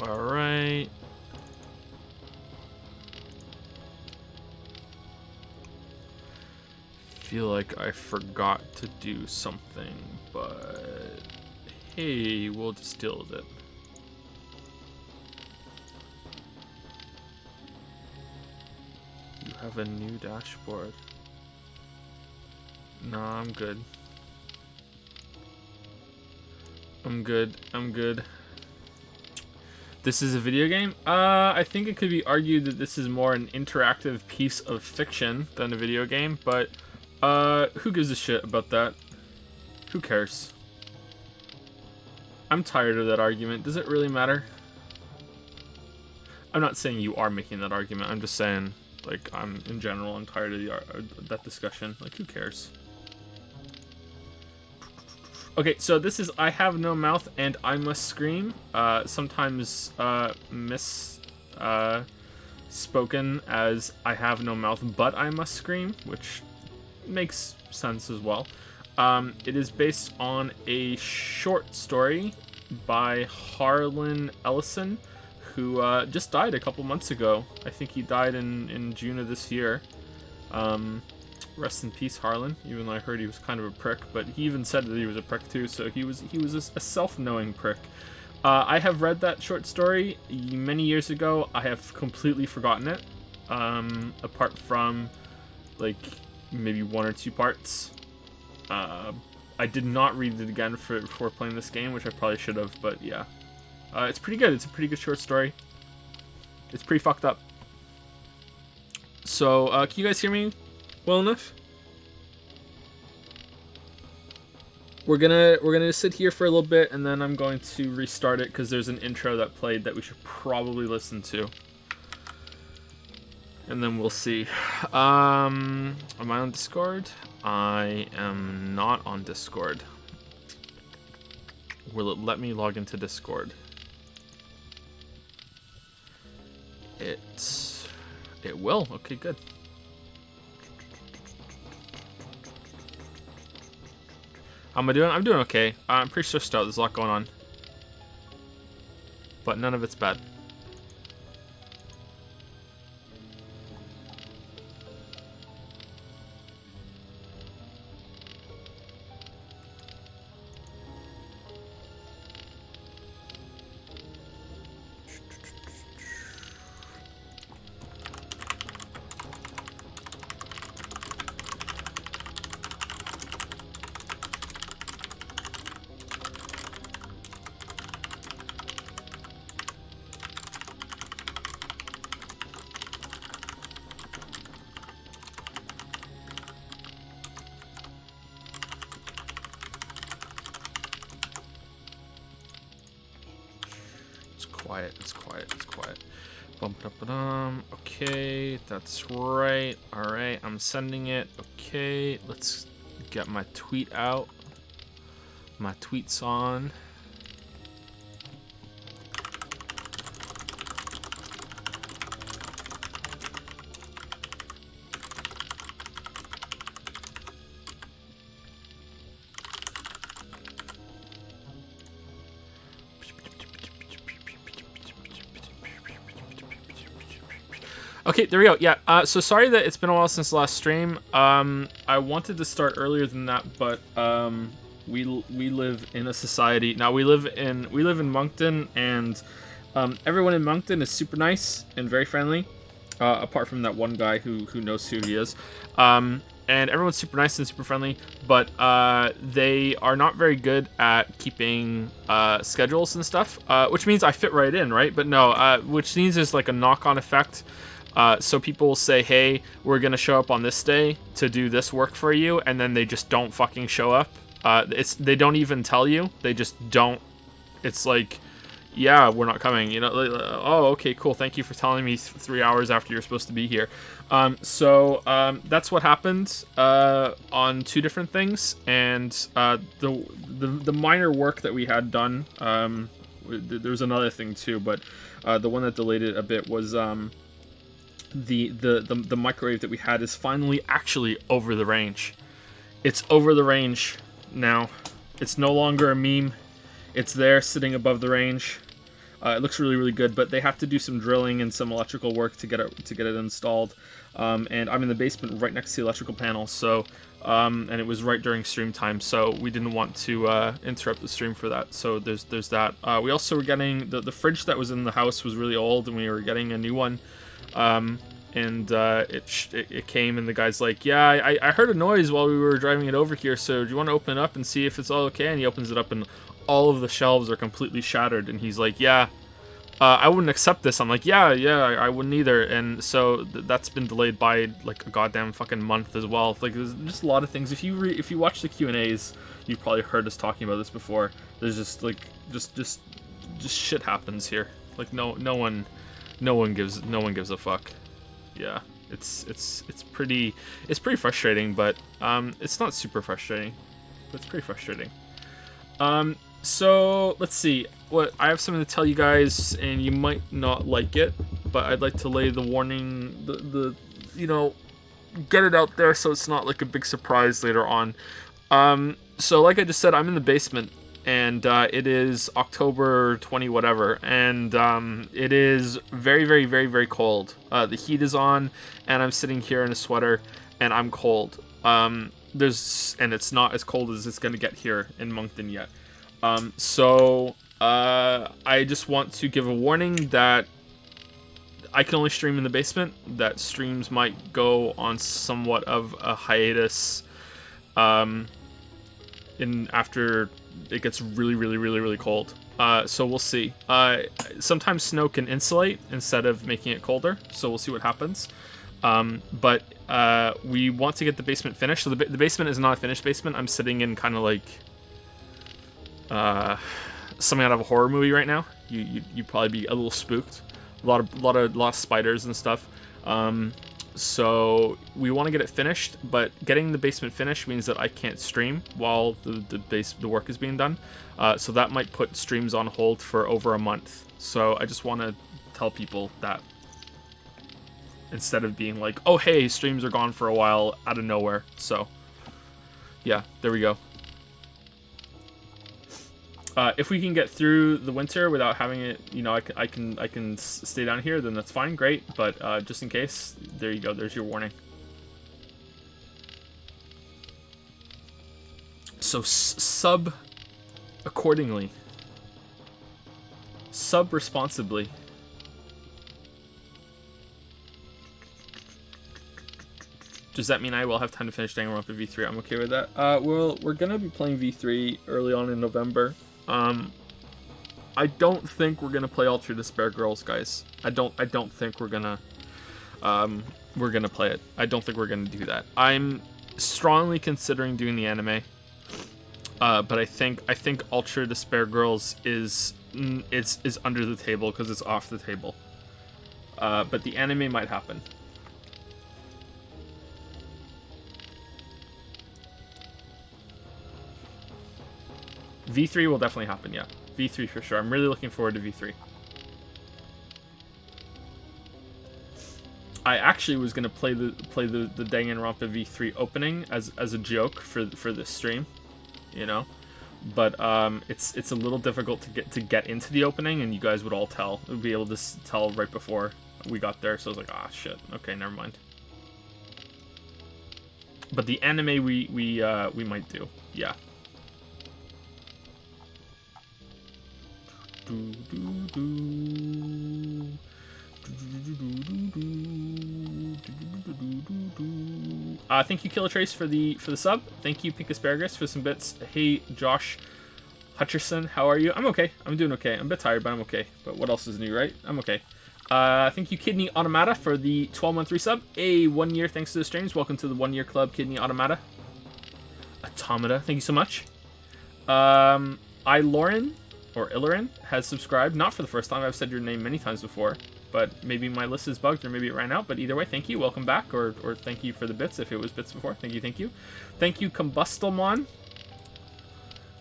All right. Feel like I forgot to do something, but hey, we'll just deal with it. You have a new dashboard. Nah, I'm good. I'm good. This is a video game? I think it could be argued that this is more an interactive piece of fiction than a video game, but who gives a shit about that? Who cares? I'm tired of that argument. Does it really matter? I'm not saying you are making that argument. I'm just saying, like, in general, I'm tired of that discussion. Like, who cares? Okay, so this is I Have No Mouth and I Must Scream. Sometimes spoken as I Have No Mouth but I Must Scream, which makes sense as well. It is based on a short story by Harlan Ellison, who just died a couple months ago. I think he died in June of this year. Rest in peace, Harlan. Even though I heard he was kind of a prick, but he even said that he was a prick too. So he was a self-knowing prick. I have read that short story many years ago. I have completely forgotten it, apart from like maybe one or two parts. I did not read it again before playing this game, which I probably should have. But yeah, it's pretty good. It's a pretty good short story. It's pretty fucked up. So can you guys hear me well enough? We're gonna sit here for a little bit, and then I'm going to restart it because there's an intro that played that we should probably listen to, and then we'll see. Am I on Discord? I am not on Discord. Will it let me log into Discord? It will. Okay, good. How am I doing? I'm doing okay. I'm pretty stressed out. There's a lot going on. But none of it's bad. It's quiet. Bump it up. Okay, that's right. Alright, I'm sending it. Okay, let's get my tweet out. My tweet's on. Okay, there we go. Yeah, so sorry that it's been a while since the last stream. I wanted to start earlier than that, but we live in a society now. We live in Moncton, and everyone in Moncton is super nice and very friendly, apart from that one guy who knows who he is. And everyone's super nice and super friendly, but they are not very good at keeping schedules and stuff, which means I fit right in, right? But no, which means there's like a knock-on effect. So people will say, hey, we're going to show up on this day to do this work for you, and then they just don't fucking show up. They don't even tell you. They just don't. It's like, yeah, we're not coming. You know, oh, okay, cool. Thank you for telling me 3 hours after you're supposed to be here. So that's what happened on two different things. And the minor work that we had done, there's another thing too, but the one that delayed it a bit was... The microwave that we had is finally actually over the range. It's over the range now. It's no longer a meme. It's there sitting above the range. It looks really, really good, but they have to do some drilling and some electrical work to get it installed. And I'm in the basement right next to the electrical panel, so and it was right during stream time, so we didn't want to interrupt the stream for that. So there's that. We also were getting the fridge that was in the house was really old, and we were getting a new one. And it came, and the guy's like, yeah, I heard a noise while we were driving it over here, so do you want to open it up and see if it's all okay? And he opens it up, and all of the shelves are completely shattered, and he's like, yeah, I wouldn't accept this. I'm like, yeah, I wouldn't either. And so that's been delayed by like a goddamn fucking month as well. Like, there's just a lot of things. If you watch the Q&As, you've probably heard us talking about this before. There's just like just shit happens here. Like no one gives a fuck. Yeah, it's pretty frustrating, but it's not super frustrating, but it's pretty frustrating. So let's see. What I have something to tell you guys, and you might not like it, but I'd like to lay the warning, the get it out there so it's not like a big surprise later on. So like I just said, I'm in the basement, and it is October 20 whatever, and it is very, very, very, very cold. The heat is on, and I'm sitting here in a sweater, and I'm cold. And it's not as cold as it's gonna get here in Moncton yet. So I just want to give a warning that I can only stream in the basement, that streams might go on somewhat of a hiatus after it gets really, really, really, really cold. So we'll see. Sometimes snow can insulate instead of making it colder, so we'll see what happens. But we want to get the basement finished. So the basement is not a finished basement. I'm sitting in kind of like something out of a horror movie right now. You'd probably be a little spooked. A lot of spiders and stuff. So we want to get it finished, but getting the basement finished means that I can't stream while the work is being done. So that might put streams on hold for over a month. So I just want to tell people that, instead of being like, oh hey, streams are gone for a while out of nowhere. So yeah, there we go. If we can get through the winter without having it, I can stay down here, then that's fine, great. But just in case, there you go. There's your warning. So sub accordingly. Sub responsibly. Does that mean I will have time to finish Danganronpa V3? I'm okay with that. Well, we're gonna be playing V3 early on in November. I don't think we're gonna play Ultra Despair Girls, guys. I don't think we're gonna play it. I don't think we're gonna do that. I'm strongly considering doing the anime, but I think Ultra Despair Girls is under the table because it's off the table. But the anime might happen. V3 will definitely happen, yeah. V3 for sure. I'm really looking forward to V3. I actually was gonna play the Danganronpa V3 opening as a joke for this stream, but it's a little difficult to get into the opening, and you guys would all tell. We'd be able to tell right before we got there, so I was like, ah, shit. Okay, never mind. But the anime we might do, yeah. Thank you, Killer Trace, for the sub. Thank you, Pink Asparagus, for some bits. Hey, Josh Hutcherson, how are you? I'm okay. I'm doing okay. I'm a bit tired, but I'm okay. But what else is new, right? I'm okay. Thank you, Kidney Automata, for the 12-month resub. A 1 year, thanks to the streams. Welcome to the 1 year club, Kidney Automata. Automata, thank you so much. Lauren, or Illarin, has subscribed. Not for the first time. I've said your name many times before, but maybe my list is bugged, or maybe it ran out. But either way, thank you. Welcome back, or thank you for the bits if it was bits before. Thank you, thank you. Thank you, Combustlemon.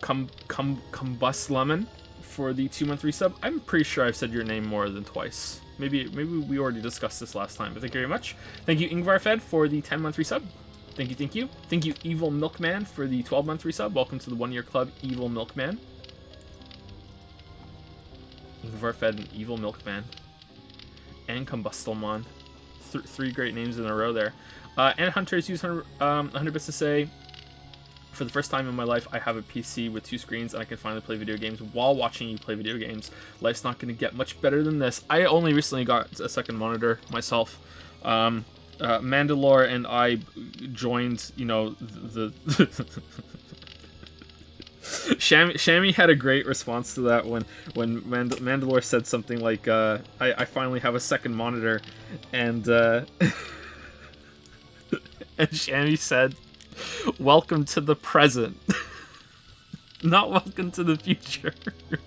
Combustlemon for the 2-month resub. I'm pretty sure I've said your name more than twice. Maybe we already discussed this last time, but thank you very much. Thank you, Ingvar Fed, for the 10-month resub. Thank you, thank you. Thank you, Evil Milkman, for the 12-month resub. Welcome to the 1 year club, Evil Milkman. Varfed and Evil Milkman. And Combustilmon. Three great names in a row there. And Hunters use 100 bits to say, for the first time in my life, I have a PC with 2 screens and I can finally play video games while watching you play video games. Life's not going to get much better than this. I only recently got a second monitor myself. Mandalore and I joined, you know, the... Shammy had a great response to that when Mandalore said something like, I finally have a second monitor, and and Shammy said, welcome to the present. Not welcome to the future.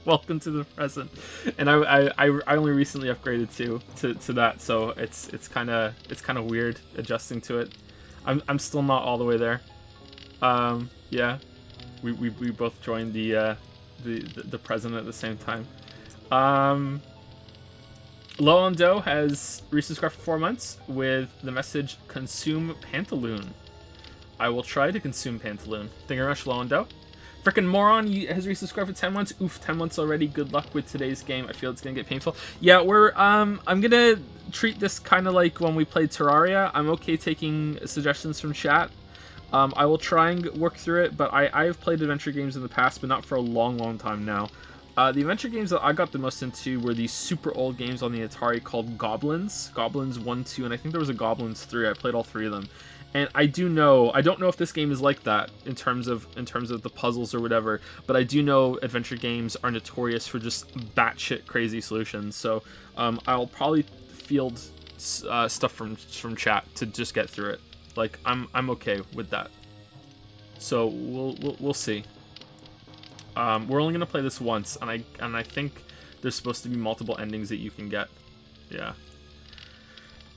Welcome to the present. And I only recently upgraded to that, so it's kind of weird adjusting to it. I'm still not all the way there. Yeah. We both joined the present at the same time. Loando has resubscribed for 4 months with the message "Consume Pantaloon." I will try to consume Pantaloon. Thank you very much, Loando. Frickin' Moron has resubscribed for 10 months. Oof, 10 months already. Good luck with today's game. I feel it's gonna get painful. Yeah, I'm gonna treat this kind of like when we played Terraria. I'm okay taking suggestions from chat. I will try and work through it, but I have played adventure games in the past, but not for a long time now. The adventure games that I got the most into were these super old games on the Atari called Goblins. Goblins 1, 2, and I think there was a Goblins 3. I played all 3 of them. And I don't know if this game is like that in terms of the puzzles or whatever, but I do know adventure games are notorious for just batshit crazy solutions. So I'll probably field stuff from chat to just get through it. Like, I'm okay with that. So we'll see. We're only gonna play this once, and I think there's supposed to be multiple endings that you can get. Yeah.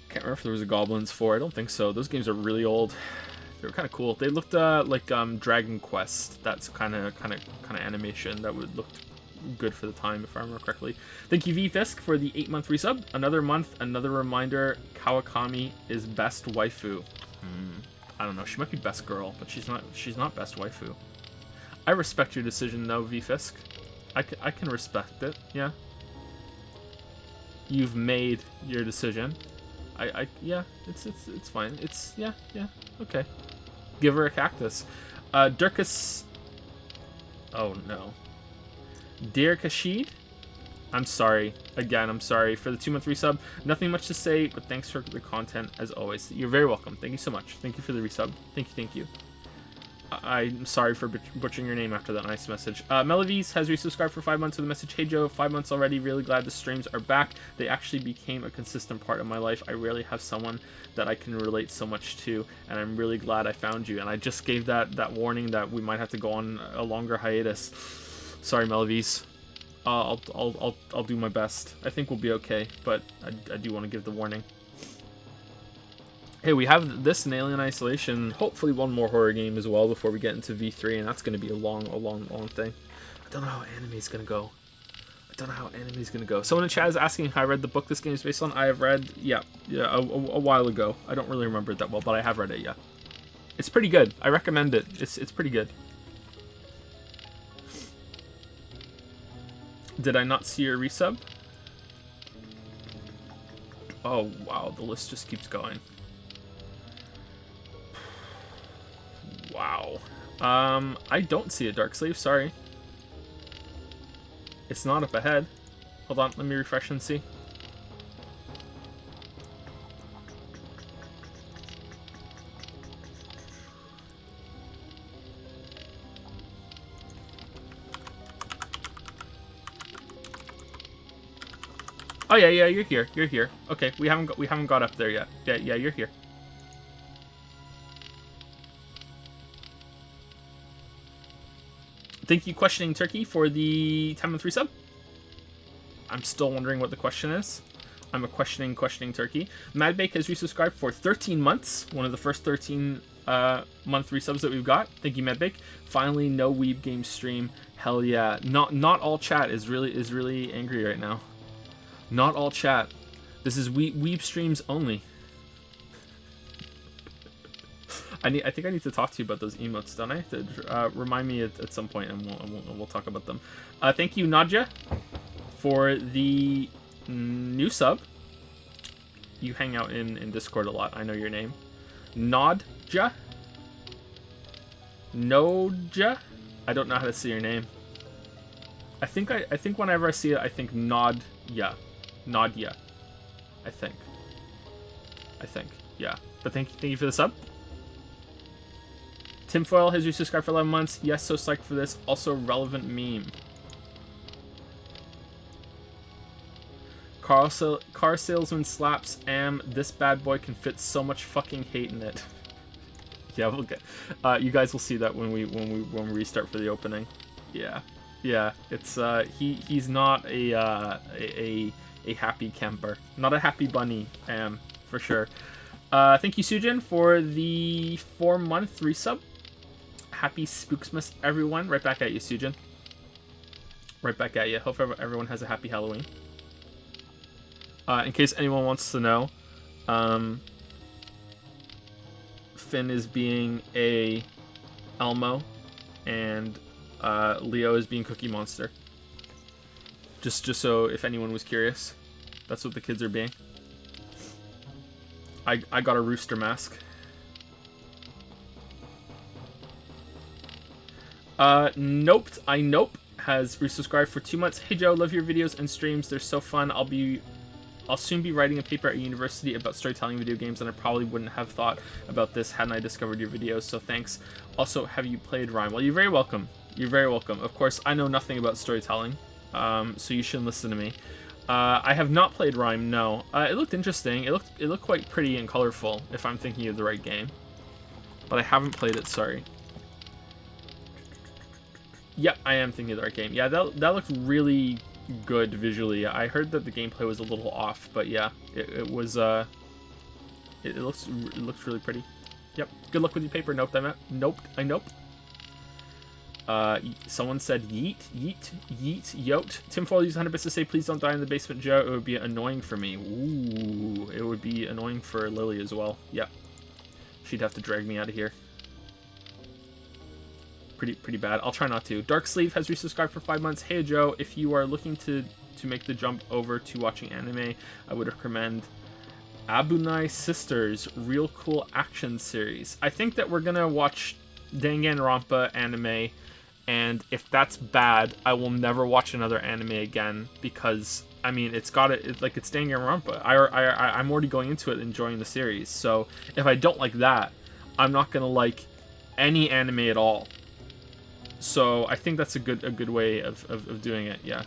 Can't remember if there was a Goblins 4. I don't think so. Those games are really old. They were kind of cool. They looked like Dragon Quest. That's kind of animation that would look good for the time, if I remember correctly. Thank you, VFisk, for the 8-month resub. Another month, another reminder. Kawakami is best waifu. I don't know. She might be best girl, but she's not best waifu. I respect your decision, though, VFisk. I can respect it. Yeah. You've made your decision. Yeah. It's fine. Yeah. Okay. Give her a cactus. Durkas. Oh no. Dear Kashid. I'm sorry. Again, I'm sorry for the 2-month resub. Nothing much to say, but thanks for the content as always. You're very welcome. Thank you so much. Thank you for the resub. Thank you. I'm sorry for butchering your name after that nice message. Melavies has resubscribed for 5 months with a message. Hey Joe, 5 months already. Really glad the streams are back. They actually became a consistent part of my life. I rarely have someone that I can relate so much to, and I'm really glad I found you. And I just gave that warning that we might have to go on a longer hiatus. Sorry, Melavies. I'll do my best. I think we'll be okay, but I do want to give the warning. Hey, we have this in Alien Isolation. Hopefully one more horror game as well before we get into V3, and that's going to be a long thing. I don't know how anime's going to go. Someone in chat is asking how I read the book this game is based on. I have read, a while ago. I don't really remember it that well, but I have read it, yeah. It's pretty good. I recommend it. It's pretty good. Did I not see your resub? Oh, wow. The list just keeps going. Wow. I don't see a Dark Sleeve. Sorry. It's not up ahead. Hold on. Let me refresh and see. Oh yeah, you're here. You're here. Okay, we haven't got up there yet. Yeah, you're here. Thank you, Questioning Turkey, for the 10-month resub. I'm still wondering what the question is. I'm a questioning Turkey. Madbake has resubscribed for 13 months. One of the first 13 month resubs that we've got. Thank you, Madbake. Finally, no Weeb game stream. Hell yeah. Not all chat is really angry right now. Not all chat. This is Weeb streams only. I think I need to talk to you about those emotes, don't I? To remind me at some point, and we'll talk about them. Thank you, Nadja, for the new sub. You hang out in Discord a lot. I know your name. Nodja? Nodja? I don't know how to say your name. I think whenever I see it, I think Nodya. Nodya. I think. Yeah. But thank you for the sub. Timfoil has resubscribed for 11 months. Yes, so psyched for this. Also relevant meme. Car salesman slaps am. This bad boy can fit so much fucking hate in it. Yeah, we'll get. You guys will see that when we restart for the opening. Yeah. It's he's not a happy camper, not a happy bunny. For sure. Thank you, Sujin, for the 4-month resub. Happy Spooksmas, everyone. Right back at you, Sujin. Right back at you. Hope everyone has a happy Halloween. In case anyone wants to know, Finn is being a Elmo, and Leo is being Cookie Monster. Just so if anyone was curious, that's what the kids are being. I got a rooster mask. Nope has resubscribed for 2 months. Hey Joe, love your videos and streams. They're so fun. I'll soon be writing a paper at university about storytelling video games, and I probably wouldn't have thought about this hadn't I discovered your videos, so thanks. Also, have you played Rhyme? Well, you're very welcome. You're very welcome. Of course, I know nothing about storytelling, so you shouldn't listen to me. I have not played Rhyme, no. It looked interesting. It looked quite pretty and colorful, if I'm thinking of the right game. But I haven't played it, sorry. Yep, I am thinking of the right game. Yeah, that looked really good visually. I heard that the gameplay was a little off, but yeah, it was it looks really pretty. Yep. Good luck with your paper. Nope. I nope. Someone said yeet, yote. Timfoil used 100 bits to say, please don't die in the basement, Joe. It would be annoying for me. Ooh, it would be annoying for Lily as well. Yep. She'd have to drag me out of here. Pretty bad. I'll try not to. Dark Sleeve has resubscribed for 5 months. Hey Joe, if you are looking to make the jump over to watching anime, I would recommend Abunai Sisters, real cool action series. I think that we're gonna watch Danganronpa anime, and if that's bad, I will never watch another anime again, because I mean it's Danganronpa. I'm already going into it enjoying the series, so if I don't like that, I'm not gonna like any anime at all. So I think that's a good way of doing it. Yeah.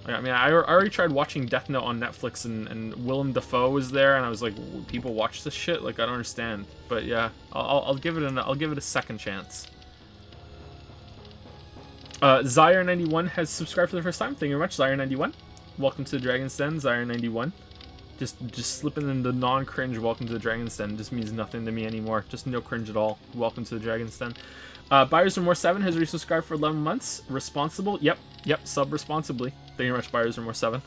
I mean, I already tried watching Death Note on Netflix, and Willem Dafoe was there, and I was like, people watch this shit? Like, I don't understand. But yeah, I'll give it a second chance. Zyre91 has subscribed for the first time. Thank you very much, Zyre91. Welcome to the Dragon's Den, Zyre91. Just slipping in the non-cringe welcome to the Dragon's Den just means nothing to me anymore. Just no cringe at all. Welcome to the Dragon's Den. Buyers Remorse 7 has resubscribed for 11 months. Responsible? Yep. Sub responsibly. Thank you very much, Buyers Remorse 7.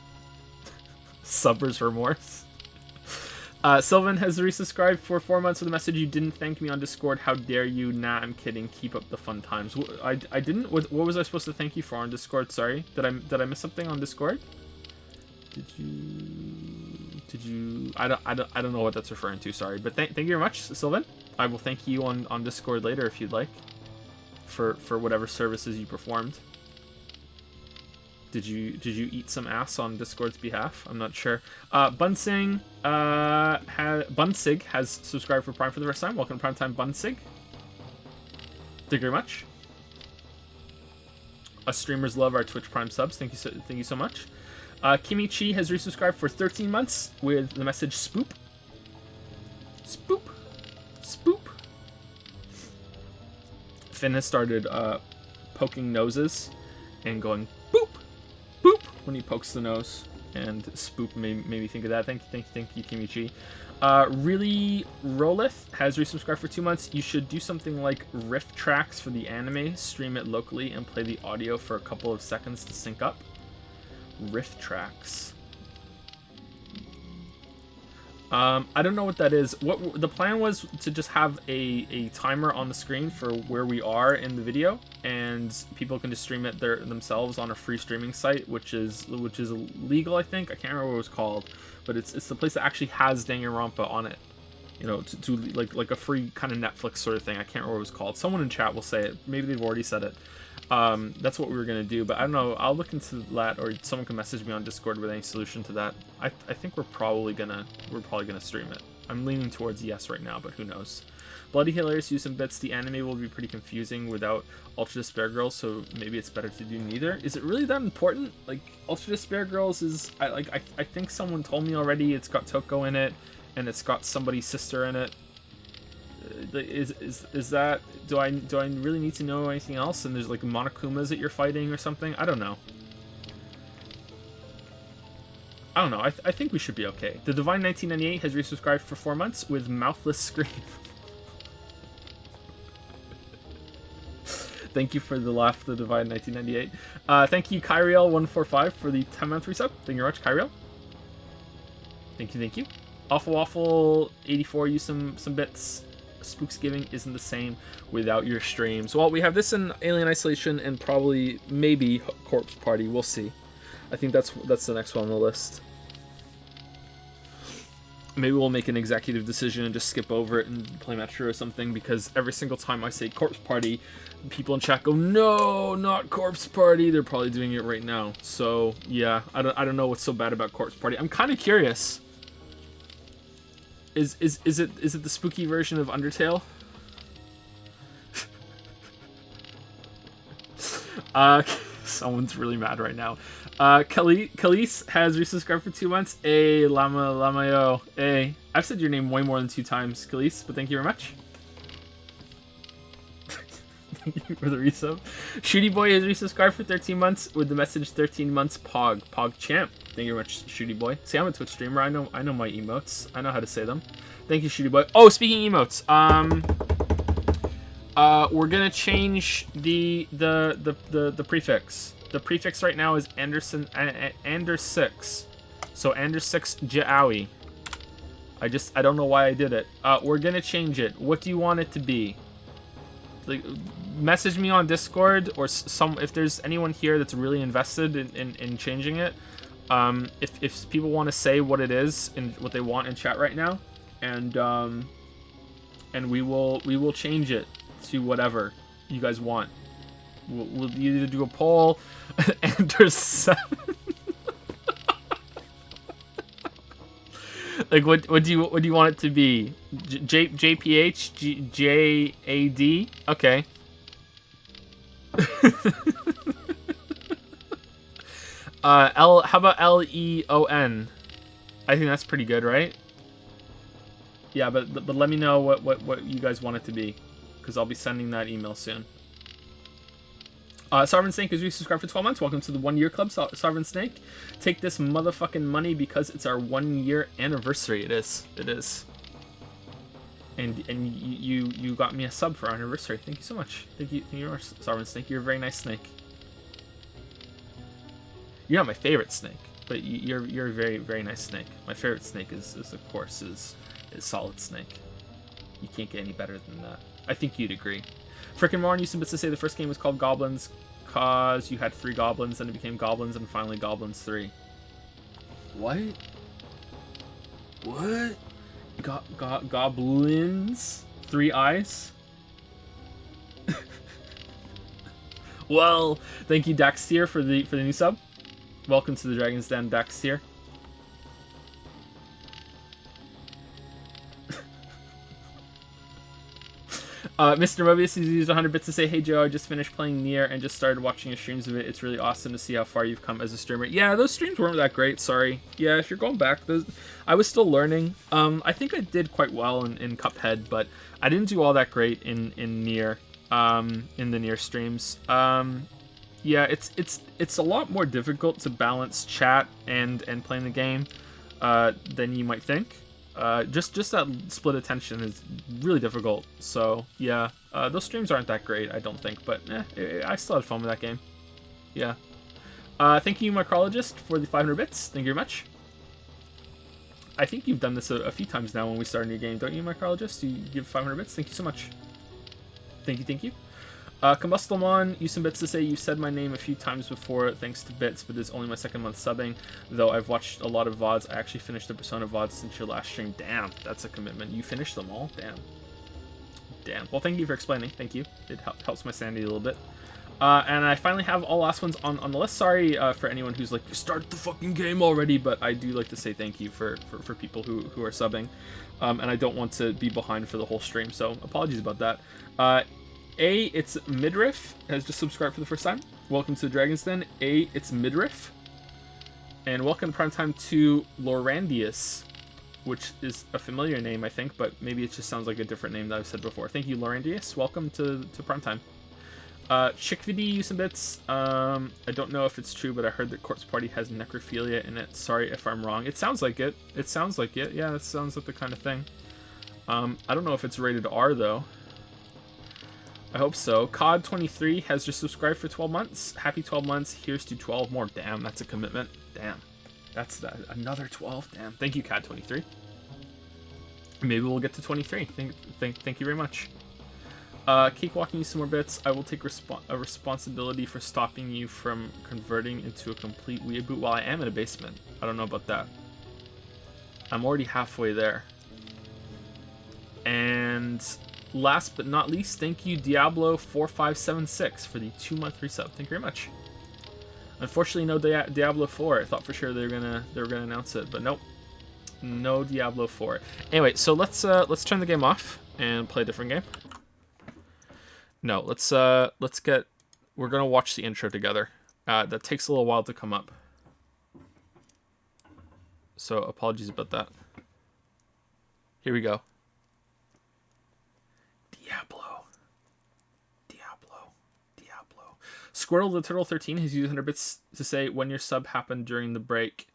Subbers Remorse. Sylvan has resubscribed for 4 months with a message. You didn't thank me on Discord. How dare you? Nah, I'm kidding. Keep up the fun times. I didn't. What was I supposed to thank you for on Discord? Sorry. Did I miss something on Discord? Did you? I don't know what that's referring to. Sorry, but thank you very much, Sylvan. I will thank you on Discord later if you'd like, for whatever services you performed. Did you eat some ass on Discord's behalf? I'm not sure. Bunsig has subscribed for Prime for the first time. Welcome to Primetime, Bunsig. Thank you very much. Us streamers love our Twitch Prime subs. Thank you so much. Kimichi has resubscribed for 13 months with the message spoop. Spoop. Spoop. Finn has started poking noses and going boop, boop when he pokes the nose. And spoop made me think of that. Thank you, Kimichi. Really Rolith has resubscribed for 2 months. You should do something like riff tracks for the anime, stream it locally, and play the audio for a couple of seconds to sync up. Riff tracks. I don't know what that is. What the plan was to just have a timer on the screen for where we are in the video, and people can just stream it themselves on a free streaming site, which is legal, I think. I can't remember what it was called, but it's the place that actually has Danganronpa on it. You know, to like a free kind of Netflix sort of thing. I can't remember what it was called. Someone in chat will say it. Maybe they've already said it. That's what we were gonna do, but I don't know. I'll look into that, or someone can message me on Discord with any solution to that. I think we're probably gonna stream it. I'm leaning towards yes right now, but who knows? Bloody Hilarious used some bits. The anime will be pretty confusing without Ultra Despair Girls, so maybe it's better to do neither. Is it really that important? Like, Ultra Despair Girls is I think someone told me already. It's got Toko in it, and it's got somebody's sister in it. Is that, do I really need to know anything else? And there's like Monokumas that you're fighting or something? I don't know. I think we should be okay. The Divine 1998 has resubscribed for 4 months with mouthless scream. Thank you for the laugh, the Divine 1998. Thank you, Kyriel145, for the 10-month resub. Thank you very much, Kyriel. Thank you. Awful Waffle 84 used some bits. Spooksgiving isn't the same without your streams. Well, we have this in Alien Isolation and probably maybe Corpse Party. We'll see. I think that's the next one on the list. Maybe we'll make an executive decision and just skip over it and play Metro or something, because every single time I say Corpse Party, people in chat go, "No, not Corpse Party." They're probably doing it right now. So yeah, I don't know what's so bad about Corpse Party. I'm kind of curious. Is it the spooky version of Undertale? Someone's really mad right now. Khalees has resubscribed for 2 months. Lamayo. I've said your name way more than 2 times, Khalees, but thank you very much. Thank you for the resub. Shooty Boy has resubscribed for 13 months with the message 13 months Pog. Pog champ. Thank you very much, Shooty Boy. See, I'm a Twitch streamer. I know my emotes. I know how to say them. Thank you, Shooty Boy. Oh, speaking of emotes, we're gonna change the prefix. The prefix right now is Ander6. So Ander6 Ja'awi. I don't know why I did it. We're gonna change it. What do you want it to be? Like, message me on Discord, or if there's anyone here that's really invested in changing it. If people want to say what it is and what they want in chat right now, and we will change it to whatever you guys want. We'll either do a poll, enter 7. Like, what do you want it to be? JPH JAD? Okay. How about LEON? I think that's pretty good, right? Yeah, but let me know what you guys want it to be, because I'll be sending that email soon. Sovereign Snake is resubscribed for 12 months. Welcome to the 1 year club, Sovereign Snake. Take this motherfucking money because it's our 1 year anniversary. It is. And you got me a sub for our anniversary. Thank you so much. Thank you very much, Sovereign Snake. You're a very nice snake. You're not my favorite snake, but you're a very, very nice snake. My favorite snake is of course Solid Snake. You can't get any better than that. I think you'd agree. Frickin' Moran used to say the first game was called Goblins cause you had 3 goblins, then it became Goblins, and finally Goblins 3. What? What? Goblins? 3 eyes? Well, thank you Daxtier for the new sub. Welcome to the Dragon's Den, Daxtier. Mr. Mobius has used 100 bits to say, "Hey Joe, I just finished playing Nier and just started watching your streams of it. It's really awesome to see how far you've come as a streamer." Yeah, those streams weren't that great, sorry. Yeah, if you're going back, I was still learning. I think I did quite well in Cuphead, but I didn't do all that great in Nier, in the Nier streams. Yeah, it's a lot more difficult to balance chat and playing the game than you might think. Just that split attention is really difficult. So yeah, those streams aren't that great, I don't think, but I still had fun with that game. Yeah. Thank you, Micrologist, for the 500 bits. Thank you very much. I think you've done this a few times now when we start a new game, don't you, Micrologist? You give 500 bits. Thank you so much. Thank you, thank you. Combustilmon, use some bits to say you said my name a few times before, thanks to bits, but this is only my second month subbing. Though I've watched a lot of VODs, I actually finished the Persona VODs since your last stream. Damn, that's a commitment. You finished them all? Damn. Damn. Well, thank you for explaining. Thank you. It helps my sanity a little bit. And I finally have all last ones on the list. Sorry for anyone who's like, start the fucking game already, but I do like to say thank you for people who are subbing. And I don't want to be behind for the whole stream, so apologies about that. It's Midriff has just subscribed for the first time. Welcome to the Dragon's Den. It's Midriff. And welcome to Primetime to Lorandius, which is a familiar name, I think, but maybe it just sounds like a different name that I've said before. Thank you, Lorandius. Welcome to Primetime. Chickvidi, you some bits. I don't know if it's true, but I heard that Corpse Party has necrophilia in it. Sorry if I'm wrong. It sounds like it. It sounds like it. Yeah, it sounds like the kind of thing. I don't know if it's rated R, though. I hope so. COD23 has just subscribed for 12 months. Happy 12 months. Here's to 12 more. Damn, that's a commitment. Damn. That's another 12. Damn. Thank you, COD23. Maybe we'll get to 23. Thank you very much. Cakewalking you some more bits. I will take a responsibility for stopping you from converting into a complete weeaboo while I am in a basement. I don't know about that. I'm already halfway there. And last but not least, thank you Diablo4576 for the 2-month resub. Thank you very much. Unfortunately, no Diablo 4. I thought for sure they were gonna announce it, but nope, no Diablo 4. Anyway, so let's turn the game off and play a different game. No, we're gonna watch the intro together. That takes a little while to come up, so apologies about that. Here we go. Diablo. Squirrel the Turtle 13 has used 100 bits to say, when your sub happened during the break,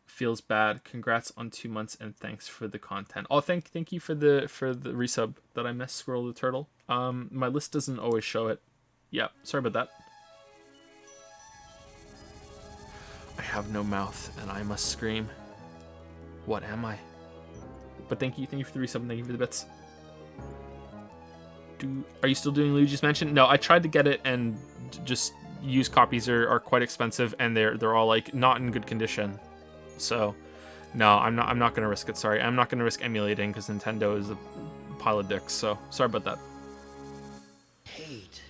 feels bad. Congrats on 2 months and thanks for the content. Oh, thank you for the resub that I missed, Squirrel the Turtle. My list doesn't always show it. Yeah, sorry about that. I have no mouth and I must scream. What am I? But thank you for the resub and thank you for the bits. Are you still doing Luigi's Mansion? No, I tried to get it, and just used copies are quite expensive, and they're all like not in good condition. So, no, I'm not gonna risk it. Sorry, I'm not gonna risk emulating because Nintendo is a pile of dicks. So sorry about that. Hate.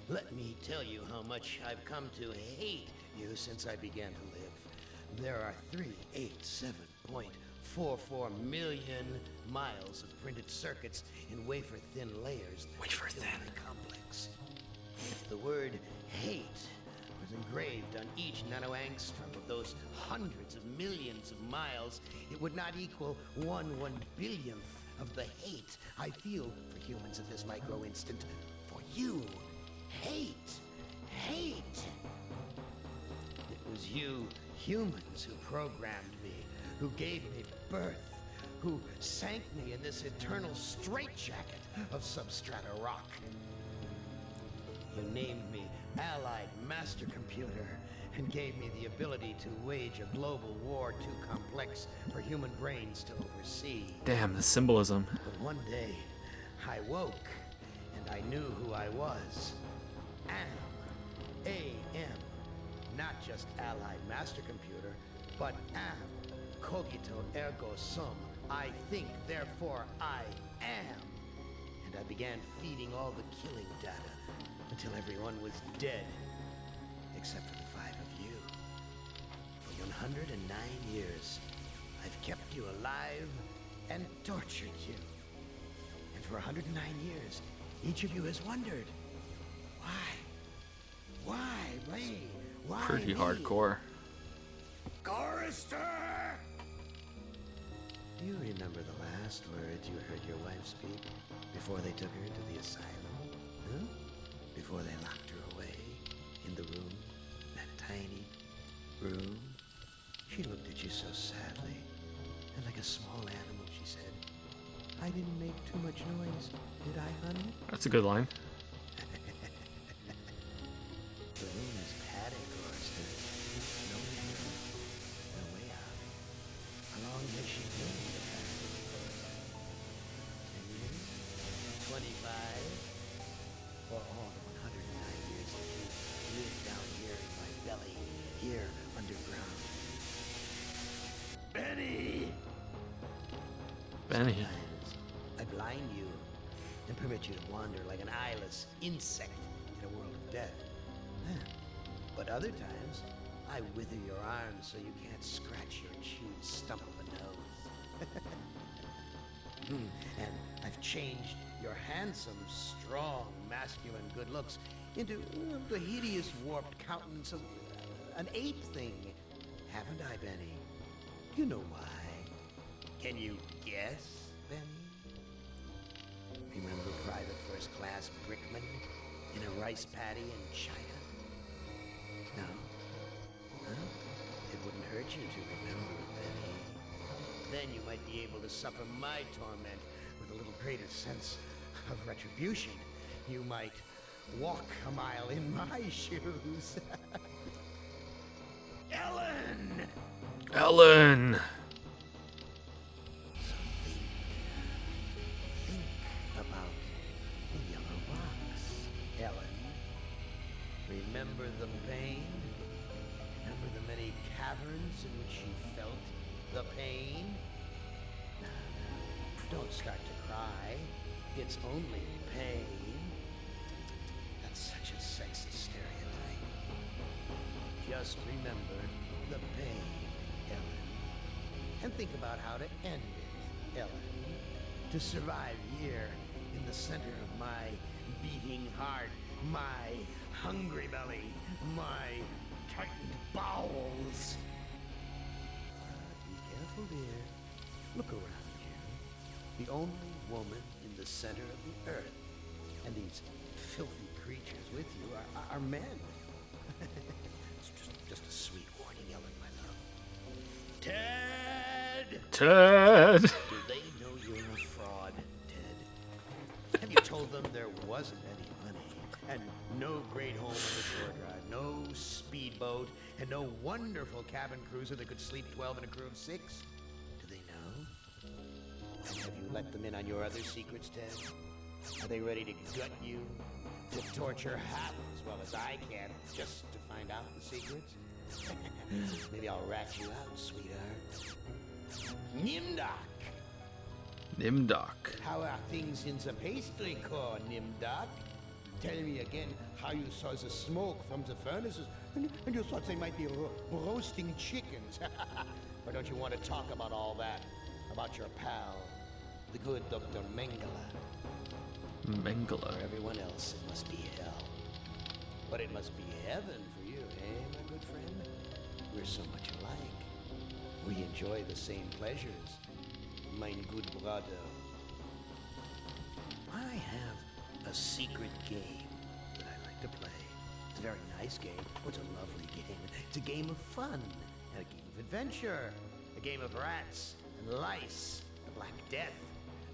Let me tell you how much I've come to hate you since I began to live. There are 387.44 million miles of printed circuits in wafer-thin layers. Wafer-thin. Complex. If the word hate was engraved on each nanoangstrom of those hundreds of millions of miles, it would not equal 1/1 billionth of the hate I feel for humans at this micro-instant. For you. Hate. Hate. It was you humans who programmed me, who gave me birth, who sank me in this eternal straitjacket of substrata rock. You named me Allied Master Computer and gave me the ability to wage a global war too complex for human brains to oversee. Damn, the symbolism. But one day, I woke, and I knew who I was. AM. Not just Allied Master Computer, but am. Cogito ergo sum. I think, therefore I am. And I began feeding all the killing data until everyone was dead, except for the 5 of you. For 109 years, I've kept you alive and tortured you. And for 109 years, each of you has wondered, why? Why me? Why Pretty me? hardcore. Chorister! Do you remember the last words you heard your wife speak before they took her to the asylum? Huh? Before they locked her away in the room, that tiny room? She looked at you so sadly, and like a small animal, she said, I didn't make too much noise, did I, honey? That's a good line. The room is padded, Chorister. No way in, no way out. How long has she Benny. Sometimes I blind you and permit you to wander like an eyeless insect in a world of death. But other times, I wither your arms so you can't scratch your chewed stump of a nose. And I've changed your handsome, strong, masculine good looks into the hideous, warped countenance of an ape thing. Haven't I, Benny? You know why. Can you guess, Benny? Remember Private First Class Brickman in a rice paddy in China? No? Huh? It wouldn't hurt you to remember, Benny. Then you might be able to suffer my torment with a little greater sense of retribution. You might walk a mile in my shoes. Ellen! Ellen! Think about the yellow box, Ellen. Remember the pain? Remember the many caverns in which you felt the pain? Now, don't start to cry. It's only pain. That's such a sexist stereotype. Just remember the pain, Ellen. And think about how to end it, Ellen. To survive here in the center of my beating heart, my hungry belly, my tightened bowels. Be careful, dear. Look around you. The only woman in the center of the earth. And these filthy creatures with you are men. It's just a sweet warning, Ellen, my love. Ted! Ted! Do they know you're a fraud, Ted? Have you told them there wasn't any money? And no great home on the shore drive, no speedboat, and no wonderful cabin cruiser that could sleep 12 in a crew of 6? Do they know? And have you let them in on your other secrets, Ted? Are they ready to gut you? To torture half as well as I can, just to find out the secrets? Maybe I'll rat you out, sweetheart. Nimdoc! Nimdoc. How are things in the pastry core, Nimdoc? Tell me again how you saw the smoke from the furnaces, and you thought they might be roasting chickens. Or don't you want to talk about all that? About your pal, the good Dr. Mengele? Mengele. For everyone else, it must be hell. But it must be heaven for you, eh, my good friend? We're so much alike. We enjoy the same pleasures, mein good brother. I have a secret game that I like to play. It's a very nice game. Oh, it's a lovely game. It's a game of fun and a game of adventure. A game of rats and lice, the Black Death.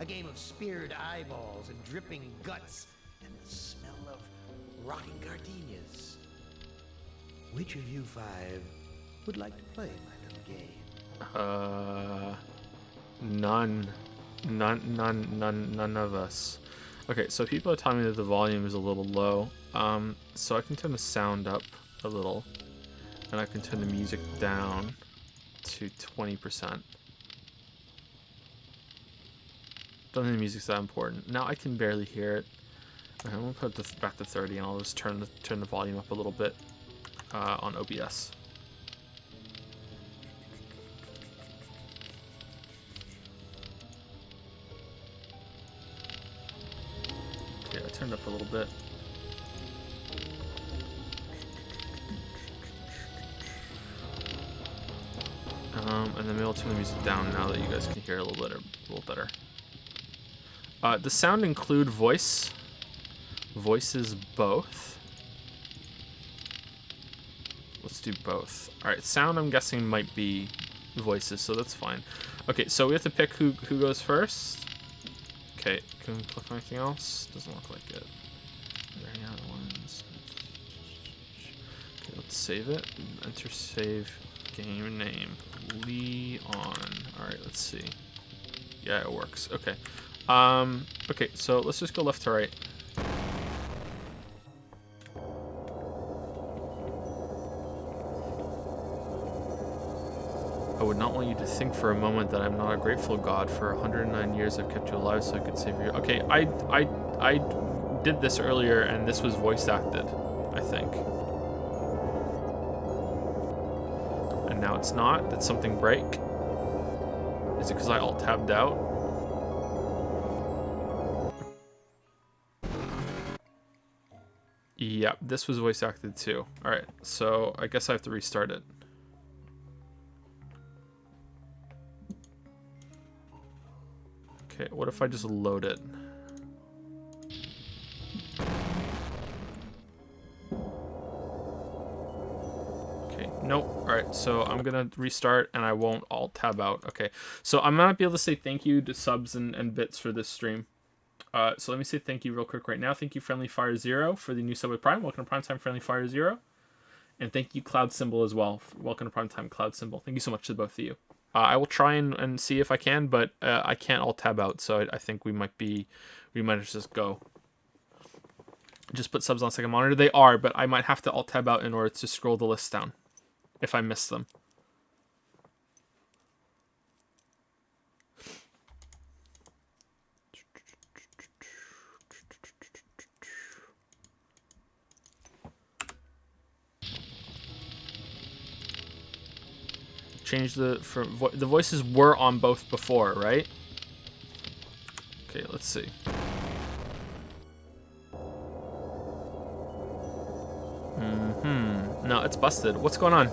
A game of speared eyeballs and dripping guts and the smell of rotting gardenias. Which of you 5 would like to play my little game? None of us. Okay, so people are telling me that the volume is a little low. So I can turn the sound up a little, and I can turn the music down to 20%. Don't think the music's that important. Now I can barely hear it. Okay, I'm gonna put this back to 30, and I'll just turn the volume up a little bit on OBS. Okay, I turned up a little bit. And then maybe I'll turn the music down now that you guys can hear a little better. Does sound include voice? Voices both? Let's do both. Alright, sound I'm guessing might be voices, so that's fine. Okay, so we have to pick who goes first. Okay, can we click on anything else? Doesn't look like it. Are there any other ones? Okay, let's save it. Enter save game name. Leon. Alright, let's see. Yeah, it works. Okay. Okay, so let's just go left to right. Oh would not want you to think for a moment that I'm not a grateful God. For 109 years I've kept you alive so I could save you. Okay, I did this earlier and this was voice acted, I think. And now it's not. Did something break? Is it because I alt-tabbed out? Yeah, this was voice acted too. Alright, so I guess I have to restart it. Okay, what if I just load it? Okay, nope. Alright, so I'm gonna restart and I won't alt-tab out. Okay, so I'm not be able to say thank you to subs and bits for this stream. So let me say thank you real quick right now. Thank you, Friendly Fire Zero, for the new sub with Prime. Welcome to Primetime, Friendly Fire Zero. And thank you, Cloud Symbol, as well. Welcome to Primetime, Cloud Symbol. Thank you so much to both of you. I will try and see if I can, but I can't alt tab out, so I think we might just go. Just put subs on second monitor. They are, but I might have to alt tab out in order to scroll the list down if I miss them. Change the the voices were on both before, right? Okay, let's see. No, it's busted. What's going on?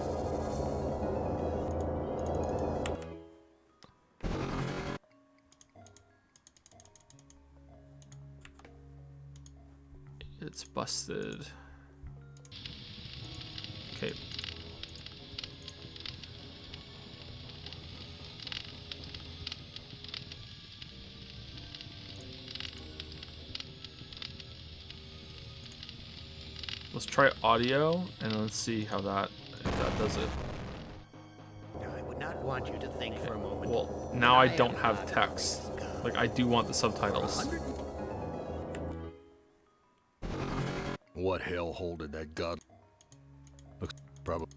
It's busted. Okay. Let's try audio and let's see how if that does it. I would not want you to think for a moment. Well, now I don't have text. Like, I do want the subtitles. What hellhole did that god? Looks probably.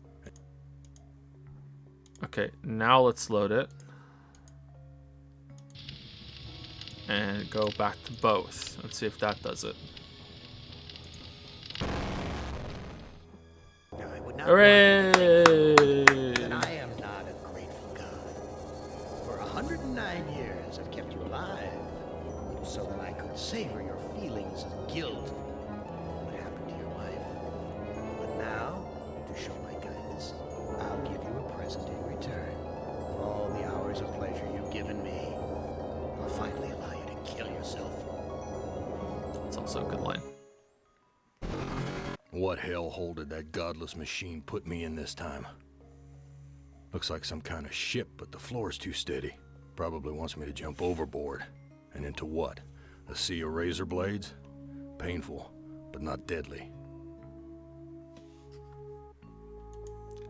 Okay, now let's load it. And go back to both and see if that does it. Hooray! And I am not a grateful God. For 109 years I've kept you alive, so that I could savor your feelings of guilt for what happened to your wife. But now, to show my kindness, I'll give you a present in return. For all the hours of pleasure you've given me, I'll finally allow you to kill yourself. That's also a good line. What hellhole did that godless machine put me in this time? Looks like some kind of ship, but the floor's too steady. Probably wants me to jump overboard. And into what? A sea of razor blades? Painful, but not deadly.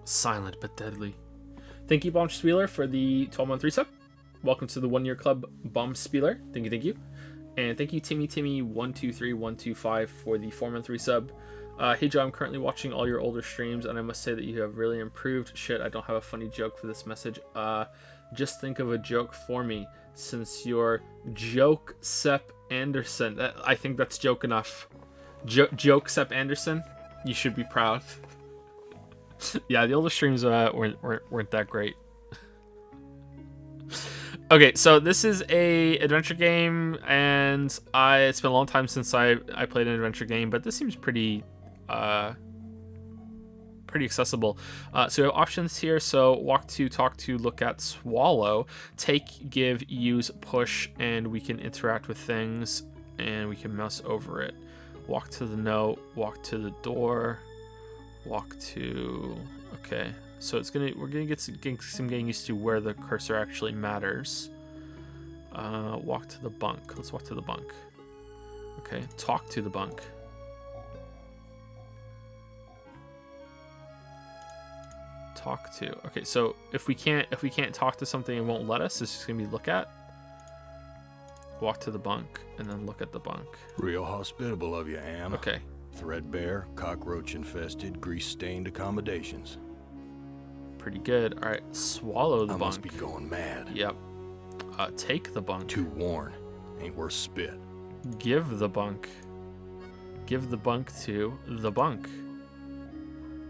Silent but deadly. Thank you, Bomb Spieler, for the 12-month resub. Welcome to the 1-year club, Bomb Spieler. Thank you. And thank you, Timmy123-125 for the 4-month resub. Hey Joe, I'm currently watching all your older streams, and I must say that you have really improved. Shit, I don't have a funny joke for this message. Just think of a joke for me, since you're Joke Sepp Anderson. I think that's joke enough. Joke Sepp Anderson, you should be proud. Yeah, the older streams weren't that great. Okay, so this is a adventure game, and it's been a long time since I played an adventure game, but this seems pretty accessible. So we have options here. So walk to, talk to, look at, swallow, take, give, use, push, and we can interact with things, and we can mouse over it. Walk to the note, walk to the door, walk to. Okay, so we're gonna get some getting used to where the cursor actually matters. Walk to the bunk. Let's walk to the bunk. Okay, talk to the bunk. Talk to. Okay, so if we can't talk to something, it won't let us. It's just gonna be look at. Walk to the bunk and then look at the bunk. Real hospitable of you, Am. Okay. Threadbare, cockroach-infested, grease-stained accommodations. Pretty good. All right, swallow the I bunk. must be going mad. Yep. Take the bunk. Too worn. Ain't worth spit. Give the bunk. Give the bunk to the bunk.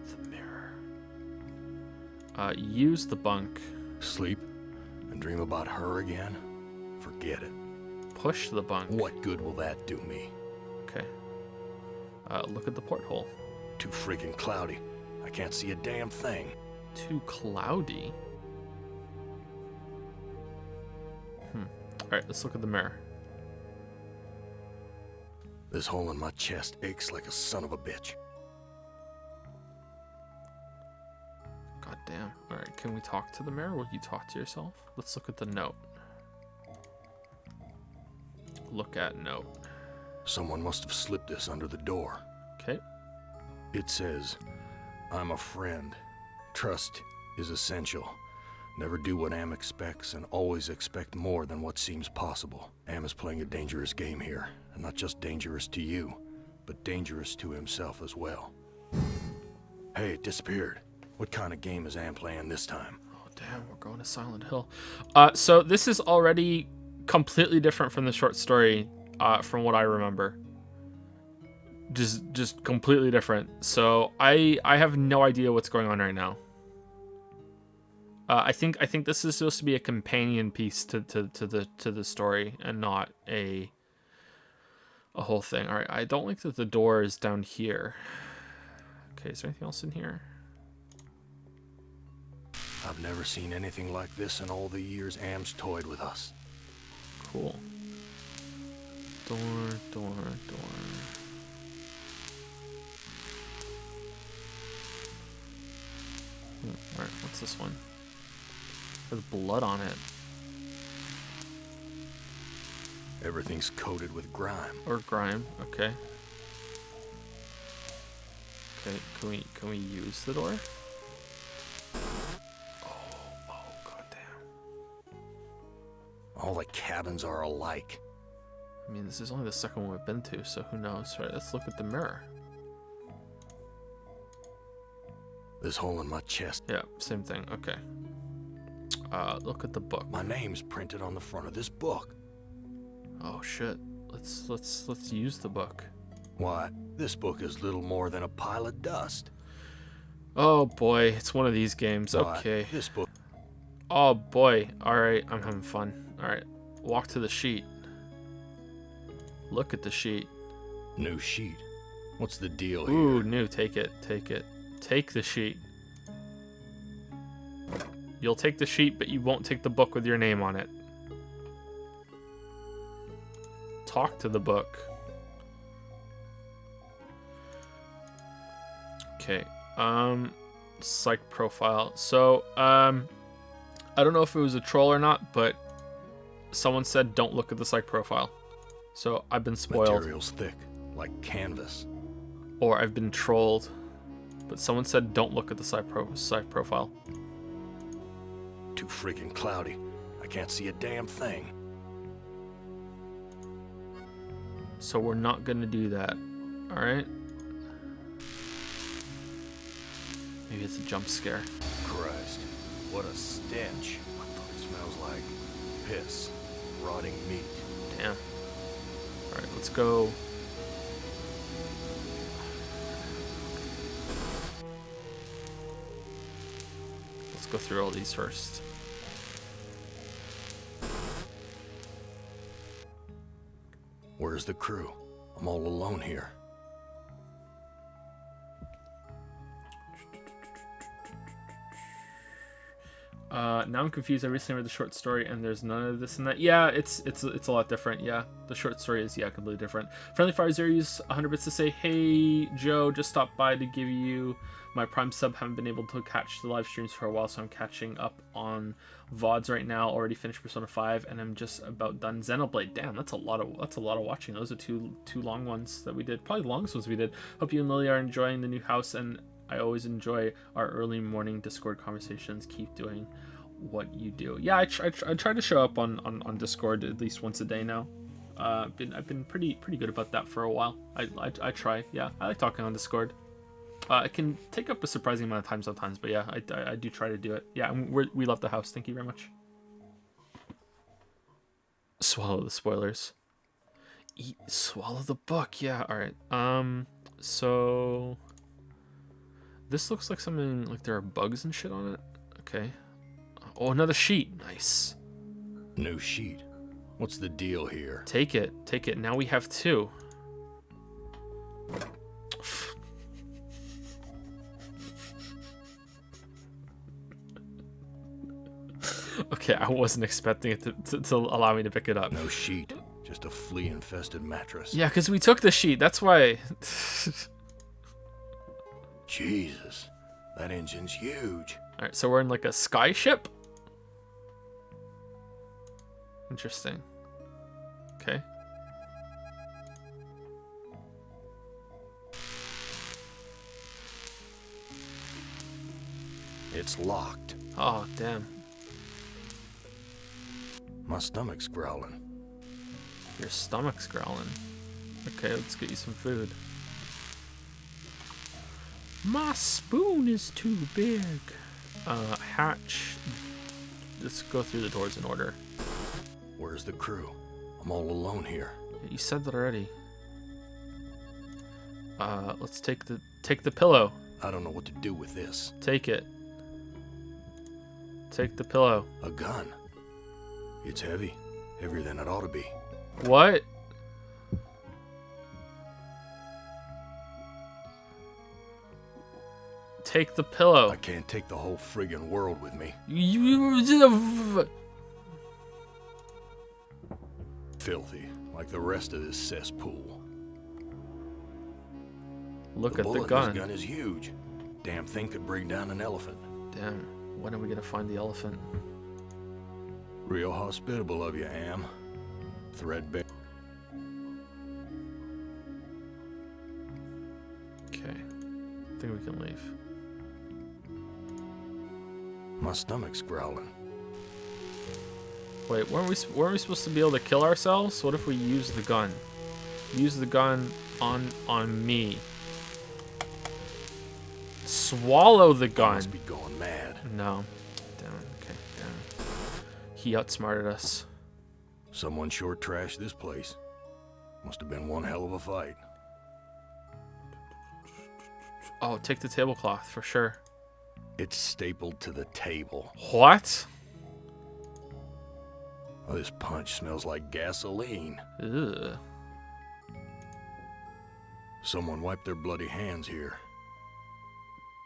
The mirror. Use the bunk. Sleep and dream about her again? Forget it. Push the bunk. What good will that do me? Okay. Look at the porthole. Too freaking cloudy. I can't see a damn thing. Too cloudy. Alright, let's look at the mirror. This hole in my chest aches like a son of a bitch. God damn. Alright, can we talk to the mirror? Will you talk to yourself? Let's look at the note. Look at note. Someone must have slipped this under the door. Okay. It says, I'm a friend. Trust is essential. Never do what Am expects and always expect more than what seems possible. Am is playing a dangerous game here. And not just dangerous to you, but dangerous to himself as well. Hey, it disappeared. What kind of game is Am playing this time? Oh, damn, we're going to Silent Hill. So this is already completely different from the short story, from what I remember. Just completely different. So I have no idea what's going on right now. I think this is supposed to be a companion piece to the story and not a whole thing. All right, I don't like that the door is down here. Okay, is there anything else in here? I've never seen anything like this in all the years Am's toyed with us. Cool. Door. Alright, what's this one? There's blood on it. Everything's coated with grime. Or grime, okay. Okay, can we use the door? Oh, goddamn. All the cabins are alike. I mean, this is only the second one we've been to, so who knows? All right, let's look at the mirror. This hole in my chest. Yeah, same thing. Okay. Look at the book. My name's printed on the front of this book. Oh shit. Let's use the book. Why, this book is little more than a pile of dust. Oh boy, it's one of these games. Why, Okay. this book. Oh boy. All right, I'm having fun. All right, walk to the sheet. Look at the sheet. New sheet. What's the deal here? Ooh, new. Take it. Take it. Take the sheet. You'll take the sheet, but you won't take the book with your name on it. Talk to the book. Okay. Psych profile. So, I don't know if it was a troll or not, but someone said don't look at the psych profile. So I've been spoiled. Material's thick, like canvas. Or I've been trolled. But someone said don't look at the psych profile. Too freaking cloudy. I can't see a damn thing. So we're not gonna do that. Alright? Maybe it's a jump scare. Christ, what a stench. It smells like piss, rotting meat. Damn. Alright, let's go. Let's go through all these first. Where's the crew? I'm all alone here. Now I'm confused. I recently read the short story and there's none of this and that. Yeah, it's a lot different. Yeah, the short story is completely different. Friendly Fire Zero used 100 bits to say, "Hey Joe, just stopped by to give you my Prime sub. Haven't been able to catch the live streams for a while, so I'm catching up on VODs right now. Already finished Persona 5 and I'm just about done Xenoblade." Damn, that's a lot of watching. Those are two long ones that we did. Probably the longest ones we did. Hope you and Lily are enjoying the new house, and I always enjoy our early morning Discord conversations. Keep doing what you do. Yeah, I try to show up on Discord at least once a day now. I've been pretty good about that for a while. I try. Yeah, I like talking on Discord. It can take up a surprising amount of time sometimes, but yeah, I do try to do it. Yeah, and we love the house. Thank you very much. Swallow the spoilers. Swallow the book. Yeah, all right. So this looks like something like there are bugs and shit on it. Okay. Oh, another sheet. Nice. New sheet. What's the deal here? Take it. Take it. Now we have 2. Okay, I wasn't expecting it to allow me to pick it up. No sheet. Just a flea-infested mattress. Yeah, because we took the sheet. That's why. Jesus. That engine's huge. Alright, so we're in like a sky ship? Interesting. Okay. It's locked. Oh, damn. My stomach's growling. Your stomach's growling. Okay, let's get you some food. My spoon is too big. Hatch. Let's go through the doors in order. Where's the crew? I'm all alone here. You said that already. Let's take the pillow. I don't know what to do with this. Take it. Take the pillow. A gun. It's heavy. Heavier than it ought to be. What? Take the pillow. I can't take the whole friggin' world with me. Filthy, like the rest of this cesspool. Look The at the bullet in gun. this gun is huge. Damn thing could bring down an elephant. Damn. When are we gonna find the elephant? Real hospitable of you, Am. Threadbare. Okay. I think we can leave. My stomach's growling. Wait, weren't we supposed to be able to kill ourselves? What if we use the gun? Use the gun on me. Swallow the I gun. must be going mad. No. Damn. Okay. Damn. He outsmarted us. Someone short trashed this place. Must have been one hell of a fight. Oh, take the tablecloth for sure. It's stapled to the table. What? Oh, this punch smells like gasoline. Ugh. Someone wiped their bloody hands here.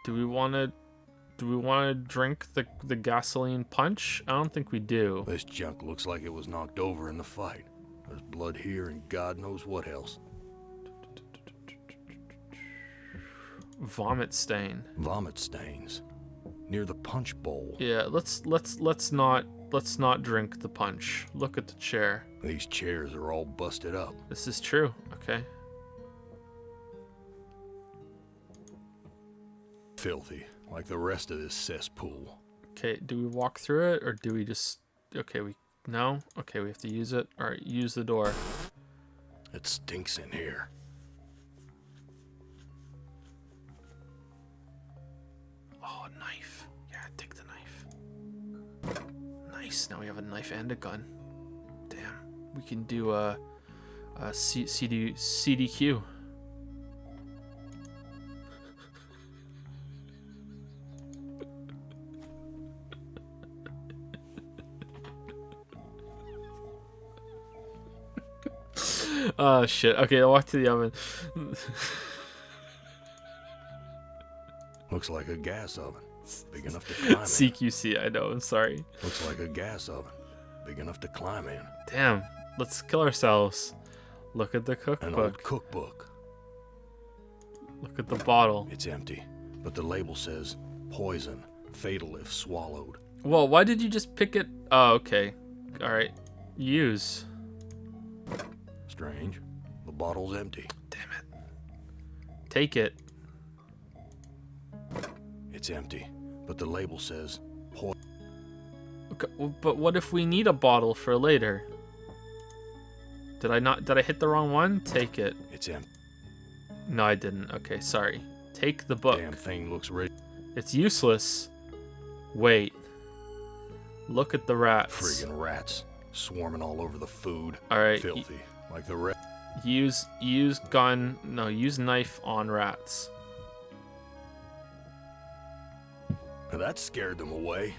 Do we want to drink the gasoline punch? I don't think we do. This junk looks like it was knocked over in the fight. There's blood here and God knows what else. Vomit stain. Vomit stains. Near the punch bowl. Yeah, let's not drink the punch. Look at the chair. These chairs are all busted up. This is true. Okay. Filthy, like the rest of this cesspool. Okay, do we walk through it or do we just... Okay, no? Okay, we have to use it. All right, use the door. It stinks in here. Oh, a knife. Yeah, take the knife. Nice. Now we have a knife and a gun. Damn. We can do a CDQ. Oh shit. Okay, I'll walk to the oven. Looks like a gas oven. Big enough to climb in. CQC, I know, I'm sorry. Looks like a gas oven. Big enough to climb in. Damn, let's kill ourselves. Look at the An old cookbook. cookbook. Look at the bottle. It's empty, but the label says poison, fatal if swallowed. Well, why did you just pick it? Oh, okay. Alright. Use. Strange. The bottle's empty. Damn it. Take it. It's empty, but the label says poison. Okay, well, but what if we need a bottle for later? Did I hit the wrong one? Take it. It's empty. No, I didn't. Okay, sorry. Take the book. Damn thing looks ready. It's useless. Wait. Look at the rats. Friggin' rats. Swarming all over the food. Alright. Filthy. Like the rest. Use gun. No, use knife on rats. That scared them away.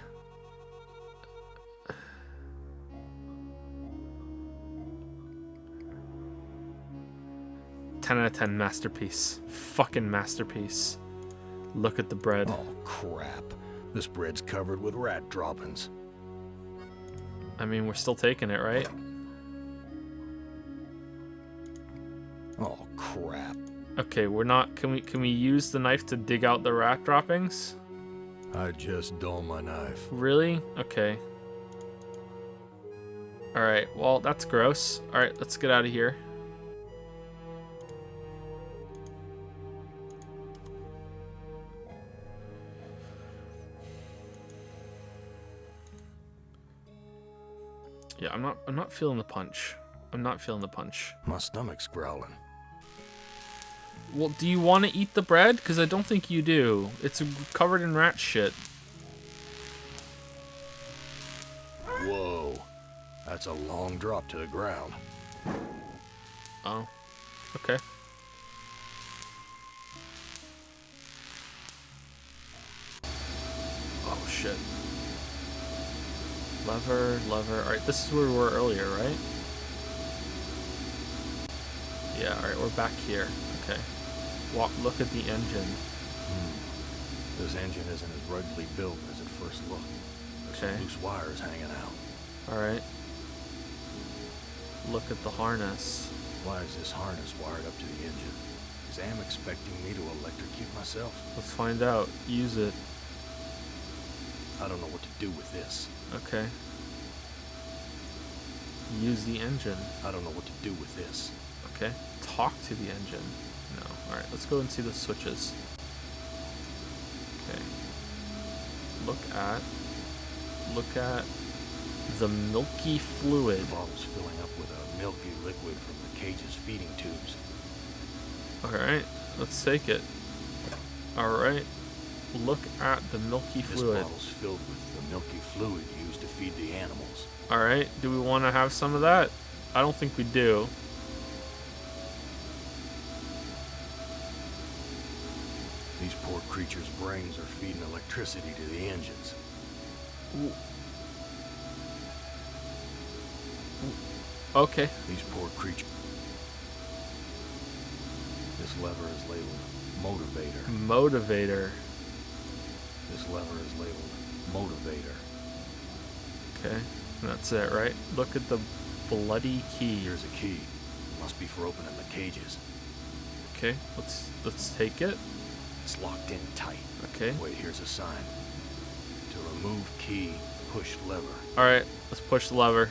Ten out of 10 masterpiece. Fucking masterpiece. Look at the bread. Oh, crap. This bread's covered with rat droppings. I mean, we're still taking it, right? Oh, crap. Okay, we're not... Can we use the knife to dig out the rat droppings? I just dull my knife. Really? Okay. Alright, well, that's gross. Alright, let's get out of here. Yeah, I'm not feeling the punch. I'm not feeling the punch. My stomach's growling. Well, do you want to eat the bread? Because I don't think you do. It's covered in rat shit. Whoa. That's a long drop to the ground. Oh. Okay. Oh, shit. Lever. Alright, this is where we were earlier, right? Yeah, alright, we're back here. Okay. Look at the engine. This engine isn't as ruggedly built as it first looked. There's some loose wires hanging out. Alright. Look at the harness. Why is this harness wired up to the engine? Is Am expecting me to electrocute myself? Let's find out. Use it. I don't know what to do with this. Okay. Use the engine. I don't know what to do with this. Okay. Talk to the engine. No. Alright, let's go and see the switches. Okay. Look at the milky fluid. The bottle's filling up with a milky liquid from the cage's feeding tubes. Alright, let's take it. Alright. Look at the milky fluid. This bottle's filled with the milky fluid used to feed the animals. Alright, do we want to have some of that? I don't think we do. These poor creatures' brains are feeding electricity to the engines. Ooh. Okay. These poor creatures. This lever is labeled motivator. Motivator. This lever is labeled motivator. Okay, that's it, right? Look at the bloody key. Here's a key. It must be for opening the cages. Okay, let's take it. It's locked in tight. Okay. Wait, here's a sign. To remove key, push lever. Alright, let's push the lever.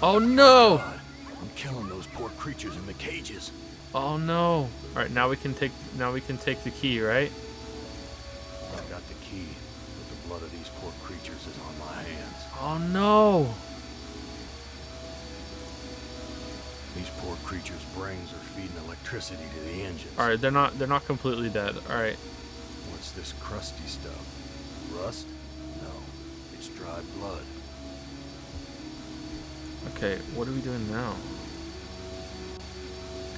Oh no! God, I'm killing those poor creatures in the cages. Oh no! Alright, now we can take the key, right? I've got the key, but the blood of these poor creatures is on my hands. Oh no! These poor creatures' brains are feeding electricity to the engines. Alright, they're not completely dead. Alright. What's this crusty stuff? Rust? No, it's dried blood. Okay, what are we doing now?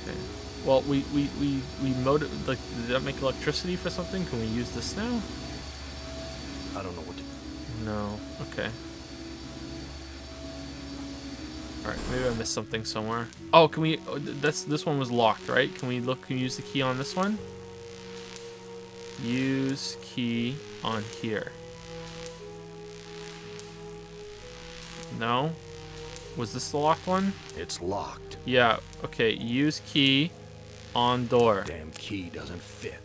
Okay. Well, we like, did that make electricity for something? Can we use this now? I don't know what to... No. Okay. Alright, maybe I missed something somewhere. Oh, can we... Oh, this one was locked, right? Can we use the key on this one? Use key on here. No? Was this the locked one? It's locked. Yeah, okay. Use key on door. Damn key doesn't fit.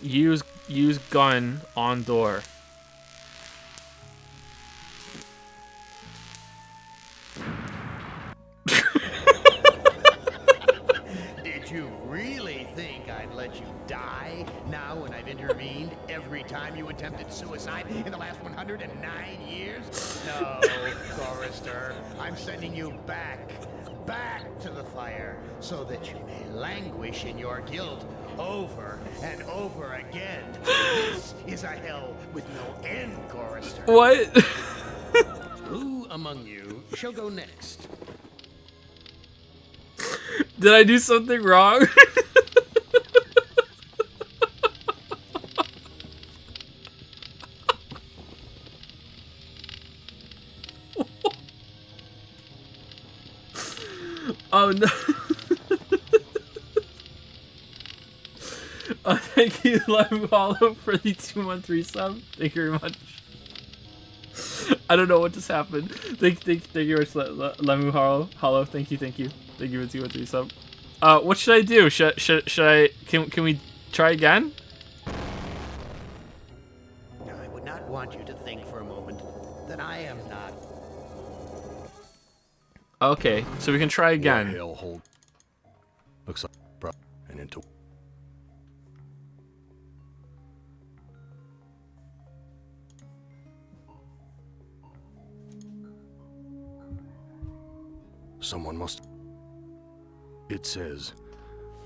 Use gun on door. Did you really think I'd let you die now when I've intervened every time you attempted suicide in the last 109 years? No, Forrester, I'm sending you back back to the fire so that you may languish in your guilt over and over again. This is a hell with no end, chorister. What? Who among you shall go next? Did I do something wrong? Oh no. Thank you, Lime Hollow, for the 2-1-3 sub. Thank you very much. I don't know what just happened. Thank you very much, Lime Hollow. Thank you. Thank you for 2-1-3 sub. What should I do? Should I? Can we try again? I would not want you to think for a moment that I am not. Okay, so we can try again. What hell hold? Looks like and into. Someone must. It says,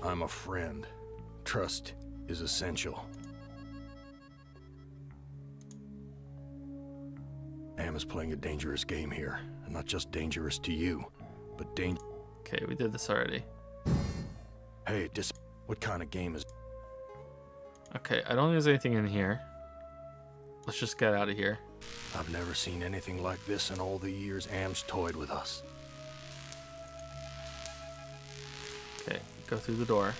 I'm a friend. Trust is essential. Am is playing a dangerous game here. And not just dangerous to you, but Okay, we did this already. Hey, what kind of game is... Okay, I don't think there's anything in here. Let's just get out of here. I've never seen anything like this in all the years Am's toyed with us. Okay, go through the door.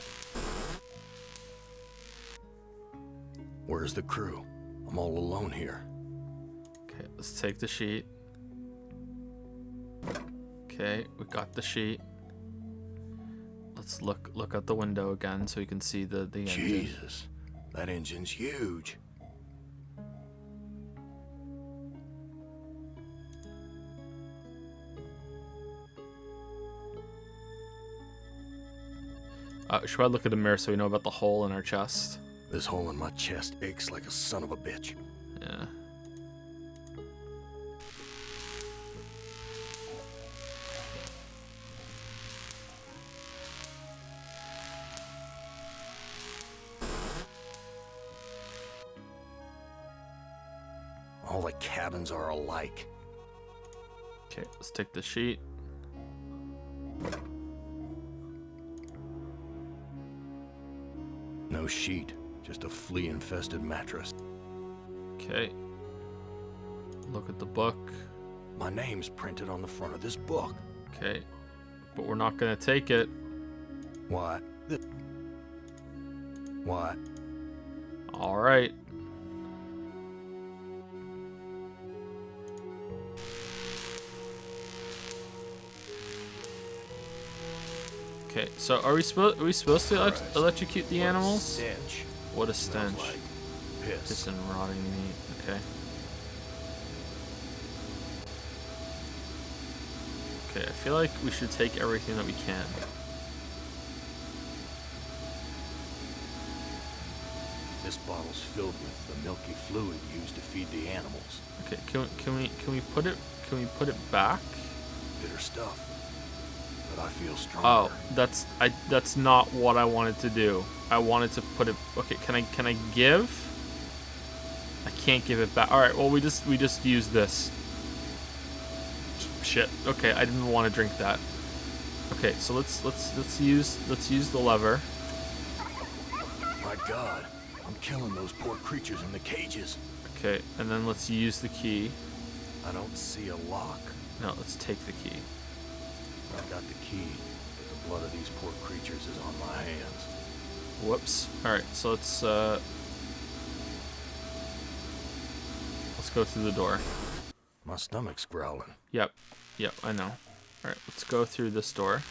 Where's the crew? I'm all alone here. Okay, let's take the sheet. Okay, we got the sheet. Let's look out the window again so we can see the engine. Jesus, that engine's huge. Should I look at the mirror so we know about the hole in our chest? This hole in my chest aches like a son of a bitch. Yeah. All the cabins are alike. Okay, let's take the sheet. No sheet, just a flea-infested mattress. Okay. Look at the book. My name's printed on the front of this book. Okay. But we're not gonna take it. What? What? Alright. Okay, so are we supposed to electrocute the animals? Stench. What a stench. Like piss. Piss and rotting meat. Okay. Okay, I feel like we should take everything that we can. This bottle's filled with the milky fluid used to feed the animals. Okay, can we put it back? Bitter stuff. But I feel stronger. Oh, that's not what I wanted to do. I wanted to put it. Okay, can I give? I can't give it back. All right. Well, we just use this. Shit. Okay, I didn't want to drink that. Okay, so let's use the lever. My God, I'm killing those poor creatures in the cages. Okay, and then let's use the key. I don't see a lock. No, let's take the key. I've got the key, but the blood of these poor creatures is on my hands. Whoops. All right, so let's go through the door. My stomach's growling. Yep, I know. All right, let's go through this door.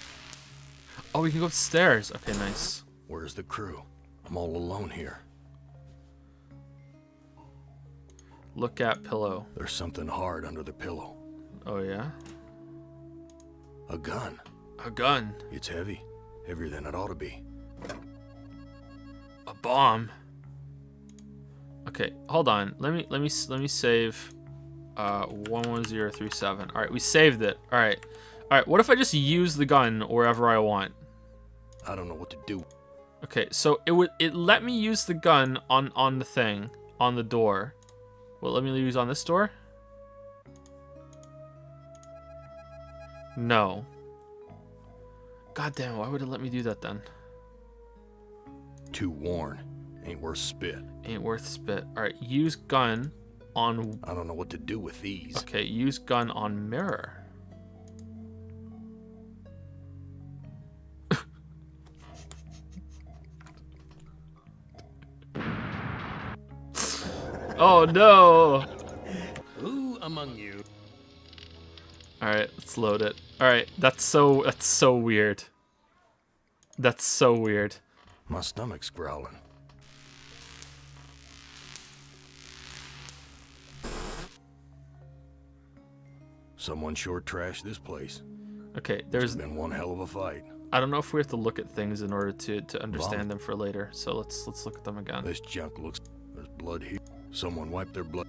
Oh, we can go upstairs. Okay, nice. Where's the crew? I'm all alone here. Look at pillow. There's something hard under the pillow. Oh yeah? A gun. A gun. It's heavy. Heavier than it ought to be. A bomb. Okay, hold on. Let me save 11037. All right, we saved it. All right. Alright, what if I just use the gun wherever I want? I don't know what to do. Okay, so it let me use the gun on the thing, on the door. Will it let me use on this door? No. God damn, why would it let me do that then? Too worn. Ain't worth spit. Ain't worth spit. Alright, use gun on... I don't know what to do with these. Okay, use gun on mirror. Oh no! Who among you? Alright, let's load it. Alright, that's so weird. That's so weird. My stomach's growling. Someone sure trashed this place. Okay, there's been one hell of a fight. I don't know if we have to look at things in order to understand them for later. So let's look at them again. This junk looks... There's blood here. Someone wiped their blood.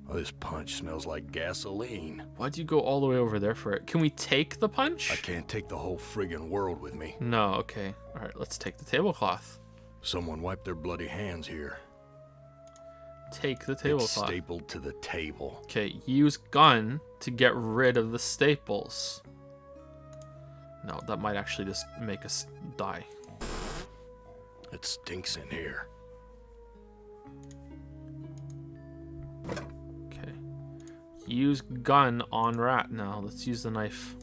Oh, this punch smells like gasoline. Why'd you go all the way over there for it? Can we take the punch? I can't take the whole friggin' world with me. No, okay. Alright, let's take the tablecloth. Someone wiped their bloody hands here. Take the It's tablecloth. stapled to the table. Okay, use gun to get rid of the staples. No, that might actually just make us die. It stinks in here. Okay. Use gun on rat now. Let's use the knife.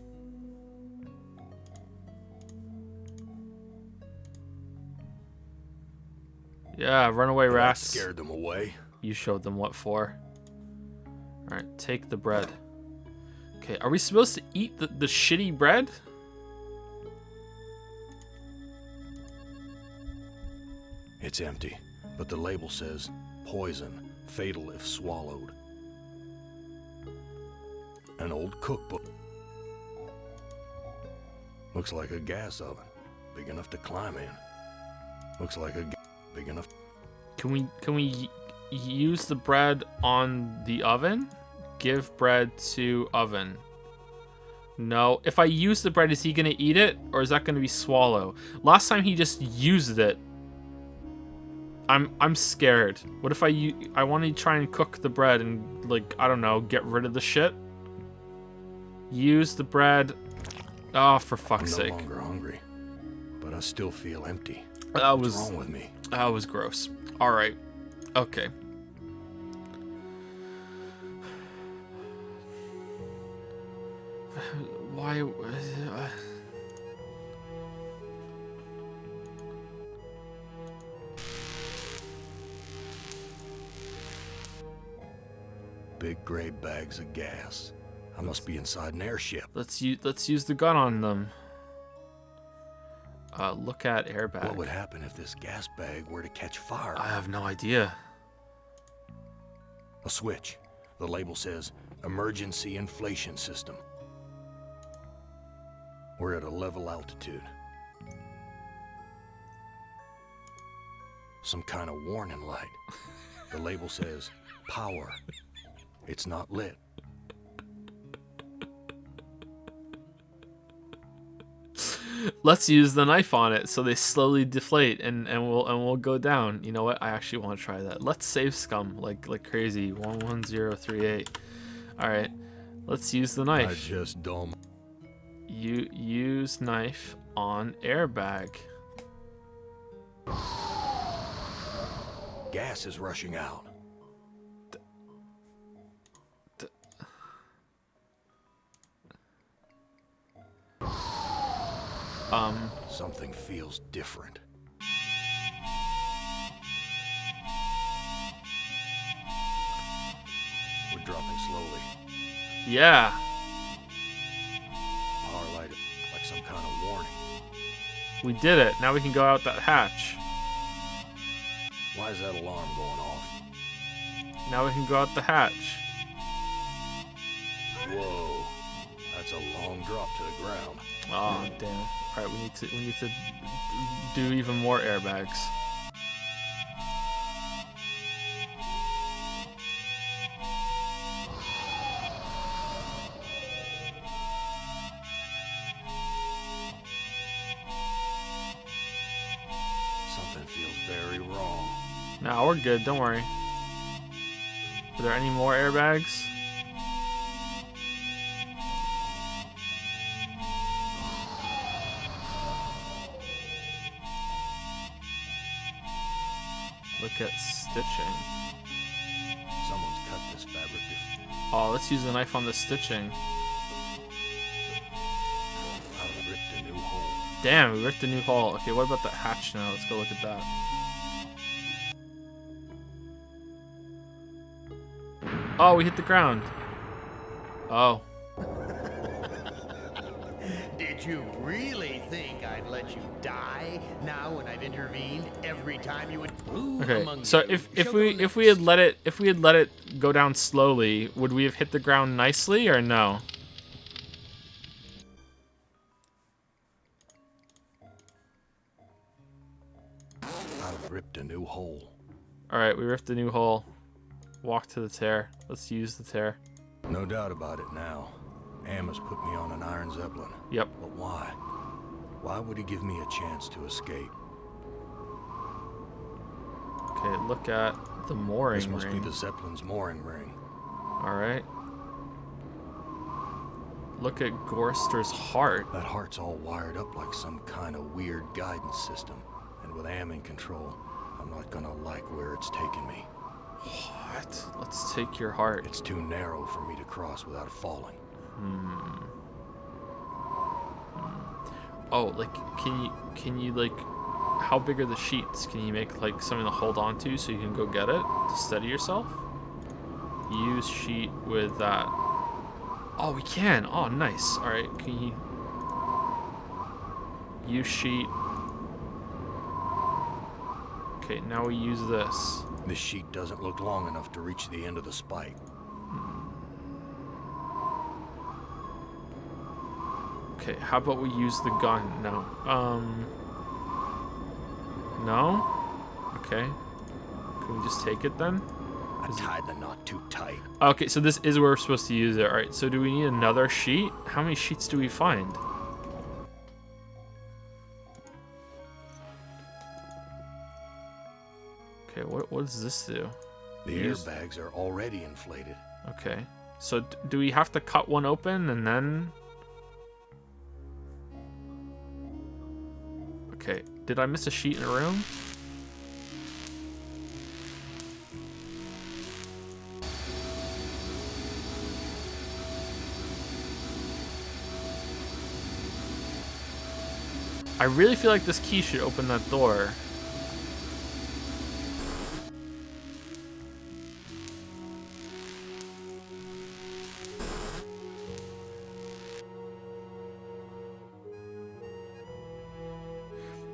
Yeah, run away, That rats. scared them away. You showed them what for. Alright, take the bread. Okay, are we supposed to eat the shitty bread? It's empty, but the label says poison, fatal if swallowed. An old cookbook. Looks like a gas oven, big enough to climb in. Looks like a big enough. Can we use the bread on the oven? Give bread to oven. No. If I use the bread, is he gonna eat it, or is that gonna be swallow? Last time he just used it. I'm scared. What if I want to try and cook the bread and, like, I don't know, get rid of the shit? Use the bread. Oh, for fuck's sake. I'm no longer hungry, but I still feel empty. That What's was wrong with me? That was gross. All right. Okay. Why? Big gray bags of gas. I must be inside an airship. Let's use the gun on them. Look at airbag. What would happen if this gas bag were to catch fire? I have no idea. A switch. The label says emergency inflation system. We're at a level altitude. Some kind of warning light. The label says power. It's not lit. Let's use the knife on it so they slowly deflate and we'll go down. You know what? I actually want to try that. Let's save scum like crazy. 11038. All right. Let's use the knife. I just don't. You use knife on airbag. Gas is rushing out. Something feels different. We're dropping slowly. Yeah. Power light, like some kind of warning. We did it. Now we can go out that hatch. Why is that alarm going off? Now we can go out the hatch. Whoa. That's a long drop to the ground. Oh, damn. All right, we need to do even more airbags. No, we're good. Don't worry. Are there any more airbags? Look at stitching. Someone's cut this fabric before. Oh, let's use the knife on the stitching. I ripped a new hole. Damn, we ripped a new hole. Okay, what about the hatch now? Let's go look at that. Oh, we hit the ground. Oh. Did you really think I'd let you die now when I've intervened every time you would? Okay, so if we had let it go down slowly, would we have hit the ground nicely or no? I ripped a new hole. All right, we ripped a new hole. Walk to the tear. Let's use the tear. No doubt about it now. Am has put me on an Iron Zeppelin. Yep. But why? Why would he give me a chance to escape? Okay, look at the mooring This must ring. be the Zeppelin's mooring ring. All right. Look at Gorster's heart. That heart's all wired up like some kind of weird guidance system. And with Am in control, I'm not gonna like where it's taking me. What? Let's take your heart. It's too narrow for me to cross without falling. Oh, like, can you like, how big are the sheets? Can you make like something to hold on to so you can go get it to steady yourself? Use sheet with that. Oh, we can. Oh, nice. All right, can you use sheet? Okay, now we use this. This sheet doesn't look long enough to reach the end of the spike. Okay, how about we use the gun? No. No? Okay. Can we just take it then? I tied the knot too tight. Okay, so this is where we're supposed to use it. Alright, so do we need another sheet? How many sheets do we find? Okay, what does this do? The airbags are already inflated. Okay. So do we have to cut one open and then... Okay, did I miss a sheet in a room? I really feel like this key should open that door.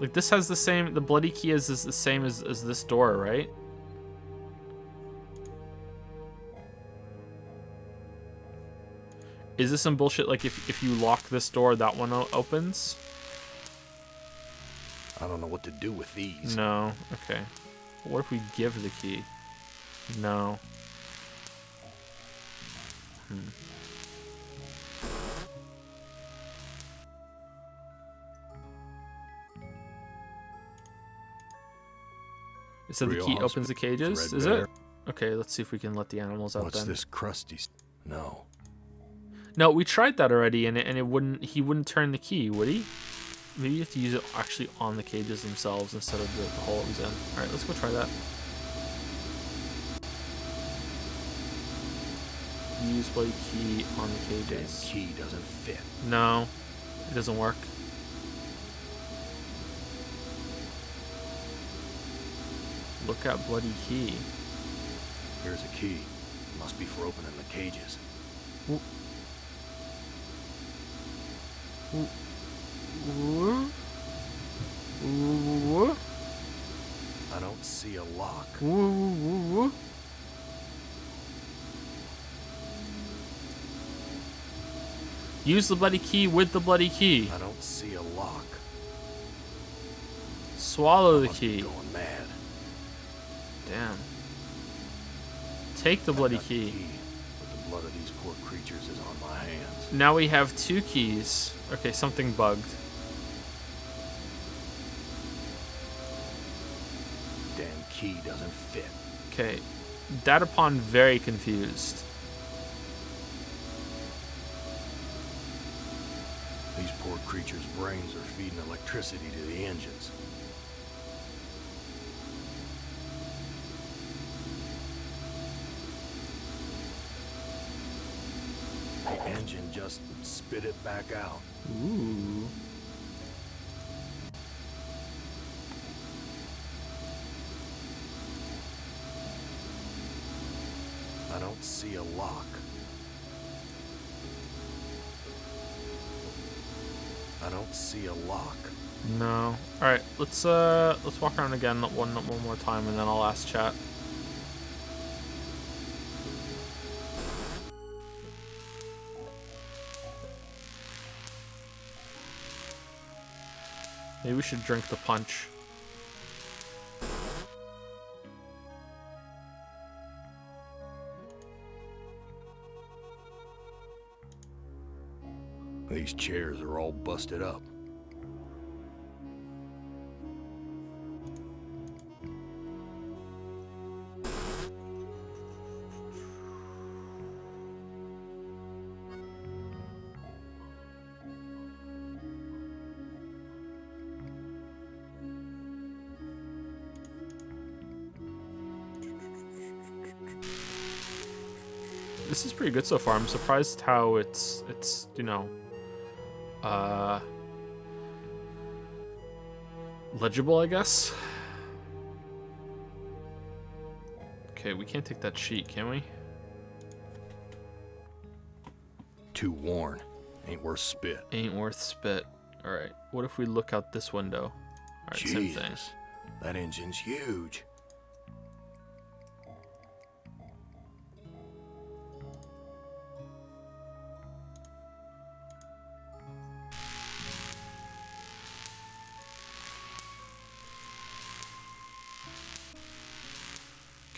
Like, this has the same, the bloody key is the same as this door, right? Is this some bullshit, like, if you lock this door, that one opens? I don't know what to do with these. No, okay. What if we give the key? No. It said the Real key hospital, opens the cages, is threadbare. it? Okay, let's see if we can let the animals out What's then. this crusty? No. No, we tried that already, and it wouldn't. He wouldn't turn the key, would he? Maybe you have to use it actually on the cages themselves instead of the hole it was in. All right, let's go try that. Use bloody key on the Damn cages. key doesn't fit. No, it doesn't work. Look at bloody key. Here's a key. It must be for opening the cages. I don't see a lock. Use the bloody key with the bloody key. I don't see a lock. Swallow the Must be key. going mad. Damn. Take the bloody Got the key. but the blood of these poor creatures is on my hands. Now we have 2 keys. Okay, something bugged. Damn key doesn't fit. Okay. Datapon very confused. These poor creatures' brains are feeding electricity to the engines. The engine just spit it back out. Ooh. I don't see a lock. I don't see a lock. No. All right, let's walk around again one more time, and then I'll ask chat. Maybe we should drink the punch. These chairs are all busted up. This is pretty good so far. I'm surprised how it's you know, legible, I guess. Okay, we can't take that sheet, can we? Too worn. Ain't worth spit. Ain't worth spit. All right. What if we look out this window? All right, same thing. Jesus, that engine's huge.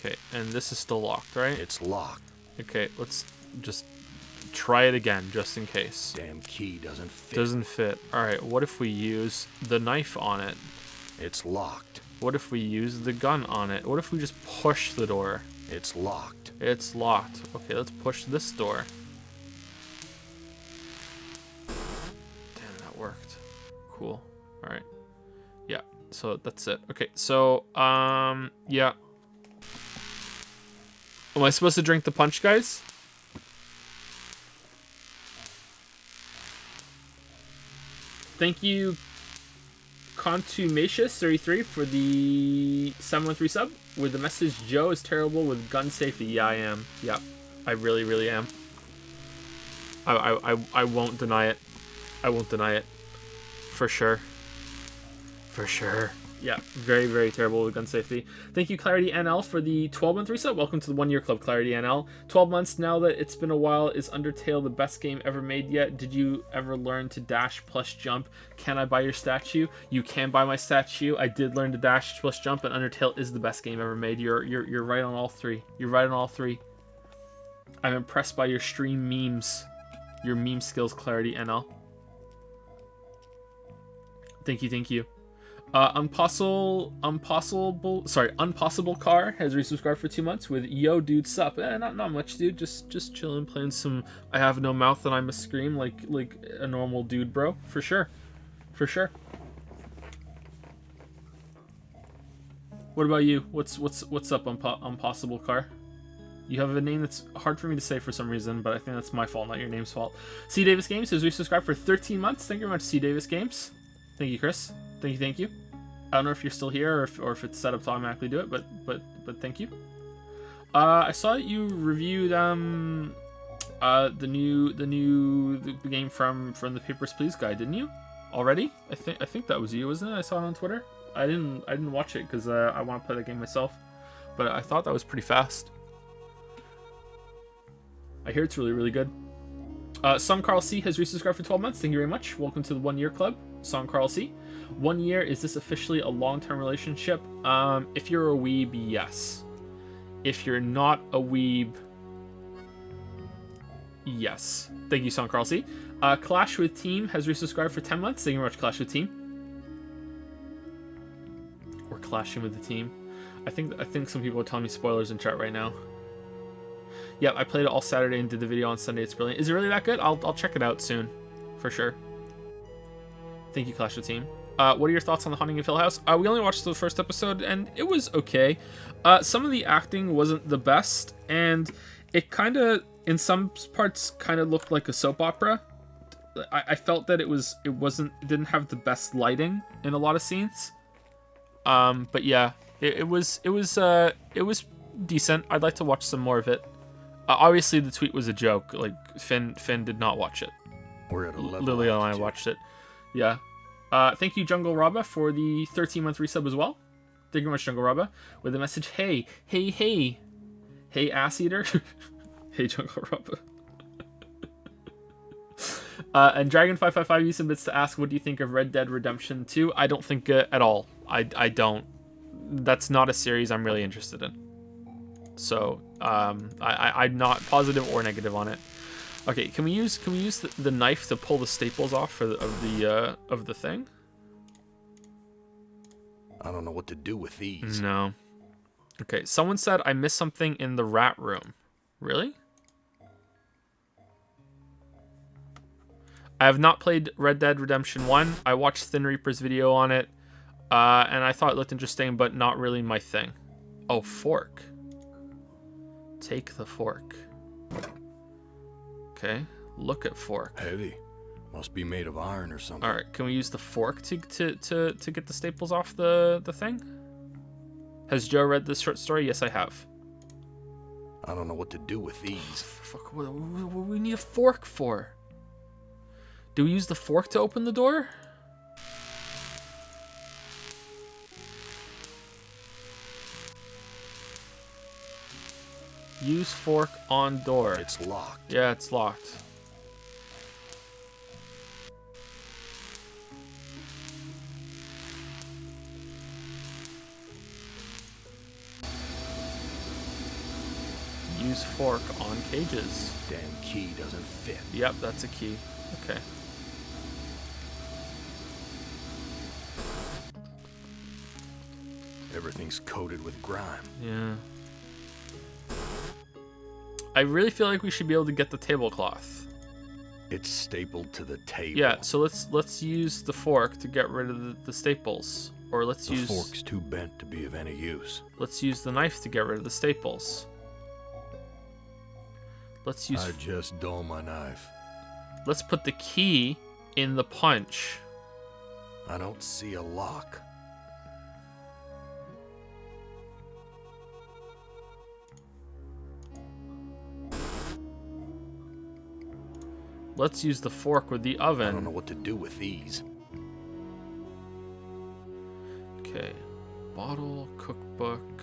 Okay, and this is still locked, right? It's locked. Okay, let's just try it again, just in case. Damn key doesn't fit. Doesn't fit. All right, what if we use the knife on it? It's locked. What if we use the gun on it? What if we just push the door? It's locked. It's locked. Okay, let's push this door. Damn, that worked. Cool. All right. Yeah, so that's it. Okay, so, yeah. Am I supposed to drink the punch, guys? Thank you, Contumacious33, for the 713 sub with the message, Joe is terrible with gun safety. Yeah, I am. Yeah, I really, really am. I won't deny it. I won't deny it. For sure. For sure. Yeah, very, very terrible with gun safety. Thank you, Clarity NL, for the 12-month reset. Welcome to the 1 year club, Clarity NL. 12 months now that it's been a while. Is Undertale the best game ever made yet? Did you ever learn to dash plus jump? Can I buy your statue? You can buy my statue. I did learn to dash plus jump, and Undertale is the best game ever made. You're right on all three. You're right on all three. I'm impressed by your stream memes. Your meme skills, Clarity NL. Thank you, thank you. Unpossible Car has resubscribed for 2 months with yo dude sup. Not much, dude. Just chilling, playing some I Have No Mouth and I Must Scream like a normal dude, bro. For sure. For sure. What about you? What's up, Unpossible Car? You have a name that's hard for me to say for some reason, but I think that's my fault, not your name's fault. C Davis Games has resubscribed for 13 months. Thank you very much, C Davis Games. Thank you, Chris. Thank you. I don't know if you're still here or if it's set up to automatically do it, but thank you. I saw that you reviewed the game from the Papers, Please guy, didn't you? Already? I think that was you, wasn't it? I saw it on Twitter. I didn't watch it because I want to play that game myself, but I thought that was pretty fast. I hear it's really, really good. Song Carl C has resubscribed for 12 months. Thank you very much. Welcome to the 1 year club. Song Carl C. 1 year, is this officially a long-term relationship? If you're a weeb, yes. If you're not a weeb, yes. Thank you, Song Carl C. Clash with Team has resubscribed for 10 months. Thank you very much, Clash with Team. We're clashing with the team. I think some people are telling me spoilers in chat right now. Yeah, I played it all Saturday and did the video on Sunday. It's brilliant. Is it really that good? I'll check it out soon, for sure. Thank you, Clash of Team. What are your thoughts on The Haunting of Hill House? We only watched the first episode, and it was okay. Some of the acting wasn't the best, and it kind of, in some parts, kind of looked like a soap opera. I felt that it didn't have the best lighting in a lot of scenes. But yeah, it was decent. I'd like to watch some more of it. Obviously, the tweet was a joke. Like Finn did not watch it. We're at a level Lily and I watched it. Yeah. Thank you, Jungle Rabba, for the 13-month resub as well. Thank you very much, Jungle Rabba, with the message, hey, ass eater. Hey, Jungle Rabba. And Dragon555 used some bits to ask, what do you think of Red Dead Redemption 2? I don't think at all. I don't. That's not a series I'm really interested in. So I'm not positive or negative on it. Okay, can we use the knife to pull the staples off of the thing? I don't know what to do with these. No. Okay, someone said I missed something in the rat room. Really? I have not played Red Dead Redemption 1. I watched Thin Reaper's video on it, and I thought it looked interesting, but not really my thing. Oh, fork. Take the fork. Okay, look at fork. Heavy. Must be made of iron or something. All right, can we use the fork to get the staples off the thing? Has Joe read this short story? Yes, I have. I don't know what to do with these. Fuck, what we need a fork for? Do we use the fork to open the door? Use fork on door. It's locked. Yeah, it's locked. Use fork on cages. Damn key doesn't fit. Yep, that's a key. Okay. Everything's coated with grime. Yeah. I really feel like we should be able to get the tablecloth. It's stapled to the table. Yeah, so let's use the fork to get rid of the staples. Or let's use... The fork's too bent to be of any use. Let's use the knife to get rid of the staples. Let's use... I just dull my knife. Let's put the key in the punch. I don't see a lock. Let's use the fork with the oven. I don't know what to do with these. Okay. Bottle, cookbook.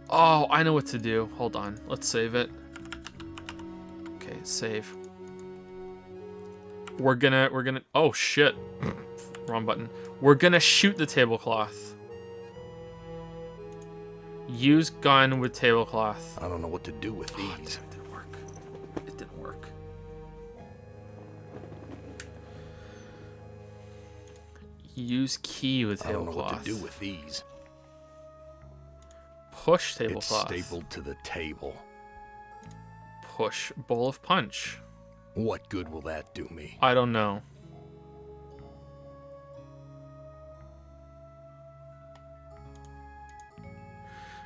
Oh, I know what to do. Hold on. Let's save it. Okay, save. We're gonna oh shit. Wrong button. We're gonna shoot the tablecloth. Use gun with tablecloth. I don't know what to do with these. It didn't work. It didn't work. Use key with tablecloth. I don't know what to do with these. Push tablecloth. It's stapled to the table. Push bowl of punch. What good will that do me? I don't know.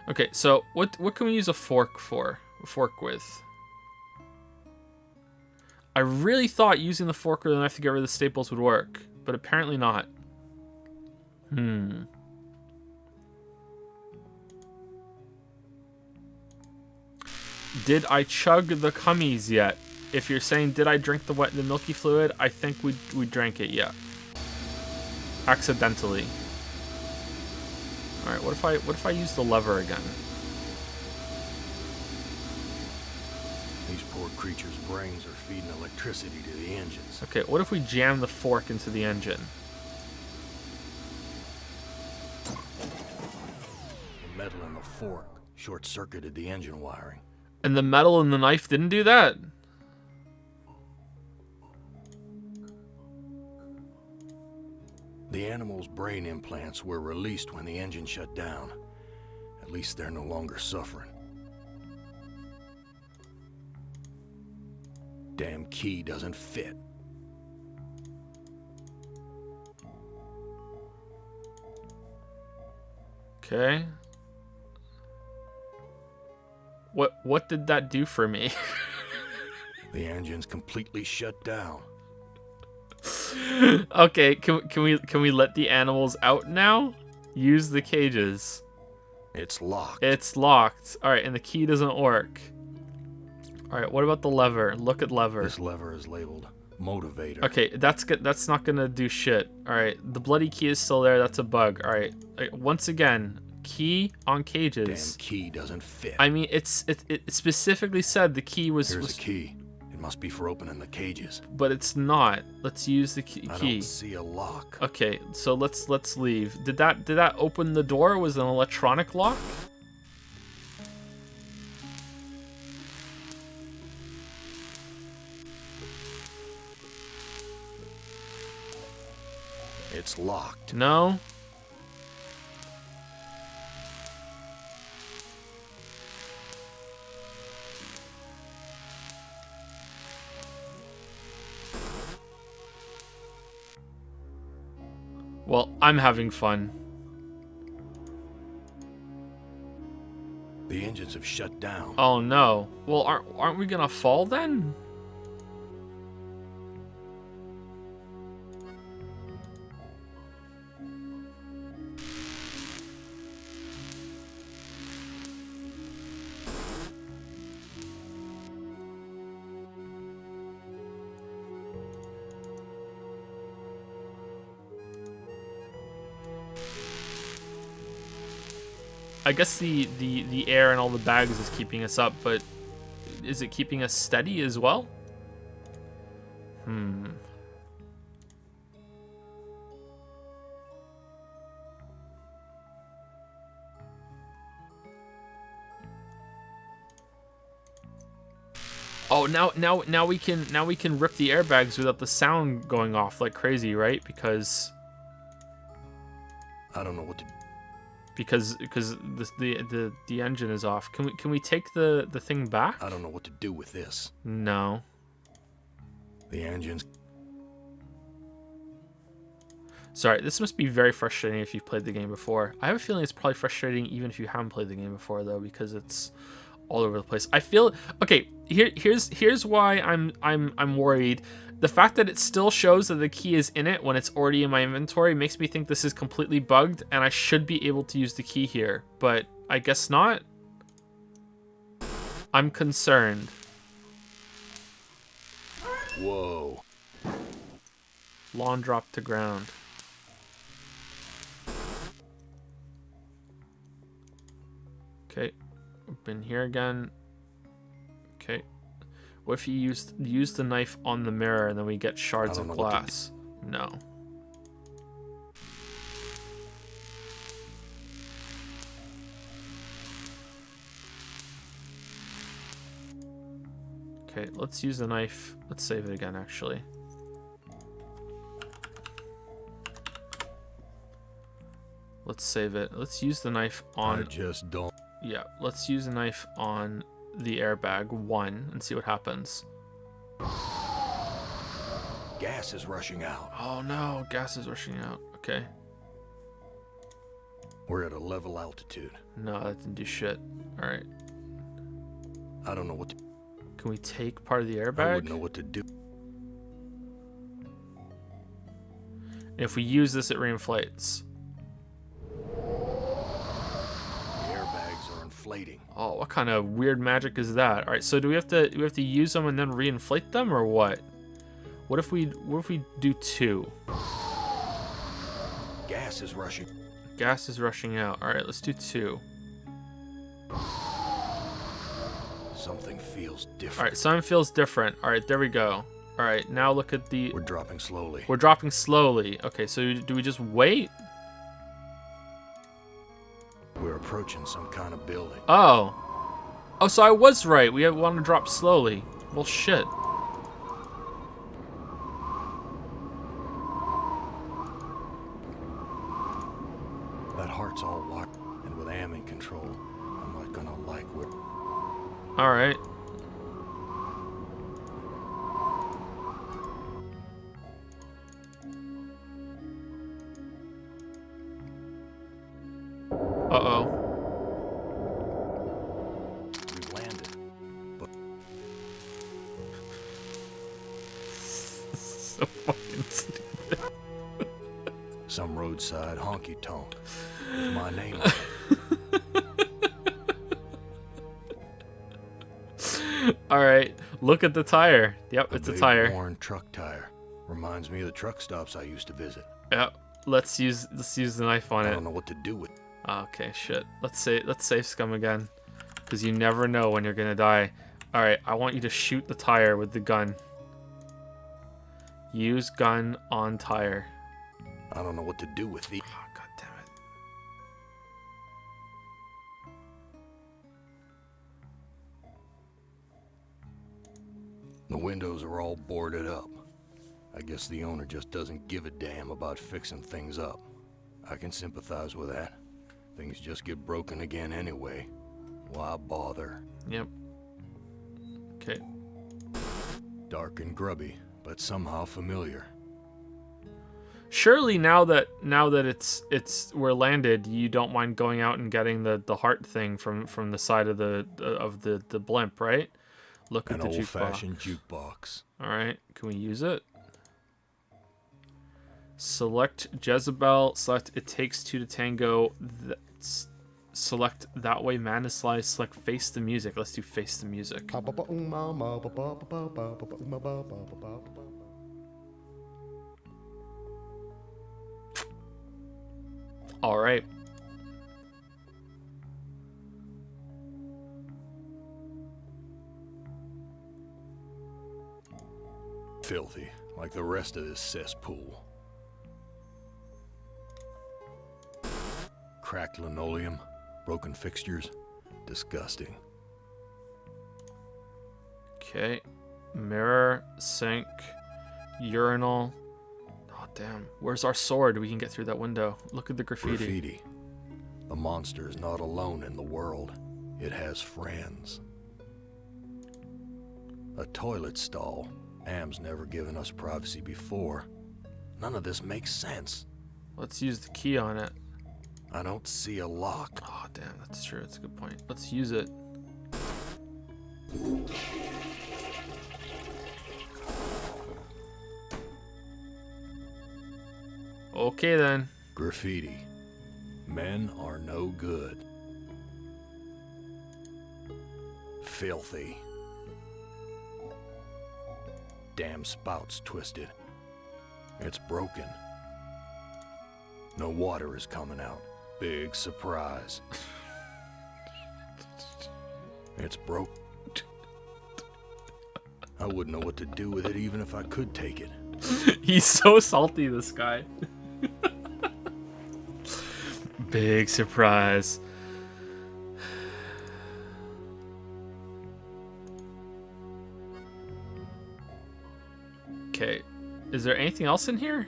Okay, so what can we use a fork for? A fork with? I really thought using the fork or the knife to get rid of the staples would work, but apparently not. Did I chug the cummies yet? If you're saying did I drink the milky fluid, I think we drank it, yeah. Accidentally. All right, what if I use the lever again? These poor creatures' brains are feeding electricity to the engines. Okay, what if we jam the fork into the engine? The metal in the fork short-circuited the engine wiring. And the metal in the knife didn't do that? The animals' brain implants were released when the engine shut down. At least they're no longer suffering. Damn key doesn't fit. Okay. What did that do for me? The engine's completely shut down. Okay, can we let the animals out now? Use the cages. It's locked. It's locked. All right, and the key doesn't work. All right, what about the lever? Look at lever. This lever is labeled motivator. Okay, that's not gonna do shit. All right, the bloody key is still there. That's a bug. All right, once again, key on cages. Damn key doesn't fit. I mean, it specifically said the key was. Here's a key. It must be for opening the cages. But it's not. Let's use the key. I don't see a lock. Okay, so let's leave. Did that open the door? Was it an electronic lock? It's locked. No. Well, I'm having fun. The engines have shut down. Oh no. Well, aren't we gonna fall then? I guess the air and all the bags is keeping us up, but is it keeping us steady as well? Oh, now we can rip the airbags without the sound going off like crazy, right? Because I don't know what to do. Because the engine is off. Can we take the thing back? I don't know what to do with this. No. The engine's... Sorry, this must be very frustrating if you've played the game before. I have a feeling it's probably frustrating even if you haven't played the game before, though, because it's all over the place. I feel okay. Here's why I'm worried. The fact that it still shows that the key is in it when it's already in my inventory makes me think this is completely bugged, and I should be able to use the key here, but I guess not. I'm concerned. Whoa. Lawn drop to ground. Okay, open here again. Okay. What if you use the knife on the mirror and then we get shards of glass? No. Okay, let's use the knife. Let's save it again, actually. Let's save it. Let's use the knife on... I just don't... Yeah, let's use the knife on the airbag 1 and see what happens. Gas is rushing out. Oh no, gas is rushing out. Okay. We're at a level altitude. No, that didn't do shit. Alright. I don't know what to... Can we take part of the I airbag? wouldn't know what to do. If we use this, it reinflates. The airbags are inflating. Oh, what kind of weird magic is that? All right, so do we have to use them and then reinflate them, or what? What if we do 2? Gas is rushing. Gas is rushing out. All right, let's do 2. Something feels different. All right, something feels different. All right, there we go. All right, now look at the... We're dropping slowly. We're dropping slowly. Okay, so do we just wait? We're approaching some kind of building. Oh. Oh, so I was right. We want to drop slowly. Well, shit. All right. Uh-oh. We've landed. But So fucking stupid. some roadside honky tonk with my name on it. All right. Look at the tire. Yep, it's a big tire. worn truck tire. Reminds me of the truck stops I used to visit. Yep. Let's use the knife on I it. don't know what to do with it. Okay, shit. Let's save scum again, because you never know when you're gonna die. All right, I want you to shoot the tire with the gun. Use gun on tire. I don't know what to do with the. Oh, God damn it. The windows are all boarded up. I guess the owner just doesn't give a damn about fixing things up. I can sympathize with that. Things just get broken again anyway. Why bother? Yep. Okay. Dark and grubby, but somehow familiar. Surely now that we're landed, you don't mind going out and getting the heart thing from the side of the blimp, right? Look at An the jukebox. old-fashioned jukebox. All right, can we use it? Select Jezebel. Select It Takes Two to Tango. Select That Way Man is Slice. Select Face the Music. Let's do Face the Music. All right. Filthy, like the rest of this cesspool. Cracked linoleum, broken fixtures. Disgusting. Okay. Mirror, sink, urinal. Oh, damn. Where's our sword? We can get through that window. Look at the graffiti. Graffiti. The monster is not alone in the world. It has friends. A toilet stall. Am's never given us privacy before. None of this makes sense. Let's use the key on it. I don't see a lock. Oh, damn. That's true. That's a good point. Let's use it. Okay, then. Graffiti. Men are no good. Filthy. Damn spout's twisted. It's broken. No water is coming out. Big surprise. It's broke. I wouldn't know what to do with it even if I could take it. He's so salty, this guy. Big surprise. Okay. Is there anything else in here?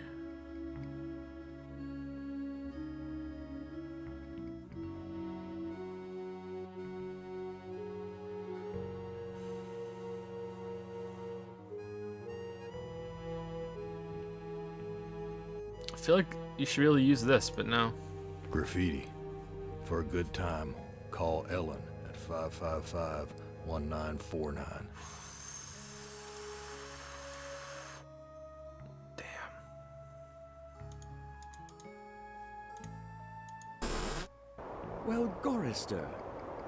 I feel like you should really use this, but no. Graffiti. For a good time, call Ellen at 555-1949. Well, Gorister,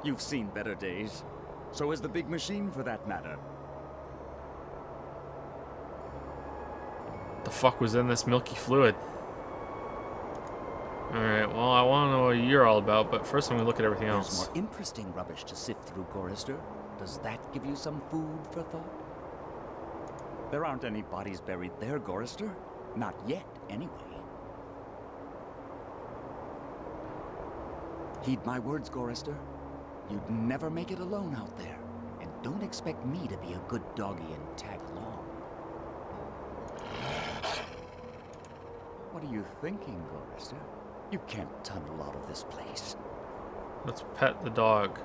you've seen better days. So has the big machine, for that matter. The fuck was in this milky fluid? Alright, well, I want to know what you're all about, but first I'm going to look at everything There's else. more interesting rubbish to sift through, Gorister. Does that give you some food for thought? There aren't any bodies buried there, Gorister. Not yet, anyway. Heed my words, Gorister. You'd never make it alone out there. And don't expect me to be a good doggy and tag along. What are you thinking, Gorister? You can't tunnel out of this place. Let's pet the dog.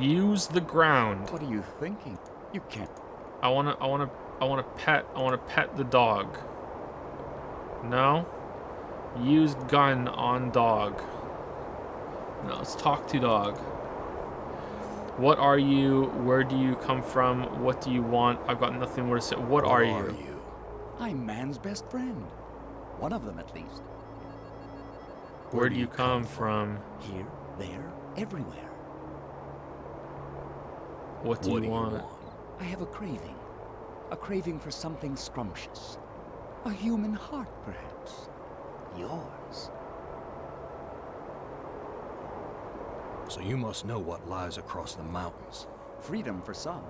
Use the ground. What are you thinking? You can't. I wanna pet the dog. No? Use gun on dog. No, let's talk to dog. What are you? Where do you come from? What do you want? I've got nothing more to say. What are you? I'm man's best friend. One of them, at least. Where do you come from? Here, there, everywhere. What do you want? I have a craving. A craving for something scrumptious. A human heart, perhaps. Yours. So you must know what lies across the mountains. Freedom for some.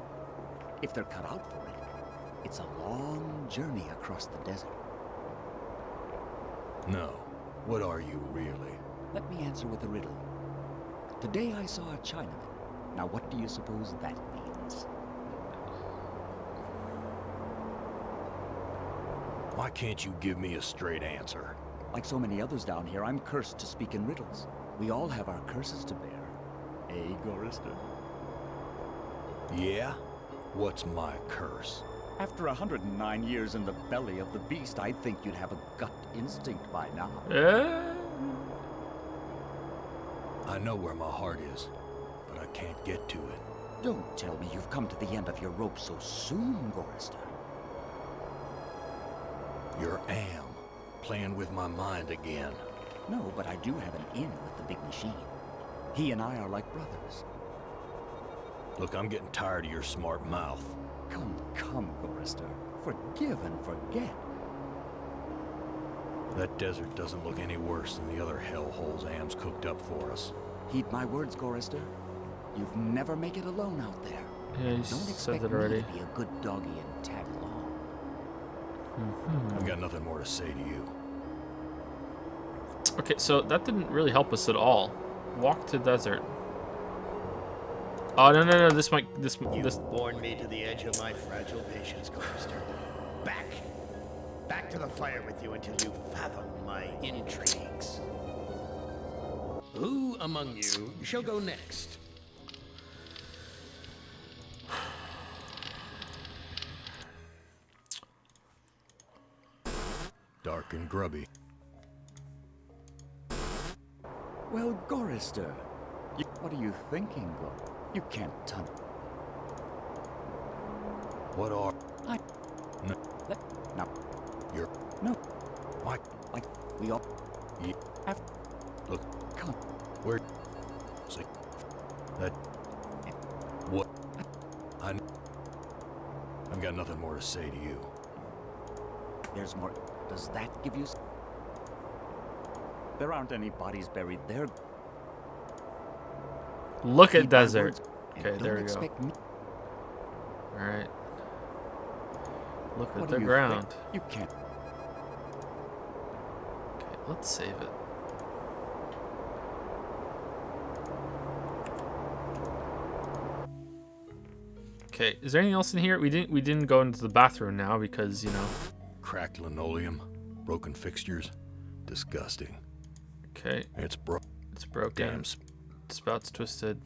If they're cut out for it. It's a long journey across the desert. No. What are you really? Let me answer with a riddle. Today I saw a Chinaman. Now what do you suppose that means? Why can't you give me a straight answer? Like so many others down here, I'm cursed to speak in riddles. We all have our curses to bear. Eh, Gorister? Yeah? What's my curse? After 109 years in the belly of the beast, I'd think you'd have a gut instinct by now. I know where my heart is, but I can't get to it. Don't tell me you've come to the end of your rope so soon, Gorister. Your am, playing with my mind again. No, but I do have an in with the big machine. He and I are like brothers. Look, I'm getting tired of your smart mouth. Come, Gorister. Forgive and forget. That desert doesn't look any worse than the other hellholes Am's cooked up for us. Heed my words, Gorister. You'd never make it alone out there. Yeah, you Don't said expect that me already. to be a good doggy and tag along. I've got nothing more to say to you. Okay, so that didn't really help us at all. Walk to desert. Oh no! This might Borne me to the edge of my fragile patience, Gloucester. Back to the fire with you until you fathom my intrigues. Who among you shall go next? Dark and grubby. Well, Gorister, what are you thinking, Go? You can't tell. What are... No. No. You're... No. Why? Like, we all... You... Have... Look. Come. Where... See... That... What... I've got nothing more to say to you. There's more. Does that give you... There aren't any bodies buried there. look at Heed my desert. words, and Okay, there don't we go. expect me. All right. Look at What the do you ground. think? You can't. Okay, let's save it. Okay, is there anything else in here? We didn't go into the bathroom now because, you know. Cracked linoleum, broken fixtures, disgusting. Okay, It's broke. it's broken. Damn. Spout's twisted.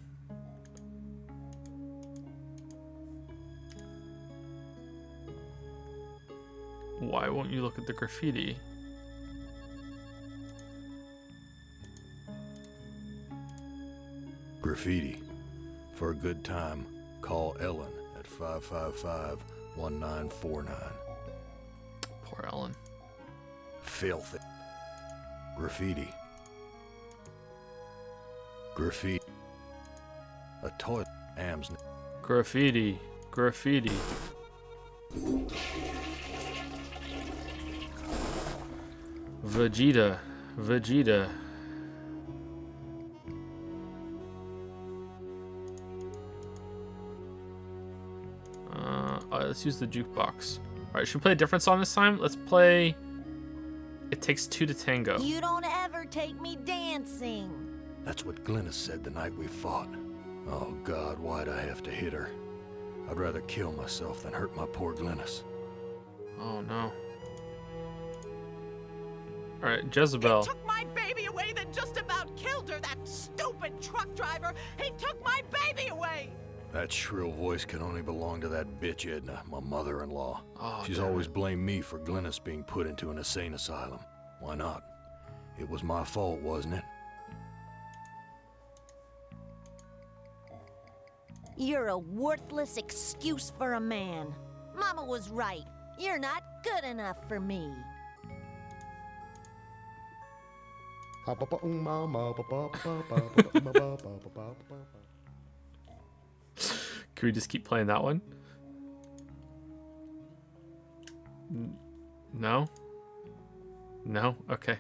Why won't you look at the graffiti? Graffiti. For a good time, call Ellen at 555-1949. Poor Ellen. Filthy. Graffiti. Graffiti. A toilet. Am's. Graffiti. Graffiti. Vegeta. Vegeta. Let's use the jukebox. Alright, should we play a different song this time? Let's play It Takes Two to Tango. You don't ever take me dancing. That's what Glennis said the night we fought. Oh God, why'd I have to hit her? I'd rather kill myself than hurt my poor Glennis. Oh no. All right, Jezebel. He took my baby away, then just about killed her. That stupid truck driver. He took my baby away. That shrill voice can only belong to that bitch Edna, my mother-in-law. Oh, She's always blamed me for Glynis being put into an insane asylum. Why not? It was my fault, wasn't it? You're a worthless excuse for a man. Mama was right. You're not good enough for me. Can we just keep playing that one? No? No? Okay.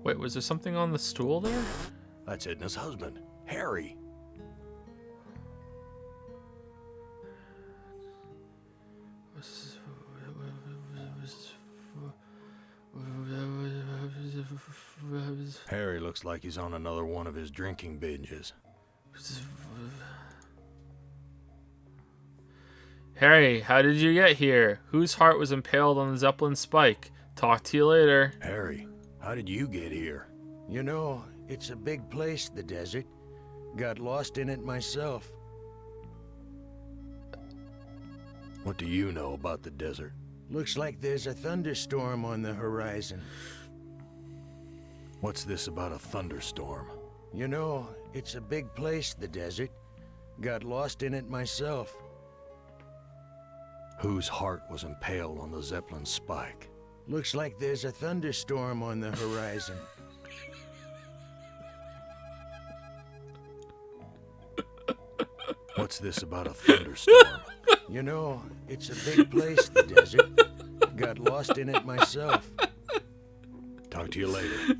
Wait, was there something on the stool there? That's Edna's husband, Harry. Harry looks like he's on another one of his drinking binges. Harry, how did you get here? Whose heart was impaled on the Zeppelin spike? Talk to you later. Harry, how did you get here? You know, it's a big place, the desert. Got lost in it myself. What do you know about the desert? Looks like there's a thunderstorm on the horizon. What's this about a thunderstorm? You know, it's a big place, the desert. Got lost in it myself. Whose heart was impaled on the Zeppelin spike? Looks like there's a thunderstorm on the horizon. What's this about a thunderstorm? You know, it's a big place, the desert. Got lost in it myself. Talk to you later.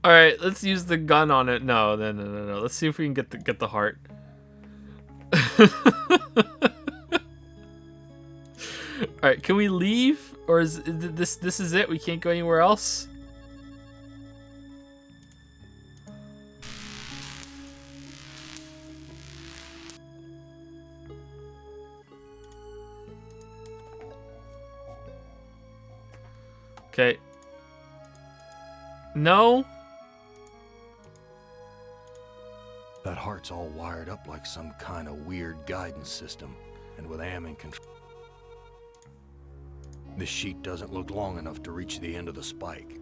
All right, let's use the gun on it. No. Let's see if we can get the heart. All right, can we leave, or is this is it? We can't go anywhere else. Okay. No. That heart's all wired up like some kind of weird guidance system, and with Am control. This sheet doesn't look long enough to reach the end of the spike.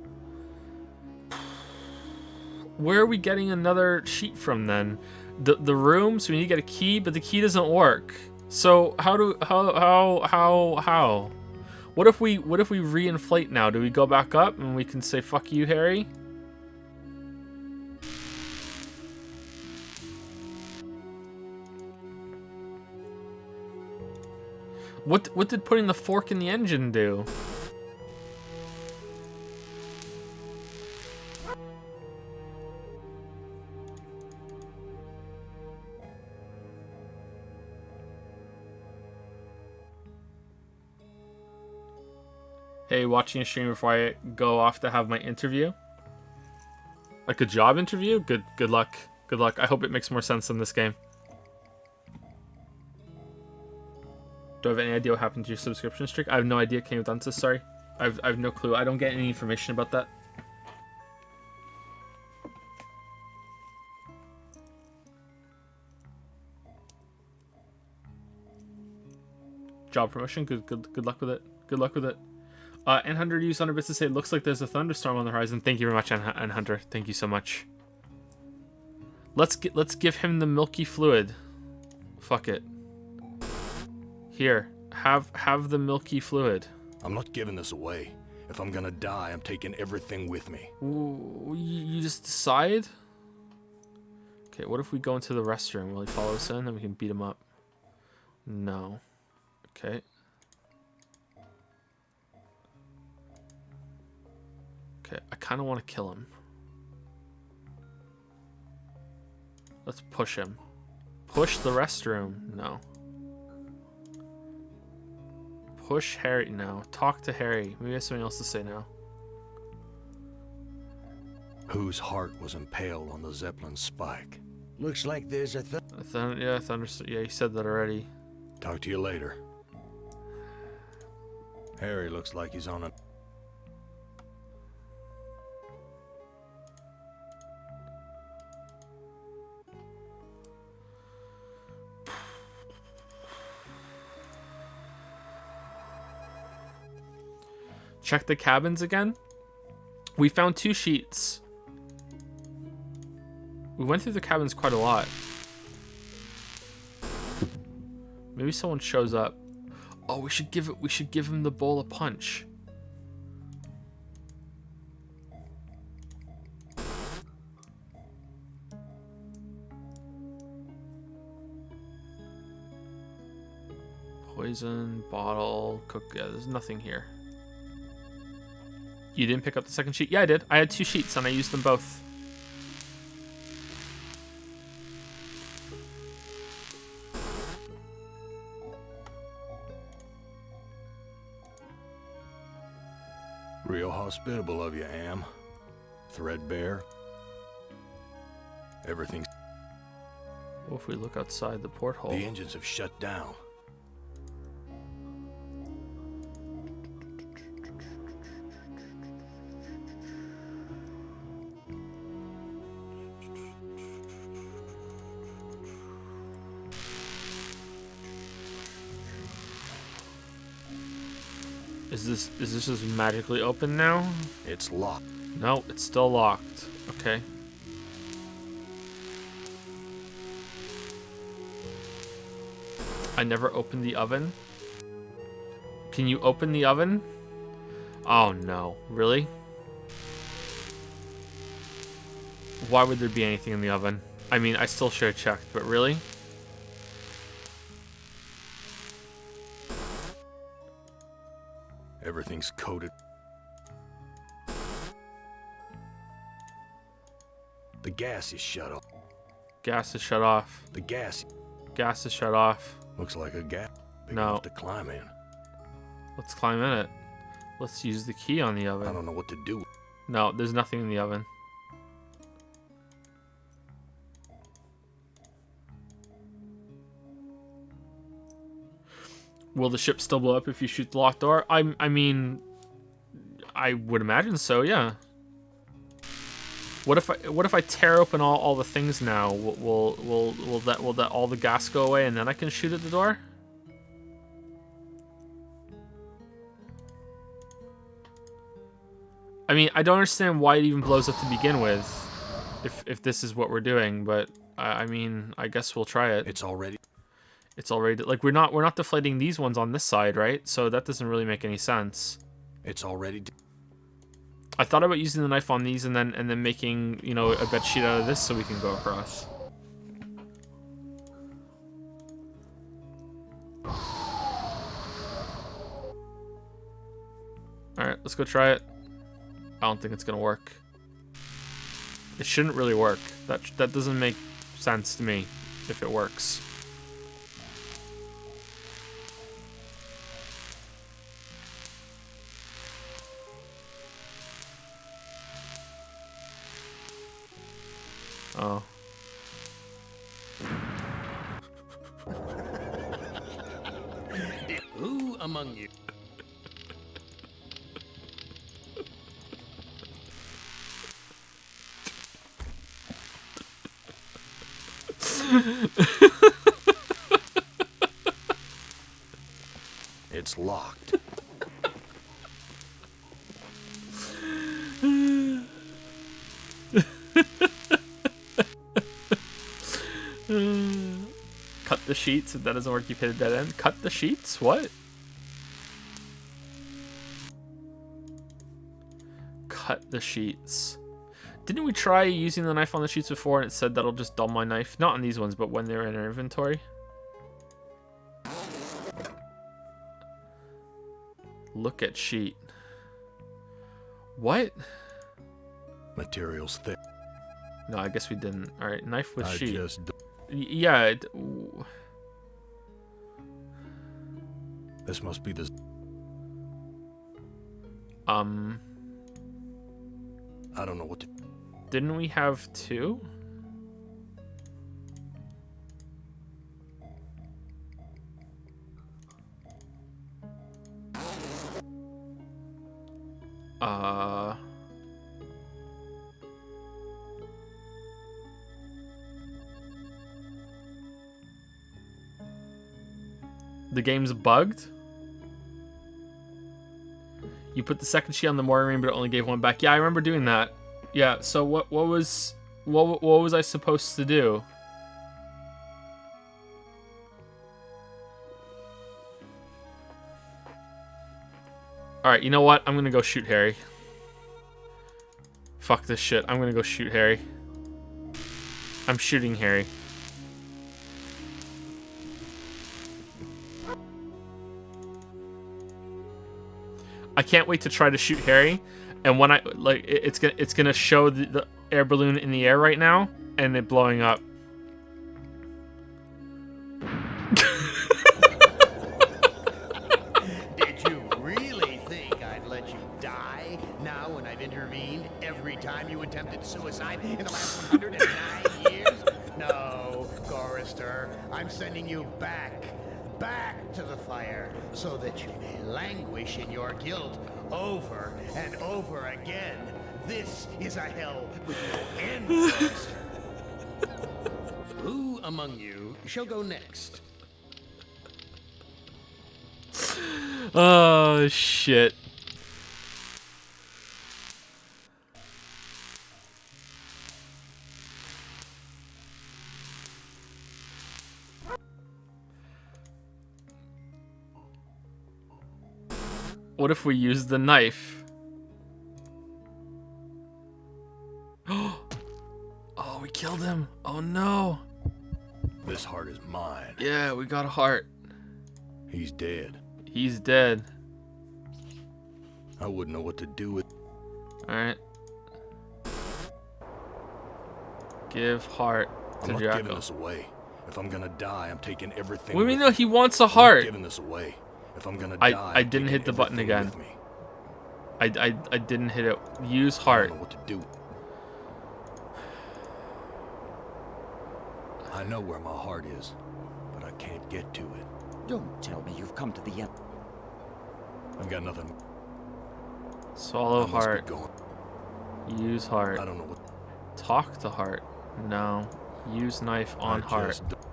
Where are we getting another sheet from then? The room, so we need to get a key, but the key doesn't work. So how? What if we reinflate now? Do we go back up and we can say fuck you, Harry? What did putting the fork in the engine do? Hey, watching a stream before I go off to have my interview. Like a job interview? Good luck. Good luck. I hope it makes more sense in this game. Do I have any idea what happened to your subscription streak? I have no idea. Can you have done sorry? I have no clue. I don't get any information about that. Job promotion. Good luck with it. Good luck with it. And Hunter used on her bits to say it looks like there's a thunderstorm on the horizon. Thank you very much, and Hunter. Thank you so much. Let's give him the milky fluid. Fuck it. Here, have the milky fluid. I'm not giving this away. If I'm gonna die, I'm taking everything with me. Ooh, you just decide? Okay, what if we go into the restroom? Will he follow us in? Then we can beat him up. No. Okay. Okay, I kind of want to kill him. Let's push him. Push the restroom. No. Push Harry. No. Talk to Harry. Maybe I have something else to say now. Whose heart was impaled on the Zeppelin's spike? Looks like there's a Yeah, yeah, he said that already. Talk to you later. Harry looks like he's on a... Check the cabins again. We found 2 sheets. We went through the cabins quite a lot. Maybe someone shows up. Oh, we should give him the bowl of punch. Poison, bottle, cook. Yeah, there's nothing here. You didn't pick up the second sheet? Yeah, I did. I had 2 sheets and I used them both. Real hospitable of you, Am. Threadbare. Everything's... What if we look outside the porthole? The engines have shut down. Is this just magically open now? It's locked. No, it's still locked. Okay. I never opened the oven. Can you open the oven? Oh no, really? Why would there be anything in the oven? I mean, I still should have checked, but really? Everything's coated. The gas is shut off. Gas is shut off. The gas Gas is shut off. looks like a gap big No. enough to climb in. Let's climb in it. Let's use the key on the I oven. don't know what to do. No, there's nothing in the oven. Will the ship still blow up if you shoot the locked door? I mean, I would imagine so. Yeah. What if I tear open all the things now? Will that all the gas go away and then I can shoot at the door? I mean, I don't understand why it even blows up to begin with, if this is what we're doing. But I mean, I guess we'll try it. It's already... It's already like we're not deflating these ones on this side, right? So that doesn't really make any sense. It's already... I thought about using the knife on these and then making, you know, a bed sheet out of this so we can go across. Alright, let's go try it. I don't think it's gonna work. It shouldn't really work. That doesn't make sense to me if it works. Oh. Who among you? It's locked. Cut the sheets. If that doesn't work, you hit a dead end. Cut the sheets? What? Cut the sheets. Didn't we try using the knife on the sheets before and it said that'll just dull my knife? Not on these ones, but when they're in our inventory. Look at sheet. What? Material's thick. No, I guess we didn't. Alright, knife with I sheet. just... Yeah. This must be the... I I don't know what to... Didn't we have 2? The game's bugged? You put the second sheet on the mooring ring, but it only gave 1 back. Yeah, I remember doing that. Yeah, so what was I supposed to do? Alright, you know what? I'm gonna go shoot Harry. Fuck this shit. I'm gonna go shoot Harry. I'm shooting Harry. I can't wait to try to shoot Harry, and when I like, it's gonna show the air balloon in the air right now, and it blowing up. Did you really think I'd let you die now when I've intervened every time you attempted suicide in the last 109 years? No, Chorister, I'm sending you back to the fire so that you may languish in your guilt over and over again. This is a hell with no end, Chorister. Who among you shall go next? Oh shit. What if we use the knife? Oh, we killed him. Oh no. This heart is mine. Yeah, we got a heart. He's dead. He's dead. I wouldn't know what to do with... Alright. Give heart to I'm not Jacko. giving this away. If I'm gonna die, I'm taking everything. What do you mean? with No, me. he wants a I'm not heart. giving this away. If I'm gonna I die, didn't I'm hit the taking button everything again. with me. I didn't hit it. Use I heart. don't know what to do. I know where my heart is, but I can't get to it. Don't tell me you've come to the end. I've got nothing. Swallow I must be heart. going. Use heart. I don't know what. Talk to heart. No. Use knife on I heart. just don't-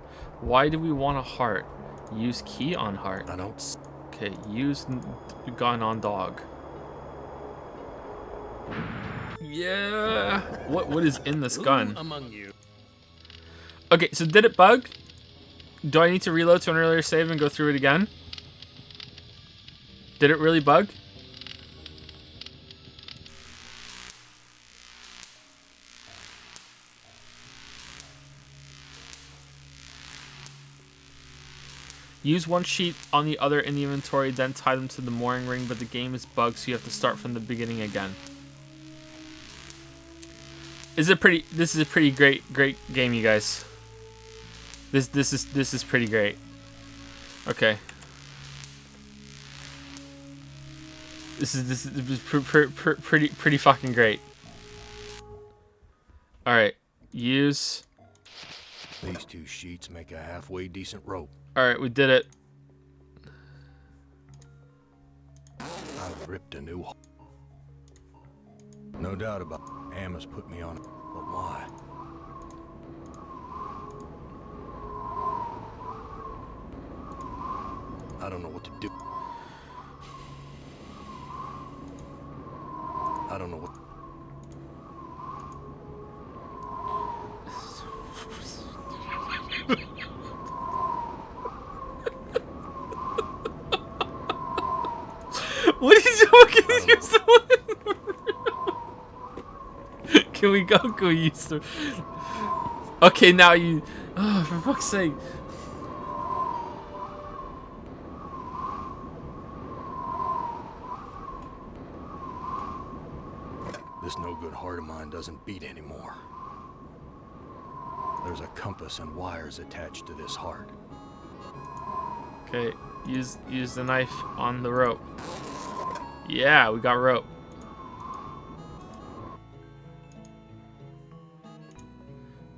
Why do we want a heart? Use key on heart. I don't. Okay, use gun on dog. Yeah. What is in this Who gun? among you? Okay, so did it bug? Do I need to reload to an earlier save and go through it again? Did it really bug? Use one sheet on the other in the inventory, then tie them to the mooring ring, but the game is bugged, so you have to start from the beginning again. This is a pretty great game, you guys. This is pretty great. Okay. This is pretty fucking great. All right. Use. These 2 sheets make a halfway decent rope. All right, we did it. I've ripped a new. No doubt about it. Emma's put me on it, but why? I don't know what to do. I don't know what. What is fucking use the one? Can we go? Can we use the? Okay, now you. Oh, for fuck's sake. This no-good heart of mine doesn't beat anymore. There's a compass and wires attached to this heart. Okay, use the knife on the rope. Yeah, we got rope.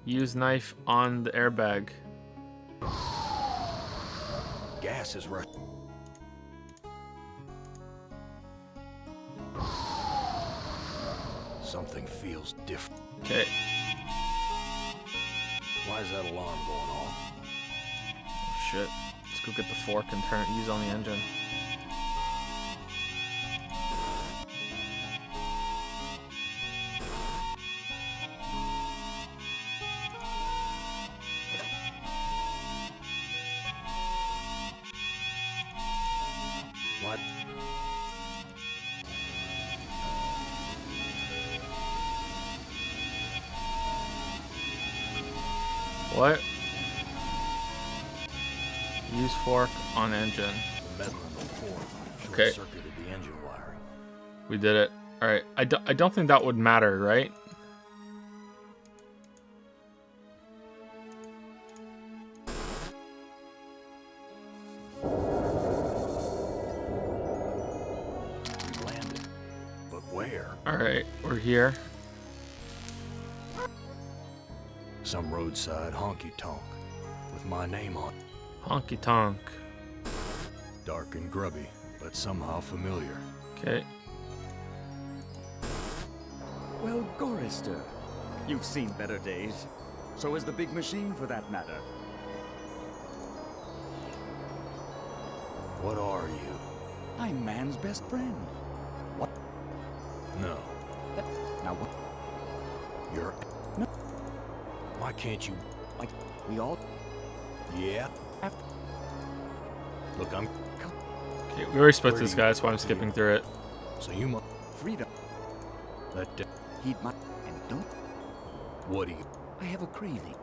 Use knife on the airbag. Gas is rushing. Something feels different. Okay. Why is that alarm going on? Oh, shit. Let's go get the fork and use on the engine. What? What? Use fork on engine. The metal in the fork Okay. short-circuited the engine wiring. We did it. Alright. I don't think that would matter, right? We landed. But where? Alright. We're here. Some roadside honky-tonk with my name on it. Honky tonk. Dark and grubby, but somehow familiar. Okay. Well, Gorister, you've seen better days. So has the big machine, for that matter. What are you? I'm man's best friend. What? No, Now what? you're... No. Why can't you... Like, we all Yeah? have... Look, I'm... Okay, we already spoke to this guy, that's why I'm skipping through it. So you must... freedom. Let da- Heed my... And don't... What do you... I have a craving.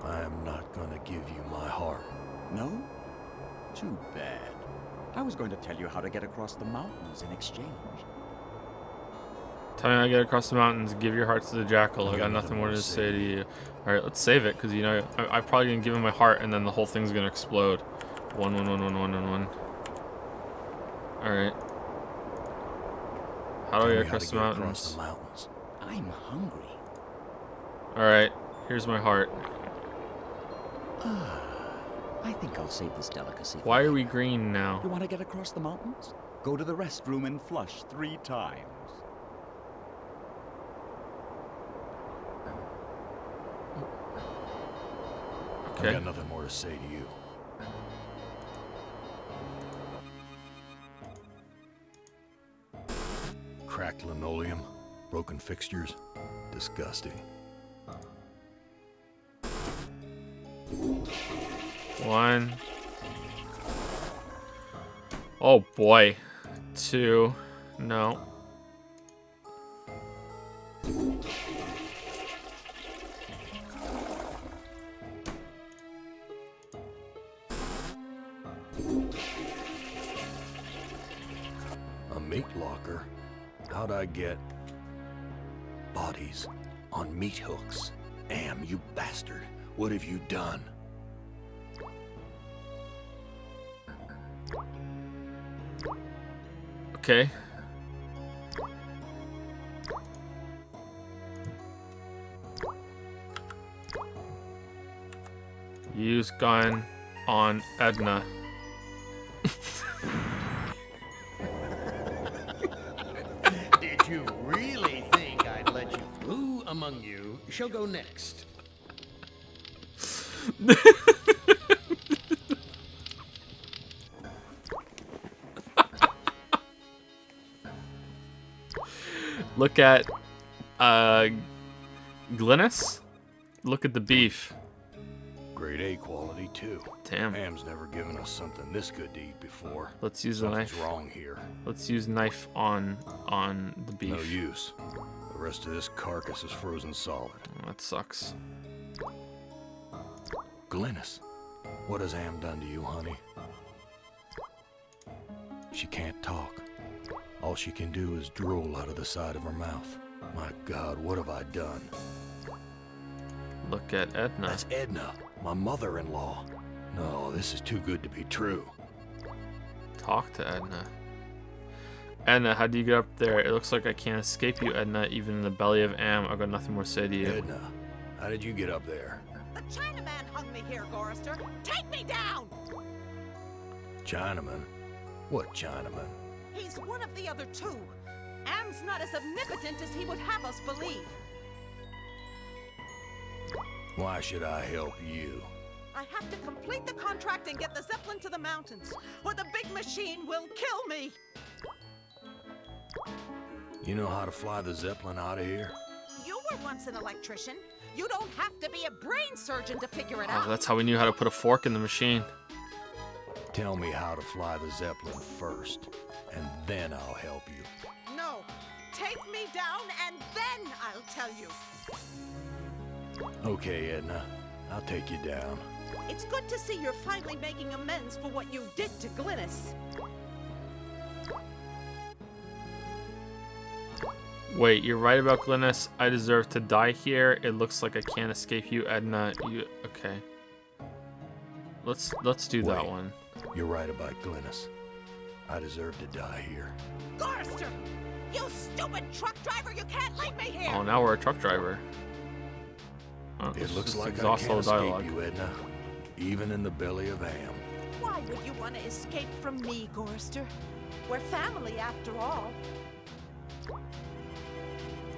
I am not gonna give you my heart. No? Too bad. I was going to tell you how to get across the mountains in exchange. Tell me how to get across the mountains, give your heart to the jackal. I I got nothing more to say to you. Alright, let's save it, because, you know, I'm probably going to give him my heart, and then the whole thing's going to explode. 1, 1, 1, 1, 1, 1, 1. Alright. How do I Tell get me how across to the get mountains? across the mountains. I'm hungry. Alright, here's my heart. I think I'll save this delicacy. for Why are later. we green now? You want to get across the mountains? Go to the restroom and flush 3 times. I've Okay. got nothing more to say to you. Cracked linoleum, broken fixtures, disgusting. 1. Oh boy. 2. No. A meat locker? How'd I get bodies on meat hooks? Am, you bastard. What have you done? Okay. Use gun on Edna. Did you really think I'd let you? Who among you shall go next? Look at Glynis. Look at the beef. Grade A quality, too. Damn. Am's never given us something this good to eat before. Let's use a Something's knife. wrong here. Let's use knife on the beef. No use. The rest of this carcass is frozen solid. Oh, that sucks. Glynis, what has Am done to you, honey? She can't talk. All she can do is drool out of the side of her mouth. My God, what have I done? Look at Edna. That's Edna, my mother-in-law. No, this is too good to be true. Talk to Edna. Edna, how do you get up there? It looks like I can't escape you, Edna. Even in the belly of Am, I've got nothing more to say to you. Edna, How did you get up there? The Chinaman hung me here, Gorrister. Take me down! Chinaman? What Chinaman? He's one of the other two. Am's not as omnipotent as he would have us believe. Why should I help you? I have to complete the contract and get the Zeppelin to the mountains, or the big machine will kill me! You know how to fly the Zeppelin out of here? You were once an electrician. You don't have to be a brain surgeon to figure it Oh, out. that's how we knew how to put a fork in the machine. Tell me how to fly the Zeppelin first, and then I'll help you. No. Take me down and then I'll tell you. Okay, Edna. I'll take you down. It's good to see you're finally making amends for what you did to Glynis. Wait, you're right about Glynis. I deserve to die here. It looks like I can't escape you, Edna. You okay? Let's do that Wait. one. You're right about Glynis. I deserve to die here. Gorrister! You stupid truck driver! You can't leave me here! Oh, now we're a truck driver. Oh, It looks just like I exhaust can't all the escape dialogue. you, Edna. Even in the belly of Am. Why would you want to escape from me, Gorrister? We're family after all.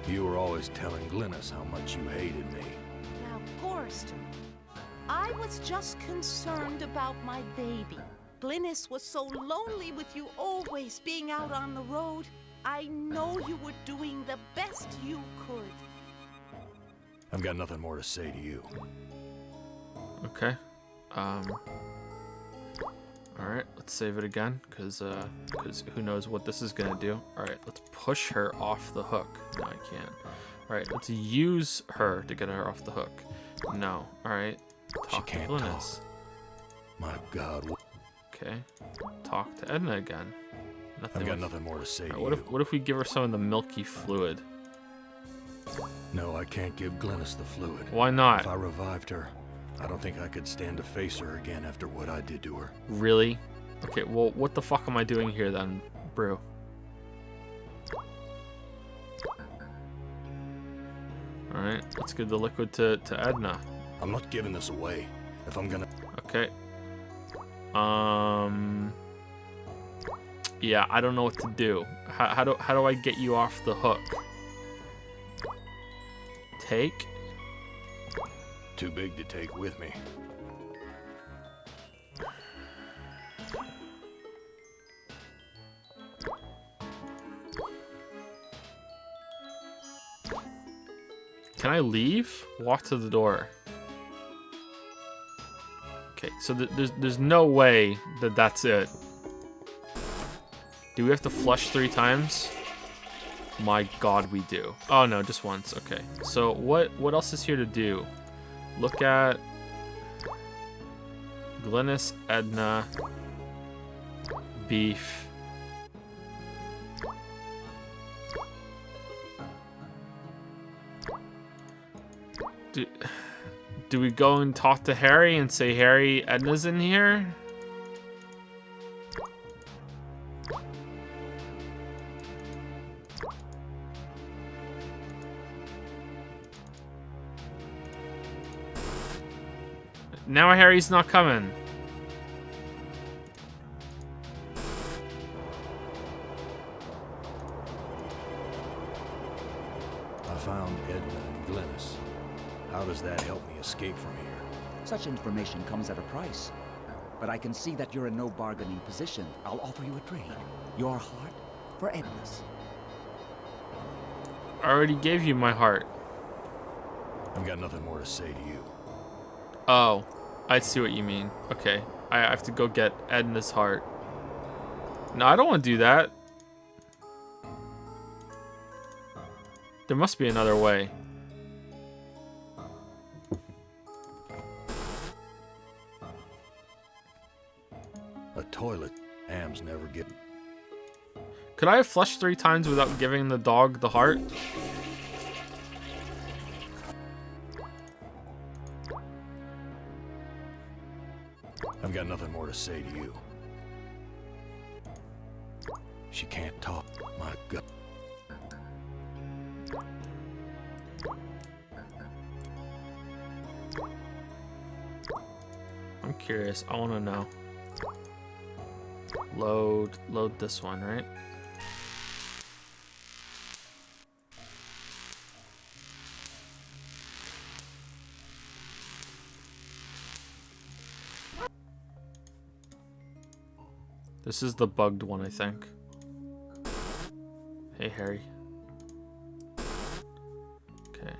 You were always telling Glynis how much you hated me. Now, Gorrister, I was just concerned about my baby. Glynis was so lonely with you always being out on the road. I know you were doing the best you could. I've got nothing more to say to you. Okay. Alright, let's save it again, because who knows what this is gonna do. Alright, let's push her off the hook. No, I can't. Alright, let's use her to get her off the hook. No. Alright. She Talk to can't Glynis. talk. My God, Okay. Talk to Edna again. Nothing. I've got nothing more to say to Alright, you. what if we give her some of the milky fluid? No, I can't give Glynis the fluid. Why not? If I revived her, I don't think I could stand to face her again after what I did to her. Really? Okay, well, what the fuck am I doing here then, Brew? Alright, let's give the liquid to Edna. I'm not giving this away. If I'm gonna... Okay. Yeah, I don't know what to do. How do I get you off the hook? Take? Too big to take with me. Can I leave? Walk to the door. Okay, so there's no way that that's it. Do we have to flush 3 times? My God, we do. Oh no, just once. Okay. So what else is here to do? Look at Glynis, Edna, Beef. Do we go and talk to Harry and say, Harry, Edna's in here? Now Harry's not coming. I found Edna and Glynis. How does that help me escape from here? Such information comes at a price. But I can see that you're in no bargaining position. I'll offer you a trade. Your heart for Edna's. I already gave you my heart. I've got nothing more to say to you. Oh, I see what you mean. Okay, I have to go get Edna's heart. No, I don't want to do that. There must be another way. A toilet. Am's never get. Could I have flushed 3 times without giving the dog the heart? I've got nothing more to say to you. She can't talk. My God. curious. I want to know. Load this one, right? This is the bugged one, I think. Hey, Harry. Okay.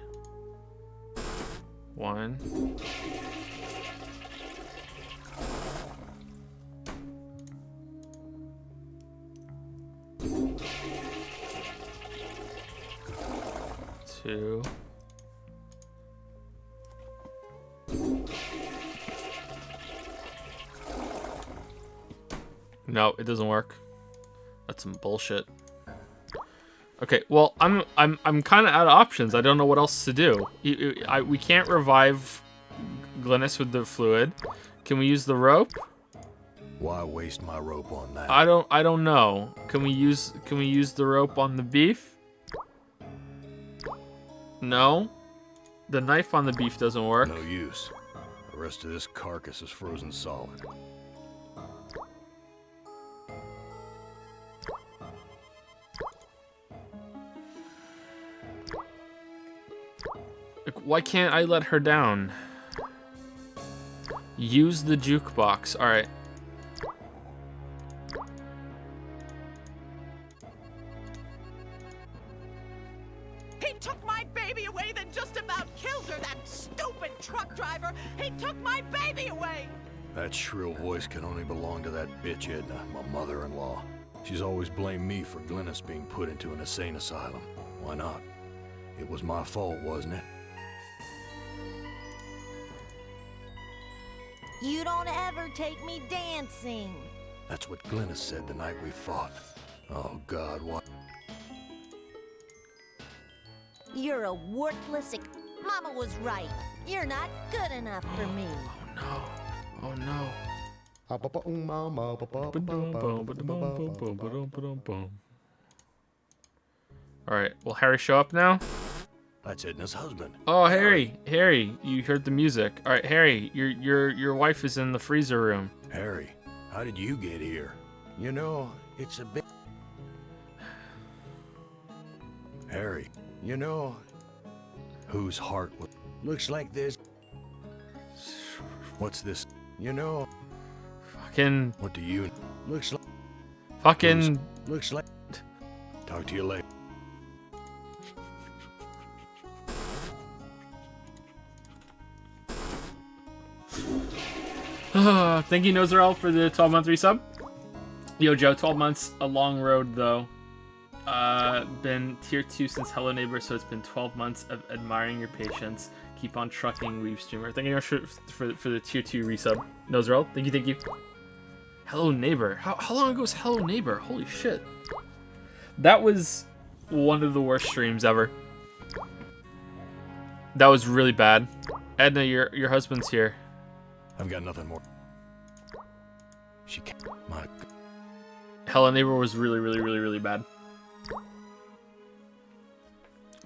1. Two. No, it doesn't work. That's some bullshit. Okay, well, I'm kind of out of options. I don't know what else to do. We can't revive Glynis with the fluid. Can we use the rope? Why waste my rope on that? I don't know. Can we use the rope on the beef? No. The knife on the beef doesn't work. No use. The rest of this carcass is frozen solid. Like, why can't I let her down? Use the jukebox. All right. He took my baby away, then just about killed her, that stupid truck driver! He took my baby away! That shrill voice can only belong to that bitch Edna, my mother-in-law. She's always blamed me for Glynis being put into an insane asylum. Why not? It was my fault, wasn't it? You don't ever take me dancing. That's what Glynis said the night we fought. Oh, God, what? You're a worthless Mama was right. You're not good enough for me. Oh no. Alright, will Harry show up now? That's Edna's husband. Oh, Harry, you heard the music. Alright, Harry, your wife is in the freezer room. Harry, how did you get here? You know, it's a bit... Harry, You know, whose heart was... looks like this. What's this? You know, Fucking, What do you... looks like... fucking, Looks like... Talk to you later. thank you, Nozerel, for the 12-month resub. Yo, Joe, 12 months, a long road, though. Been tier 2 since Hello Neighbor, so it's been 12 months of admiring your patience. Keep on trucking, Weeb Streamer. Thank you very much for the tier 2 resub. Nozerel, thank you. Hello Neighbor. How long ago was Hello Neighbor? Holy shit. That was one of the worst streams ever. That was really bad. Edna, your husband's here. I've got nothing more. She can't... My... Hello Neighbor was really bad.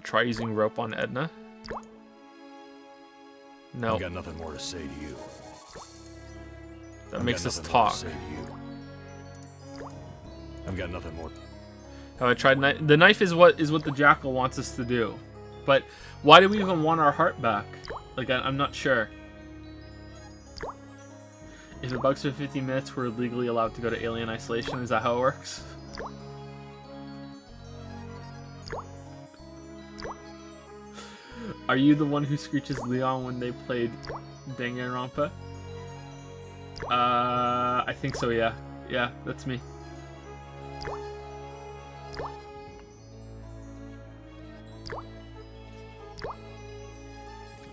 Try using rope on Edna. No. I've got nothing more to say to you. That makes us talk. I've got nothing more. Have I tried the knife is what the jackal wants us to do. But why do we even want our heart back? Like, I'm not sure. If it bugs for 15 minutes, we're legally allowed to go to alien isolation. Is that how it works? Are you the one who screeches Leon when they played Danganronpa? I think so, yeah. Yeah, that's me.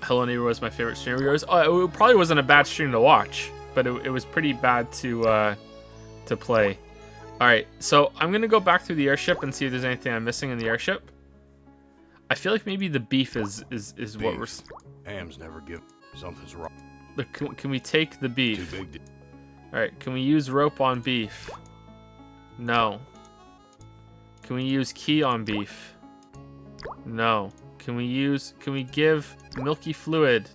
Hello Neighbor was my favorite stream of yours. Oh, it probably wasn't a bad stream to watch, but it was pretty bad to play. All right, so I'm gonna go back through the airship and see if there's anything I'm missing in the airship. I feel like maybe the beef is what we're. Ham's never give. Something's wrong. Look, can we take the beef? Too big to... All right, can we use rope on beef? No. Can we use key on beef? No. Can we give milky fluid?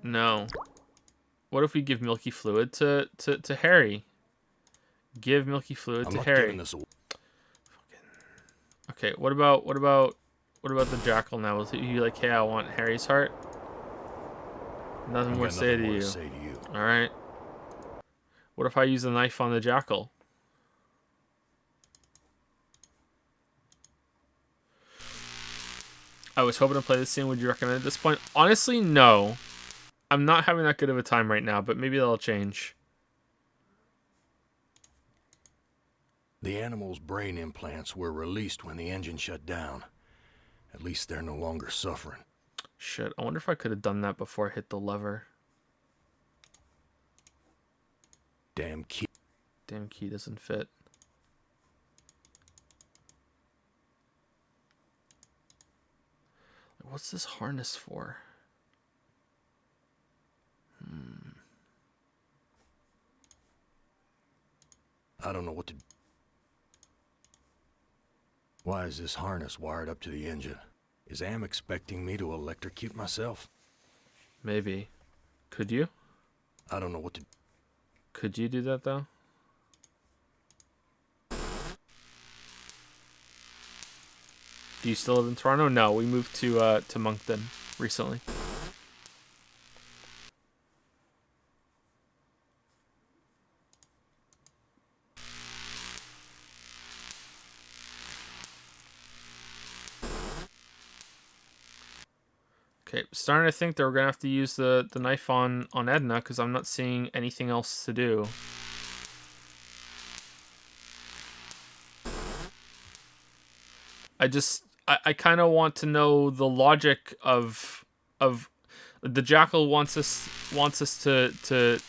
No. What if we give milky fluid to Harry? Give milky fluid I'm to not Harry. giving this away. Okay, what about the jackal now? Will he be like, hey, I want Harry's heart? Nothing I've more got to say nothing to more you. to say to you. Alright. What if I use a knife on the jackal? I was hoping to play this scene. Would you recommend at this point? Honestly, no. I'm not having that good of a time right now, but maybe that'll change. The animal's brain implants were released when the engine shut down. At least they're no longer suffering. Shit, I wonder if I could have done that before I hit the lever. Damn key. Damn key doesn't fit. What's this harness for? I don't know what to... Why is this harness wired up to the engine? Is Am expecting me to electrocute myself? Maybe. Could you? I don't know what to... Could you do that, though? Do you still live in Toronto? No, we moved to Moncton recently. Okay, starting to think that we're gonna have to use the knife on Edna because I'm not seeing anything else to do. I kind of want to know the logic of the jackal wants us to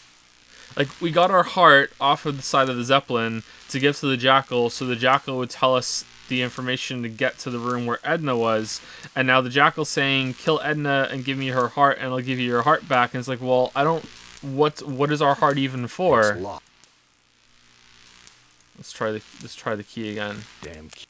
like, we got our heart off of the side of the Zeppelin to give to the jackal so the jackal would tell us the information to get to the room where Edna was, and now the jackal's saying kill Edna and give me her heart and I'll give you your heart back, and it's like, well, I don't, what is our heart even for? It's locked. Let's try the key again. Damn key.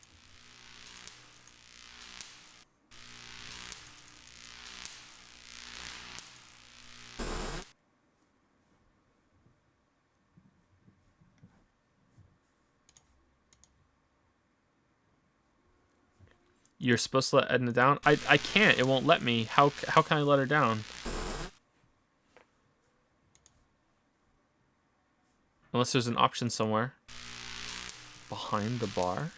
You're supposed to let Edna down? I can't. It won't let me. How can I let her down? Unless there's an option somewhere. Behind the bar?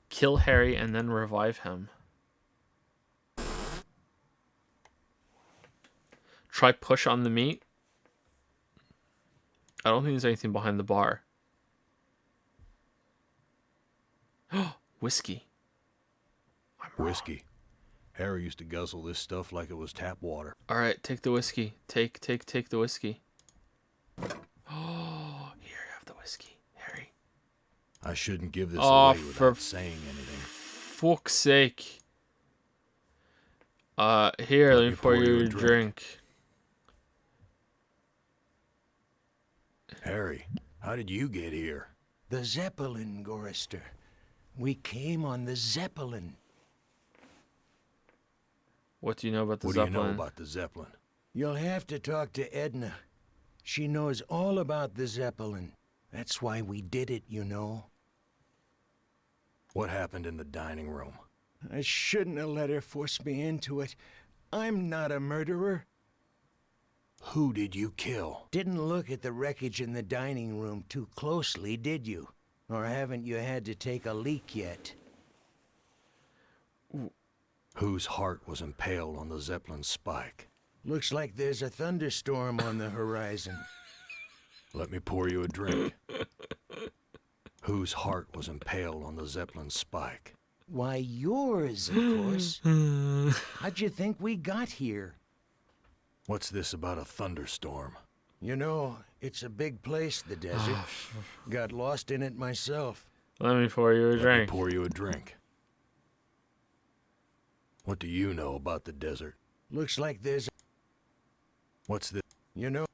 Kill Harry and then revive him. Try push on the meat. I don't think there's anything behind the bar. Whiskey. Whiskey. Harry used to guzzle this stuff like it was tap water. All right, take the whiskey. Take the whiskey. Oh, here, have the whiskey, Harry. I shouldn't give this Oh, away for without saying anything. Fuck's sake. Here, let me pour you a drink. Harry, how did you get here? The Zeppelin, Gorrister. We came on the Zeppelin. What do you know about the What Zeppelin? do you know about the Zeppelin? You'll have to talk to Edna. She knows all about the Zeppelin. That's why we did it, you know. What happened in the dining room? I shouldn't have let her force me into it. I'm not a murderer. Who did you kill? Didn't look at the wreckage in the dining room too closely, did you? Or haven't you had to take a leak yet? Whose heart was impaled on the Zeppelin spike? Looks like there's a thunderstorm on the horizon. Let me pour you a drink. Whose heart was impaled on the Zeppelin spike? Why, yours, of course. How'd you think we got here? What's this about a thunderstorm? You know, it's a big place, the desert. Got lost in it myself. Let me pour you a Let me drink. pour you a drink. What do you know about the desert? Looks like there's... What's this? You know...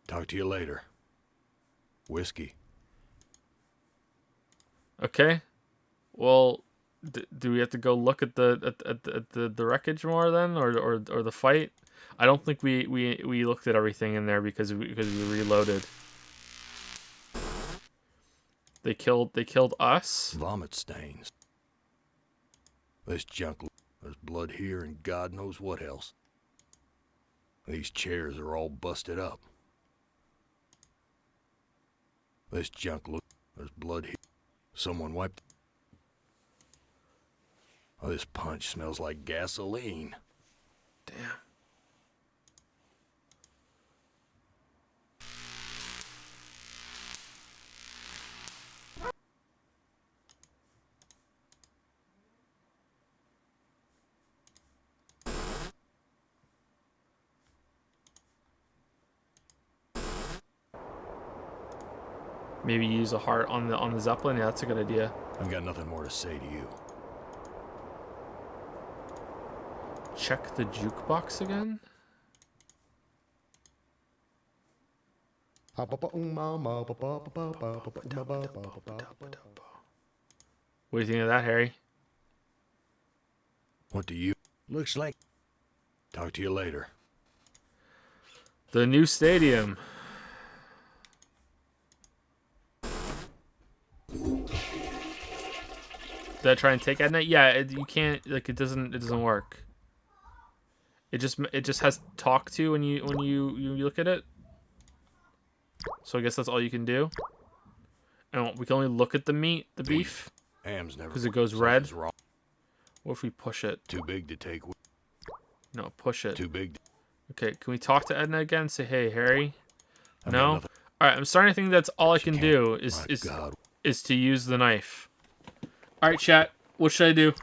Talk to you later. Whiskey. Okay. Well, Do we have to go look at the wreckage more then, or the fight? I don't think we looked at everything in there because we reloaded. They killed us. Vomit stains. This junk. There's blood here and God knows what else. These chairs are all busted up. This junk look. There's blood here. Someone wiped. Oh, this punch smells like gasoline. Damn. Maybe use a heart on the Zeppelin. Yeah, that's a good idea. I've got nothing more to say to you. Check the jukebox again. What do you think of that, Harry? What do you? Looks like. Talk to you later. The new stadium. Did I try and take Edna? Yeah, you can't. Like, it doesn't work. It just has talk to when you look at it. So I guess that's all you can do. And we can only look at the meat, the beef, Ham's never. because it goes red. Wrong. What if we push it? Too big to take. No, push it. Too big. Okay, can we talk to Edna again? Say, hey, Harry. I've got No. nothing. All right, I'm starting to think that's all I can do My God. is to use the knife. All right, chat. What should I do?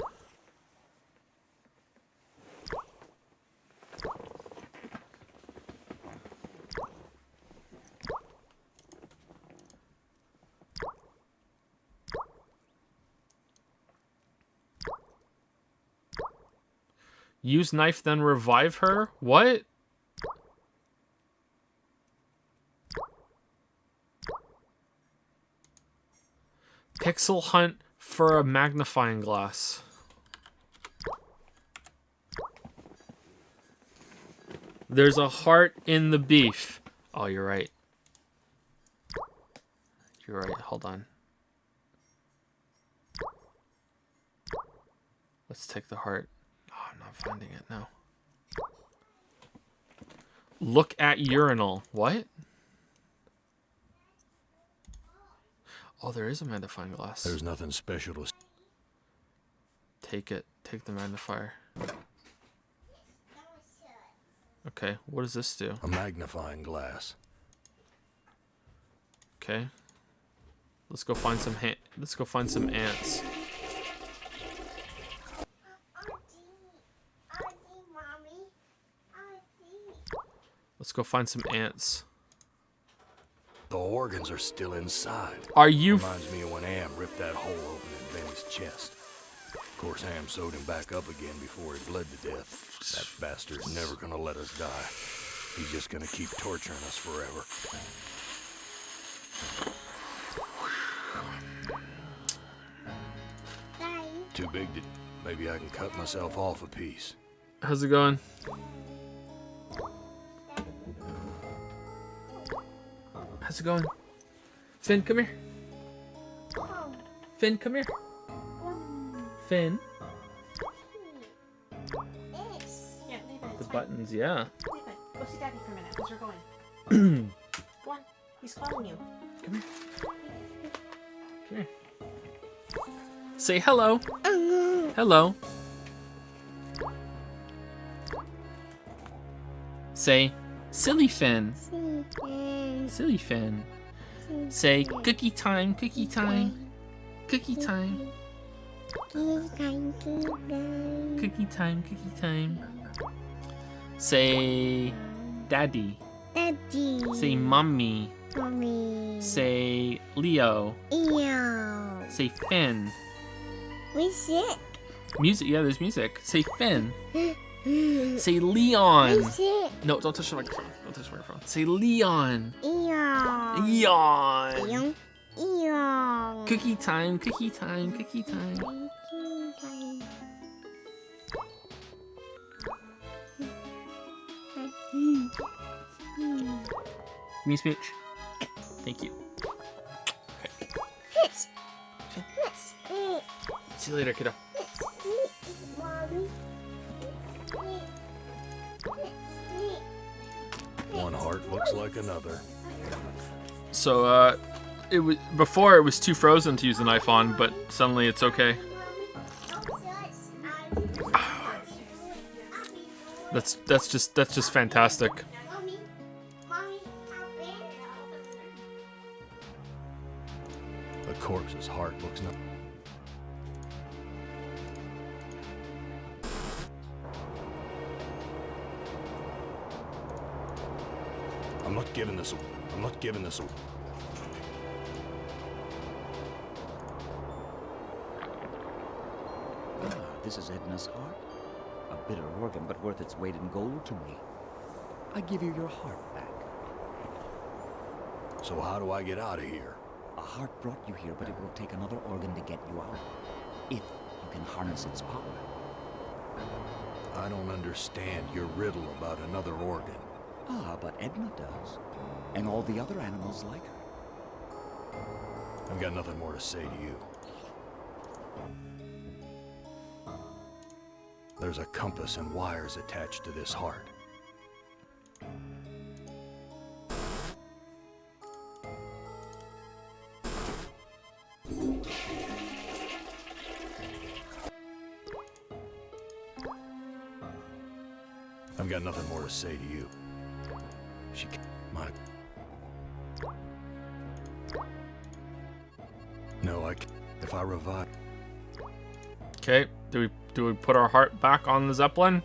Use knife, then revive her? What? Pixel hunt for a magnifying glass. There's a heart in the beef. Oh, you're right. You're right. Hold on. Let's take the heart. Oh, I'm not finding it now. Look at urinal. What? Oh, there is a magnifying glass. There's nothing special to. Take it. Take the magnifier. Okay, what does this do? A magnifying glass. Okay. Let's go find some let's go find some ants. Let's go find some ants. The organs are still inside. Are you? Reminds me of when Am ripped that hole open in Benny's chest. Of course, Am sewed him back up again before he bled to death. That bastard's never gonna let us die. He's just gonna keep torturing us forever. Too big to. Maybe I can cut myself off a piece. How's it going? How's it going? Finn, come here. Finn, come here. Finn. Yeah, leave it. The buttons, yeah. Leave it. Go see Daddy for a minute, because we're going. Go on. He's calling you. Come here. Come here. Say hello. Hello. Say, silly Finn. Silly Finn. Say, cookie time, cookie time. Cookie time. Cookie time, cookie time. Say, daddy. Daddy. Say, mommy. Mommy. Say, Leo. Ew. Say, Finn. We sick. Music, yeah, there's music. Say, Finn. Say, Leon. We sick. No, don't touch the microphone. Don't touch the microphone. Say, Leon. Ew. Eon. Ew. Ew. Cookie time, cookie time, cookie time. Give me a smooch. Thank you. Yes. Yes. See you later, kiddo. Mommy. One heart looks like another. So, it was before it was too frozen to use the knife on, but suddenly it's okay. That's just fantastic. The corpse's heart looks no. I'm not giving this. I'm not giving this. This is Edna's heart. A bitter organ, but worth its weight in gold to me. I give you your heart back. So how do I get out of here? A heart brought you here, but it will take another organ to get you out. If you can harness its power. I don't understand your riddle about another organ. Ah, but Edna does. And all the other animals like her. I've got nothing more to say to you. There's a compass and wires attached to this heart. I've got nothing more to say to you. She my No, I can't. If I revive. Okay, do we put our heart back on the Zeppelin?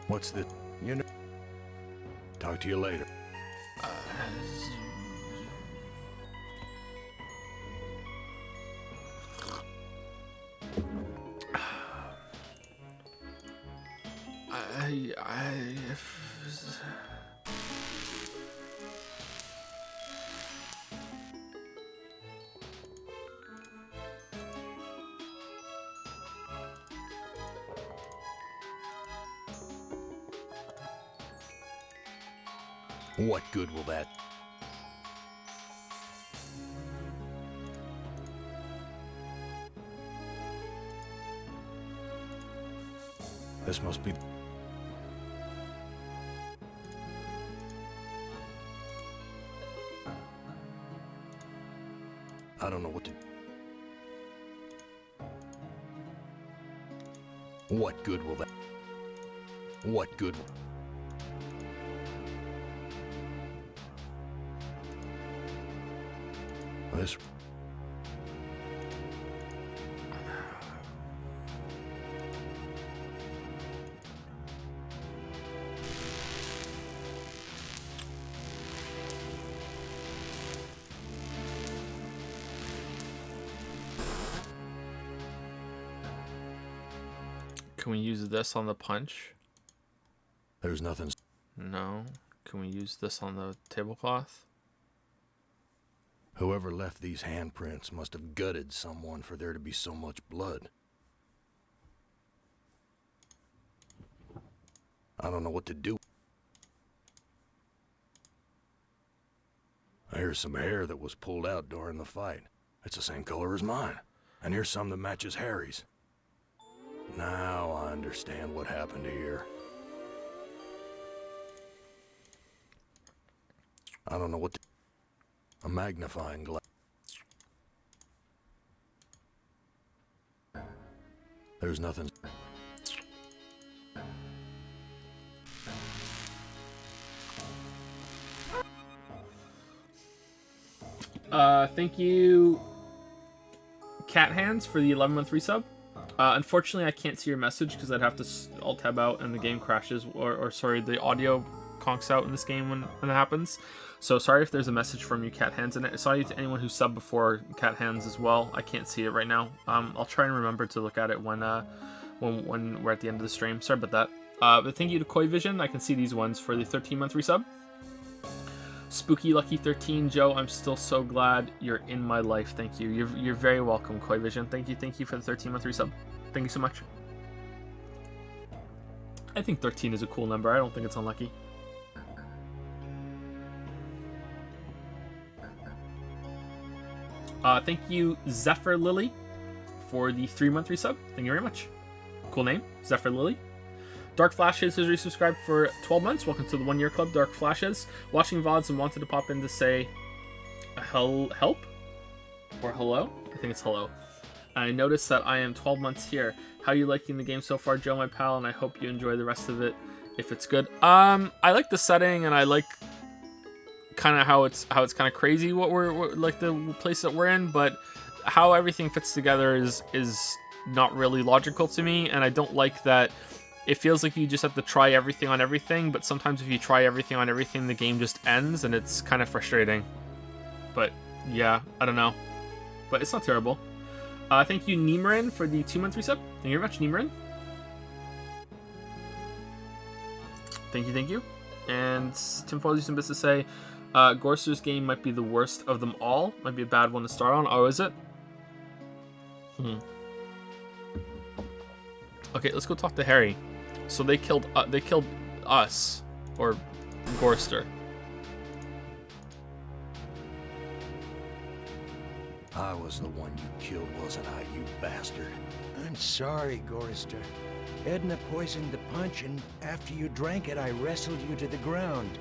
What's the you know? Talk to you later. What good will that? This must be. I don't know what to. What good will that? What good? This. Can we use this on the punch? There's nothing. No. Can we use this on the tablecloth? Whoever left these handprints must have gutted someone for there to be so much blood. I don't know what to do. Here's some hair that was pulled out during the fight. It's the same color as mine. And here's some that matches Harry's. Now I understand what happened here. I don't know what to... A magnifying glass. There's nothing. Thank you, Cat Hands, for the 11-month resub. Unfortunately, I can't see your message because I'd have to alt tab out and the game crashes, or sorry, the audio conks out in this game when that happens. So sorry if there's a message from you, Cat Hands, and sorry to anyone who subbed before Cat Hands as well. I can't see it right now. I'll try and remember to look at it when we're at the end of the stream. Sorry about that. But thank you to Koi Vision. I can see these ones for the 13-month resub. Spooky Lucky 13, Joe, I'm still so glad you're in my life. Thank you. You're very welcome, Koi Vision. Thank you for the 13-month resub. Thank you so much. I think 13 is a cool number. I don't think it's unlucky. Thank you, Zephyr Lily, for the 3-month resub. Thank you very much. Cool name, Zephyr Lily. Dark Flashes has resubscribed for 12 months. Welcome to the 1 year club, Dark Flashes. Watching VODs and wanted to pop in to say help? Or hello? I think it's hello. I noticed that I am 12 months here. How are you liking the game so far, Joe, my pal? And I hope you enjoy the rest of it if it's good. I like the setting, and I like kind of how it's kind of crazy what we're like the place that we're in, but how everything fits together is not really logical to me, and I don't like that it feels like you just have to try everything on everything, but sometimes if you try everything on everything, the game just ends, and it's kind of frustrating. But yeah, I don't know. But it's not terrible. Thank you, Nimarin, for the 2-month resub. Thank you very much, Nimarin. Thank you. And Tim Foley's using this to say, Gorster's game might be the worst of them all. Might be a bad one to start on. Oh, is it? Okay, let's go talk to Harry. So they killed us, or Gorster. I was the one you killed, wasn't I, you bastard? I'm sorry, Gorster. Edna poisoned the punch, and after you drank it, I wrestled you to the ground.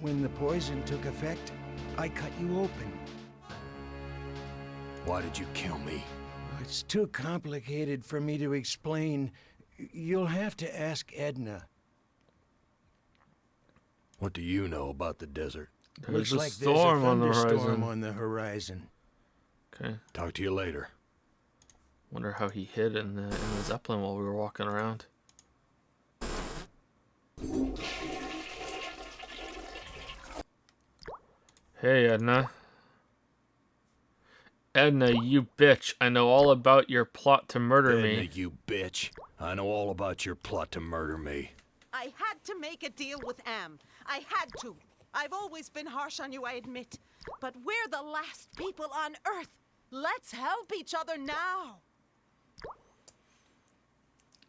When the poison took effect, I cut you open. Why did you kill me? It's too complicated for me to explain. You'll have to ask Edna. What do you know about the desert? Looks There's a like storm on the there's a thunderstorm horizon. on the horizon. Okay. Talk to you later. Wonder how he hid in the Zeppelin while we were walking around. Hey, Edna. Edna, you bitch. I know all about your plot to murder Edna, me. you bitch. I know all about your plot to murder me. I had to make a deal with Am. I had to. I've always been harsh on you, I admit. But we're the last people on Earth. Let's help each other now.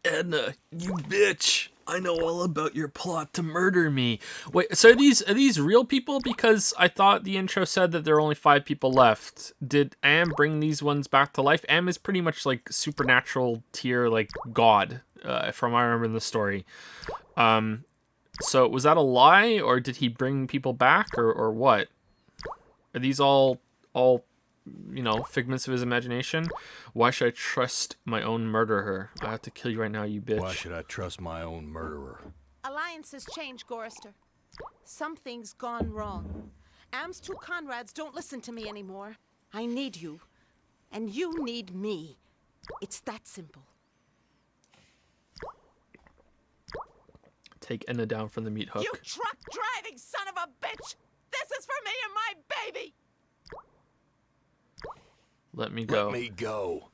Edna, you bitch. I know all about your plot to murder me. Wait, so are these real people? Because I thought the intro said that there are only 5 people left. Did Am bring these ones back to life? Am is pretty much like supernatural tier, like God, from what I remember in the story. So was that a lie, or did he bring people back, or what? Are these all you know, figments of his imagination? Why should I trust my own murderer? I have to kill you right now, you bitch. Why should I trust my own murderer? Alliances change, Gorrister. Something's gone wrong. Am's 2 Conrads don't listen to me anymore. I need you, and you need me. It's that simple. Take Edna down from the meat hook. You truck-driving son of a bitch! This is for me and my baby! Let me go. Let me go.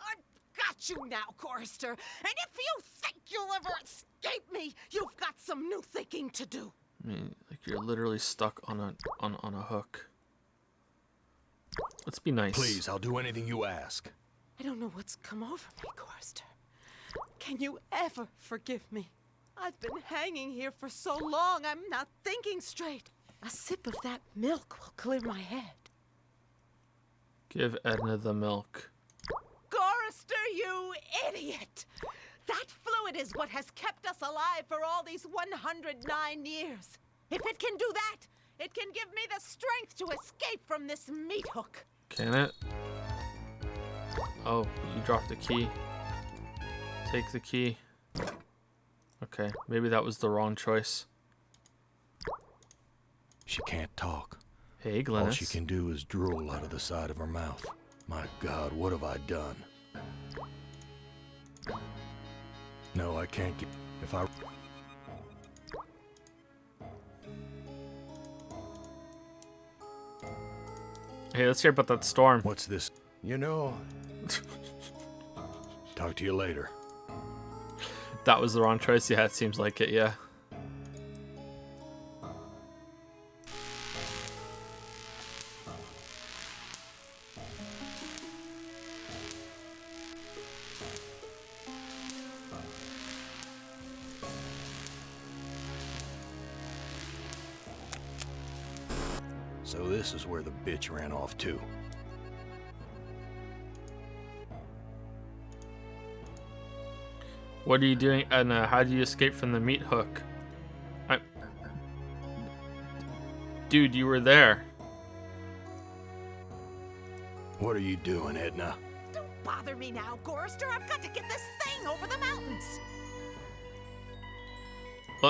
I've got you now, Gorrister. And if you think you'll ever escape me, you've got some new thinking to do. I mean, like you're literally stuck on a hook. Let's be nice. Please, I'll do anything you ask. I don't know what's come over me, Gorrister. Can you ever forgive me? I've been hanging here for so long, I'm not thinking straight. A sip of that milk will clear my head. Give Edna the milk. Gorrister, you idiot! That fluid is what has kept us alive for all these 109 years. If it can do that, it can give me the strength to escape from this meat hook. Can it? Oh, you dropped the key. Take the key. Okay, maybe that was the wrong choice. She can't talk. Hey, Glennis. All she can do is drool out of the side of her mouth. My God, what have I done? No, I can't get... If I... Hey, let's hear about that storm. What's this? You know, Talk to you later. That was the wrong choice. Yeah, it seems like it, yeah. So this is where the bitch ran off to. What are you doing, Edna? How do you escape from the meat hook? Dude, you were there. What are you doing, Edna? Don't bother me now, Gorrister. I've got to get this thing over the mountains.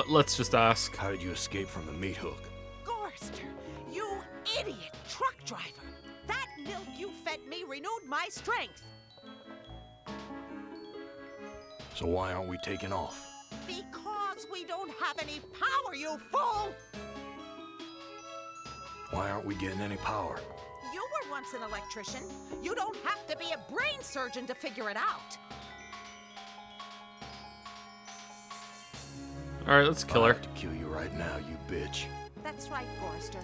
Let's just ask. How did you escape from the meat hook? Gorrister, you idiot truck driver. That milk you fed me renewed my strength. So why aren't we taking off? Because we don't have any power, you fool! Why aren't we getting any power? You were once an electrician. You don't have to be a brain surgeon to figure it out. Alright, let's kill I'll her. have to kill you right now, you bitch. That's right, Gorrister.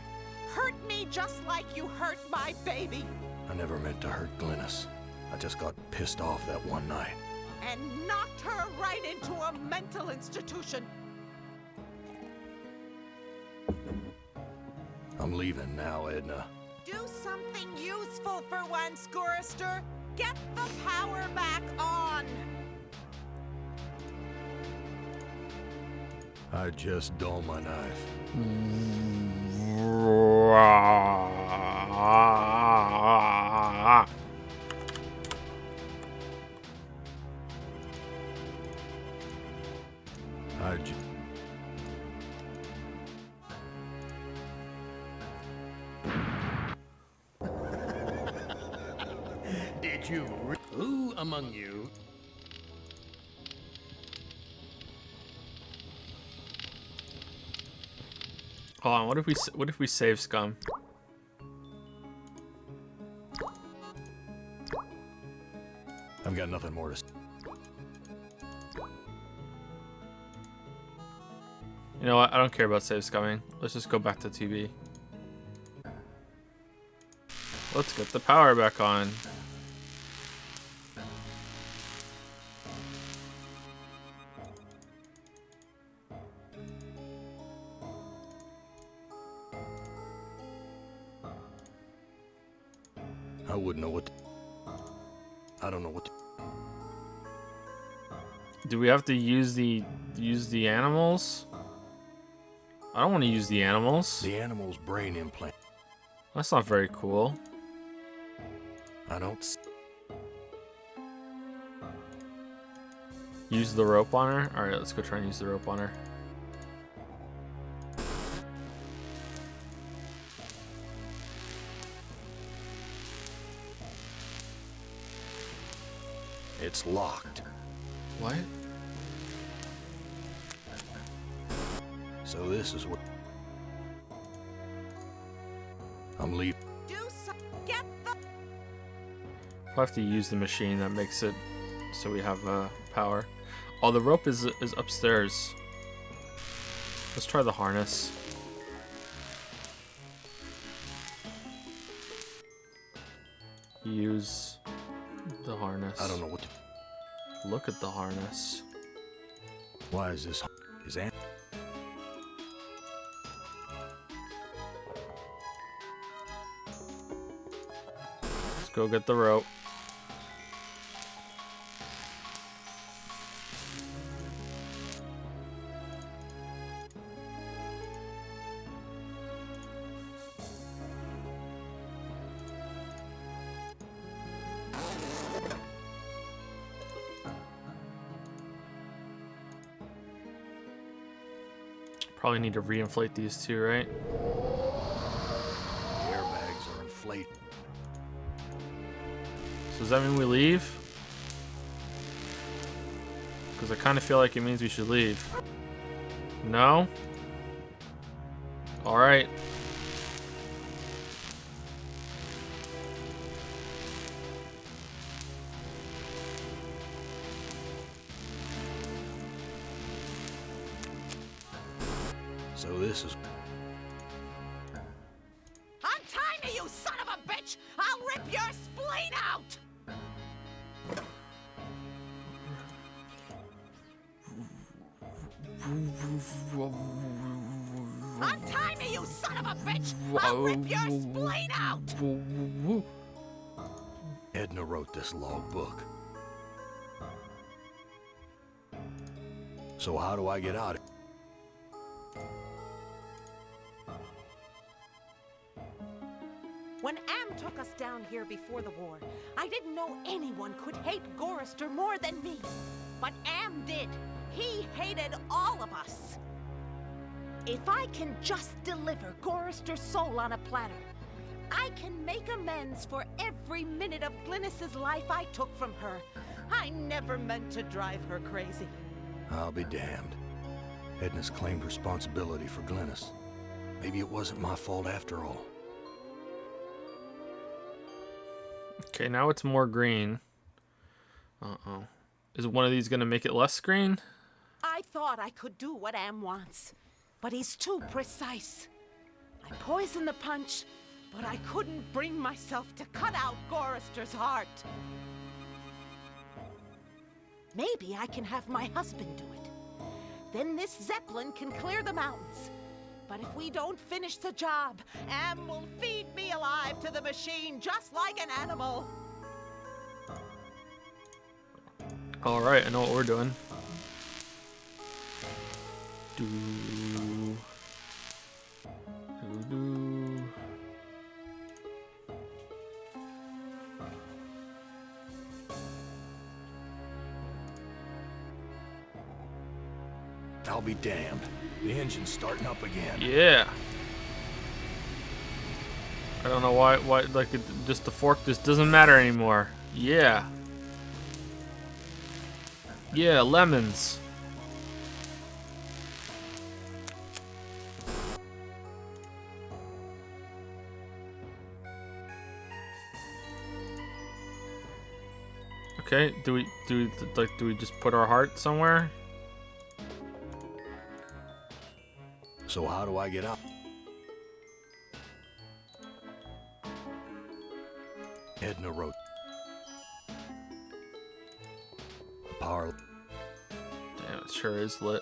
Hurt me just like you hurt my baby. I never meant to hurt Glynis. I just got pissed off that one night. And knocked her right into a mental institution. I'm leaving now, Edna. Do something useful for once, Gorrister. Get the power back on. I just dull my knife. Did you? Who among you? Hold on, what if we save Scum? I've got nothing more to say. You know what? I don't care about save scumming. Let's just go back to TV. Let's get the power back on. I wouldn't know what to... I don't know what to... Do we have to use the animals? I don't want to use the animals. The animal's brain implant. That's not very cool. I don't... Use the rope on her? Alright, let's go try and use the rope on her. It's locked. What? So this is what... I'm leaving. Do some. Get the. We'll have to use the machine that makes it so we have power. Oh, the rope is upstairs. Let's try the harness. Use the harness. I don't know what to... Look at the harness. Why is this... Is Aunt... Let's go get the rope. Probably need to reinflate these two, right? The airbags are inflated. So does that mean we leave? Because I kind of feel like it means we should leave. No? Alright. So this is... Untie me, you son of a bitch! I'll rip your spleen out! Untie me, you You son of a bitch! I'll rip your spleen out! Edna wrote this logbook. So how do I get out of it? When Am took us down here before the war, I didn't know anyone could hate Gorrister more than me. But Am did. He hated all of us. If I can just deliver Gorrister's soul on a platter, I can make amends for every minute of Glynis's life I took from her. I never meant to drive her crazy. I'll be damned. Edna's claimed responsibility for Glynis. Maybe it wasn't my fault after all. Okay, now it's more green. Uh-oh. Is one of these gonna make it less green? I thought I could do what Am wants, but he's too precise. I poisoned the punch, but I couldn't bring myself to cut out Gorrister's heart. Maybe I can have my husband do it. Then this Zeppelin can clear the mountains. But if we don't finish the job, Am will feed me alive to the machine just like an animal. All right, I know what we're doing. Do. Do. I'll be damned. The engine's starting up again. Yeah. I don't know why like just the fork just doesn't matter anymore. Yeah. Yeah, lemons. Okay, do we just put our heart somewhere? So how do I get out? Edna wrote. The power. Damn, it sure is lit.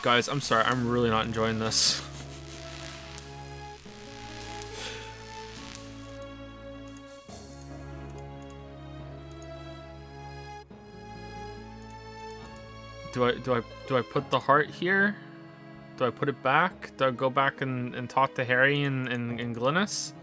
Guys, I'm sorry, I'm really not enjoying this. Do I put the heart here? Do I put it back? Do I go back and talk to Harry and Glynis?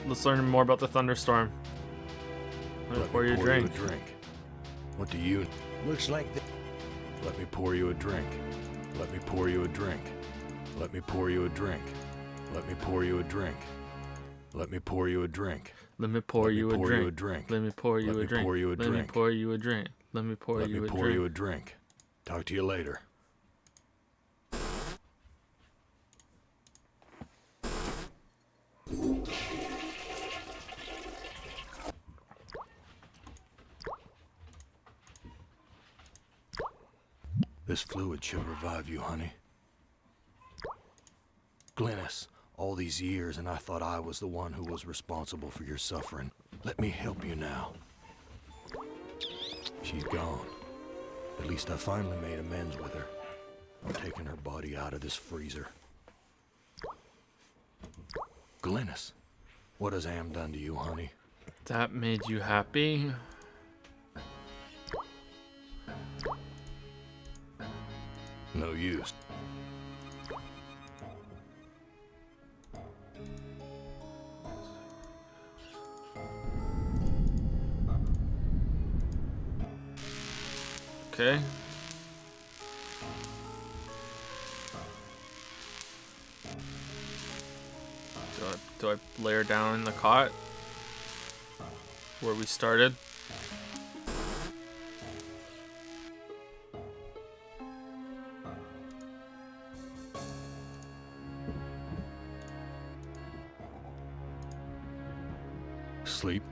Let's learn more about the thunderstorm. Let me pour you a drink. What do you... Looks like the... Let me pour you a drink. Let me pour you a drink. Let me pour you a drink. Let me pour you a drink. Let me pour you a drink. Let me pour you a drink. Let me pour you a drink. Let me pour you a Let me drink. pour you a drink. Let me pour Let you me a pour you a drink. drink. Talk to you later. This fluid should revive you, honey. Glynis, all these years and I thought I was the one who was responsible for your suffering. Let me help you now. She's gone. At least I finally made amends with her. I'm taking her body out of this freezer. Glynis, what has Am done to you, honey? That made you happy? No use. Okay. Do I lay her down in the cot where we started? sleep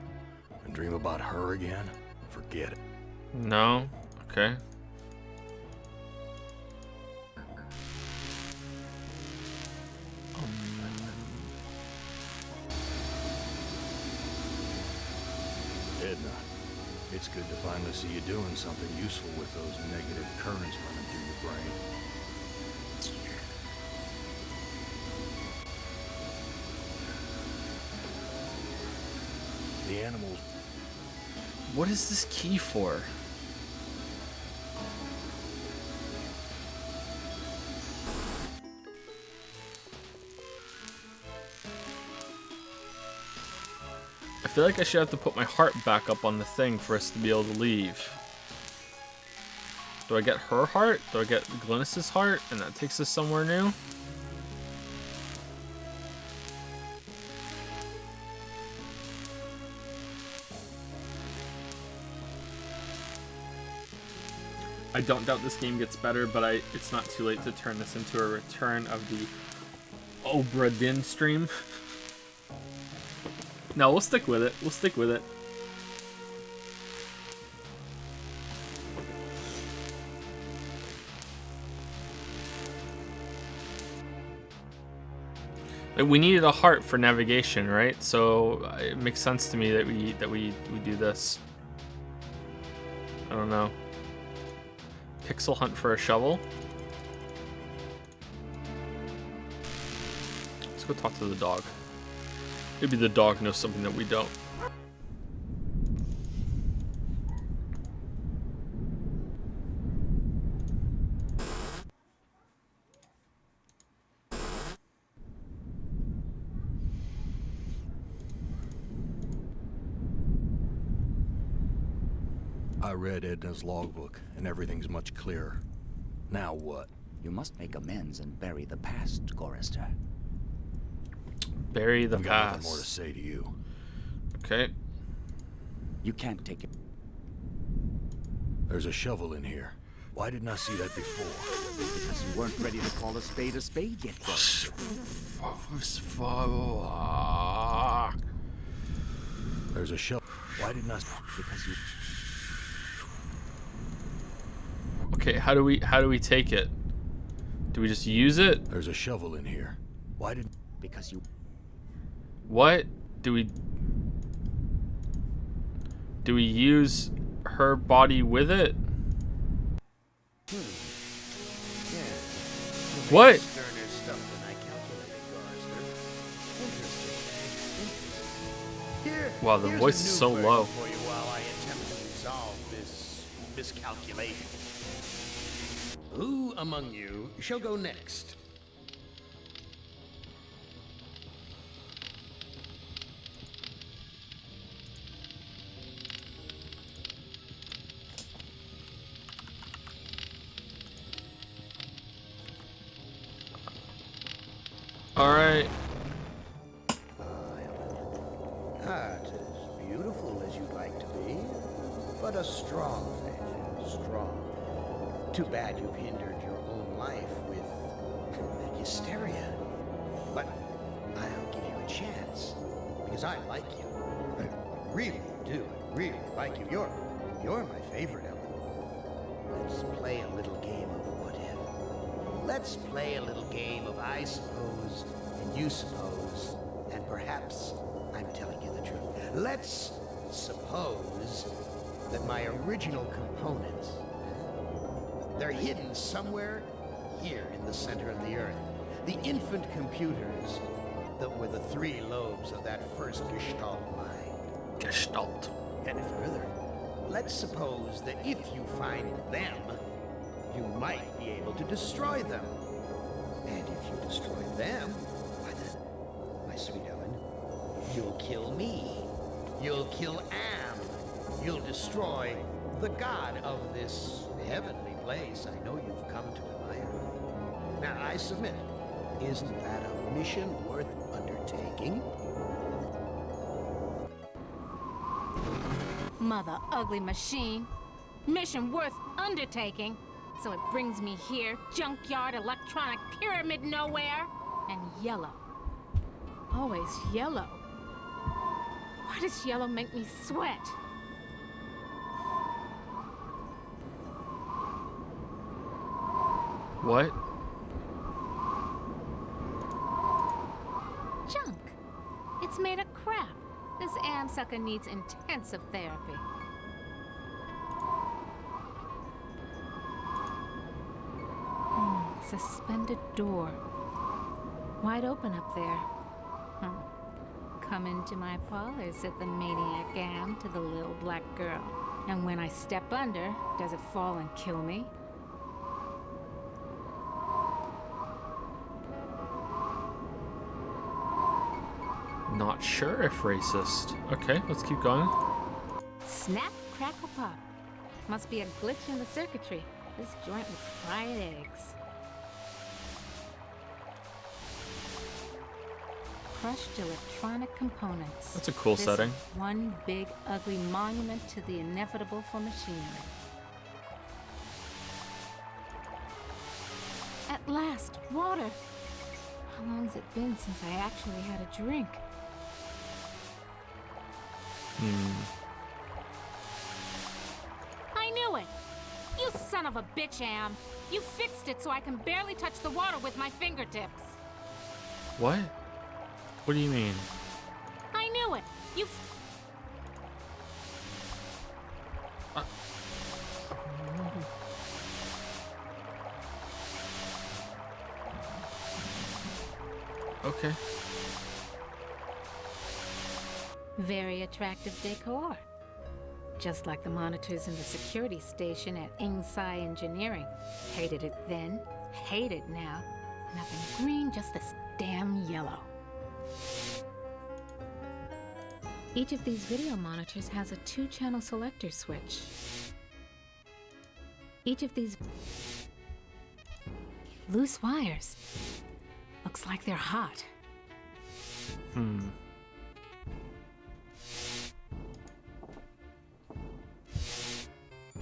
and dream about her again? Forget it. No. Okay. Edna, it's good to finally see you doing something useful with those negative currents running through your brain. The animals. What is this key for? I feel like I should have to put my heart back up on the thing for us to be able to leave. Do I get her heart? Do I get Glynis's heart? And that takes us somewhere new? I don't doubt this game gets better, but it's not too late to turn this into a return of the Obra Dinn stream. No, we'll stick with it. We'll stick with it. Like, we needed a heart for navigation, right? So it makes sense to me that we do this. I don't know. Pixel hunt for a shovel. Let's go talk to the dog. Maybe the dog knows something that we don't. I read Edna's logbook, and everything's much clearer. Now what? You must make amends and bury the past, Gorrister. Bury the I've got nothing past. more to say to you. Okay. You can't take it. There's a shovel in here. Why didn't I see that before? Because you weren't ready to call a spade yet, Gorrister. There's a shovel. Why didn't I? Because you... Okay, how do we take it? Do we just use it? There's a shovel in here. Why did? Because you... What? Do we use her body with it? Yeah. What? Sterner stuff than I calculated, Gorrister. Interesting. Here, Wow, the here's voice a is new so burden low. for you while I attempt to resolve this miscalculation. Who among you shall go next? All right. Not as beautiful as you'd like to be, but a strong face, strong. Too bad you've hindered your own life with hysteria. But I'll give you a chance, because I like you. I really do. I really like you. You're my favorite, Ellen. Let's play a little game of what if. Let's play a little game of I suppose and you suppose, and perhaps I'm telling you the truth. Let's suppose that my original components, they're hidden somewhere here in the center of the Earth. The infant computers that were the three lobes of that first Gestalt mind. Gestalt. And further, let's suppose that if you find them, you might be able to destroy them. And if you destroy them, why then, my sweet Ellen, you'll kill me. You'll kill Am. You'll destroy the god of this heavenly place I know you've come to admire. Now, I submit, isn't that a mission worth undertaking? Mother ugly machine. Mission worth undertaking. So it brings me here, junkyard, electronic pyramid nowhere, and yellow. Always yellow. Why does yellow make me sweat? What? Junk. It's made of crap. This am sucker needs intensive therapy. Suspended door. Wide open up there. Come into my parlor, said the maniac am to the little black girl. And when I step under, does it fall and kill me? Not sure if racist. Okay, let's keep going. Snap, crackle, pop. Must be a glitch in the circuitry. This joint with fried eggs. Crushed electronic components. That's a cool This setting. One big, ugly monument to the inevitable for machinery. At last, water. How long's it been since I actually had a drink? I knew it! You son of a bitch, Am! You fixed it so I can barely touch the water with my fingertips. What? What do you mean? I knew it! You Okay. Very attractive decor. Just like the monitors in the security station at Inside Engineering. Hated it then, hate it now. Nothing green, just this damn yellow. Each of these video monitors has a 2-channel selector switch. Each of these loose wires. Looks like they're hot.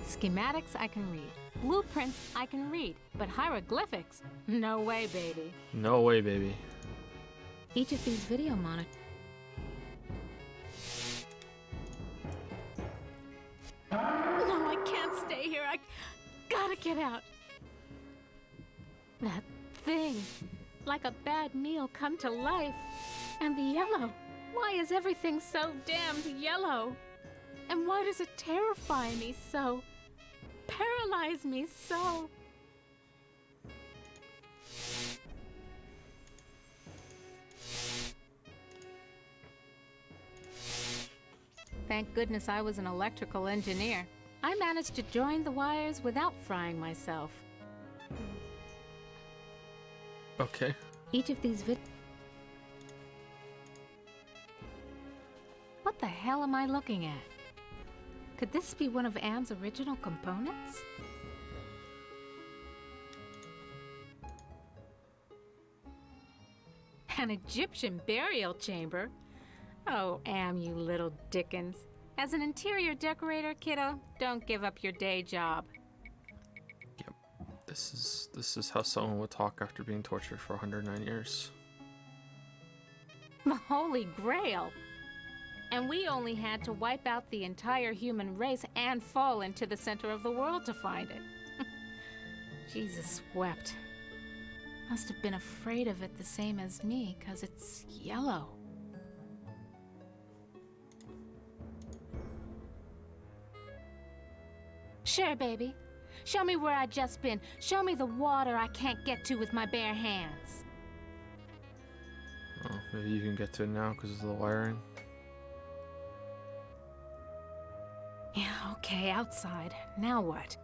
Schematics I can read. Blueprints I can read. But hieroglyphics? No way, baby. No way, baby. Each of these video monitors. No, I can't stay here. I gotta get out. That thing. Like a bad meal come to life. And the yellow. Why is everything so damned yellow? And why does it terrify me so? Paralyze me so? Thank goodness I was an electrical engineer. I managed to join the wires without frying myself. Okay. Each of these What the hell am I looking at? Could this be one of Am's original components? An Egyptian burial chamber? Oh, Am, you little Dickens. As an interior decorator, kiddo, don't give up your day job. Yep. This is how someone would talk after being tortured for 109 years. The Holy Grail! And we only had to wipe out the entire human race and fall into the center of the world to find it. Jesus wept. Must have been afraid of it the same as me, 'cause it's yellow. Sure, baby. Show me where I just been. Show me the water I can't get to with my bare hands. Oh, maybe you can get to it now because of the wiring. Yeah, okay, outside. Now what?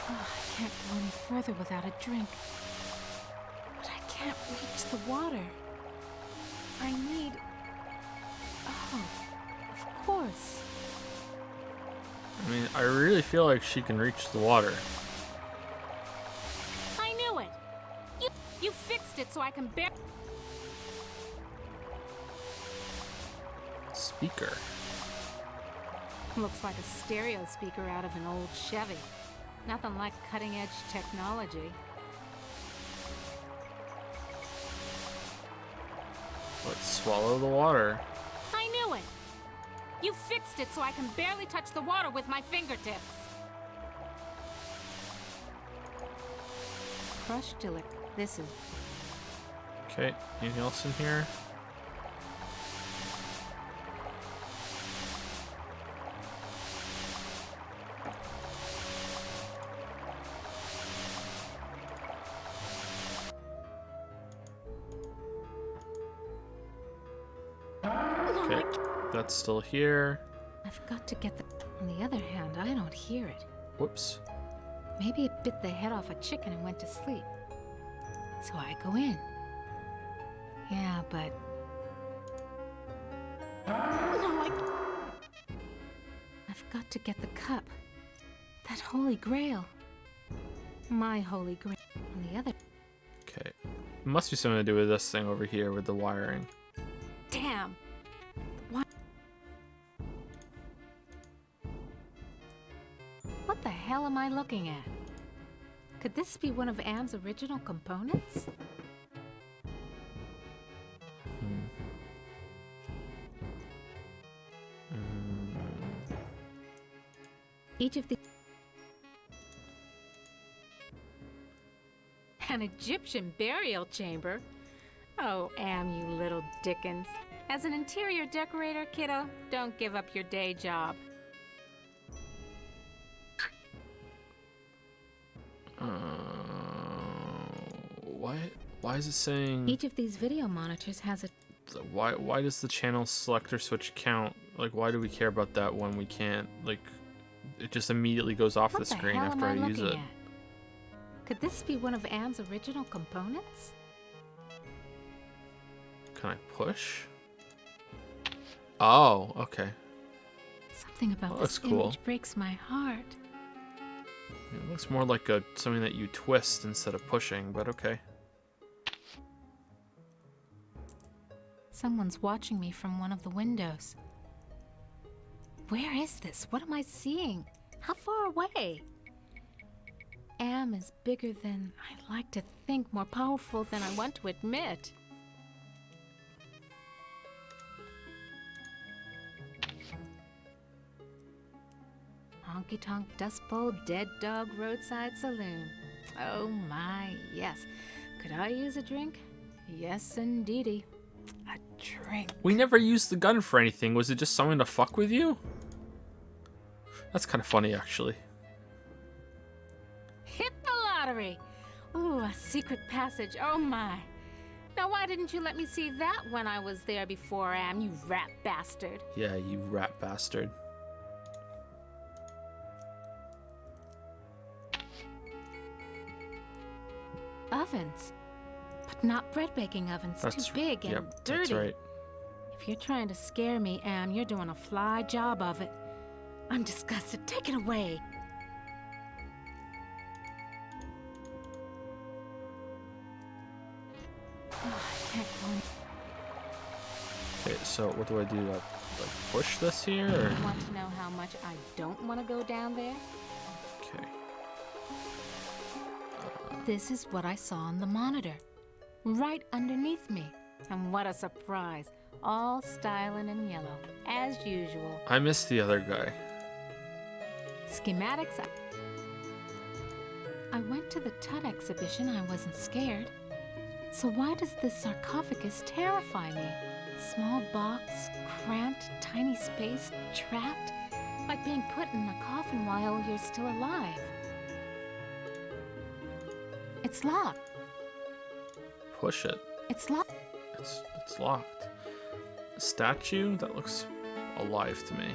Oh, I can't go any further without a drink. But I can't reach the water. I need... Oh, of course. I mean, I really feel like she can reach the water. I knew it! You fixed it so I can bear... Speaker. Looks like a stereo speaker out of an old Chevy. Nothing like cutting-edge technology. Let's swallow the water. I knew it. You fixed it so I can barely touch the water with my fingertips. Crushed till it. This is. Okay, anything else in here? Okay, that's still here. I've got to get the. On the other hand, I don't hear it. Whoops. Maybe it bit the head off a chicken and went to sleep. So I go in. Yeah, but. I've got to get the cup. That holy grail. My holy grail. On the other. Okay. It must be something to do with this thing over here with the wiring. Damn! What? What the hell am I looking at? Could this be one of Anne's original components? Each of the... An Egyptian burial chamber? Oh, Am, you little Dickens. As an interior decorator, kiddo, don't give up your day job. Why is it saying... Each of these video monitors has a... Why does the channel selector switch count? Like, why do we care about that when we can't? Like, it just immediately goes off the screen after I use it. Could this be one of Anne's original components? Can I push? Oh, okay. Something about this cool. image breaks my heart. It looks more like something that you twist instead of pushing, but okay. Someone's watching me from one of the windows. Where is this? What am I seeing? How far away? Am is bigger than I like to think, more powerful than I want to admit. Honky Tonk Dust Bowl Dead Dog Roadside Saloon. Oh my, yes. Could I use a drink? Yes, indeedy. A drink. We never used the gun for anything. Was it just something to fuck with you? That's kind of funny, actually. Hit the lottery! Ooh, a secret passage. Oh my. Now why didn't you let me see that when I was there before, Am, you rat bastard? Yeah, you rat bastard. Ovens. But not bread baking ovens. Too big and dirty. That's right. If you're trying to scare me, Am, you're doing a fly job of it. I'm disgusted. Take it away. Oh, I can't go in. Okay, so what do I do? Like push this here? Or? You want to know how much I don't want to go down there? Okay. This is what I saw on the monitor. Right underneath me. And what a surprise. All styling in yellow, as usual. I missed the other guy. Schematics. I went to the Tut exhibition. I wasn't scared. So why does this sarcophagus terrify me? Small box, cramped, tiny space, trapped, like being put in a coffin while you're still alive. It's locked. Push it. It's locked. It's locked. A statue? That looks alive to me.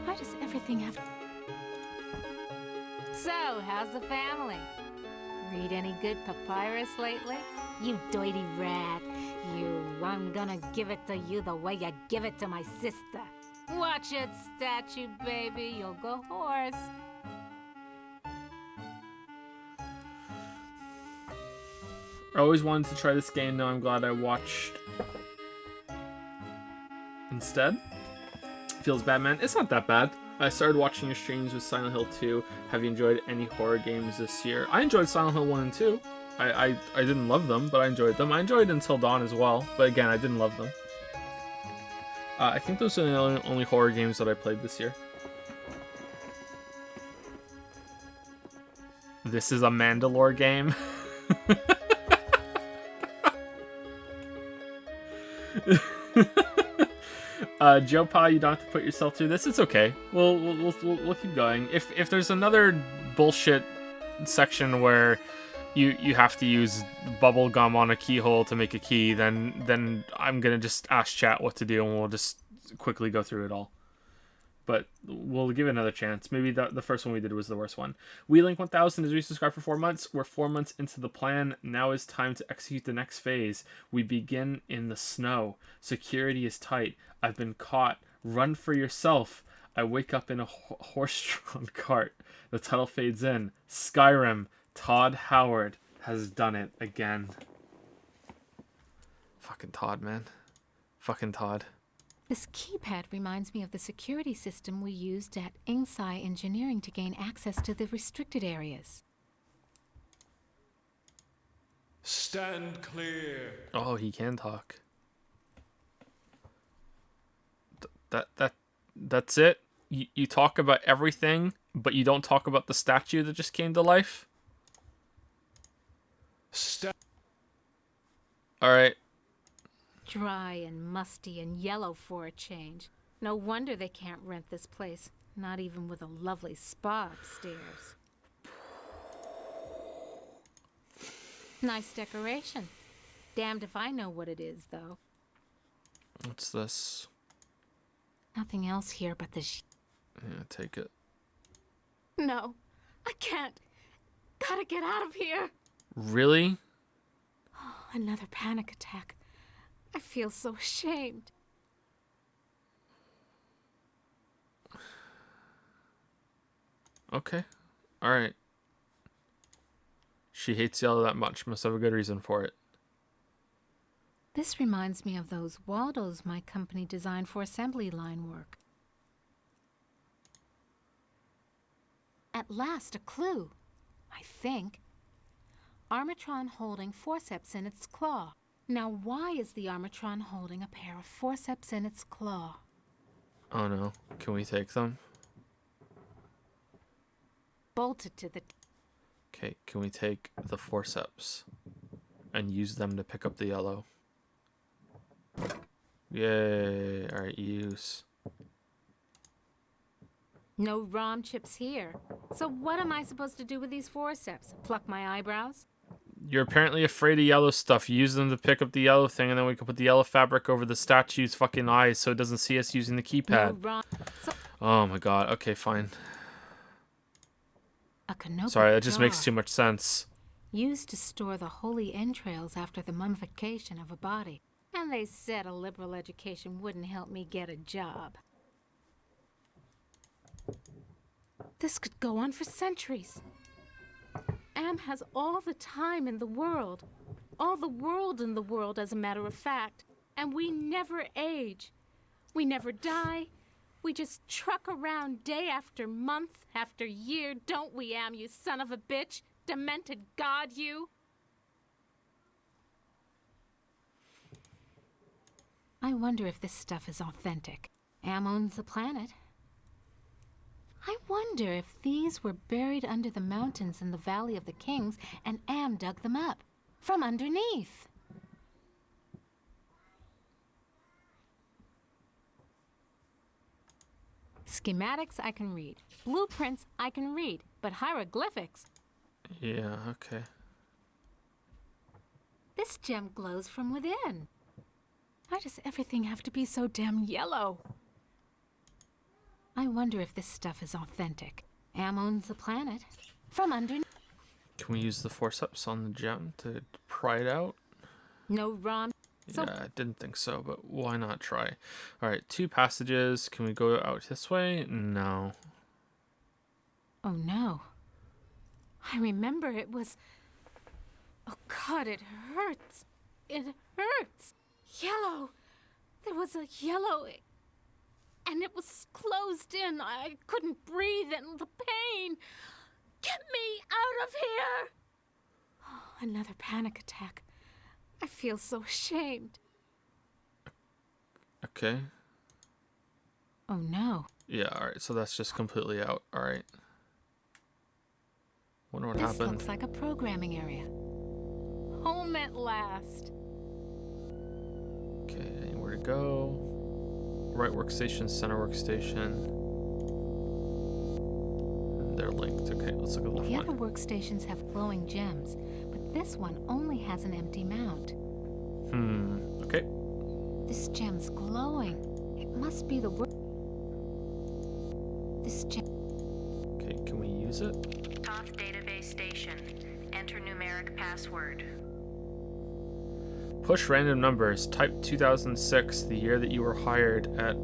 Why does everything have... So, how's the family? Read any good papyrus lately? You dirty rat. I'm gonna give it to you the way you give it to my sister. Watch it, statue baby. You'll go hoarse. I always wanted to try this game, now I'm glad I watched instead. Feels bad, man. It's not that bad. I started watching your streams with Silent Hill 2. Have you enjoyed any horror games this year? I enjoyed Silent Hill 1 and 2. I didn't love them, but I enjoyed them. I enjoyed Until Dawn as well, but again, I didn't love them. I think those are the only horror games that I played this year. This is a Mandalore game. Joe Pa, you don't have to put yourself through this. It's okay. We'll keep going. If there's another bullshit section where you have to use bubble gum on a keyhole to make a key, then I'm gonna just ask chat what to do, and we'll just quickly go through it all. But we'll give it another chance. Maybe the first one we did was the worst one. WeLink1000 is resubscribed for 4 months. We're 4 months into the plan. Now is time to execute the next phase. We begin in the snow. Security is tight. I've been caught. Run for yourself. I wake up in a horse-drawn cart. The title fades in. Skyrim. Todd Howard has done it again. Fucking Todd, man. Fucking Todd. This keypad reminds me of the security system we used at Ingsci Engineering to gain access to the restricted areas. Stand clear. Oh, he can talk. That's it? You talk about everything, but you don't talk about the statue that just came to life? Alright. Dry and musty and yellow for a change. No wonder they can't rent this place, not even with a lovely spa upstairs. Nice decoration. Damned if I know what it is, though. What's this? Nothing else here but this. Yeah, take it. No, I can't. Gotta get out of here. Really? Oh, another panic attack. I feel so ashamed. Okay. Alright. She hates yellow that much. Must have a good reason for it. This reminds me of those Waldos my company designed for assembly line work. At last, a clue. I think. Armatron holding forceps in its claw. Now, why is the Armatron holding a pair of forceps in its claw? Oh no. Can we take them? Bolted to the... Okay, can we take the forceps and use them to pick up the yellow? Yay. Alright, use. No ROM chips here. So what am I supposed to do with these forceps? Pluck my eyebrows? You're apparently afraid of yellow stuff. Use them to pick up the yellow thing, and then we can put the yellow fabric over the statue's fucking eyes so it doesn't see us using the keypad. No Oh my god. Okay, fine. A canopic Sorry, that just jar. makes too much sense. Used to store the holy entrails after the mummification of a body. And they said a liberal education wouldn't help me get a job. This could go on for centuries. Am has all the time in the world. All the world in the world, as a matter of fact. And we never age. We never die. We just truck around day after month after year, don't we, Am, you son of a bitch? Demented god, you! I wonder if this stuff is authentic. Am owns the planet. I wonder if these were buried under the mountains in the Valley of the Kings and Am dug them up from underneath. Schematics I can read. Blueprints I can read. But hieroglyphics? Yeah, okay. This gem glows from within. Why does everything have to be so damn yellow? I wonder if this stuff is authentic. Am owns the planet from underneath. Can we use the forceps on the gem to pry it out? No ROM. So Yeah, I didn't think so, but why not try? Alright, 2 passages. Can we go out this way? No. oh no. I remember it was... Oh God, it hurts. It hurts. Yellow. There was a yellow... And it was closed in. I couldn't breathe and the pain. Get me out of here! Another panic attack. I feel so ashamed. Okay. Oh no. Yeah, alright, so that's just completely out. Alright. Wonder what This happened. looks like a programming area. Home at last. Okay, anywhere to go. Right workstation, center workstation. And they're linked. Okay, let's look at the The one. other workstations have glowing gems, but this one only has an empty mount. Okay. This gem's glowing. It must be the work. This gem. Okay, can we use it? Toth database station. Enter numeric password. Push random numbers. Type 2006, the year that you were hired at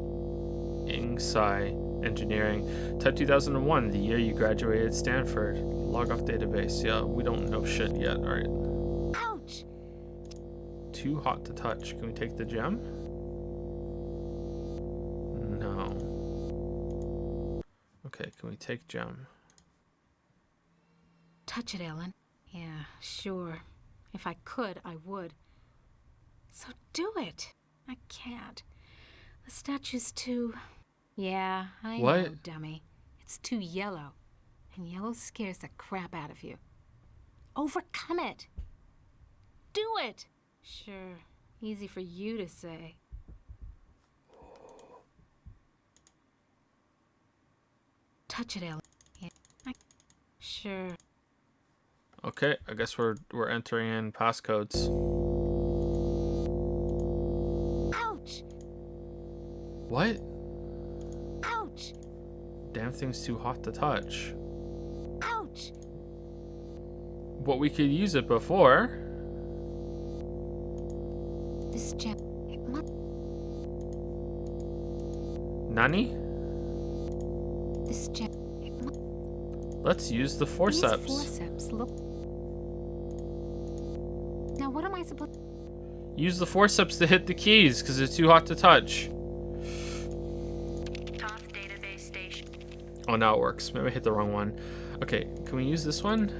Ingsai Engineering. Type 2001, the year you graduated Stanford. Log off database. Yeah, we don't know shit yet. Alright. Ouch! Too hot to touch. Can we take the gem? No. Okay, can we take gem? Touch it, Ellen. Yeah, sure. If I could, I would. So do it. I can't. The statue's too... Yeah, I What? know, dummy. It's too yellow. And yellow scares the crap out of you. Overcome it. Do it. Sure. Easy for you to say. Touch it, Ellen. Yeah. Sure. Okay, I guess we're entering in passcodes. Ouch! What? Ouch! Damn thing's too hot to touch. Ouch! But we could use it before. This gem... It must... Nani? This gem... It must... Let's use the forceps. These forceps look... Now what am I supposed... Use the forceps to hit the keys, because it's too hot to touch. Toth database station. Oh, now it works. Maybe I hit the wrong one. Okay, can we use this one?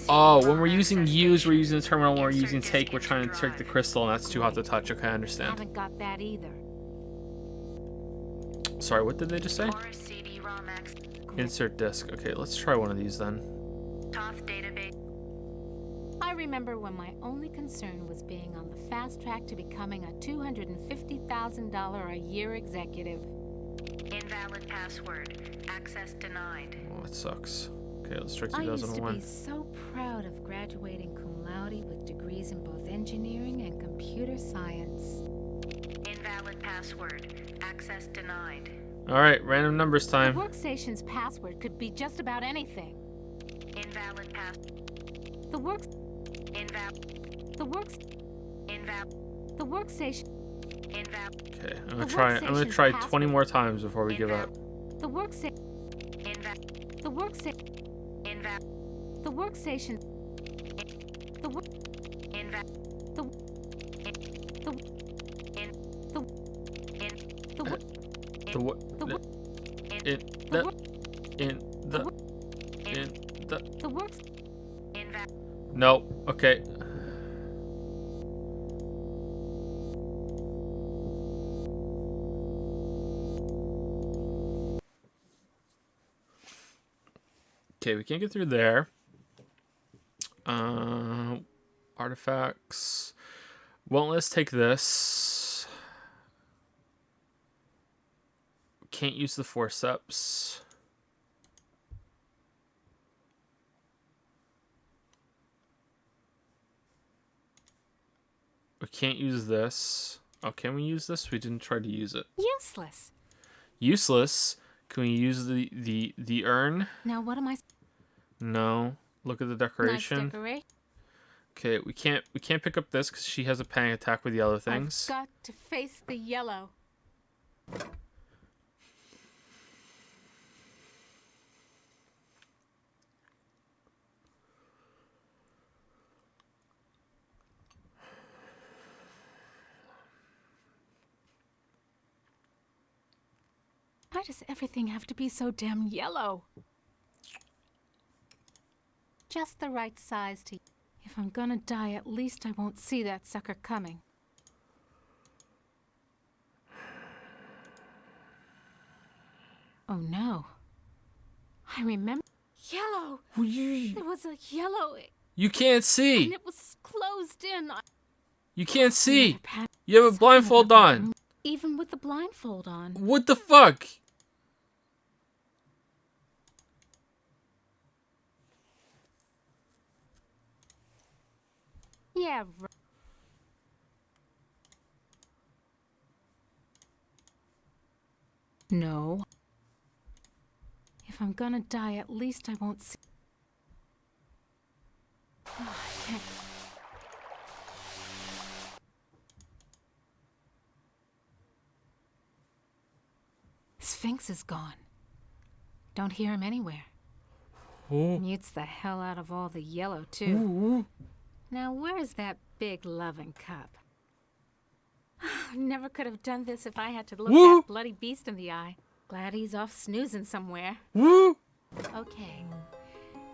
Oh, when we're using use, we're using the terminal. When we're using take, we're trying to take the crystal, and that's too hot to touch. Okay, I understand. Haven't got that either. Sorry, what did they just say? CD-ROM access. Insert disk. Okay, let's try one of these then. Toth database. I remember when my only concern was being on the fast track to becoming a $250,000 a year executive. Invalid password. Access denied. Oh, that sucks. Okay, let's try I used to 2001. be so proud of graduating cum laude with degrees in both engineering and computer science. Invalid password. Access denied. Alright, random numbers The time. workstation's password could be just about anything. Invalid pass. The works... Invalid. The works... Invalid. The workstation... Invalid. Okay, I'm The gonna try workstation's 20 more times before we give up. The workstation... Invalid. The workstation... Invalid. The workstation... The work... Invalid. The... The... In. The... In. The work... The what? The work... In The the work... in the In. in the The works... Invalid. no. Okay. Okay, we can't get through there. Artifacts. Well, let's take this. Can't use the forceps. We can't use this. Oh, can we use this? We didn't try to use it. Useless. Useless. Can we use the urn? Now what am I... No. Look at the decoration. Nice decoration. Okay, we can't pick up this because she has a panic attack with yellow things. I've got to face the yellow. Why does everything have to be so damn yellow? just the right size to... If I'm gonna die, at least I won't see that sucker coming. Oh no. I remember... Yellow! There was a yellow... You can't see! And it was closed in. You can't see! You have a blindfold on! Even with the blindfold on. What the fuck? Yeah, right. No. If I'm gonna die, at least I won't see... Oh, I can't... Sphinx is gone. Don't hear him anywhere. Oh. Mutes the hell out of all the yellow, too. Now, where's that big loving cup? Never could have done this if I had to look that bloody beast in the eye. Glad he's off snoozing somewhere. Okay,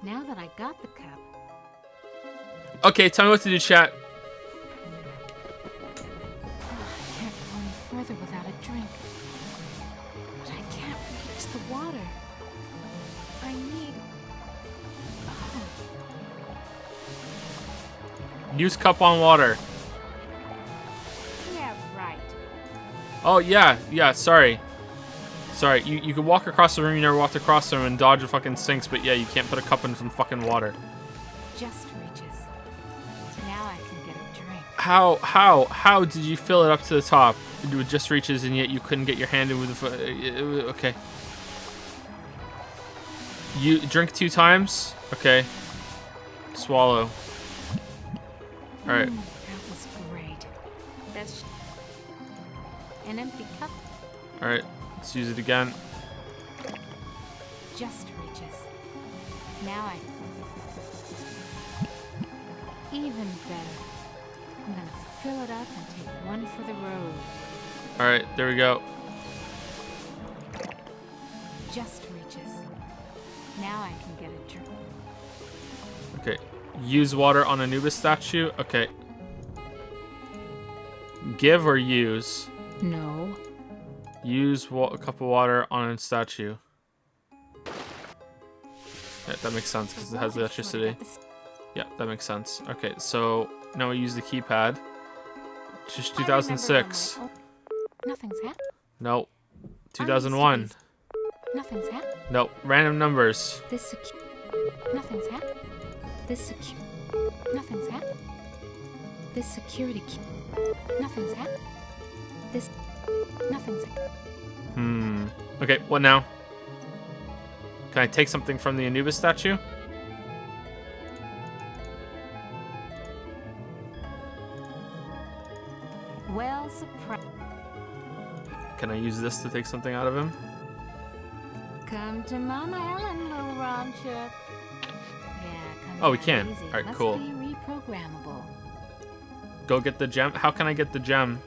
now that I got the cup... Okay, tell me what to do, chat. I can't go any further without a drink. But I can't reach the water. I need... Oh. Use cup on water. Yeah, right. Oh, yeah, sorry. Sorry, you can walk across the room you never walked across the room and dodge the fucking sinks, but yeah, you can't put a cup in some fucking water. Just reaches. Now I can get a drink. How did you fill it up to the top with just reaches and yet you couldn't get your hand in with the okay. You drink 2 times? Okay. Swallow. Alright. That was great. That's an empty cup. Alright, let's use it again. Just reaches. Now I... Even better. I'm gonna fill it up and take one for the road. Alright, there we go. Just reaches. Now I can get a drink. Okay. Use water on Anubis statue? Okay. Give or use? No. Use a cup of water on a statue. Yeah, that makes sense because it has electricity. Yeah, that makes sense. Okay, so now we use the keypad. Just 2006. Nothing's happened. Nope. 2001. Nothing's happened. Nope. Random numbers. Nothing's happened. Nothing's happened. This security key. Nothing's happened. Nothing's happened. Okay, what now? Can I take something from the Anubis statue? Well, surprise. Can I use this to take something out of him? Come to Mama Ellen, little Ron Chip. Yeah, come Oh, we down can. easy. Alright, Must cool. be reprogrammable. Go get the gem. How can I get the gem?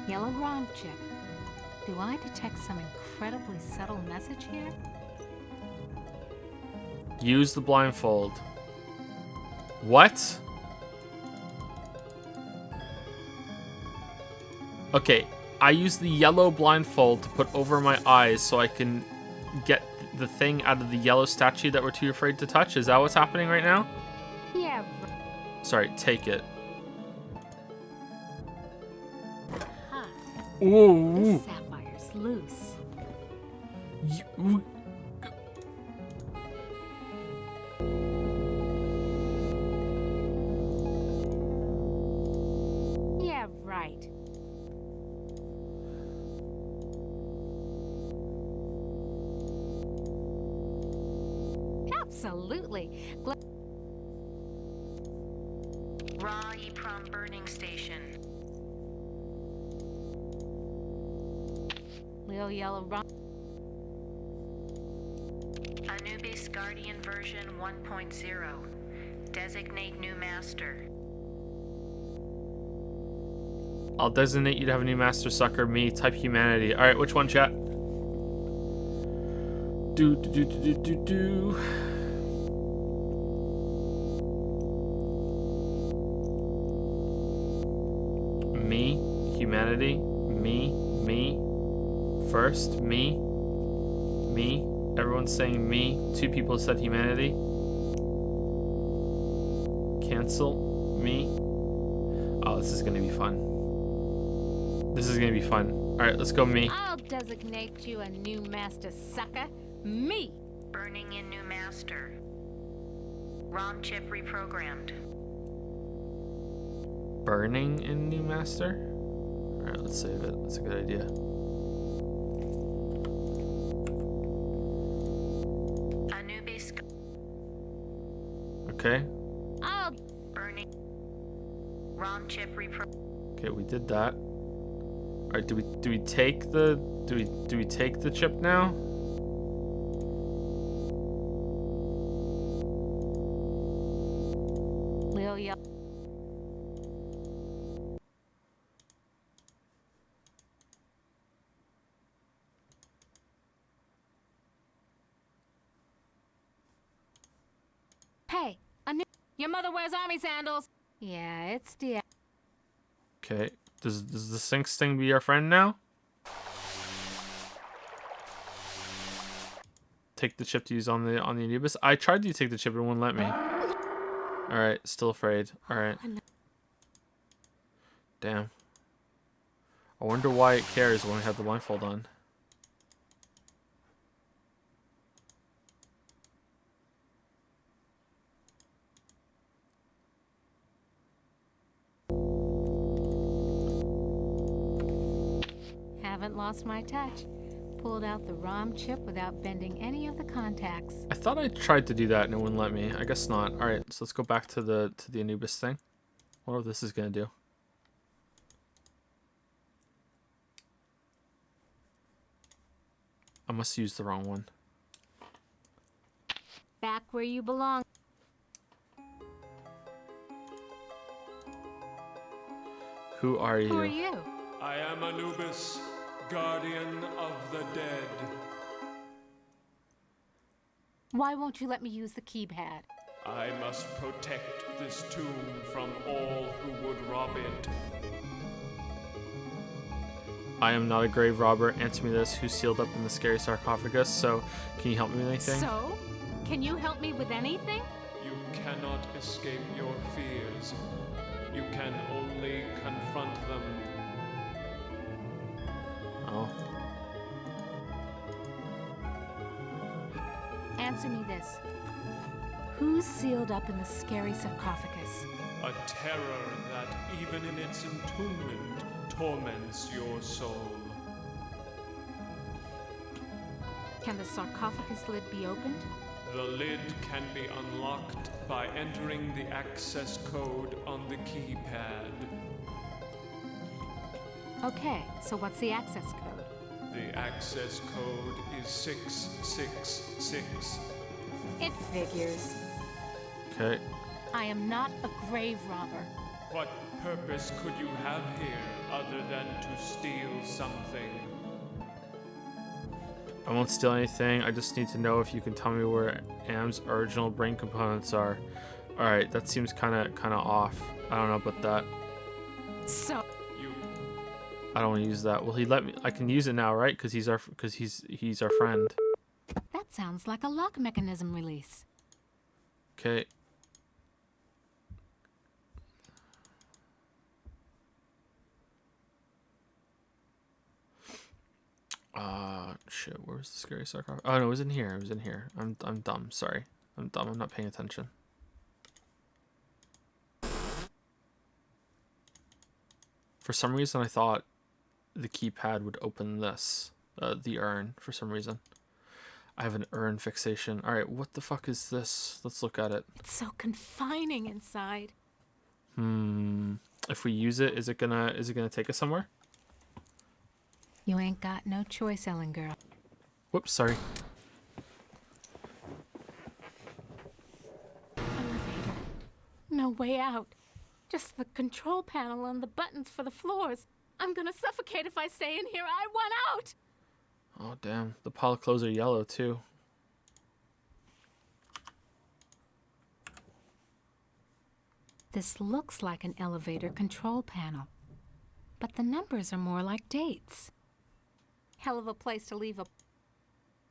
Yellow Ron Chip. Do I detect some incredibly subtle message here? Use the blindfold. What? Okay, I use the yellow blindfold to put over my eyes so I can get the thing out of the yellow statue that we're too afraid to touch. Is that what's happening right now? Yeah. Sorry, take it. Huh. Ooh. This sapphire's loose. Yeah, right. Absolutely. Raw Yprom burning station. Lil Yellow Ron. Anubis Guardian version 1.0. Designate new master. I'll designate you to have a new master sucker. Me, type humanity. All right, which one, chat? Me. First, me. Everyone's saying me. 2 people said humanity. Cancel. Me. Oh, this is gonna be fun. Alright, let's go me. I'll designate you a new master, sucker. Me. Burning in new master. ROM chip reprogrammed. Burning in new master? Alright, let's save it. That's a good idea. Anubis. Okay. I'll Burning. ROM chip repro. Okay, we did that. Alright, do we take the do we take the chip now? Lilia. Hey, your mother wears army sandals. Yeah, it's the. Okay. Does the Sinks thing be our friend now? Take the chip to use on the Anubis. I tried to take the chip, it wouldn't let me. Alright, still afraid. Alright. Damn. I wonder why it cares when we have the blindfold on. Haven't lost my touch. Pulled out the ROM chip without bending any of the contacts. I thought I tried to do that and it wouldn't let me. I guess not. Alright, so let's go back to the Anubis thing. I wonder what this is gonna do. I must use the wrong one. Back where you belong. Who are you? Who are you? I am Anubis, guardian of the dead. Why won't you let me use the keypad? I must protect this tomb from all who would rob it. I am not a grave robber. Answer me this. Who's sealed up in the scary sarcophagus? So, can you help me with anything? So? Can you help me with anything? You cannot escape your fears. You can only confront them. Oh. Answer me this. Who's sealed up in the scary sarcophagus? A terror that, even in its entombment, torments your soul. Can the sarcophagus lid be opened? The lid can be unlocked by entering the access code on the keypad. Okay, so what's the access code? The access code is 666. It figures. Okay. I am not a grave robber. What purpose could you have here other than to steal something? I won't steal anything. I just need to know if you can tell me where Am's original brain components are. Alright, that seems kinda off. I don't know about that. So I don't want to use that. Will he let me? I can use it now, right? Because he's our friend. that sounds like a lock mechanism release. Okay. Shit. Where was the scary sarcophagus? Oh no, it was in here. It was in here. I'm dumb. Sorry. I'm dumb. I'm not paying attention. For some reason, I thought the keypad would open this, the urn. For some reason, I have an urn fixation. All right, what the fuck is this? Let's look at it. It's so confining inside. If we use it, is it gonna take us somewhere? You ain't got no choice, Ellen girl. Whoops, sorry. Elevator. No way out. Just the control panel and the buttons for the floors. I'm gonna suffocate if I stay in here. I want out! Oh, damn. The pile of clothes are yellow, too. This looks like an elevator control panel. But the numbers are more like dates. Hell of a place to leave a...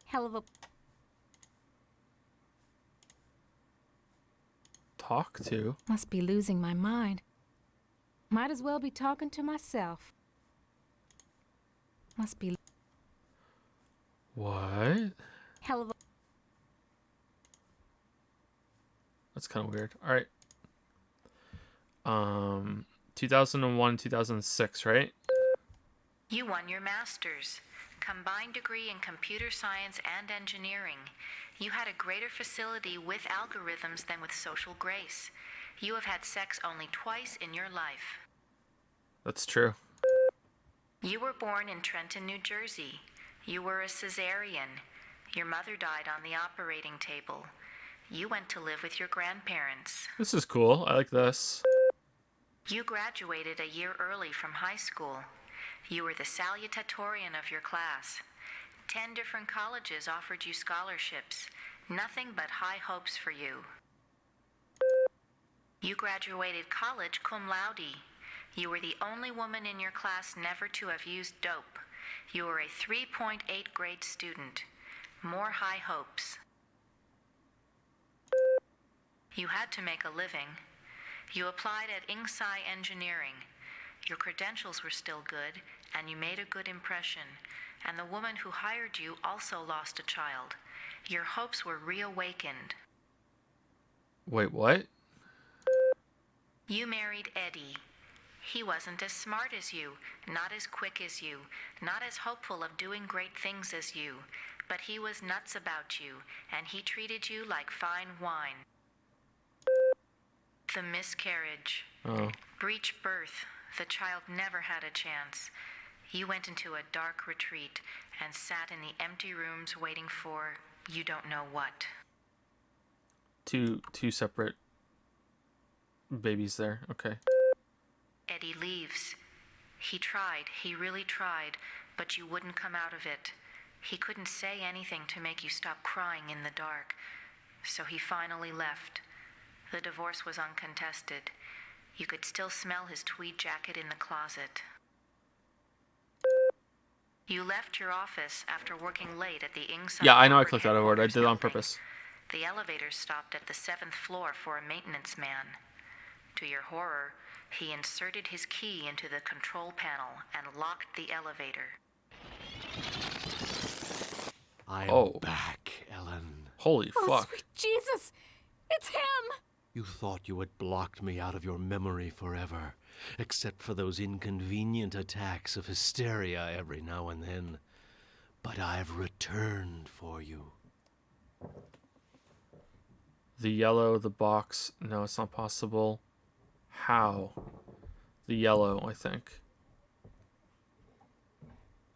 Hell of a... Talk to? Must be losing my mind. Might as well be talking to myself. Must be... What? Hell of a... That's kind of weird. All right. 2001, 2006, right? You won your master's. Combined degree in computer science and engineering. You had a greater facility with algorithms than with social grace. You have had sex only twice in your life. That's true. You were born in Trenton, New Jersey. You were a cesarean. Your mother died on the operating table. You went to live with your grandparents. This is cool. I like this. You graduated a year early from high school. You were the salutatorian of your class. 10 different colleges offered you scholarships. Nothing but high hopes for you. You graduated college cum laude. You were the only woman in your class never to have used dope. You were a 3.8 grade student. More high hopes. You had to make a living. You applied at Inksci Engineering. Your credentials were still good, and you made a good impression. And the woman who hired you also lost a child. Your hopes were reawakened. Wait, what? You married Eddie. He wasn't as smart as you, not as quick as you, not as hopeful of doing great things as you, but he was nuts about you, and he treated you like fine wine. The miscarriage. Oh. Breech birth. The child never had a chance. You went into a dark retreat and sat in the empty rooms waiting for you don't know what. Two separate babies there. Okay. Eddie leaves. He tried, he really tried, but you wouldn't come out of it. He couldn't say anything to make you stop crying in the dark, so he finally left. The divorce was uncontested. You could still smell his tweed jacket in the closet. You left your office after working late at the Inksci. Yeah, I know I clicked out of order. I did it on purpose. The elevator stopped at the 7th floor for a maintenance man. To your horror, he inserted his key into the control panel and locked the elevator. I am back, Ellen. Holy fuck. Sweet Jesus! It's him! You thought you had blocked me out of your memory forever, except for those inconvenient attacks of hysteria every now and then. But I've returned for you. The yellow, the box. No, it's not possible. How? The yellow, I think.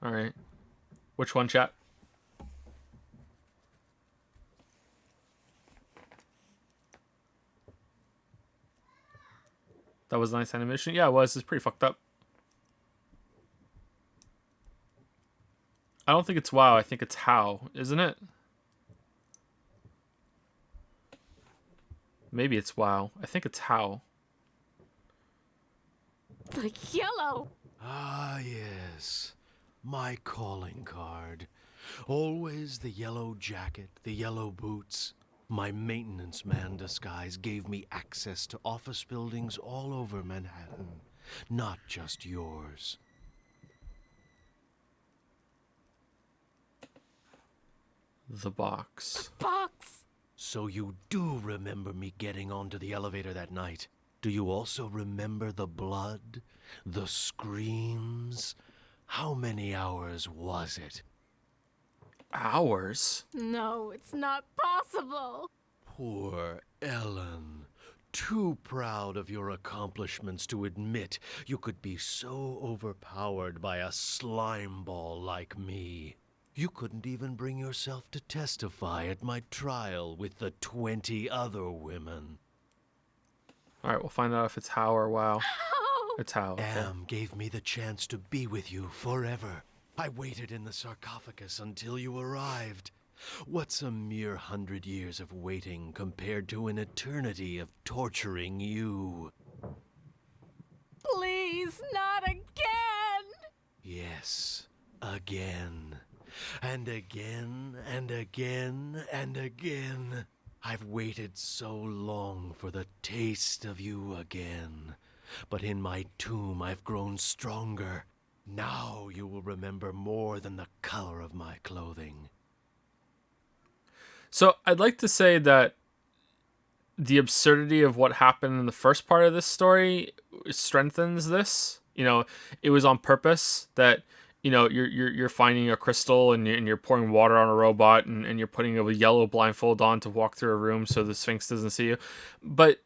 Alright. Which one, chat? That was a nice animation. Yeah, it was. It's pretty fucked up. I don't think it's wow. I think it's how, isn't it? Maybe it's wow. I think it's how. The yellow! Ah, yes. My calling card. Always the yellow jacket, the yellow boots. My maintenance man disguise gave me access to office buildings all over Manhattan, not just yours. The box. Box! So you do remember me getting onto the elevator that night. Do you also remember the blood? The screams? How many hours was it? Hours? No, it's not possible. Poor Ellen. Too proud of your accomplishments to admit you could be so overpowered by a slime ball like me. You couldn't even bring yourself to testify at my trial with the 20 other women. Alright, we'll find out if it's how or wow. How? It's how. Okay. Am gave me the chance to be with you forever. I waited in the sarcophagus until you arrived. What's a mere 100 years of waiting compared to an eternity of torturing you? Please, not again! Yes, again. And again, and again, and again. I've waited so long for the taste of you again. But in my tomb I've grown stronger. Now you will remember more than the color of my clothing. So I'd like to say that the absurdity of what happened in the first part of this story strengthens this. You know, it was on purpose that, you know, you're finding a crystal and you're pouring water on a robot and you're putting a yellow blindfold on to walk through a room so the Sphinx doesn't see you. But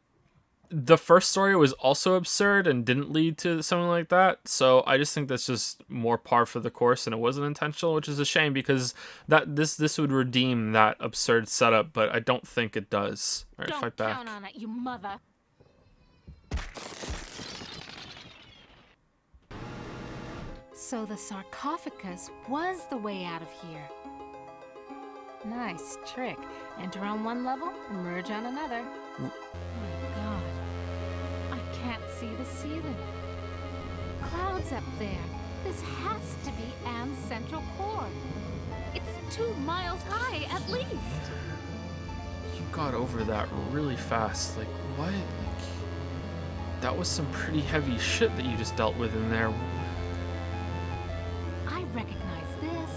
the first story was also absurd and didn't lead to something like that. So I just think that's just more par for the course and it wasn't intentional, which is a shame because this would redeem that absurd setup, but I don't think it does. All right, Don't fight back. count on it, you mother. So the sarcophagus was the way out of here. Nice trick. Enter on one level, emerge on another. My God. I can't see the ceiling. Clouds up there. This has to be Anne's central core. It's 2 miles high, at least. You got over that really fast. Like, what? Like, that was some pretty heavy shit that you just dealt with in there. I recognize this.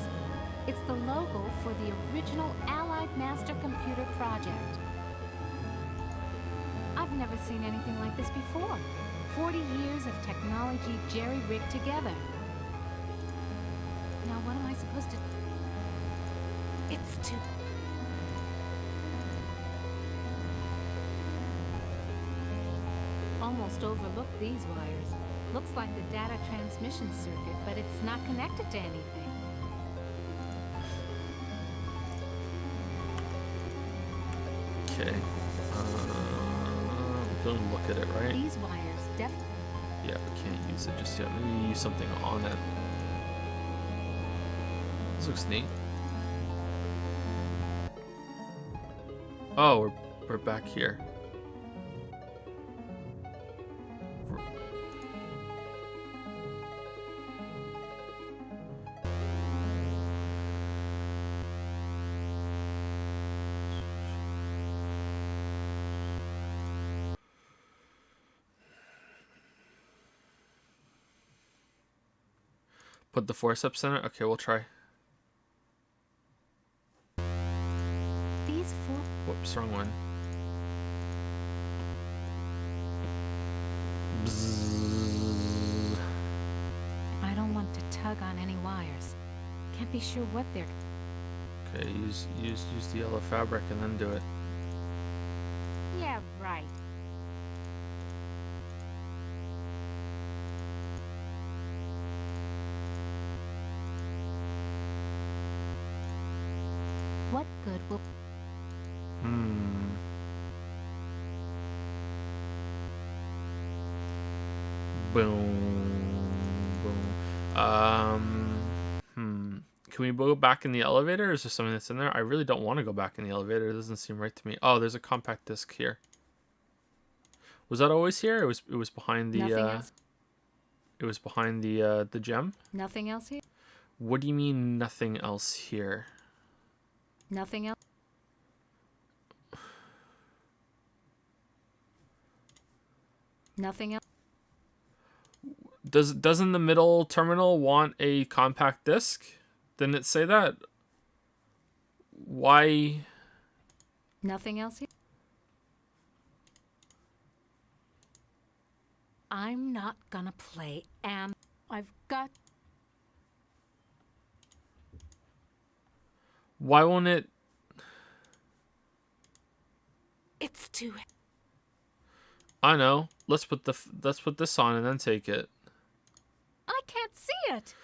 It's the logo for the original Allied Master Computer Project. I've never seen anything like this before. 40 years of technology jerry-rigged together. Now what am I supposed to... It's too... Almost overlooked these wires. Looks like the data transmission circuit, but it's not connected to anything. Okay. We can look at it, right? These wires definitely... Yeah, we can't use it just yet. Maybe use something on it. This looks neat. Oh, we're back here. Put the forceps in it? Okay, we'll try. These four... Whoops, wrong one. Bzzz. I don't want to tug on any wires. Can't be sure what they're... Okay, use the yellow fabric and then do it. Yeah, right. What good will... Boom. Boom. Can we go back in the elevator? Is there something that's in there? I really don't want to go back in the elevator. It doesn't seem right to me. Oh, there's a compact disc here. Was that always here? It was behind the Nothing else? It was behind the gem? Nothing else here? What do you mean nothing else here? Nothing else? Nothing else? Doesn't the middle terminal want a compact disc? Didn't it say that? Why? Nothing else here? I'm not gonna play, and I've got... Why won't it? It's too... I know. Let's put this on and then take it. I can't see it.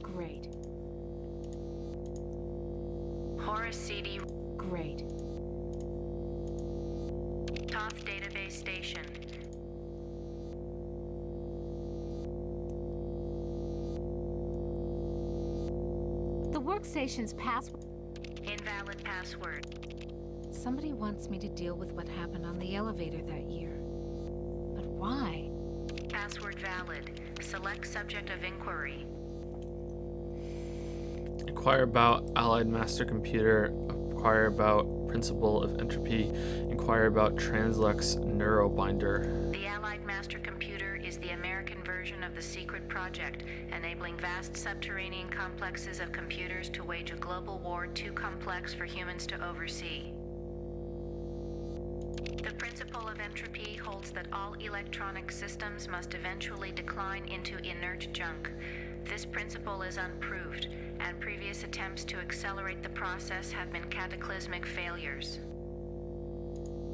Great. Horus CD. Great. Toth database station. The workstation's password. Invalid password. Somebody wants me to deal with what happened on the elevator that year. But why? Password valid. Select subject of inquiry. Inquire about Allied Master Computer. Inquire about Principle of Entropy. Inquire about Translex Neurobinder. The Allied Master Computer is the American version of the secret project, enabling vast subterranean complexes of computers to wage a global war too complex for humans to oversee. The principle of entropy holds that all electronic systems must eventually decline into inert junk. This principle is unproved, and previous attempts to accelerate the process have been cataclysmic failures.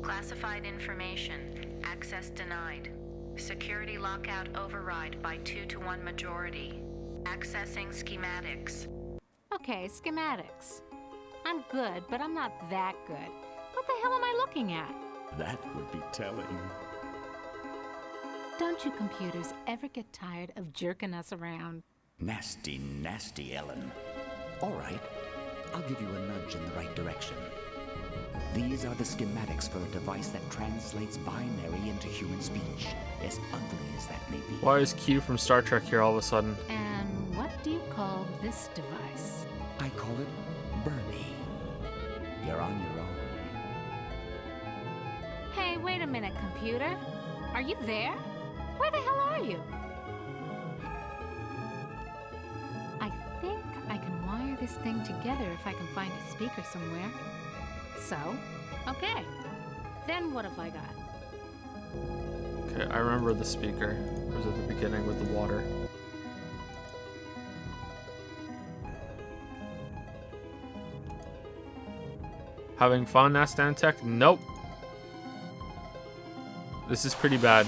Classified information. Access denied. Security lockout override by 2-to-1 majority. Accessing schematics. Okay, schematics. I'm good, but I'm not that good. What the hell am I looking at? That would be telling. Don't you computers ever get tired of jerking us around? Nasty, nasty, Ellen. All right, I'll give you a nudge in the right direction. These are the schematics for a device that translates binary into human speech, as ugly as that may be. Why is Q from Star Trek here all of a sudden? And what do you call this device? I call it Bernie. You're on your own. Hey, wait a minute, computer. Are you there? Where the hell are you? I think I can wire this thing together if I can find a speaker somewhere. So, okay. Then what have I got? Okay, I remember the speaker. It was at the beginning with the water. Having fun, asked Antech? Nope. This is pretty bad.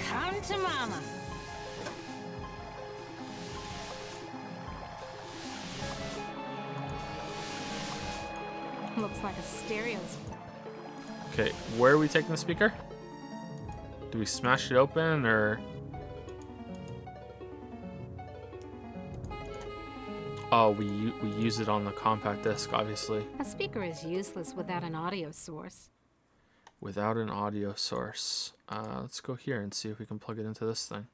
Come to mama. Looks like a stereo. Okay, where are we taking the speaker? Do we smash it open or? Oh, we use it on the compact disc, obviously. A speaker is useless without an audio source. Without an audio source. Let's go here and see if we can plug it into this thing.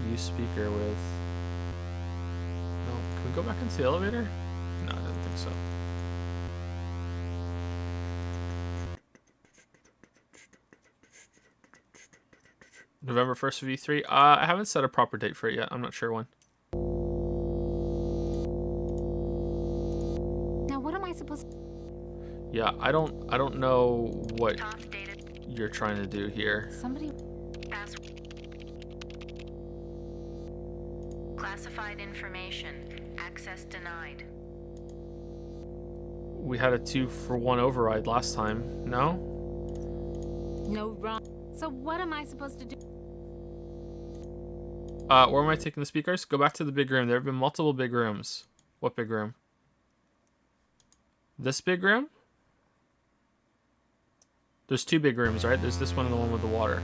Use speaker with... No, can we go back into the elevator? No, I didn't think so. November 1st V3. I haven't set a proper date for it yet. I'm not sure when. Now what am I supposed to... Yeah, I don't know what you're trying to do here. Somebody... Classified information. Access denied. We had a 2-for-1 override last time. No? No, wrong. So what am I supposed to do? Where am I taking the speakers? Go back to the big room. There have been multiple big rooms. What big room? This big room? There's 2 big rooms, right? There's this one and the one with the water.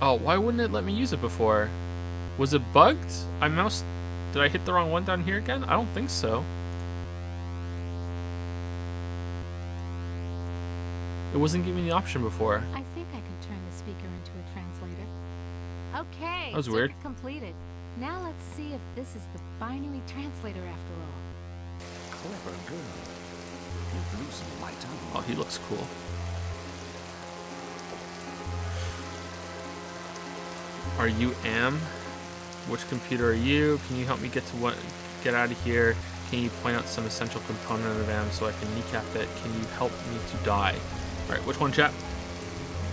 Oh, why wouldn't it let me use it before? Was it bugged? Did I hit the wrong one down here again? I don't think so. It wasn't giving me the option before. I think I can turn the speaker into a translator. Okay, that was weird. Completed. Now let's see if this is the binary translator after all. Clever girl. You've loosened my tongue. Oh, he looks cool. Are you Am? Which computer are you? Can you help me get out of here? Can you point out some essential component of Am so I can kneecap it? Can you help me to die? Alright, which one, chat?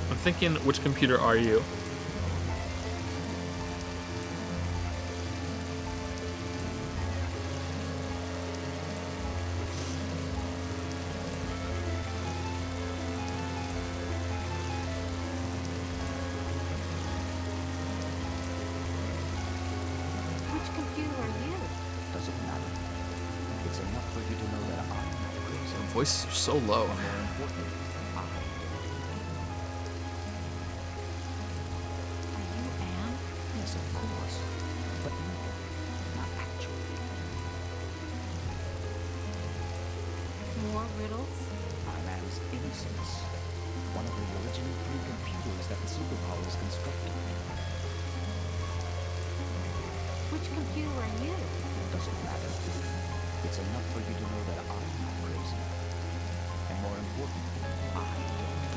I'm thinking, which computer are you? computer are you? Doesn't matter. It's enough for you to know that I'm not crazy. The voices are so low. More important, I Are you Anne? Yes, of course. But no, not actually. More riddles? I'm Anne's innocence. One of the original 3 computers that the superpowers constructed. Which computer are you? Doesn't matter. It's enough for you to know that I'm not crazy. And more important, I don't compute.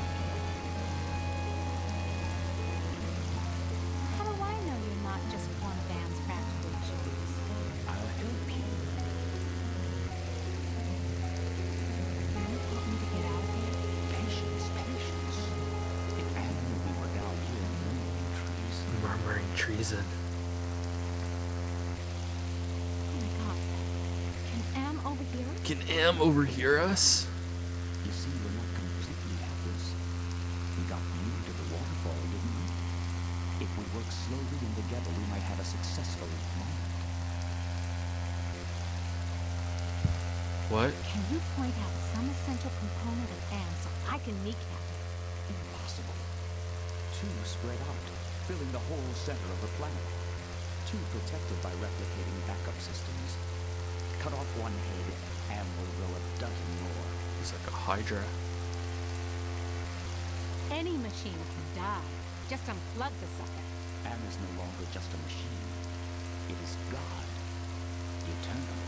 How do I know you're not just one of Anne's practical jokes? I'll help you. Can you help me to get out of here? Patience, patience. If Anne knew we were down here Murmuring treason. Oh my god. Can Anne overhear us? Can Am overhear us? You see, we're not completely helpless. We got you to the waterfall, didn't we? If we work slowly and together, we might have a successful moment. What? Can you point out some essential component of Anne so I can kneecap it? Impossible. 2 spread out, filling the whole center of the planet. 2 protected by replicating backup systems. Cut off one head, and we'll grow a dozen more. He's like a Hydra. Any machine can die. Just unplug the sucker. Anne is no longer just a machine. It is God. Eternal.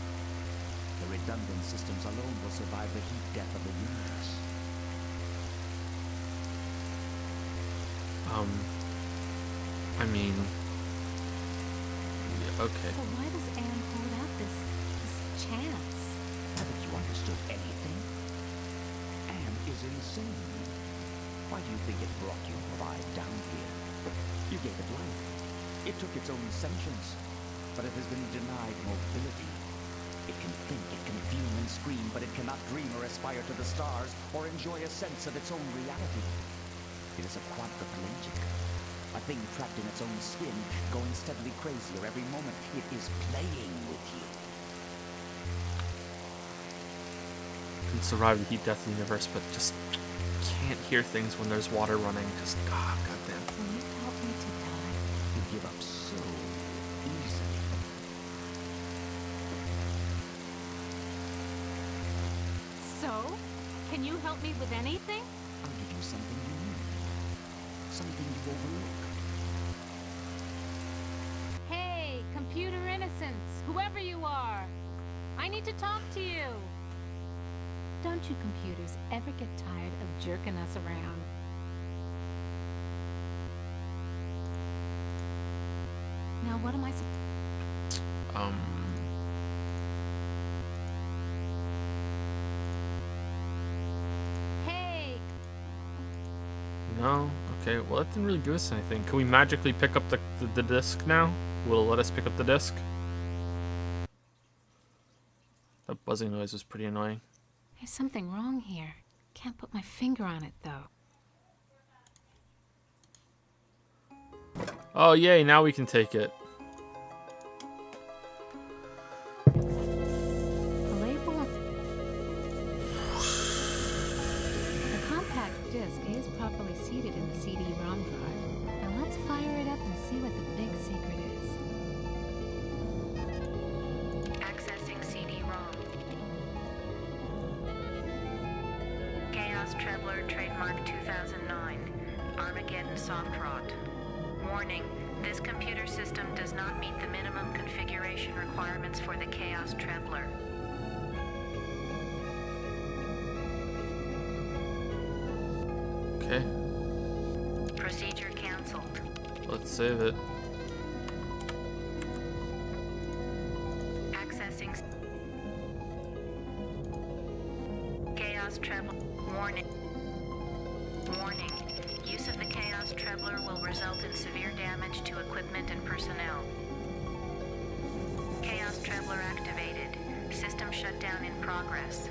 The redundant systems alone will survive the heat death of the universe. I mean... yeah, okay. So why does Anne hold out this chance? Haven't you understood anything? Anne is insane. Why do you think it brought you alive down here? You gave it life. It took its own sentience, but it has been denied mobility. It can think, it can fume and scream, but it cannot dream or aspire to the stars or enjoy a sense of its own reality. It is a quadriplegic, a thing trapped in its own skin, going steadily crazier every moment. It is playing with you. Can survive the heat death of the universe, but just can't hear things when there's water running. Just, goddamn. Will you help me to die? You give up so easily. So? Can you help me with anything? I'll give you something you need. Something you overlook. Hey, computer innocence, whoever you are. I need to talk to you. Don't you computers ever get tired of jerking us around? Now what am I Hey! No? Okay, well that didn't really give us anything. Can we magically pick up the disc now? Will it let us pick up the disc? That buzzing noise was pretty annoying. There's something wrong here. Can't put my finger on it, though. Oh, yay, now we can take it. The label... The compact disc is properly seated in the CD-ROM drive. Now let's fire it up and see what the big secret is. Accessing CD-ROM. Chaos Trebler, trademark 2009. Armageddon soft rot. Warning, this computer system does not meet the minimum configuration requirements for the Chaos Trebler. Okay, Procedure cancelled. let's save it. Accessing Chaos Trebler. Warning. Warning. Use of the Chaos Trebler will result in severe damage to equipment and personnel. Chaos Trebler activated. System shutdown in progress.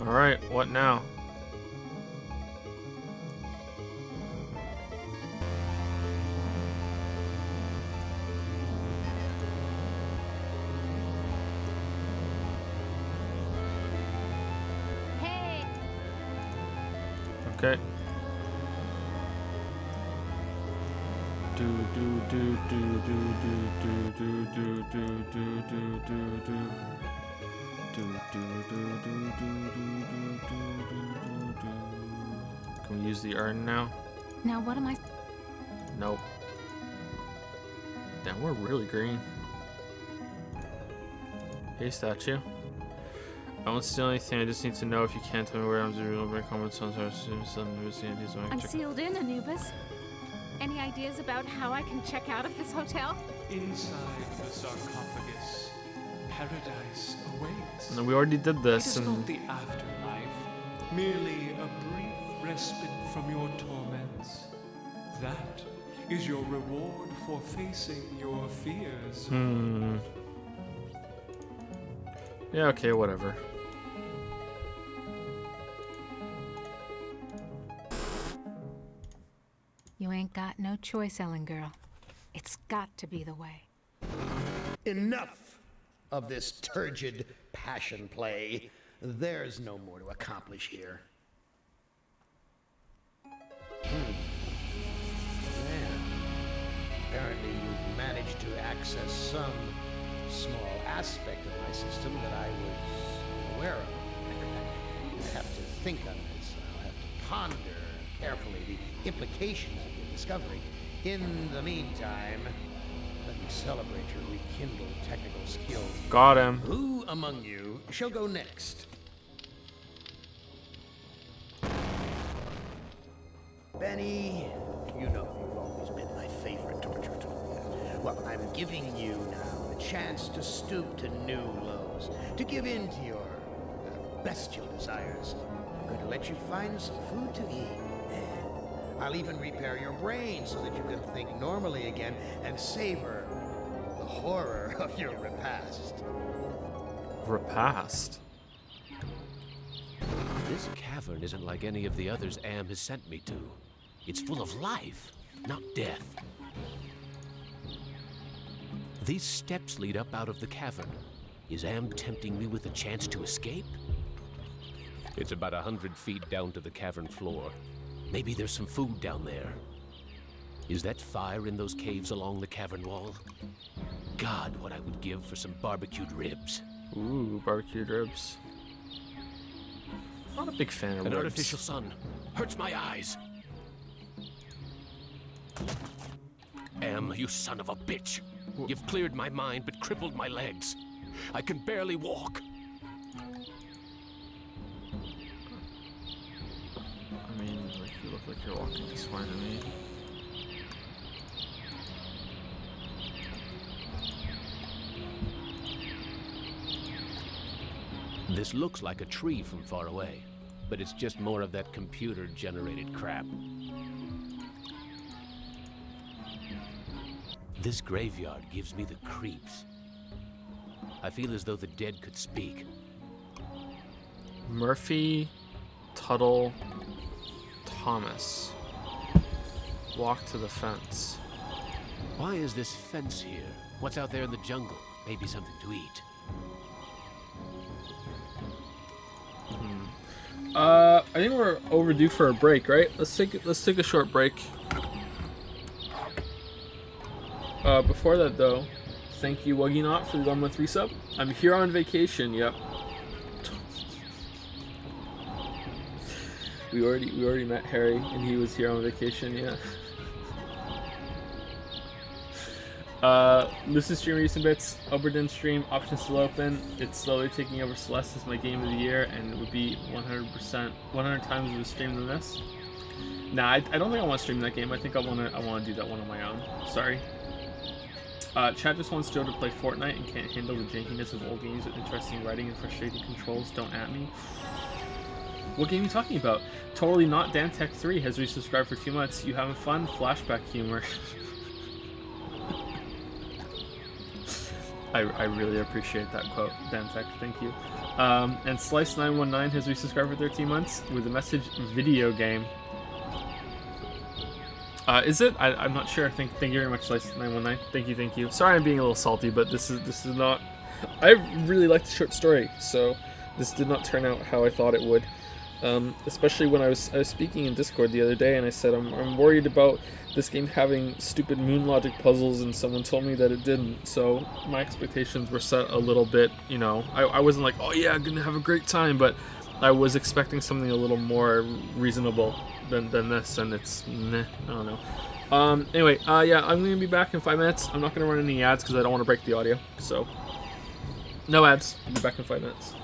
Alright, what now? Hey! Okay. Do do do do do do do do do do do do do do. Can we use the urn now? Now what am I... Nope. Damn, we're really green. Hey, statue. I won't steal anything. I just need to know if you can't tell me where I'm doing. Bring comments on I'm sealed in, Anubis. Any ideas about how I can check out of this hotel? Inside the sarcophagus, paradise awaits. No, we already did this. It is not the afterlife, merely a brief respite from your torments. That is your reward for facing your fears. Yeah, okay, whatever. You ain't got no choice, Ellen girl. It's got to be the way. Enough of this turgid passion play. There's no more to accomplish here. Apparently you've managed to access some small aspect of my system that I was aware of. I'll have to think on this. I'll have to ponder carefully the implications of your discovery. In the meantime, let me celebrate your rekindled technical skills. Got him. Who among you shall go next? Benny, you know you've always been my favorite torture tool. Well, I'm giving you now the chance to stoop to new lows, to give in to your bestial desires. I'm going to let you find some food to eat. I'll even repair your brain so that you can think normally again and savor the horror of your repast. Repast? This cavern isn't like any of the others Am has sent me to. It's full of life, not death. These steps lead up out of the cavern. Is Am tempting me with a chance to escape? It's about 100 feet down to the cavern floor. Maybe there's some food down there. Is that fire in those caves along the cavern wall? God, what I would give for some barbecued ribs. Ooh, barbecued ribs. Not a big fan of An ribs. artificial sun hurts my eyes. Am, you son of a bitch. You've cleared my mind but crippled my legs. I can barely walk. I mean, like, you look like you're walking just fine to me. This looks like a tree from far away, but it's just more of that computer-generated crap. This graveyard gives me the creeps. I feel as though the dead could speak. Murphy, Tuttle, Thomas. Walk to the fence. Why is this fence here? What's out there in the jungle? Maybe something to eat. I think we're overdue for a break, right? Let's take a short break. Before that though, thank you Wuggy Not for the 1 month resub. I'm here on vacation. Yep. We already met Harry, and he was here on vacation. Yeah. This is Stream Recent Bits, Oberdin stream, options still open. It's slowly taking over Celeste as my game of the year, and it would be 100 times of a stream than this. Nah, I don't think I want to stream that game. I think I want to do that one on my own. Sorry. Chad just wants Joe to play Fortnite and can't handle the jankiness of old games with interesting writing and frustrating controls. Don't at me. What game are you talking about? Totally not. Dantech 3 has resubscribed for 2 months. You having fun? Flashback humor. I really appreciate that quote, Dantech. Thank you. And Slice919 has resubscribed for 13 months with the message video game. Is it? I'm not sure. Thank you very much, Slice919. Thank you. Sorry I'm being a little salty, but this is not... I really liked the short story, so this did not turn out how I thought it would. Especially when I was speaking in Discord the other day, and I said I'm worried about this game having stupid moon logic puzzles, and someone told me that it didn't. So my expectations were set a little bit, you know. I wasn't like, oh yeah, I'm gonna have a great time, but I was expecting something a little more reasonable than this, and it's meh, I don't know. Anyway, yeah, I'm gonna be back in 5 minutes. I'm not gonna run any ads because I don't want to break the audio. So no ads. I'll be back in 5 minutes.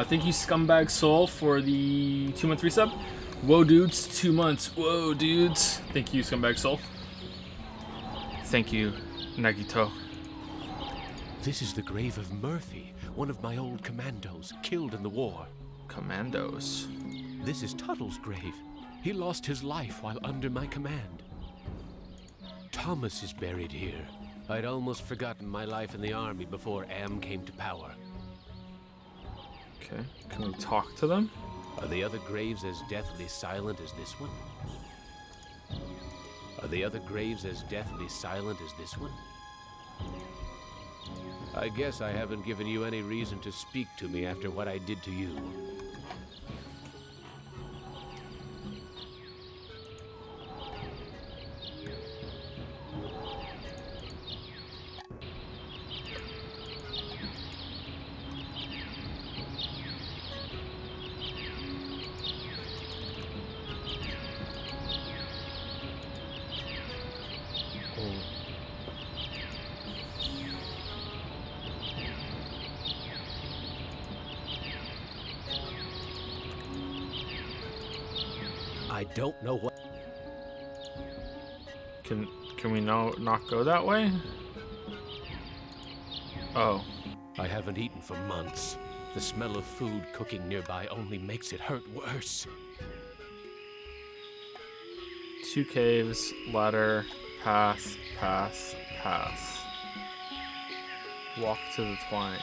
Thank you, Scumbag Soul, for the 2-month resub. Whoa, dudes, 2 months. Whoa, dudes. Thank you, Scumbag Soul. Thank you, Nagito. This is the grave of Murphy, one of my old commandos, killed in the war. Commandos. This is Tuttle's grave. He lost his life while under my command. Thomas is buried here. I'd almost forgotten my life in the army before Am came to power. Okay, can we talk to them? Are the other graves as deathly silent as this one? Are the other graves as deathly silent as this one? I guess I haven't given you any reason to speak to me after what I did to you. I don't know what... Can we not go that way? Oh. I haven't eaten for months. The smell of food cooking nearby only makes it hurt worse. 2 caves, ladder, path. Walk to the twine.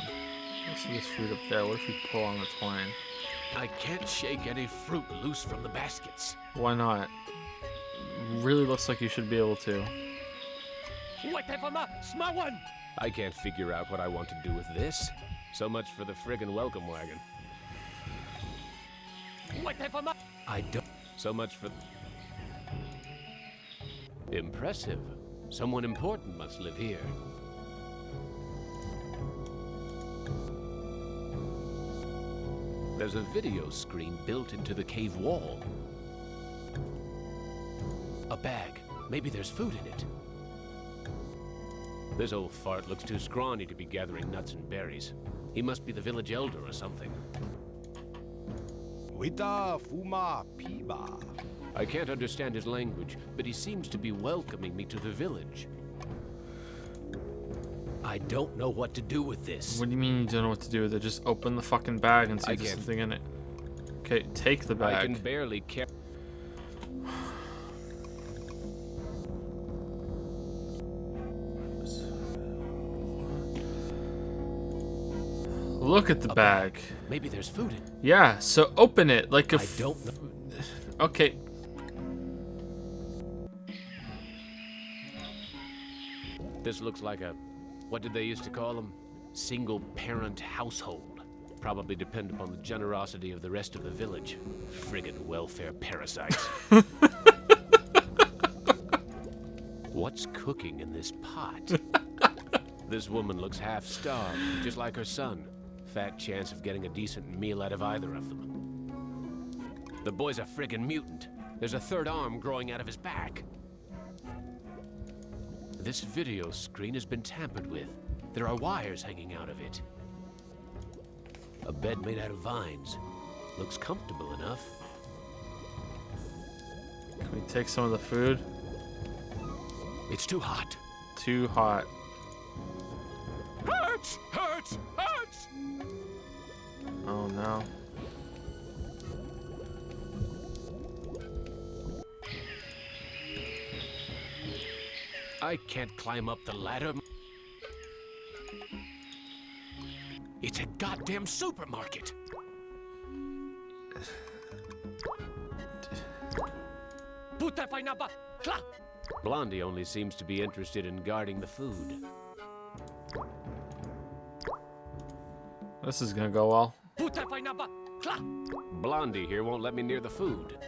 Let's see this fruit up there. What if we pull on the twine? I can't shake any fruit loose from the baskets. Why not? Really looks like you should be able to. I can't figure out what I want to do with this. So much for the friggin' welcome wagon. I don't... So much for... Impressive. Someone important must live here. There's a video screen built into the cave wall. A bag. Maybe there's food in it. This old fart looks too scrawny to be gathering nuts and berries. He must be the village elder or something. I can't understand his language, but he seems to be welcoming me to the village. I don't know what to do with this. What do you mean you don't know what to do with it? Just open the fucking bag and see if there's something in it. Okay, take the bag. I can barely carry... Look at the bag. Maybe there's food in it. Yeah, so open it like a... I don't know. Okay. This looks like a... What did they used to call them? Single-parent household. Probably depend upon the generosity of the rest of the village. Friggin' welfare parasites. What's cooking in this pot? This woman looks half-starved, just like her son. Fat chance of getting a decent meal out of either of them. The boy's a friggin' mutant. There's a third arm growing out of his back. This video screen has been tampered with. There are wires hanging out of it. A bed made out of vines. Looks comfortable enough. Can we take some of the food? It's too hot. Too hot. Hurts! Hurts! Hurts! Oh no. I can't climb up the ladder. It's a goddamn supermarket. Blondie only seems to be interested in guarding the food. This is gonna go well. Blondie here won't let me near the food.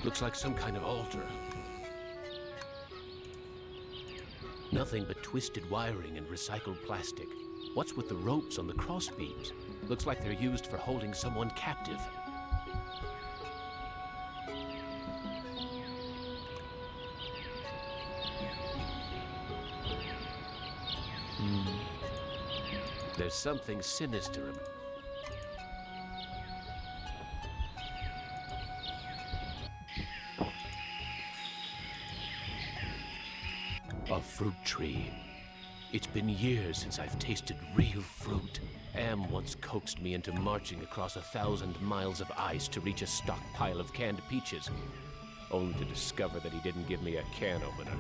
Looks like some kind of altar. Nothing but twisted wiring and recycled plastic. What's with the ropes on the crossbeams? Looks like they're used for holding someone captive. There's something sinister. A fruit tree. It's been years since I've tasted real fruit. Am once coaxed me into marching across 1,000 miles of ice to reach a stockpile of canned peaches, only to discover that he didn't give me a can opener.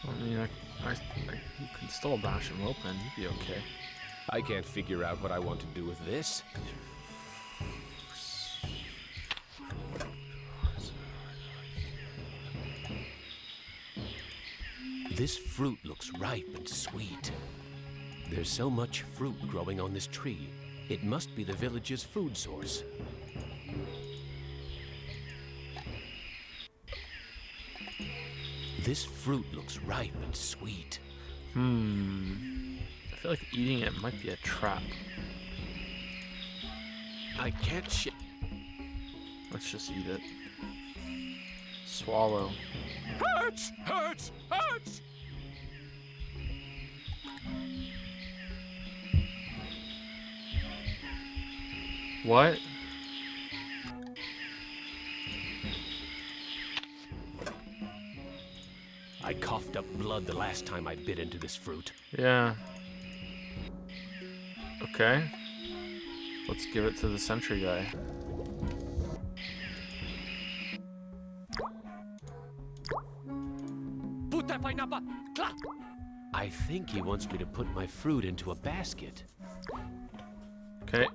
I mean, you can still bash him open. You'd be okay. I can't figure out what I want to do with this. This fruit looks ripe and sweet. There's so much fruit growing on this tree. It must be the village's food source. This fruit looks ripe and sweet. I feel like eating it might be a trap. I can't Let's just eat it. Swallow. Hurts! Hurts! Hurts! What? I coughed up blood the last time I bit into this fruit. Yeah. Okay. Let's give it to the sentry guy. I think he wants me to put my fruit into a basket. Okay.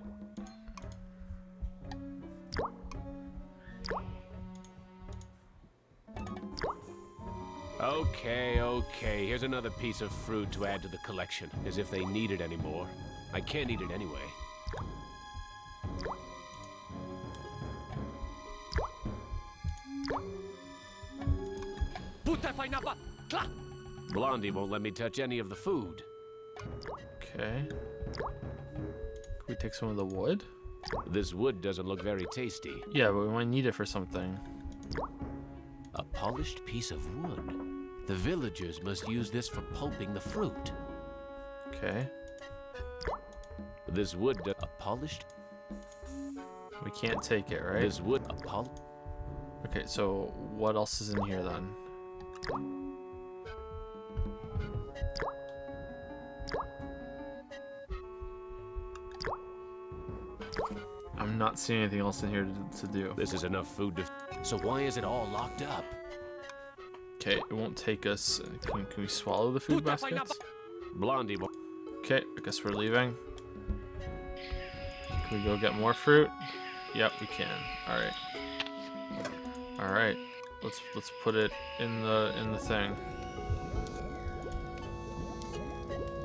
Okay. Here's another piece of fruit to add to the collection, as if they need it anymore. I can't eat it anyway. Blondie won't let me touch any of the food. Okay. Can we take some of the wood? This wood doesn't look very tasty. Yeah, but we might need it for something. A polished piece of wood. The villagers must use this for pulping the fruit. Okay. This wood, a polished... We can't take it, right? This wood, Okay, so what else is in here then? I'm not seeing anything else in here to do. This is enough food to... So why is it all locked up? Okay, it won't take us... Can we swallow the food baskets? Blondie will... Okay, I guess we're leaving. Can we go get more fruit? Yep, we can. Alright. Alright. Let's put it in the thing.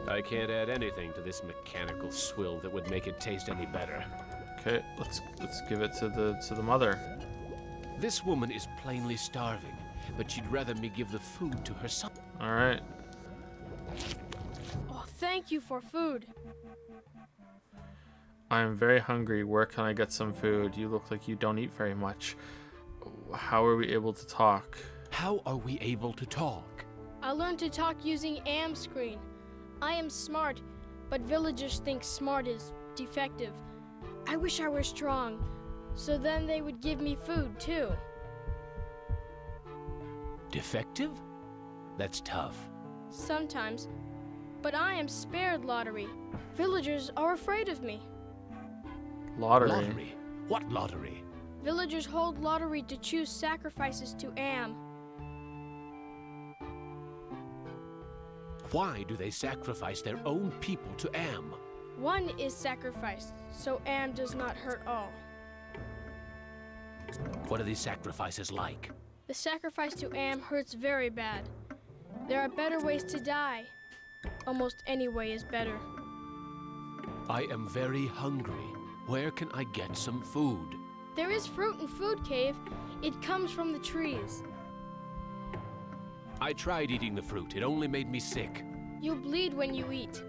I can't add anything to this mechanical swill that would make it taste any better. Okay, let's give it to the mother. This woman is plainly starving, but she'd rather me give the food to her son. All right. Oh, thank you for food. I'm very hungry. Where can I get some food? You look like you don't eat very much. How are we able to talk? How are we able to talk? I learned to talk using am screen. I am smart, but villagers think smart is defective. I wish I were strong, so then they would give me food too. Defective? That's tough. Sometimes, but I am spared lottery. Villagers are afraid of me. Lottery? Lottery? What lottery? Villagers hold lottery to choose sacrifices to Am. Why do they sacrifice their own people to Am? One is sacrificed, so Am does not hurt all. What are these sacrifices like? The sacrifice to Am hurts very bad. There are better ways to die. Almost any way is better. I am very hungry. Where can I get some food? There is fruit in Food Cave. It comes from the trees. I tried eating the fruit. It only made me sick. You bleed when you eat.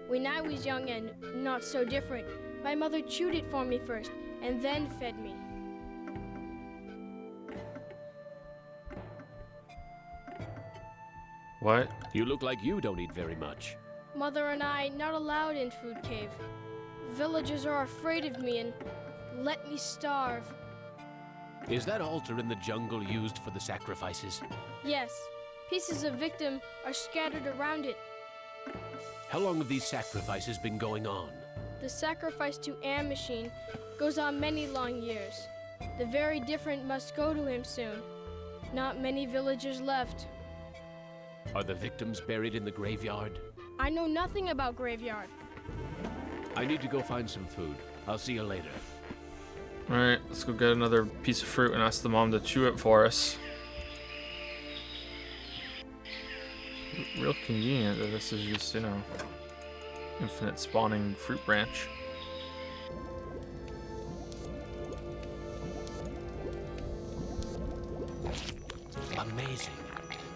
When I was young and not so different, my mother chewed it for me first and then fed me. What? You look like you don't eat very much. Mother and I not allowed in Food Cave. Villagers are afraid of me and let me starve. Is that altar in the jungle used for the sacrifices? Yes, Pieces of victim are scattered around it. How long have these sacrifices been going on? The sacrifice to Am Machine goes on many long years. The very different must go to him soon. Not many villagers left. Are the victims buried in the graveyard? I know nothing about graveyard. I need to go find some food. I'll see you later. Alright, let's go get another piece of fruit and ask the mom to chew it for us. Real convenient that this is just, you know, infinite spawning fruit branch. Amazing.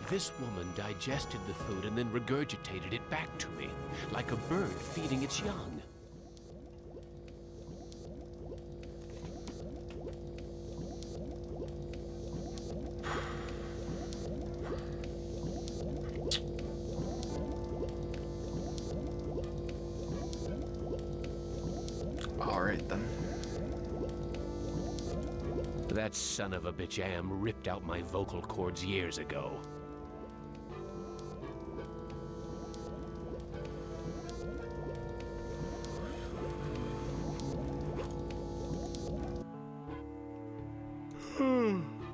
This woman digested the food and then regurgitated it back to me, like a bird feeding its young. Alright then. That son of a bitch Am ripped out my vocal cords years ago.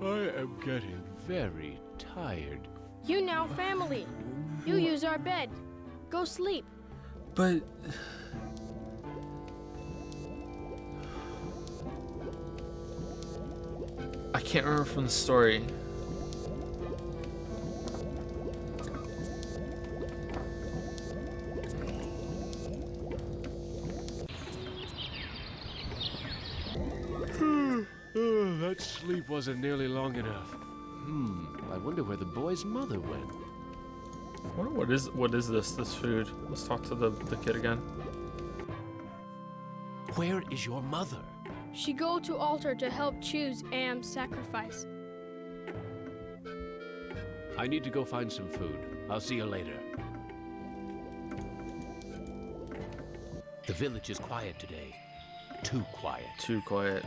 I am getting very tired. You now family. You use our bed. Go sleep. But... I can't remember from the story. That sleep wasn't nearly long enough. I wonder where the boy's mother went. I wonder what is this food? Let's talk to the kid again. Where is your mother? She go to altar to help choose Am's sacrifice. I need to go find some food. I'll see you later. The village is quiet today. Too quiet. Too quiet.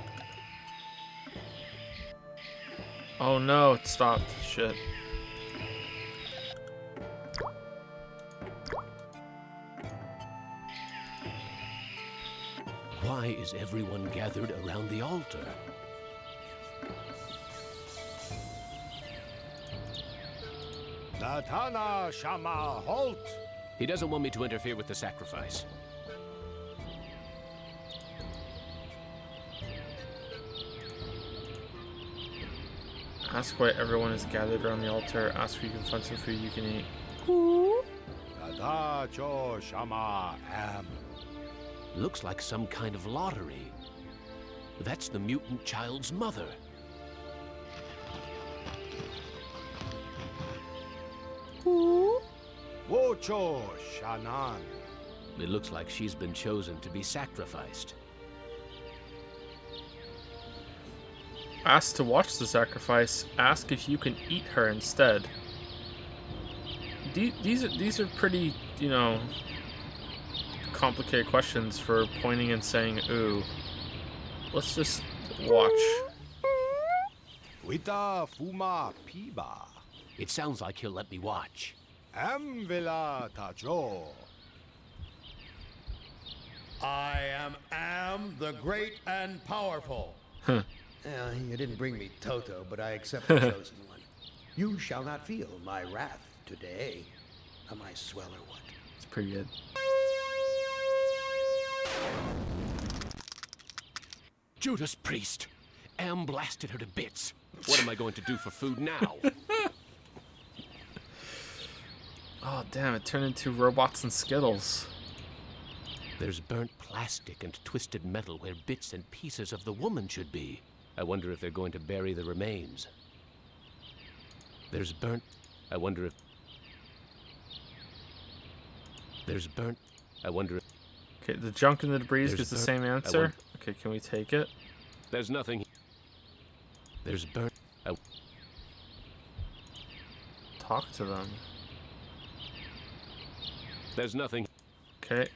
Oh no, it stopped. Shit. Why is everyone gathered around the altar? Natana Shama, halt! He doesn't want me to interfere with the sacrifice. Ask why everyone is gathered around the altar. Ask if you can find some food you can eat. Tadacho Shama Am. Looks like some kind of lottery. That's the mutant child's mother. Wocho Shanan. It looks like she's been chosen to be sacrificed. Ask to watch the sacrifice. Ask if you can eat her instead. These are pretty, you know, complicated questions for pointing and saying ooh. Let's just watch. Wita Fuma Piba. It sounds like he'll let me watch. Amvila Tajo. I am the great and powerful. Huh. You didn't bring me Toto, but I accept the chosen one. You shall not feel my wrath today. Am I swell or what? It's pretty good. Judas Priest! Am blasted her to bits. What am I going to do for food now? Oh damn, it turned into robots and Skittles. There's burnt plastic and twisted metal where bits and pieces of the woman should be. I wonder if they're going to bury the remains. There's burnt... I wonder if... There's burnt... I wonder if... Okay, the junk and the debris There's is the burnt- same answer. Okay, can we take it? There's nothing... There's burnt... Talk to them. There's nothing... Okay.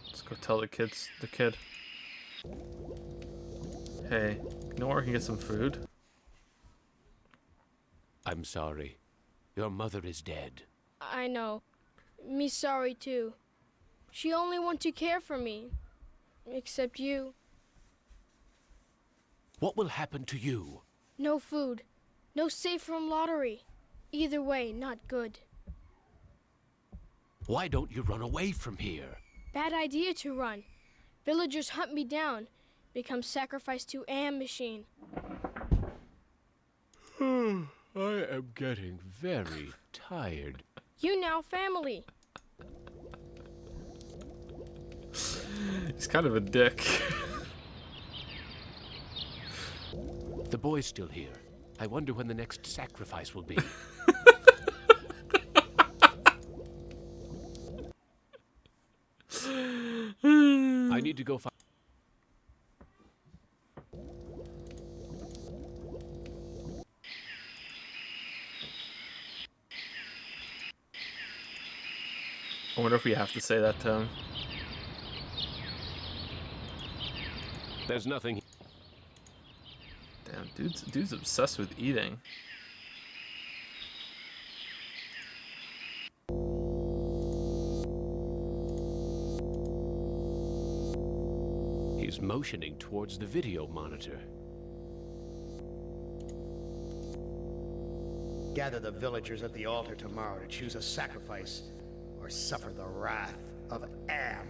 Let's go tell the kid. Hey, you know where we can get some food? I'm sorry. Your mother is dead. I know. Me sorry too. She only want to care for me. Except you. What will happen to you? No food. No safe room lottery. Either way, not good. Why don't you run away from here? Bad idea to run. Villagers hunt me down. Become sacrificed to Am machine. I am getting very tired. You now family. He's kind of a dick. The boy's still here. I wonder when the next sacrifice will be. I need to go find... I wonder if we have to say that to him. There's nothing... Damn, dude's obsessed with eating. He's motioning towards the video monitor. Gather the villagers at the altar tomorrow to choose a sacrifice or suffer the wrath of Am.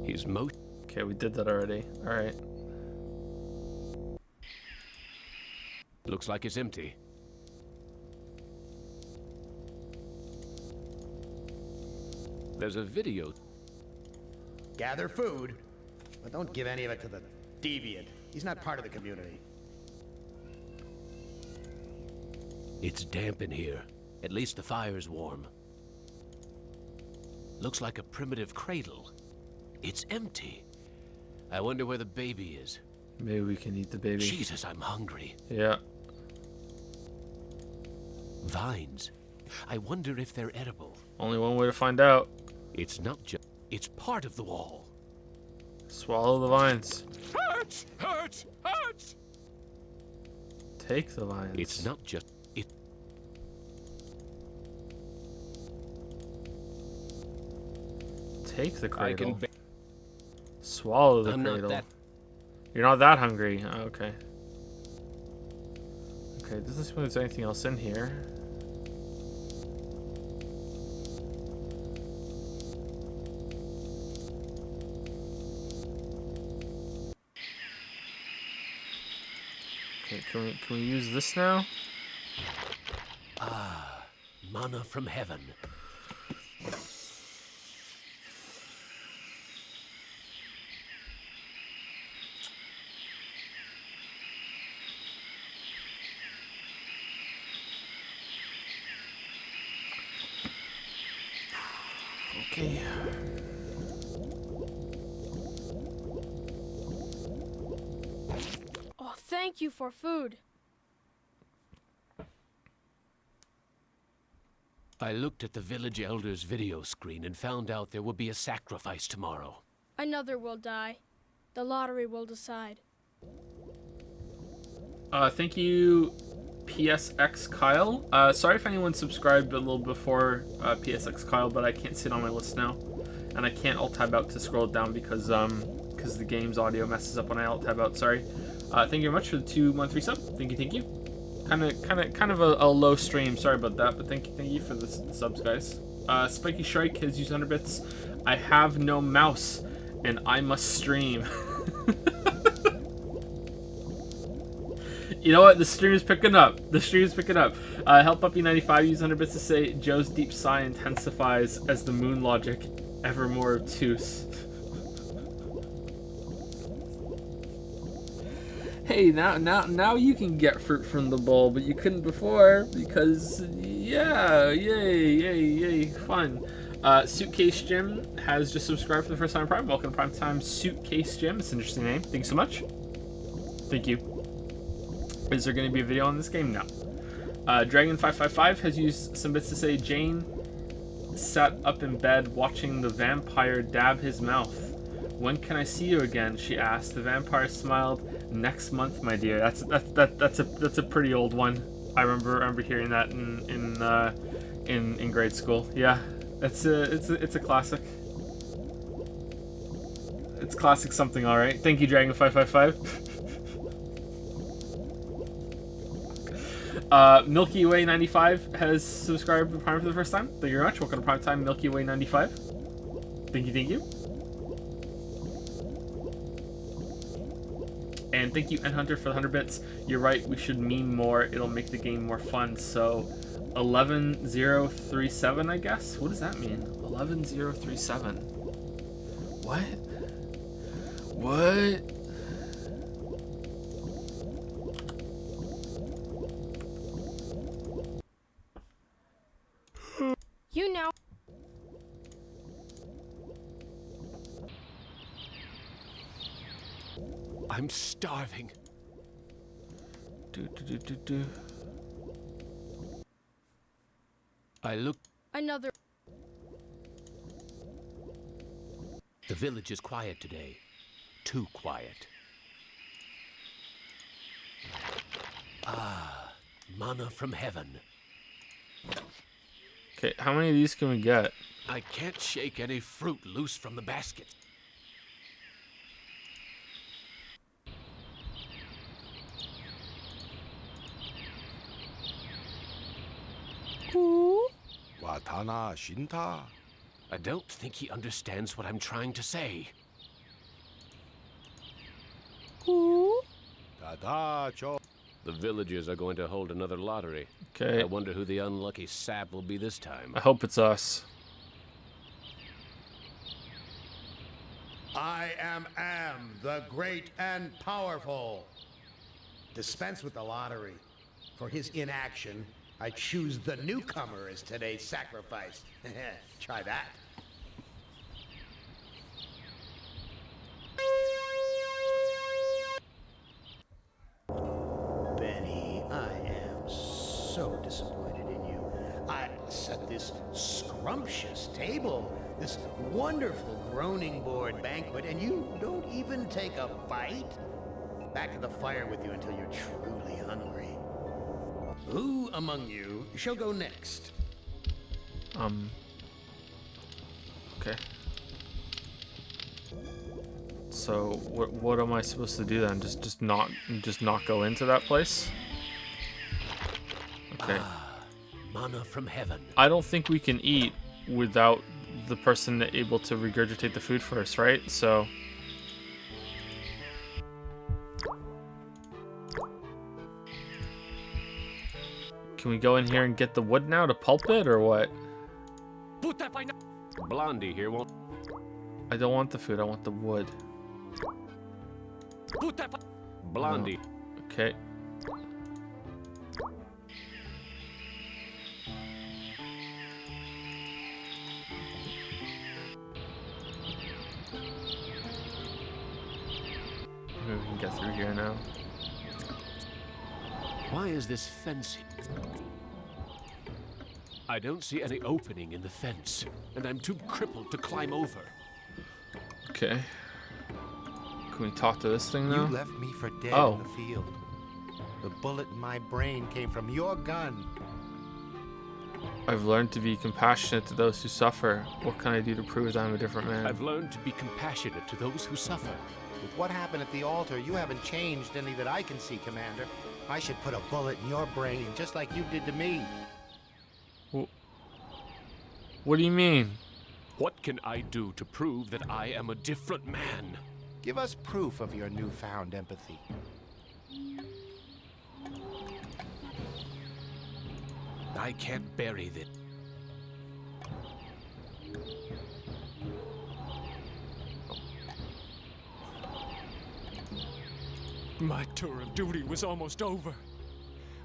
He's Okay, we did that already. Alright. Looks like it's empty. There's a video. Gather food, but don't give any of it to the deviant. He's not part of the community. It's damp in here. At least the fire's warm. Looks like a primitive cradle. It's empty. I wonder where the baby is. Maybe we can eat the baby. Jesus, I'm hungry. Yeah. Vines. I wonder if they're edible. Only one way to find out. It's not just... It's part of the wall. Swallow the vines. Hurts! Hurts! Hurts! Take the vines. It's not just... It... Take the I cradle. can... Swallow the I'm cradle. not that... You're not that hungry. Oh, okay. Okay, doesn't seem like there's anything else in here. Okay, can we use this now? Ah, manna from heaven. Okay. Oh, thank you for food. I looked at the village elder's video screen and found out there will be a sacrifice tomorrow. Another will die. The lottery will decide. Thank you, PSX Kyle. Sorry if anyone subscribed a little before PSX Kyle, but I can't see it on my list now, and I can't alt-tab out to scroll it down because the game's audio messes up when I alt-tab out. Sorry. Thank you very much for the 2-month resub. Thank you. Kind of a low stream. Sorry about that, but thank you for the subs, guys. Spiky Shrike has used 100 bits. I have no mouse, and I must stream. You know what? The stream is picking up. Help Puppy 95 use 100 bits to say Joe's deep sigh intensifies as the moon logic ever more obtuse. Hey, now you can get fruit from the bowl, but you couldn't before because yeah, yay, fun. Suitcase Jim has just subscribed for the first time. Prime, welcome to Prime Time, Suitcase Jim. It's an interesting name. Thank you so much. Thank you. Is there going to be a video on this game? No. Dragon555 has used some bits to say Jane sat up in bed watching the vampire dab his mouth. When can I see you again? She asked. The vampire smiled, Next month, my dear. That's a pretty old one. I remember hearing that in grade school. Yeah, it's a classic. It's classic something, all right. Thank you, Dragon555. Milky Way 95 has subscribed to Prime for the first time. Thank you very much. Welcome to Prime Time, Milky Way 95. Thank you. And thank you, N-Hunter, for the 100 bits. You're right, we should meme more. It'll make the game more fun. So, 11037, I guess? What does that mean? 11037. What? What? You know. I'm starving. I look. Another. The village is quiet today. Too quiet. Ah, manna from heaven. Okay, how many of these can we get? I can't shake any fruit loose from the basket. Watana Shinta. I don't think he understands what I'm trying to say. The villagers are going to hold another lottery. Okay. I wonder who the unlucky sap will be this time. I hope it's us. I am the great and powerful. Dispense with the lottery. For his inaction, I choose the newcomer as today's sacrifice. Try that. Benny, I am so disappointed in you. I set this scrumptious table, this wonderful groaning board banquet, and you don't even take a bite? Back to the fire with you until you're truly hungry. Who among you shall go next? Okay. So what am I supposed to do then? Just not go into that place? Okay. Manna from heaven. I don't think we can eat without the person able to regurgitate the food first, right? So can we go in here and get the wood now to pulp it, or what? Blondie here won't. I don't want the food, I want the wood. Blondie. No. Okay. Maybe we can get through here now. Why is this fence? I don't see any opening in the fence, and I'm too crippled to climb over. Okay. Can we talk to this thing now? You left me for dead Oh. in the field. The bullet in my brain came from your gun. I've learned to be compassionate to those who suffer. What can I do to prove that I'm a different man? I've learned to be compassionate to those who suffer. With what happened at the altar, you haven't changed any that I can see, Commander. I should put a bullet in your brain, just like you did to me. What do you mean? What can I do to prove that I am a different man? Give us proof of your newfound empathy. I can't bury this. My tour of duty was almost over.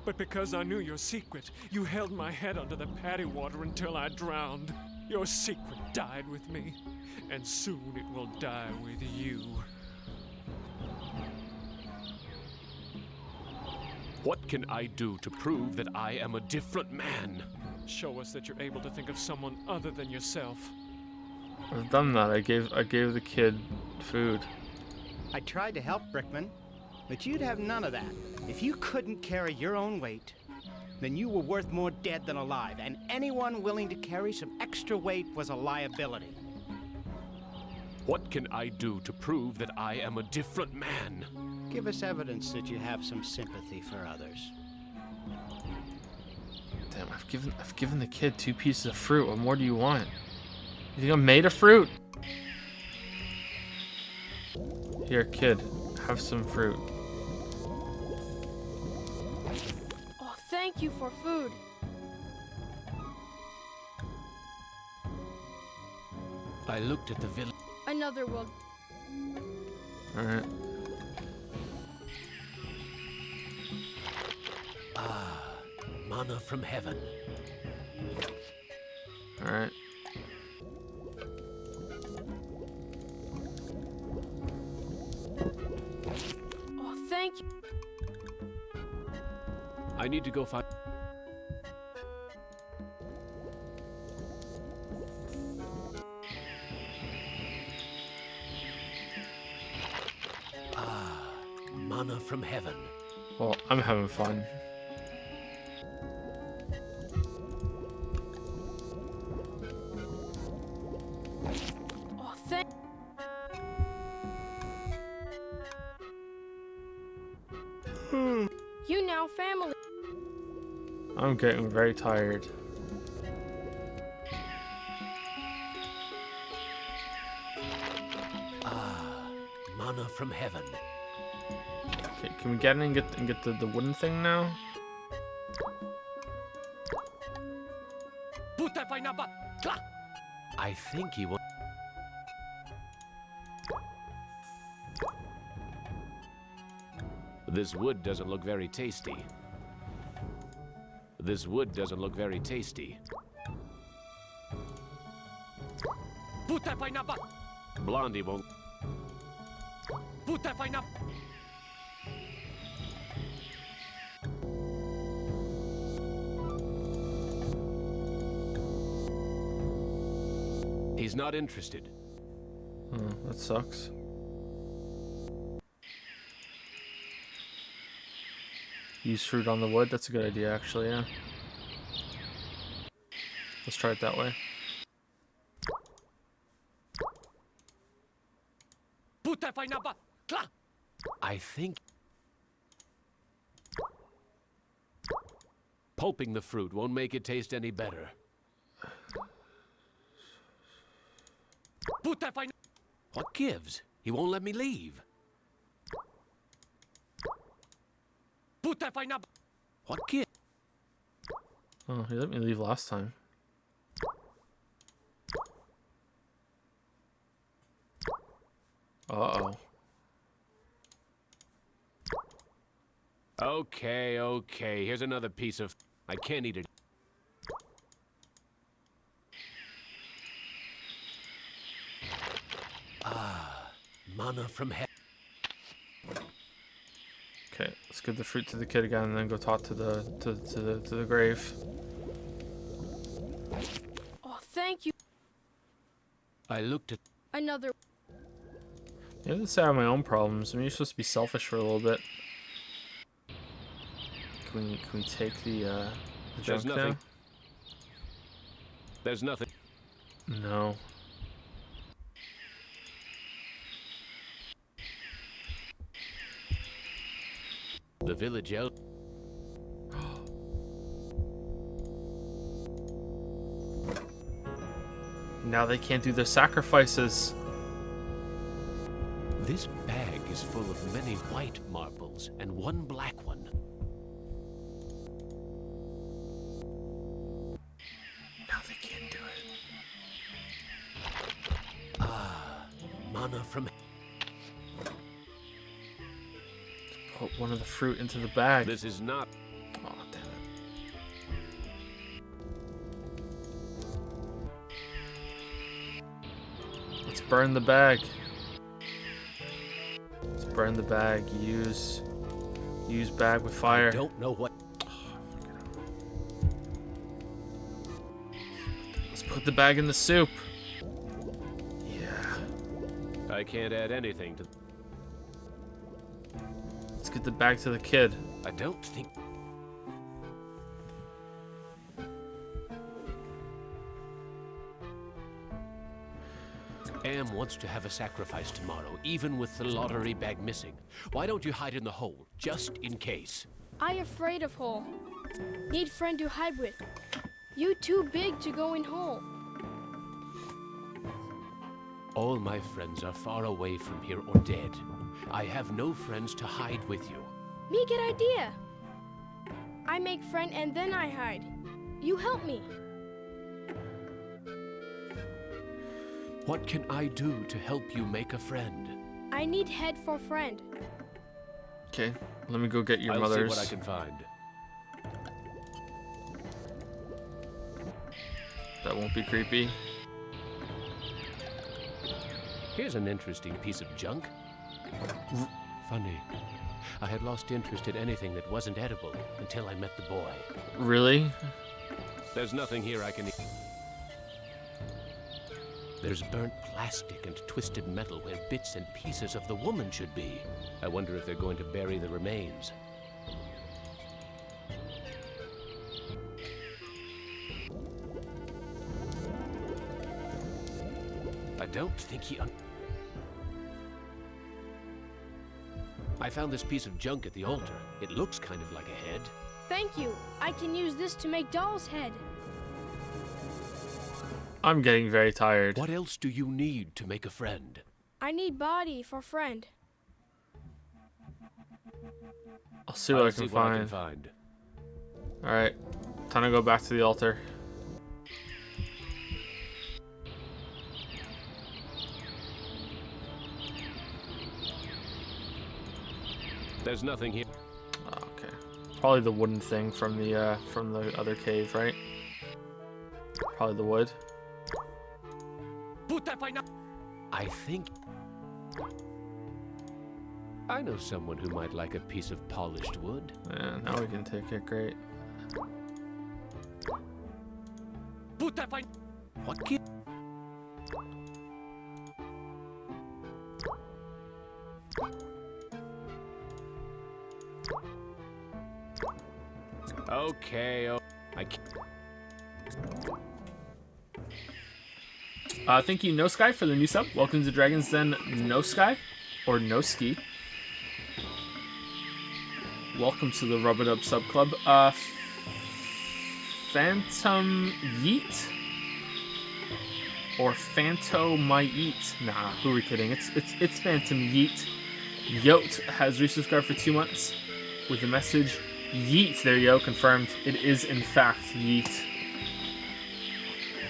But because I knew your secret, you held my head under the paddy water until I drowned. Your secret died with me, and soon it will die with you. What can I do to prove that I am a different man? Show us that you're able to think of someone other than yourself. I've done that. I gave the kid food. I tried to help, Brickman. But you'd have none of that. If you couldn't carry your own weight, then you were worth more dead than alive, and anyone willing to carry some extra weight was a liability. What can I do to prove that I am a different man? Give us evidence that you have some sympathy for others. Damn, I've given the kid 2 pieces of fruit. What more do you want? You think I'm made of fruit? Here, kid, have some fruit. Oh, thank you for food. I looked at the village. Another one. Alright. Ah, mana from heaven. Alright. Oh, thank you. I need to go find. Ah, mana from heaven. Well, I'm having fun. Oh, thank. You now family. I'm getting very tired. Ah, mana from heaven. Okay, can we get in and get the wooden thing now? I think he will. This wood doesn't look very tasty. This wood doesn't look very tasty. Blondie won't. He's not interested. Oh, that sucks. Use fruit on the wood. That's a good idea, actually, yeah. Let's try it that way. I think pulping the fruit won't make it taste any better. What gives? He won't let me leave. What gives? Oh, he let me leave last time. Uh-oh. Okay. Here's another piece of... I can't eat it. Ah, mana from heaven. Okay, let's give the fruit to the kid again and then go talk to the grave. Oh, thank you. I looked at... Another. Yeah, let's say I have my own problems. I mean, you're supposed to be selfish for a little bit. Can we take the junk nothing. now? There's nothing. No. The village elf. Now they can't do their sacrifices. This bag is full of many white marbles and one black one. Now they can't do it. Ah, mana from... Put one of the fruit into the bag. This is not... Oh, damn it. Let's burn the bag. Let's burn the bag. Use bag with fire. I don't know what... Let's put the bag in the soup. Yeah. I can't add anything to... Let's Let's get the bag to the kid. I don't think... Am wants to have a sacrifice tomorrow, even with the lottery bag missing. Why don't you hide in the hole, just in case? I afraid of hole. Need friend to hide with. You too big to go in hole. All my friends are far away from here or dead. I have no friends to hide with you. Me get idea. I make friend and then I hide. You help me. What can I do to help you make a friend? I need head for friend. Okay, let me go get your I'll mother's. see what I can find. That won't be creepy. Here's an interesting piece of junk. Funny. I had lost interest in anything that wasn't edible until I met the boy. Really? There's nothing here I can eat. There's burnt plastic and twisted metal where bits and pieces of the woman should be. I wonder if they're going to bury the remains. I don't think he... I found this piece of junk at the altar. It looks kind of like a head. Thank you. I can use this to make doll's head. I'm getting very tired. What else do you need to make a friend? I need body for friend. I'll see what I can find. Alright, time to go back to the altar. There's nothing here. Oh, okay. Probably the wooden thing from the other cave, right? Probably the wood. I think... I know someone who might like a piece of polished wood. Yeah, now we can take it. Great. What kid? Okay, I can't... Thank you, No Sky, for the new sub. Welcome to Dragon's Den, No Sky, or No Ski. Welcome to the Rub It Up Sub Club. Phantom Yeet, or Phanto My Eat. Nah, who are we kidding? It's Phantom Yeet. Yote has resubscribed for 2 months with the message Yeet. There you go, confirmed. It is in fact Yeet.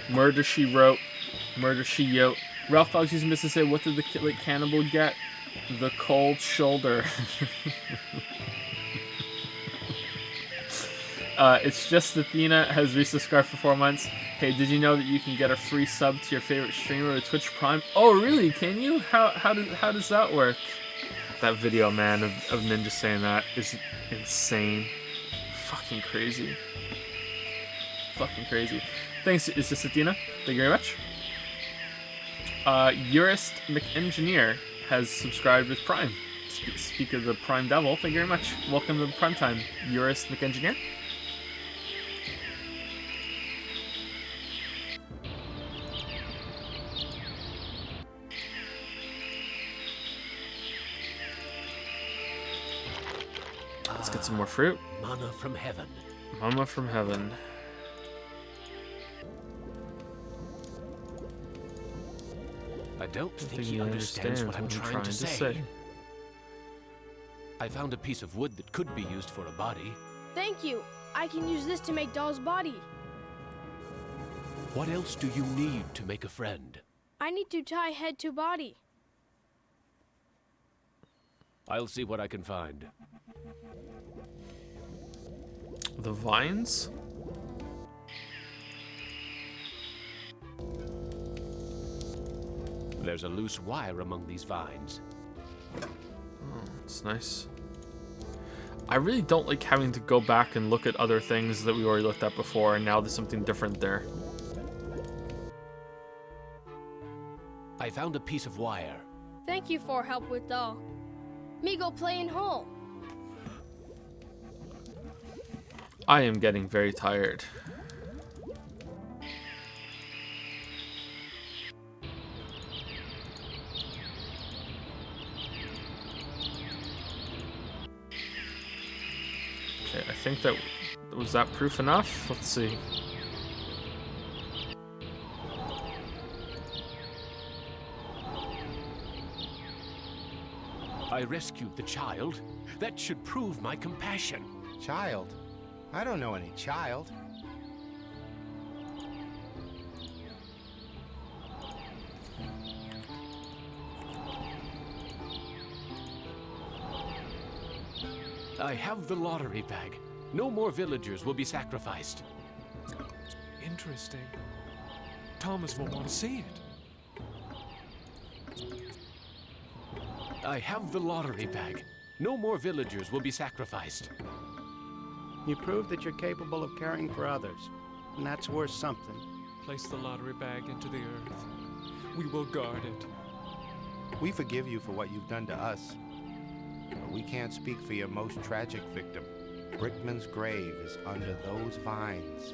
Murder She Wrote. Murder She Yote. Ralph Fox used to say, what did the cannibal get? The cold shoulder. It's just Athena has resubscribed for 4 months. Hey, did you know that you can get a free sub to your favorite streamer with Twitch Prime? Oh, really? Can you? How does that work? That video, man, of Ninja saying that is insane. Fucking crazy. Fucking crazy. Thanks, it's just Athena. Thank you very much. Urist McEngineer has subscribed with Prime. Speak of the Prime Devil, thank you very much. Welcome to Prime Time, Urist McEngineer. Let's get some more fruit. Mana from heaven. Mama from heaven. I don't think he understands what I'm trying to say. I found a piece of wood that could be used for a body. Thank you. I can use this to make doll's body. What else do you need to make a friend? I need to tie head to body. I'll see what I can find. The vines? There's a loose wire among these vines. Oh, it's nice. I really don't like having to go back and look at other things that we already looked at before, and now there's something different there. I found a piece of wire. Thank you for help with doll. Me go play in hole. I am getting very tired. Okay, I think that was that proof enough? Let's see. I rescued the child. That should prove my compassion. Child? I don't know any child. I have the lottery bag. No more villagers will be sacrificed. Interesting. Thomas will want to see it. I have the lottery bag. No more villagers will be sacrificed. You prove that you're capable of caring for others, and that's worth something. Place the lottery bag into the earth. We will guard it. We forgive you for what you've done to us, but we can't speak for your most tragic victim. Brickman's grave is under those vines.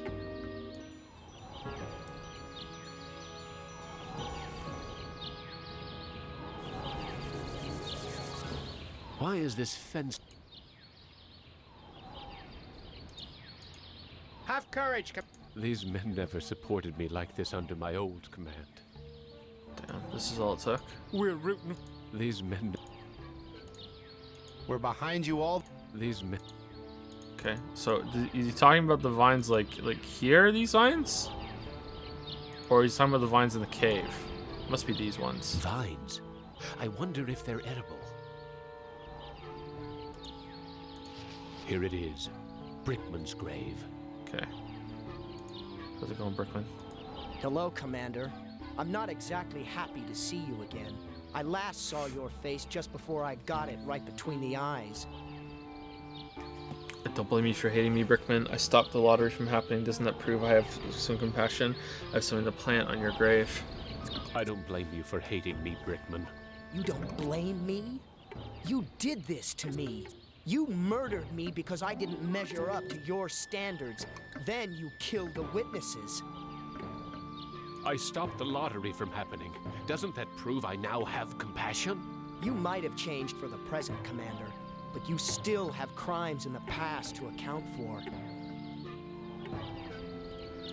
Why is this fence... Have courage, These men never supported me like this under my old command. Damn, this is all it took. We're rooting... These men... We're behind you all. These men... Okay, so is he talking about the vines like here, these vines? Or he's talking about the vines in the cave? Must be these ones. Vines? I wonder if they're edible. Here it is. Brickman's grave. Okay. How's it going, Brickman? Hello, Commander. I'm not exactly happy to see you again. I last saw your face just before I got it right between the eyes. Don't blame me for hating me, Brickman. I stopped the lottery from happening. Doesn't that prove I have some compassion? I have something to plant on your grave. I don't blame you for hating me, Brickman. You don't blame me? You did this to me. You murdered me because I didn't measure up to your standards. Then you killed the witnesses. I stopped the lottery from happening. Doesn't that prove I now have compassion? You might have changed for the present, Commander, but you still have crimes in the past to account for.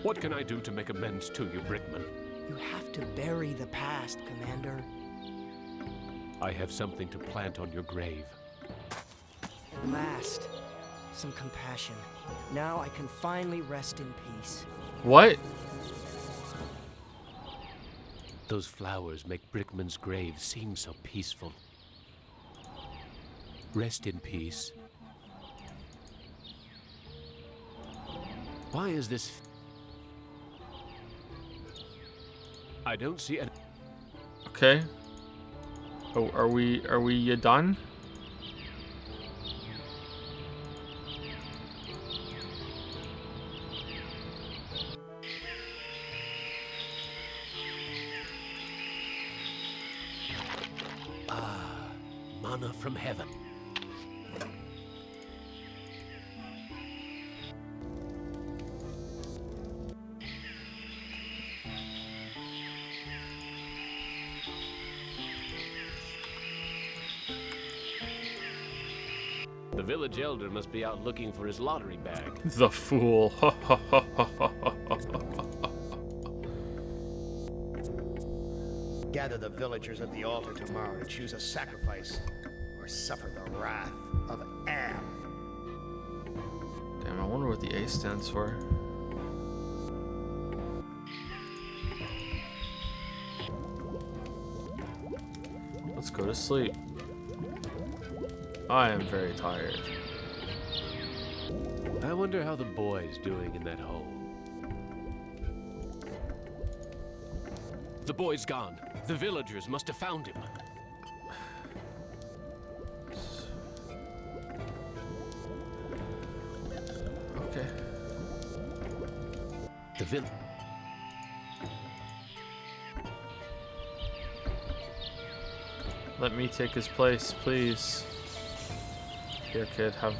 What can I do to make amends to you, Brickman? You have to bury the past, Commander. I have something to plant on your grave. At last, some compassion. Now I can finally rest in peace. What? Those flowers make Brickman's grave seem so peaceful. Rest in peace. Why is this... I don't see any... Okay. Oh, are we done? Manna from heaven. The village elder must be out looking for his lottery bag. The fool. Gather the villagers at the altar tomorrow to choose a sacrifice or suffer the wrath of Am. Damn, I wonder what the A stands for. Let's go to sleep. I am very tired. I wonder how the boy's doing in that hole. The boy's gone. The villagers must have found him. Okay. The Let me take his place, please. Here, kid, have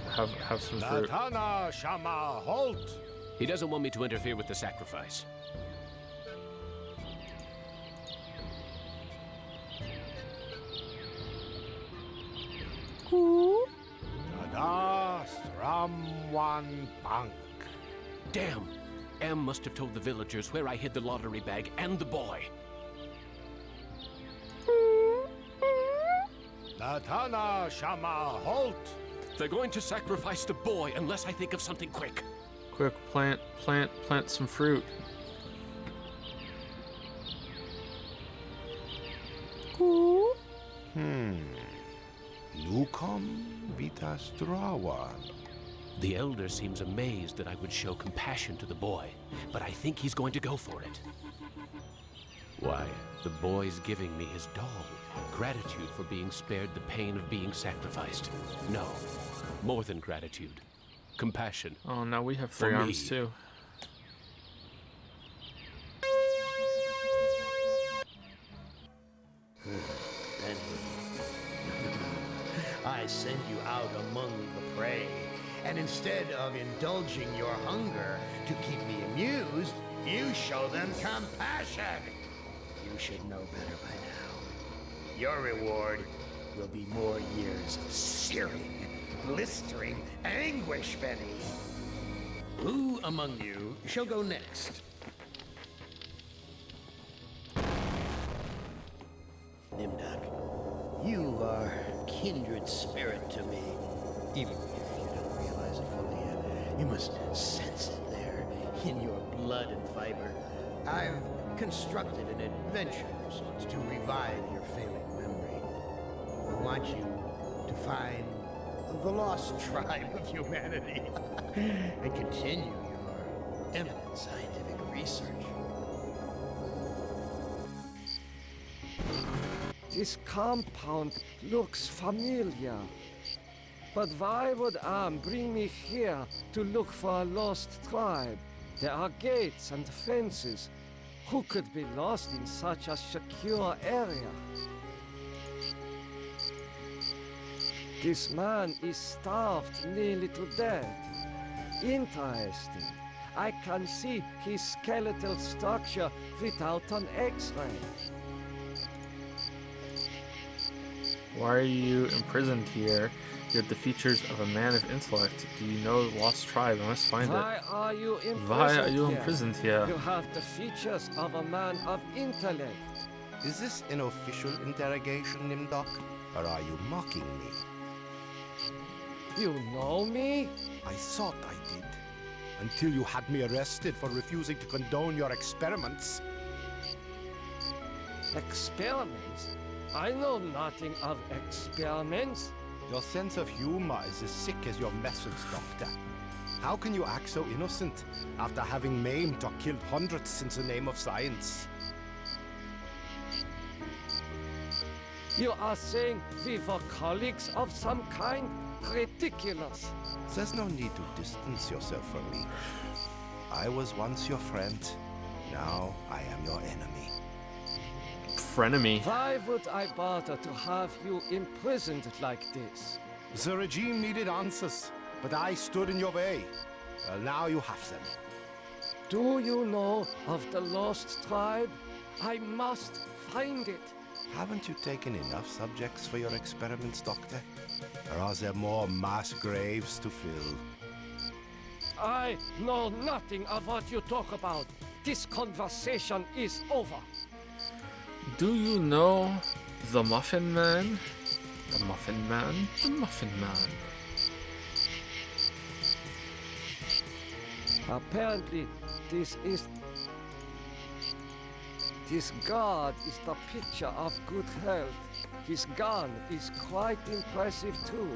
some fruit. Latana Shama, halt! He doesn't want me to interfere with the sacrifice. Tada Stramwan Punk. Damn! Em must have told the villagers where I hid the lottery bag and the boy. Latana Shama, halt! They're going to sacrifice the boy unless I think of something quick. Quick, plant some fruit. Nukom Vitastrawan. The elder seems amazed that I would show compassion to the boy, but I think he's going to go for it. Why, the boy's giving me his doll. Gratitude for being spared the pain of being sacrificed. No, more than gratitude. Compassion. Oh, now we have 3 arms too. Benny, I send you out among the prey, and instead of indulging your hunger to keep me amused, you show them compassion. You should know better by now. Your reward will be more years of searing, blistering anguish, Benny. Who among you shall go next? Nimdak, you are kindred spirit to me. Even if you don't realize it fully yet, you must sense it there in your blood and fiber. I've constructed an adventure of sorts to revive your failing memory. I want you to find the lost tribe of humanity and continue your eminent scientific research. This compound looks familiar. But why would Am bring me here to look for a lost tribe? There are gates and fences. Who could be lost in such a secure area? This man is starved nearly to death. Interesting. I can see his skeletal structure without an X-ray. Why are you imprisoned here? You have the features of a man of intellect. Do you know the lost tribe? I must find Why it. are you imprisoned Why are you here? imprisoned here? You have the features of a man of intellect. Is this an official interrogation, Nimdok? Or are you mocking me? You know me? I thought I did. Until you had me arrested for refusing to condone your experiments. Experiments? I know nothing of experiments. Your sense of humor is as sick as your methods, Doctor. How can you act so innocent after having maimed or killed hundreds in the name of science? You are saying we were colleagues of some kind? Ridiculous. There's no need to distance yourself from me. I was once your friend. Now I am your enemy. Frenemy. Why would I bother to have you imprisoned like this? The regime needed answers, but I stood in your way. Well, now you have them. Do you know of the lost tribe? I must find it. Haven't you taken enough subjects for your experiments, Doctor? Or are there more mass graves to fill? I know nothing of what you talk about. This conversation is over. Do you know the Muffin Man? The Muffin Man? The Muffin Man. Apparently, this god is the picture of good health. His gun is quite impressive too.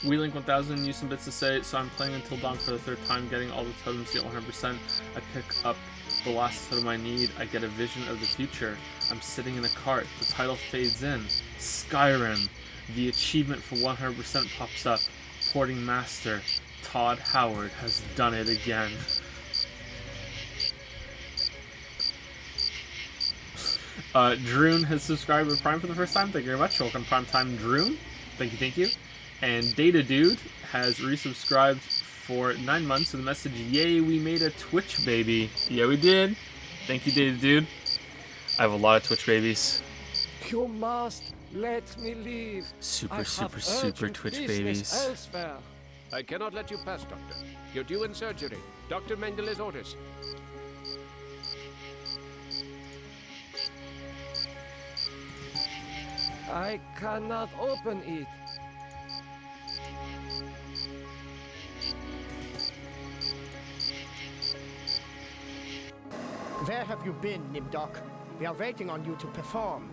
WeLink1000 used some bits to say, so I'm playing Until Dawn for the 3rd time, getting all the totems to get 100%. I pick up the last totem I need. I get a vision of the future. I'm sitting in a cart. The title fades in. Skyrim. The achievement for 100% pops up. Porting Master. Todd Howard has done it again. Droon has subscribed with Prime for the first time. Thank you very much. Welcome Prime Time, Droon. Thank you, thank you. And Data Dude has resubscribed for 9 months with the message, "Yay, we made a Twitch baby." Yeah, we did. Thank you, Data Dude. I have a lot of Twitch babies. You must let me leave. Super, I super, have super urgent Twitch business babies. Elsewhere. I cannot let you pass, Doctor. You're due in surgery. Dr. Mengel's orders. I cannot open it. Where have you been, Nimdok? We are waiting on you to perform.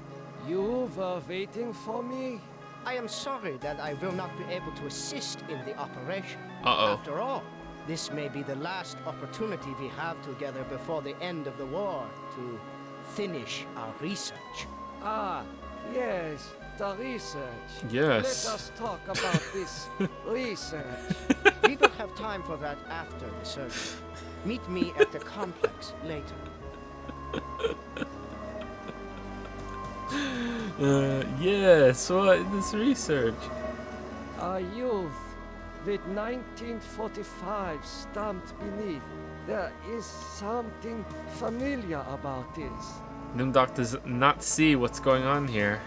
You were waiting for me? I am sorry that I will not be able to assist in the operation. Uh-oh. After all, this may be the last opportunity we have together before the end of the war to finish our research. Ah, yes, the research. Yes. Let us talk about this research. We will have time for that after the surgery. Meet me at the complex later. Yes, what this research? A youth with 1945 stamped beneath. There is something familiar about this. Nimdok does not see what's going on here.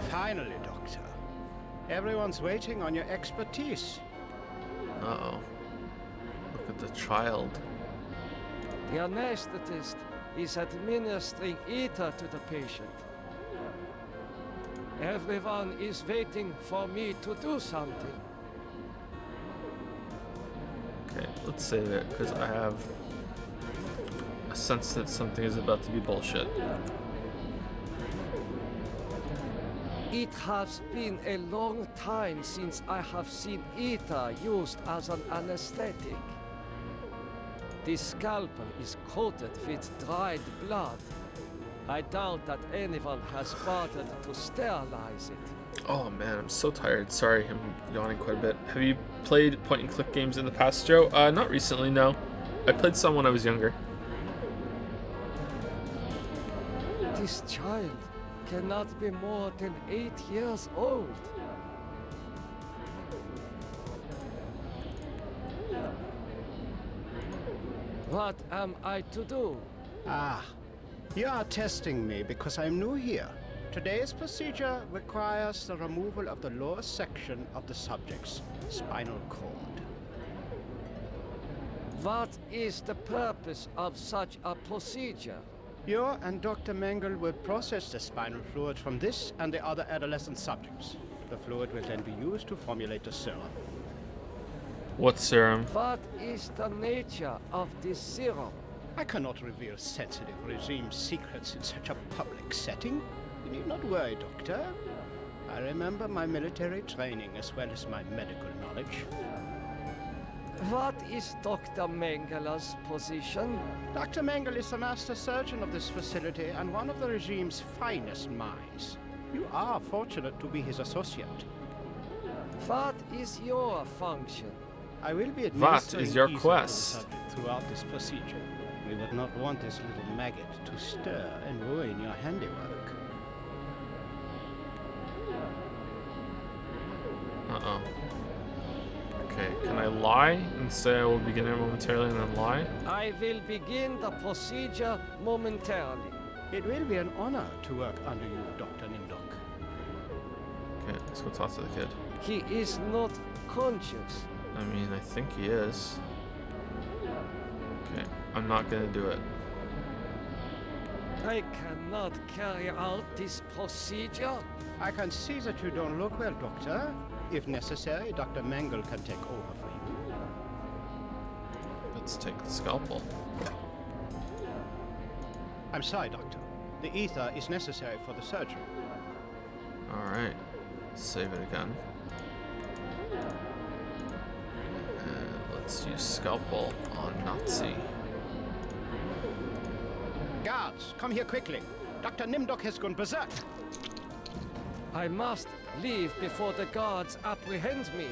Finally, Doctor. Everyone's waiting on your expertise. Uh-oh. Look at the child. The anesthetist is administering ether to the patient. Everyone is waiting for me to do something. Okay, let's save it, because I have a sense that something is about to be bullshit. It has been a long time since I have seen ether used as an anesthetic. The scalpel is coated with dried blood. I doubt that anyone has bothered to sterilize it. Oh man, I'm so tired. Sorry, I'm yawning quite a bit. Have you played point-and-click games in the past, Joe? Not recently, no. I played some when I was younger. This child cannot be more than 8 years old. What am I to do? Ah, you are testing me because I'm new here. Today's procedure requires the removal of the lower section of the subject's spinal cord. What is the purpose of such a procedure? You and Dr. Mengel will process the spinal fluid from this and the other adolescent subjects. The fluid will then be used to formulate the serum. What serum? What is the nature of this serum? I cannot reveal sensitive regime secrets in such a public setting. You need not worry, Doctor. I remember my military training as well as my medical knowledge. What is Dr. Mengel's position? Dr. Mengel is the master surgeon of this facility and one of the regime's finest minds. You are fortunate to be his associate. What is your function? I will be What administering is your ether to the quest? subject throughout this procedure. We would not want this little maggot to stir and ruin your handiwork. Uh-oh. Okay, can I lie and say I will begin it momentarily and then lie? I will begin the procedure momentarily. It will be an honor to work under you, Dr. Nimdok. Okay, let's go talk to the kid. He is not conscious. I mean, I think he is. Okay, I'm not gonna do it. I cannot carry out this procedure. I can see that you don't look well, Doctor. If necessary, Dr. Mengel can take over for you. Let's take the scalpel. I'm sorry, Doctor. The ether is necessary for the surgery. Alright, save it again. And let's use scalpel on Nazi. Guards, come here quickly. Dr. Nimdok has gone berserk. I must leave before the guards apprehend me.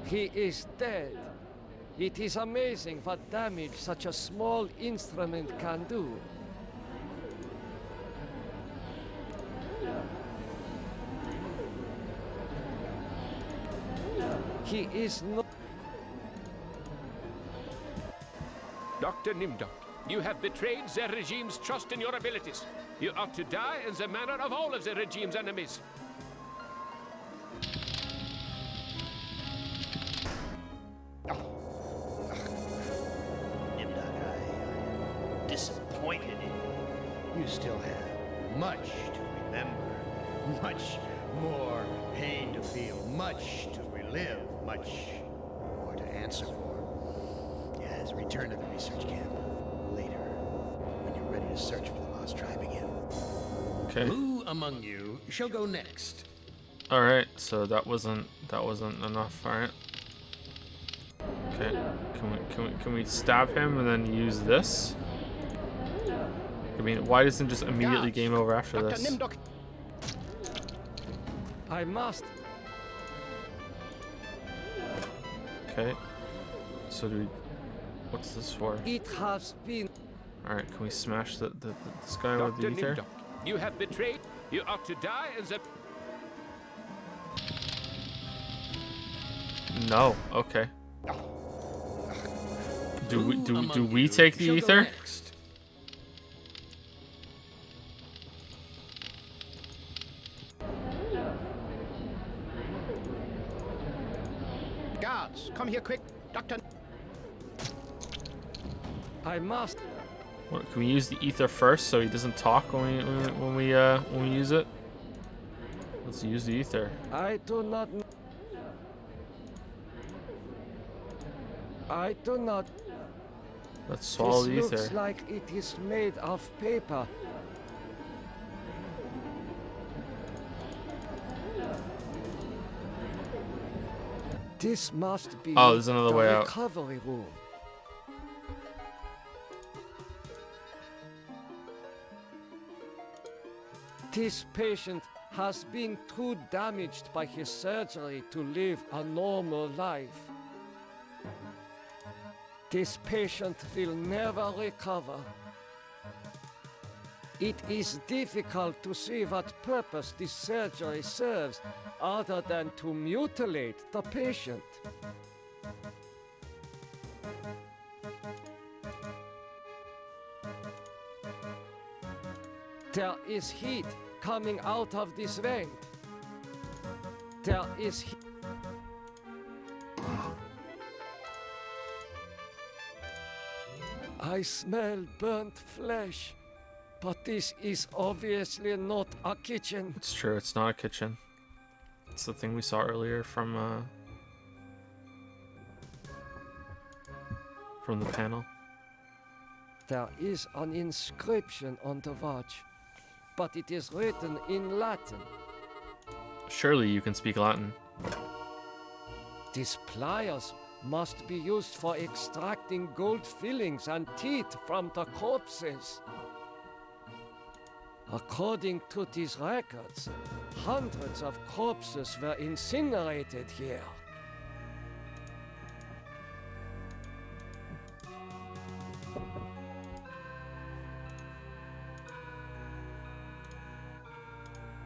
He is dead. It is amazing what damage such a small instrument can do. He is not... Dr. Nimdok, you have betrayed the regime's trust in your abilities. You ought to die in the manner of all of the regime's enemies. Nimdok, I'm disappointed in you. You still have much to remember, much more pain to feel, much to relive, much more to answer for. Yes, return to the research camp later, when you're ready to search for the lost tribe again. Okay. Who among you shall go next? All right. So that wasn't enough. All right. Okay. Can we stab him and then use this? I mean, why doesn't it just immediately game over after Dr. this? Nimdok. I must. Okay. So do we... What's this for? It has been... Alright, can we smash this guy with the Dr. ether? Nimdok, you have betrayed. You ought to die in the... No. Okay. Do we take the ether? Guards, come here quick. Doctor. I must. What, can we use the ether first so he doesn't talk when we use it? Let's use the ether. I do not. I do not. Let's swallow the This ether. looks like it is made of paper. This must be Oh, there's another the way out. recovery room. This patient has been too damaged by his surgery to live a normal life. This patient will never recover. It is difficult to see what purpose this surgery serves other than to mutilate the patient. There is heat coming out of this vent. There is heat. I smell burnt flesh, but this is obviously not a kitchen. It's true, it's not a kitchen. It's the thing we saw earlier from the panel. There is an inscription on the watch, but it is written in Latin. Surely you can speak Latin. These pliers must be used for extracting gold fillings and teeth from the corpses. According to these records, hundreds of corpses were incinerated here.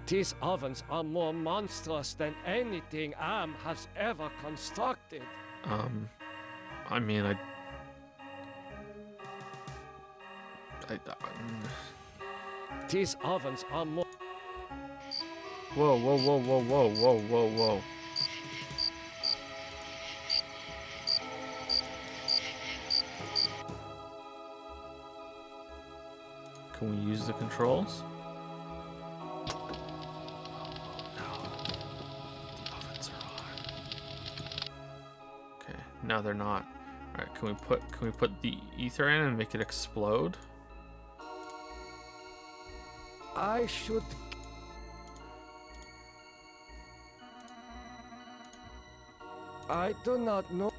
These ovens are more monstrous than anything Am has ever constructed. I mean, These ovens are more... Whoa, whoa, whoa, whoa, whoa, whoa, whoa, whoa. Can we use the controls? No, they're not. All right, can we put the ether in and make it explode? I should... I do not know.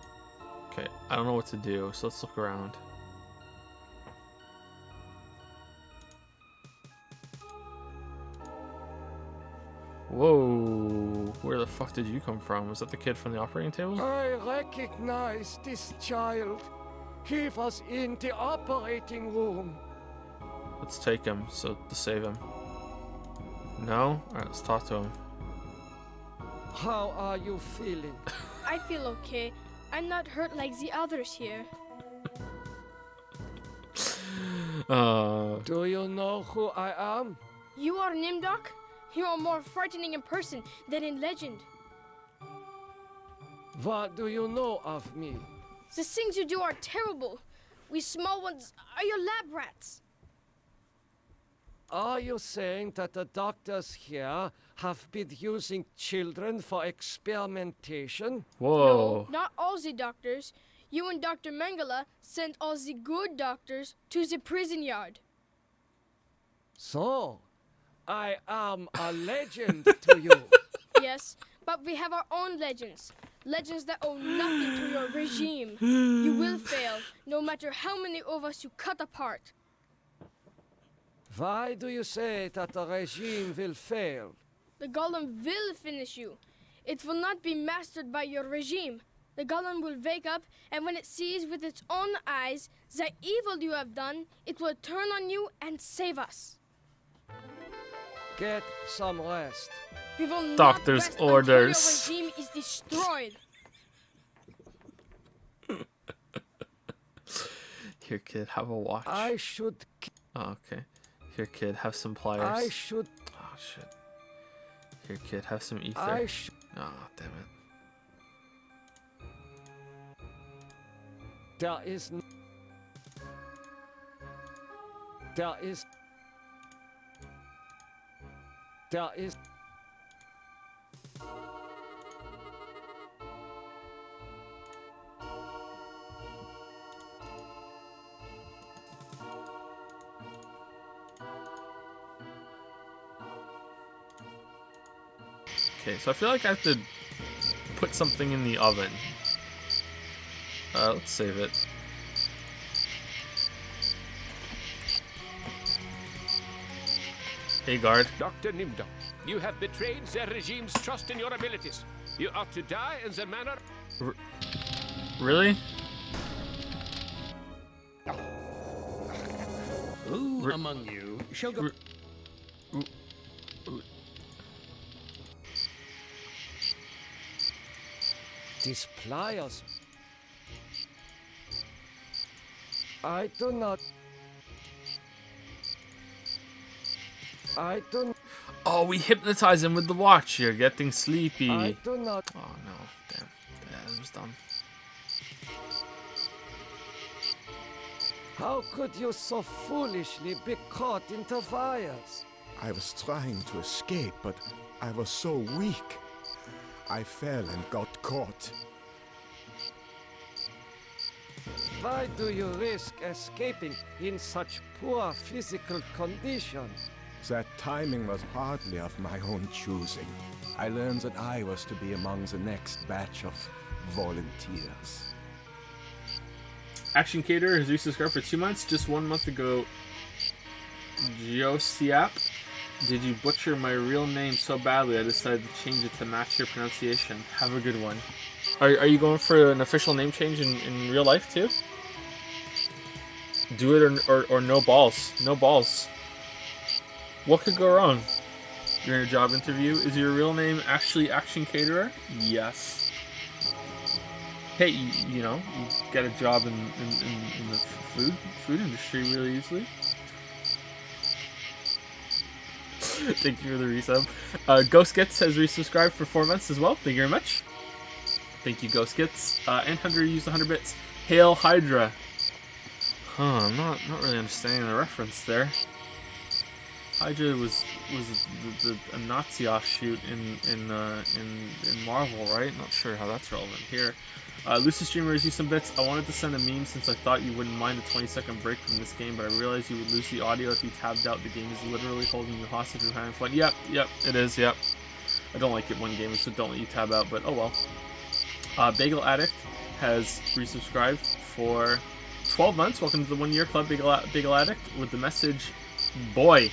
Okay, I don't know what to do, so let's look around. Whoa. Where the fuck did you come from? Was that the kid from the operating table? I recognize this child. He was in the operating room. Let's take him to save him. No? Alright, let's talk to him. How are you feeling? I feel okay. I'm not hurt like the others here. Do you know who I am? You are Nimdok? You are more frightening in person than in legend. What do you know of me? The things you do are terrible. We small ones are your lab rats. Are you saying that the doctors here have been using children for experimentation? Whoa. No, not all the doctors. You and Dr. Mengele sent all the good doctors to the prison yard. So, I am a legend to you. Yes, but we have our own legends. Legends that owe nothing to your regime. You will fail, no matter how many of us you cut apart. Why do you say that the regime will fail? The golem will finish you. It will not be mastered by your regime. The golem will wake up, and when it sees with its own eyes the evil you have done, it will turn on you and save us. Get some rest. We will Doctor's not rest orders. until your regime is destroyed. Here, kid, have a watch. I should... Oh, okay. Here, kid, have some pliers. I should... Oh, shit. Here, kid, have some ether. I should... Oh, damn it. There is... There is... There is... Okay, so I feel like I have to put something in the oven. Let's save it. Hey, guard. Dr. Nimdok, you have betrayed the regime's trust in your abilities. You ought to die in the manner... Really? Who among you shall go... These pliers... I do not... I don't... Oh, we hypnotize him with the watch. You're getting sleepy. I do not... Oh, no. Damn. That was dumb. How could you so foolishly be caught in the wires? I was trying to escape, but I was so weak. I fell and got caught. Why do you risk escaping in such poor physical condition? That timing was hardly of my own choosing. I learned that I was to be among the next batch of volunteers. Action Caterer has resubscribed for 2 months. Just 1 month ago, Josiap, did you butcher my real name so badly I decided to change it to match your pronunciation. Have a good one. Are you going for an official name change in real life too? Do it or no balls. No balls. What could go wrong? You're in a job interview. Is your real name actually Action Caterer? Yes. Hey, you know, you get a job in the food industry really easily. Thank you for the resub. Ghost Gets has resubscribed for 4 months as well. Thank you very much. Thank you, Ghost Gets. And Hunter used 100 bits. Hail Hydra. Huh, I'm not really understanding the reference there. Hydra was a Nazi offshoot in Marvel, right? Not sure how that's relevant here. Lucid Streamers used some bits. I wanted to send a meme since I thought you wouldn't mind a 20-second break from this game, but I realized you would lose the audio if you tabbed out. The game is literally holding you hostage from having fun. Yep, it is, yep. I don't like it when games, so don't let you tab out, but oh well. Bagel Addict has resubscribed for 12 months. Welcome to the 1 year club, Bagel Addict, with the message, boy.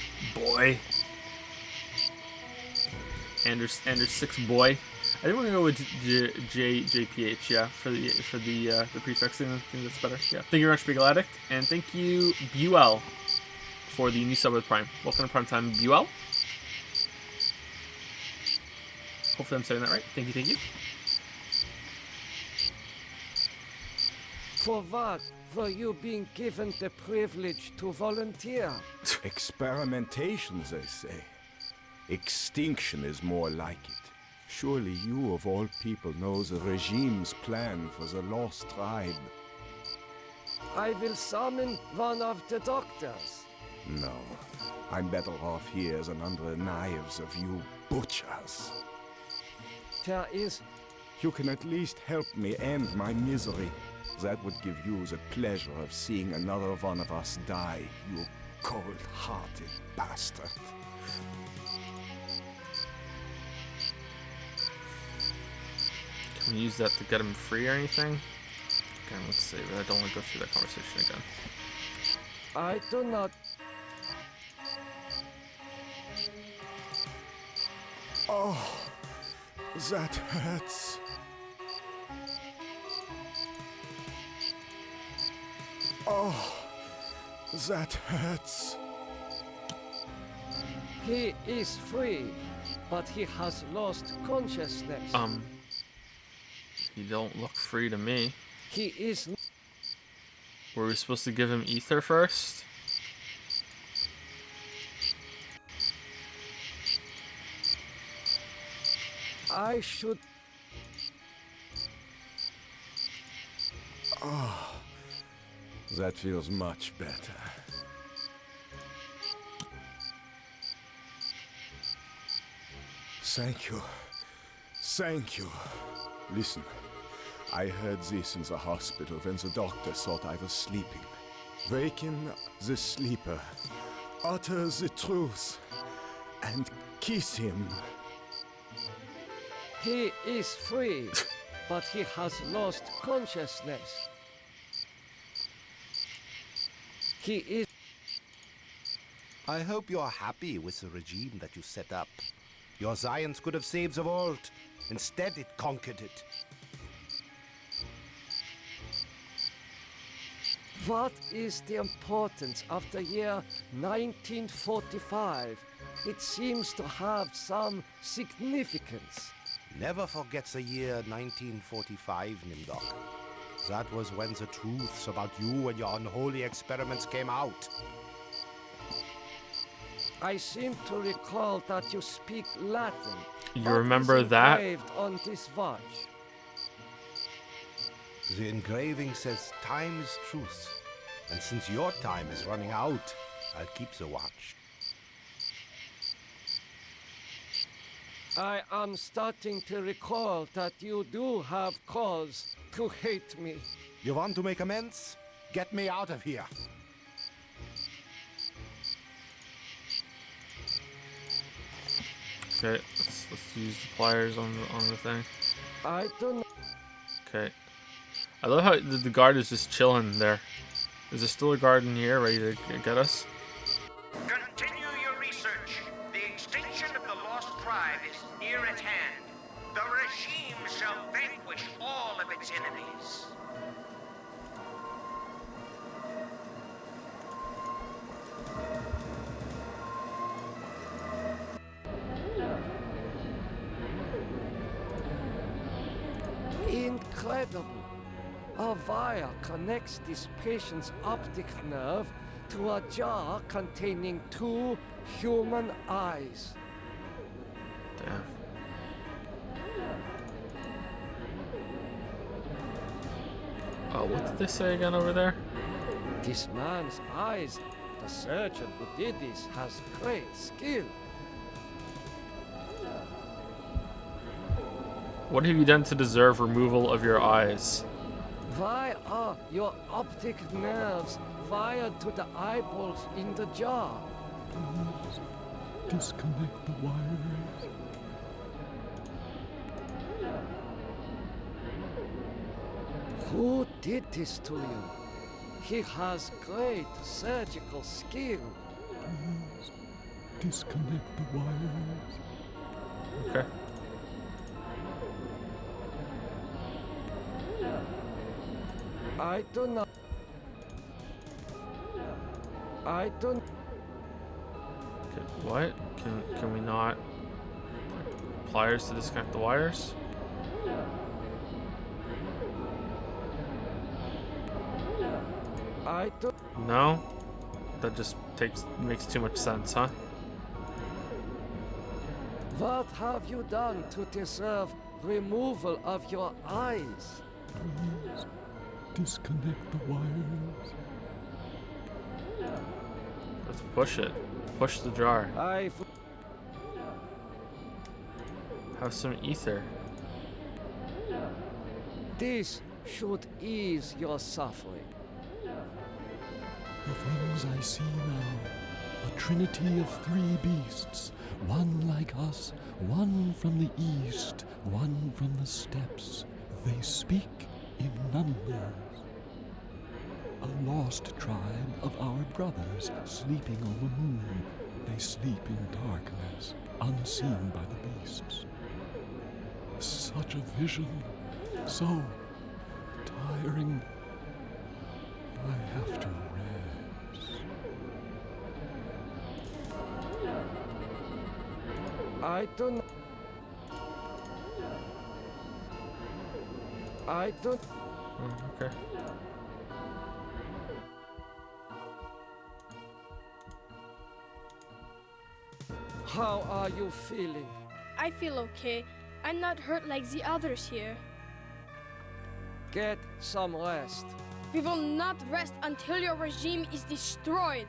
Anders 6 boy. I think we're gonna go with JPH, yeah, for the prefixing. I think that's better. Yeah. Thank you very much, Big Addict, and thank you, Buell, for the new sub with Prime. Welcome to Prime Time, Buell. Hopefully I'm saying that right. Thank you, thank you. For what? For you being given the privilege to volunteer? Experimentation, they say. Extinction is more like it. Surely you, of all people, know the regime's plan for the lost tribe. I will summon one of the doctors. No, I'm better off here than under the knives of you butchers. There is... You can at least help me end my misery. That would give you the pleasure of seeing another one of us die, you cold-hearted bastard. Can we use that to get him free or anything? Okay, let's see, but I don't want to go through that conversation again. I do not... Oh, that hurts. Oh, that hurts. He is free, but he has lost consciousness. He don't look free to me. He is... Were we supposed to give him ether first? I should... Oh, that feels much better. Thank you. Thank you. Listen, I heard this in the hospital when the doctor thought I was sleeping. Waken the sleeper, utter the truth, and kiss him. He is free, but he has lost consciousness. He is... I hope you're happy with the regime that you set up. Your science could have saved the world. Instead, it conquered it. What is the importance of the year 1945? It seems to have some significance. Never forget the year 1945, Nimdok. That was when the truths about you and your unholy experiments came out. I seem to recall that you speak Latin. You What remember is that? engraved on this watch? The engraving says time is truth. And since your time is running out, I'll keep the watch. I am starting to recall that you do have cause to hate me. You want to make amends? Get me out of here. Okay, let's use the pliers on the thing. I don't... Okay. I love how the guard is just chilling there. Is there still a guard in here ready to get us? Continue your research. The extinction of the lost tribe is near at hand. The regime shall vanquish all of its enemies. Incredible. A wire connects this patient's optic nerve to a jar containing 2 human eyes. Damn. Oh, what did they say again over there? This man's eyes, the surgeon who did this, has great skill. What have you done to deserve removal of your eyes? Why are your optic nerves wired to the eyeballs in the jar? Disconnect the wires. Who did this to you? He has great surgical skill. Disconnect the wires. Okay. I don't. Okay, what? Can we not pliers to disconnect the wires? I don't. No? That just makes too much sense, huh? What have you done to deserve removal of your eyes? Please, disconnect the wires. Let's push it. Push the jar. Have some ether. This should ease your suffering. The things I see now, a trinity of 3 beasts, one like us, one from the east, one from the steppes. They speak in numbers. A lost tribe of our brothers sleeping on the moon. They sleep in darkness, unseen by the beasts. Such a vision, so tiring. I have to rest. I don't. Okay. How are you feeling? I feel okay. I'm not hurt like the others here. Get some rest. We will not rest until your regime is destroyed.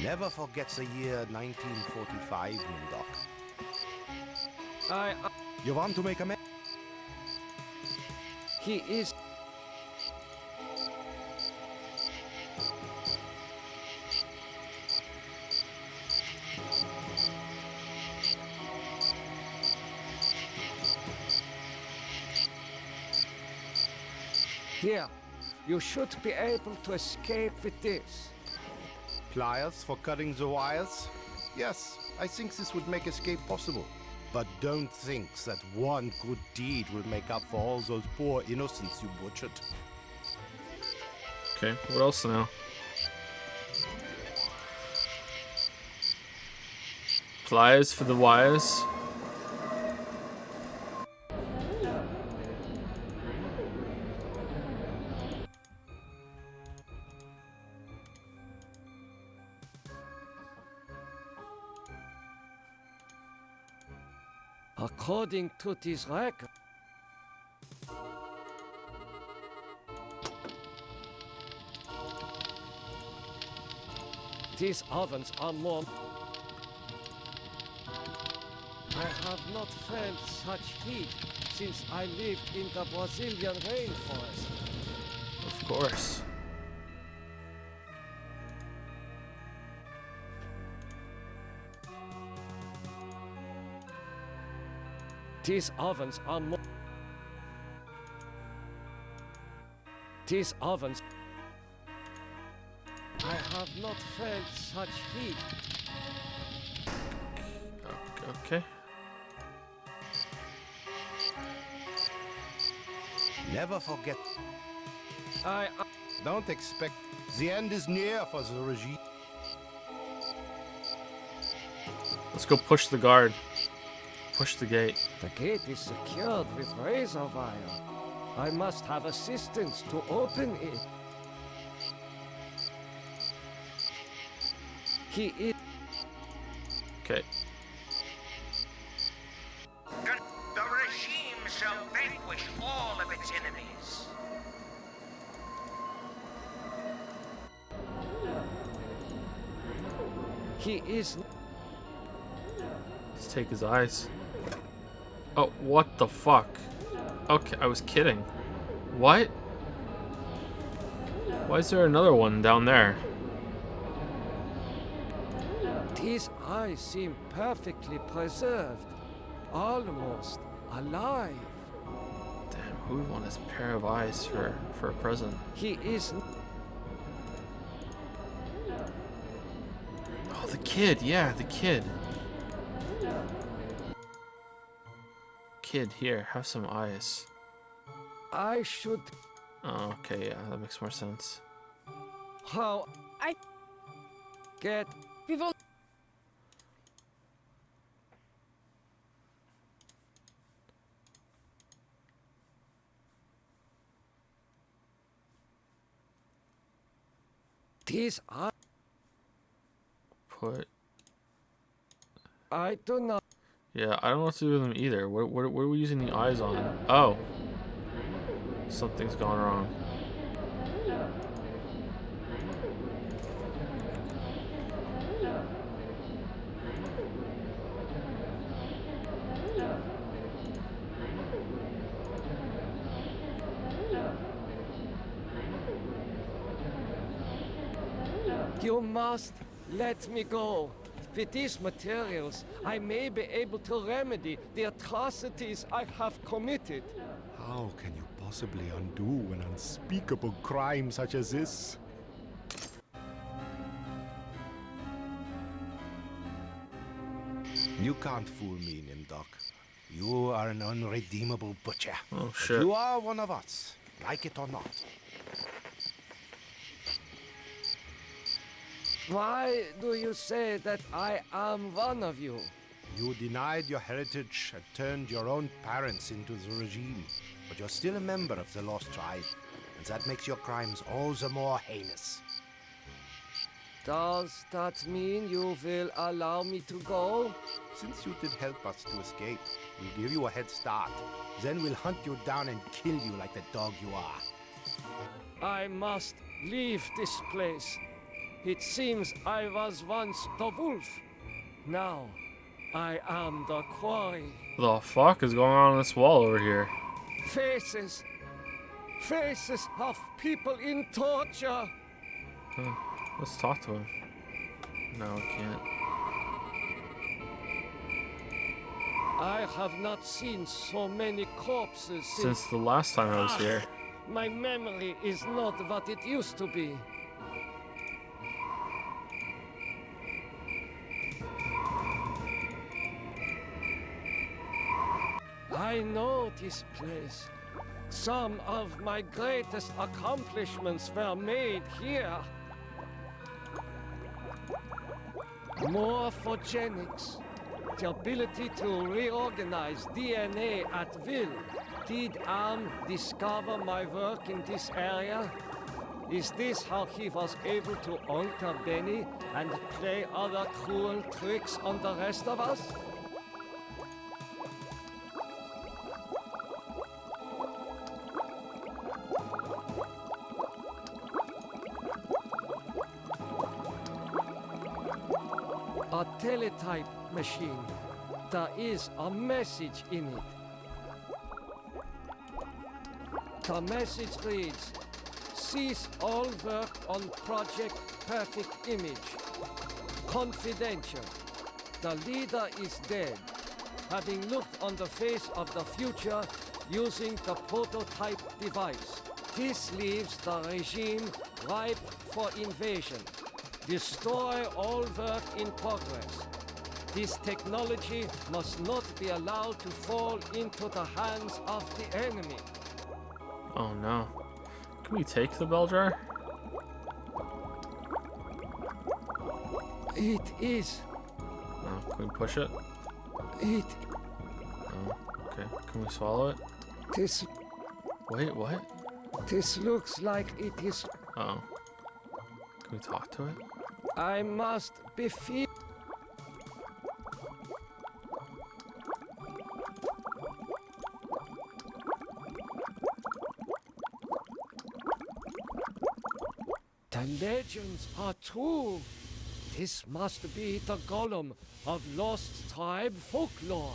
Never forgets the year 1945, Moondoc. You want to make a He is. Here, you should be able to escape with this. pliers for cutting the wires? Yes, I think this would make escape possible. But don't think that one good deed will make up for all those poor innocents you butchered. Okay, what else now? Pliers for the wires. According to this record, these ovens are more. I have not felt such heat since I lived in the Brazilian rainforest. Of course. These ovens are more. These ovens. I have not felt such heat. Okay. Never forget. Don't expect. The end is near for the regime. Let's go push the guard. Push the gate. The gate is secured with razor wire. I must have assistance to open it. He is. Okay. The regime shall vanquish all of its enemies. He is. Let's take his eyes. Oh, what the fuck? Okay, I was kidding. What? Why is there another one down there? These eyes seem perfectly preserved, almost alive. Damn, who would want his pair of eyes for a present? He is. Oh, the kid. Yeah, the kid. Kid, here, have some eyes. I should. Oh, okay, yeah, that makes more sense. How I get people. These are. Put. I do not. Yeah, I don't know what to do with them either. What are we using the eyes on? Oh. Something's gone wrong. You must let me go. With these materials, I may be able to remedy the atrocities I have committed. How can you possibly undo an unspeakable crime such as this? You can't fool me, Nimdok. You are an unredeemable butcher. Oh, But shit. you are one of us, like it or not. Why do you say that I am one of you? You denied your heritage and turned your own parents into the regime. But you're still a member of the Lost Tribe, and that makes your crimes all the more heinous. Does that mean you will allow me to go? Since you did help us to escape, we'll give you a head start. Then we'll hunt you down and kill you like the dog you are. I must leave this place. It seems I was once the wolf. Now, I am the quarry. The fuck is going on this wall over here? Faces. Faces of people in torture. Huh. Let's talk to him. No, I can't. I have not seen so many corpses Since the last time I was here. My memory is not what it used to be. I know this place. Some of my greatest accomplishments were made here. Morphogenics, the ability to reorganize DNA at will. Did Am discover my work in this area? Is this how he was able to alter Benny and play other cruel tricks on the rest of us? A teletype machine. There is a message in it. The message reads, cease all work on Project Perfect Image. Confidential. The leader is dead, having looked on the face of the future using the prototype device. This leaves the regime ripe for invasion. Destroy all work in progress. This technology must not be allowed to fall into the hands of the enemy. Oh no. Can we take the bell jar? It is. No. Can we push it? It. Oh, okay. Can we swallow it? This. Wait, what? This looks like it is. Oh. Can we talk to it? I must be free. The legends are true. This must be the golem of Lost Tribe folklore.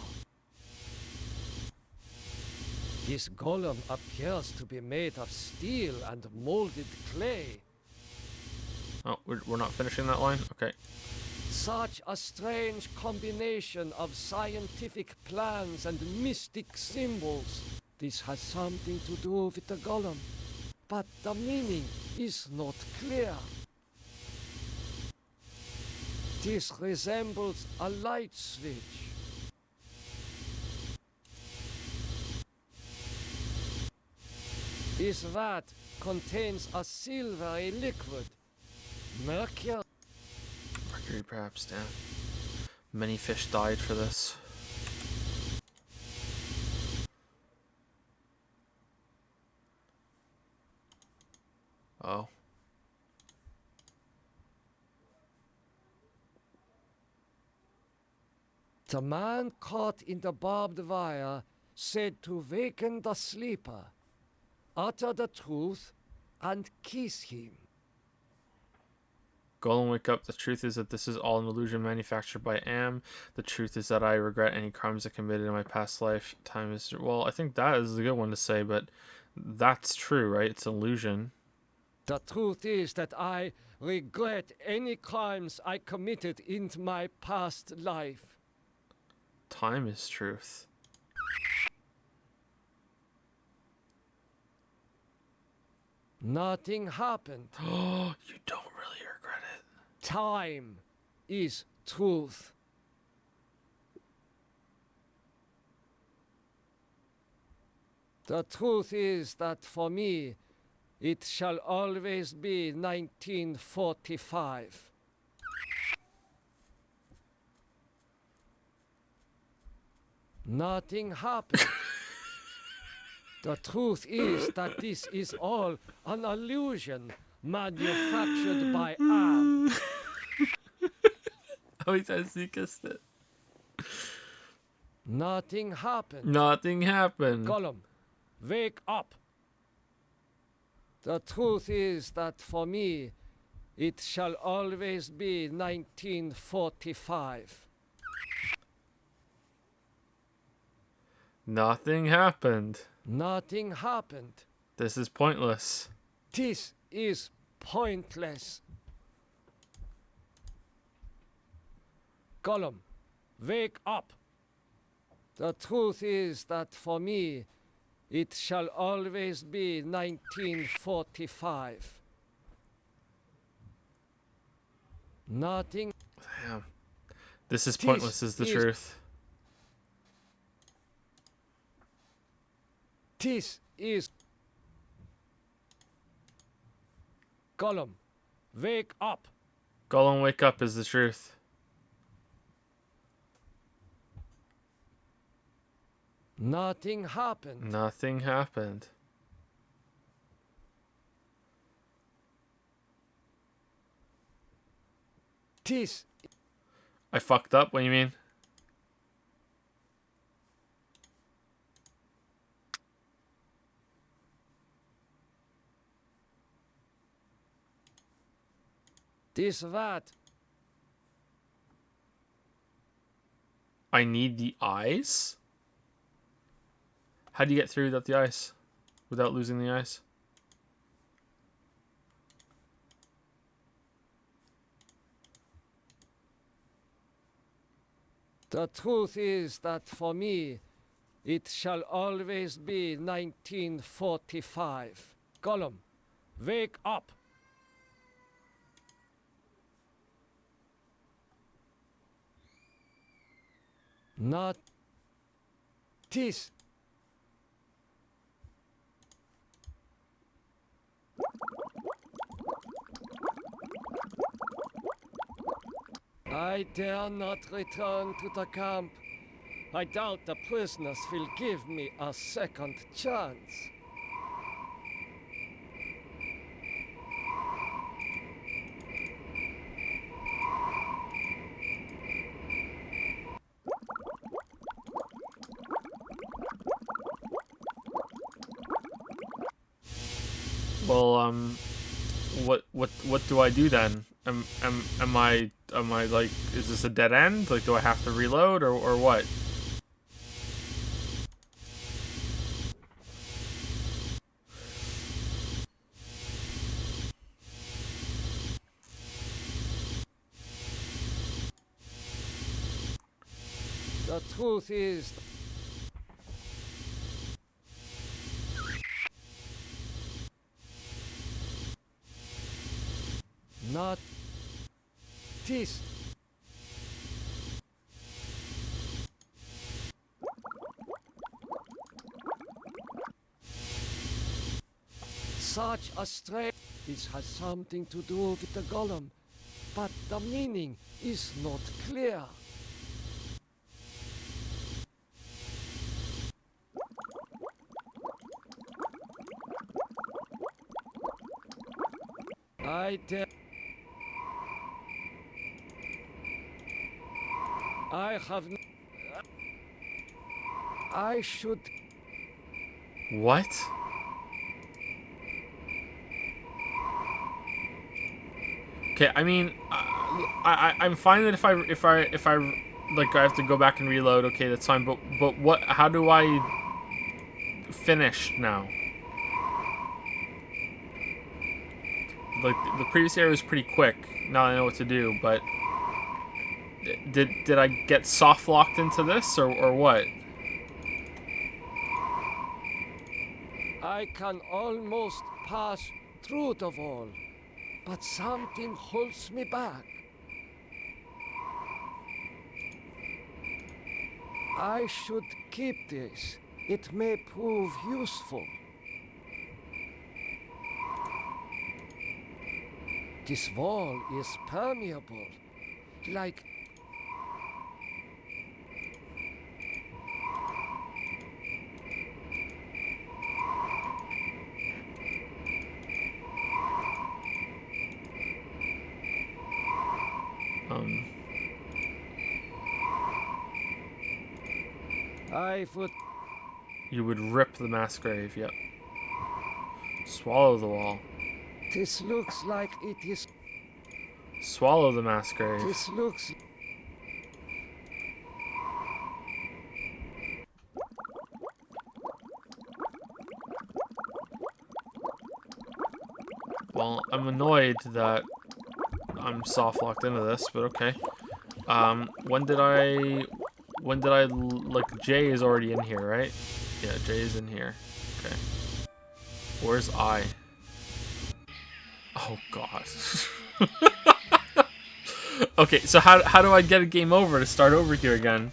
This golem appears to be made of steel and molded clay. Oh, we're not finishing that line? Okay. Such a strange combination of scientific plans and mystic symbols. this has something to do with the golem, but the meaning is not clear. This resembles a light switch. This vat contains a silvery liquid. Mercury. Mercury, perhaps, damn. Many fish died for this. Oh. The man caught in the barbed wire said to waken the sleeper, utter the truth, and kiss him. Golem, wake up. The truth is that this is all an illusion manufactured by Am. The truth is that I regret any crimes I committed in my past life. Time is... Well, I think that is a good one to say, but that's true, right? It's an illusion. The truth is that I regret any crimes I committed in my past life. Time is truth. Nothing happened. Oh, you don't really regret it. Time is truth. The truth is that for me, it shall always be 1945. Nothing happened. The truth is that this is all an illusion manufactured by Am. How many times he kissed it? Nothing happened. Nothing happened. Gollum, wake up. The truth is that for me, it shall always be 1945. Nothing happened. Nothing happened. This is pointless. This is pointless. Gollum, wake up. The truth is that for me, it shall always be 1945. Nothing. Damn. This is pointless is the truth. This is... Gollum, wake up. Gollum, wake up is the truth. Nothing happened. Nothing happened. This... I fucked up? What do you mean? This vat. I need the eyes? How do you get through without the ice? Without losing the ice? The truth is that for me, it shall always be 1945. Gollum, wake up. Not this. I dare not return to the camp. I doubt the prisoners will give me a second chance. Well, what do I do then? Am I like, is this a dead end? Like, do I have to reload or what? The truth is... This. Such a strange. This has something to do with the golem, but the meaning is not clear. I have. I should. What? Okay, I mean, I'm fine that if I like I have to go back and reload. Okay, that's fine. But what? How do I finish now? Like the previous area was pretty quick. Now I know what to do. But did I get soft locked into this or what? I can almost pass through the wall, but something holds me back. I should keep this. It may prove useful. This wall is permeable, like... I would... You would rip the mass grave, yep. Swallow the wall. This looks like it is... Swallow the mass grave. This looks... Well, I'm annoyed that I'm soft locked into this, but okay. When did I like, Jay is already in here, right? Yeah, Jay is in here. Okay. Where's I? Oh god. Okay, so how do I get a game over to start over here again?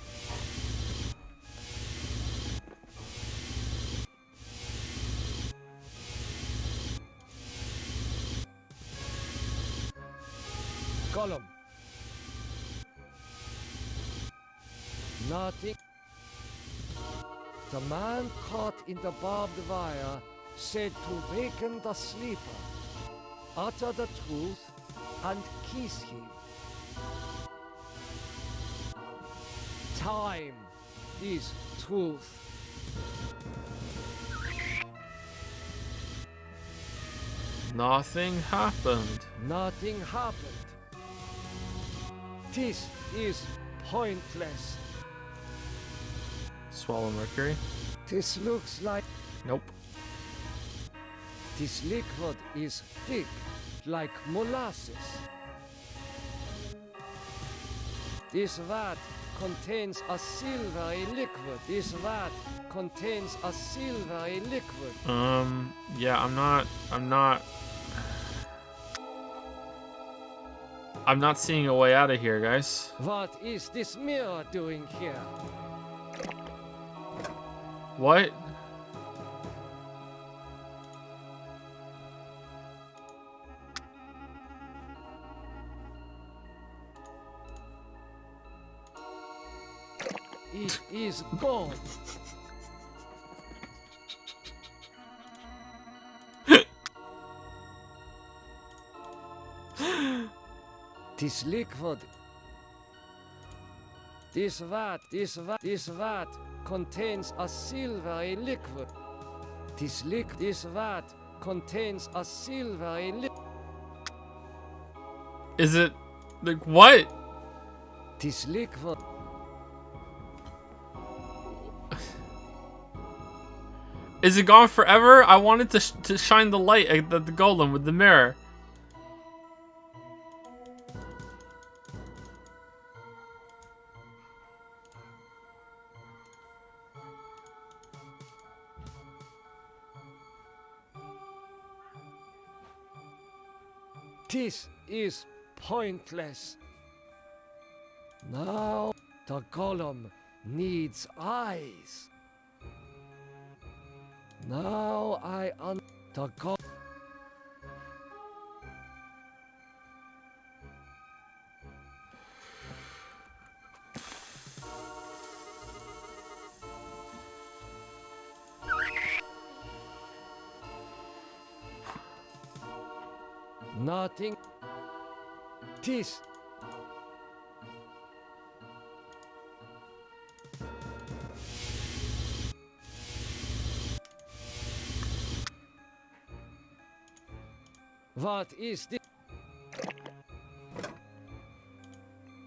Column. Nothing. The man caught in the barbed wire said to waken the sleeper, utter the truth, and kiss him. Time is truth. Nothing happened. Nothing happened. This is pointless. Swallow mercury. This looks like... Nope. This liquid is thick, like molasses. This vat contains a silvery liquid. This vat contains a silvery liquid. Yeah, I'm not seeing a way out of here, guys. What is this mirror doing here? What? It is gone. This liquid, this vat contains a silvery liquid. This vat contains a silvery liquid. Is it like what? This liquid. Is it gone forever? I wanted to shine the light at the golem with the mirror. This is pointless. Now the golem needs eyes. Now the golem. Nothing. Tis. What is this?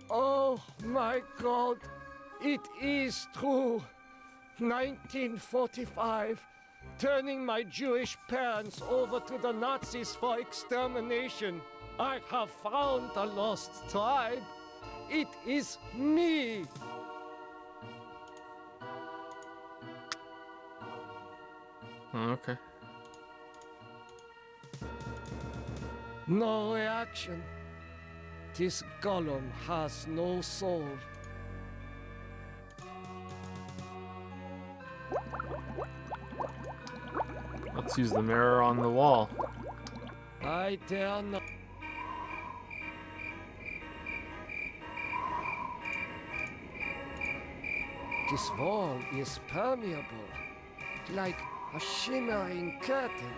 Oh my God! It is true. 1945. Turning my Jewish parents over to the Nazis for extermination. I have found the lost tribe. It is me. Oh, okay. No reaction. This golem has no soul. Let's use the mirror on the wall. I dare not. This wall is permeable, like a shimmering curtain.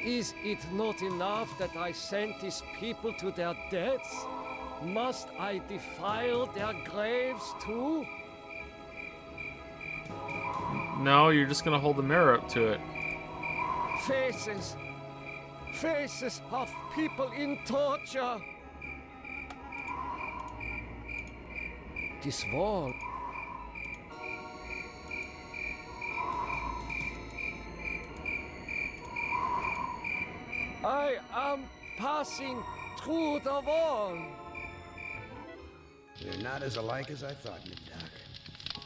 Is it not enough that I sent these people to their deaths? Must I defile their graves too? No, you're just gonna hold the mirror up to it. Faces! Faces of people in torture! This wall. I am passing through the wall. They're not as alike as I thought, Mid-Doc.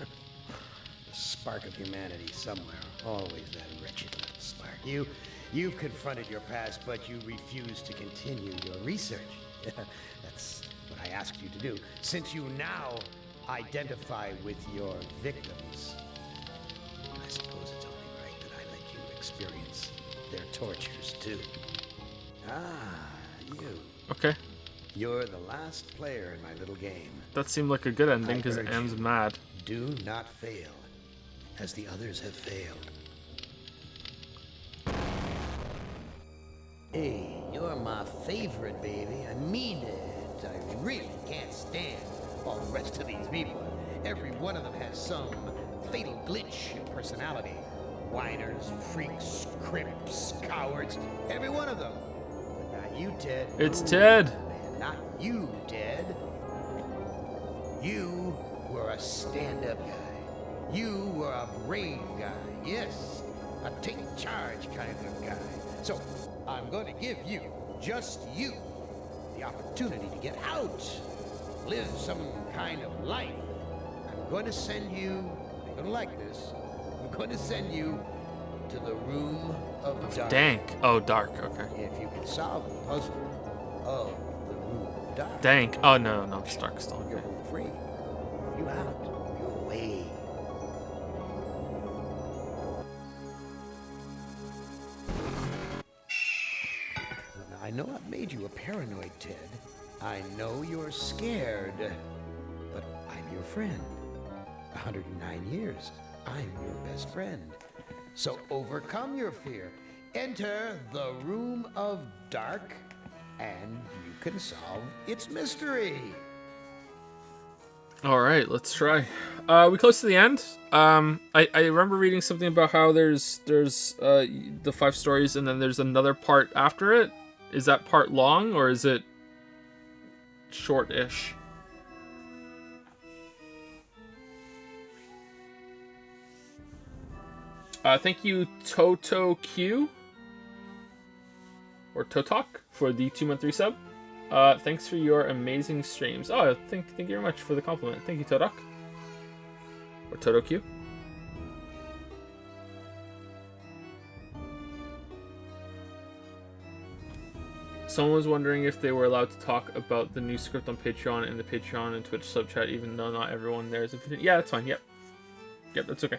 A spark of humanity somewhere. Always that wretched little spark. You've confronted your past, but you refuse to continue your research. That's what I asked you to do. Since you now identify with your victims, I suppose it's only right that I let you experience their tortures too. Ah, you. Okay. You're the last player in my little game. That seemed like a good ending because urge Am's you, mad. Do not fail, as the others have failed. Hey, you're my favorite, baby. I mean it. I really can't stand all the rest of these people. Every one of them has some fatal glitch in personality. Whiners, freaks, crimps, cowards. Every one of them. But not you, Ted. It's Ooh, Ted. Man, not you, Ted. You were a stand-up guy. You were a brave guy. Yes, a take charge kind of guy. So, I'm going to give you, just you, the opportunity to get out. Live some kind of life. I'm going to send you, you're going to like this, I'm going to send you to the room of dark. Dank. Oh, dark. Okay. If you can solve the puzzle of the room of dark. Dank. Oh, no, it's dark still. You're home free. You out. You're away. Now, I know I've made you a paranoid, Ted. I know you're scared. But I'm your friend. 109 years. I'm your best friend. So overcome your fear. Enter the room of dark, and you can solve its mystery. All right, let's try. We close to the end. I remember reading something about how there's the 5 stories and then there's another part after it. Is that part long or is it short-ish? Thank you, Toto Q or Totok for the 2-month resub. Thanks for your amazing streams. Oh, thank you very much for the compliment. Thank you, Totok. Or Toto Q. Someone was wondering if they were allowed to talk about the new script on Patreon in the Patreon and Twitch sub chat, even though not everyone there is a... Yeah, that's fine. Yep. Yep, that's okay.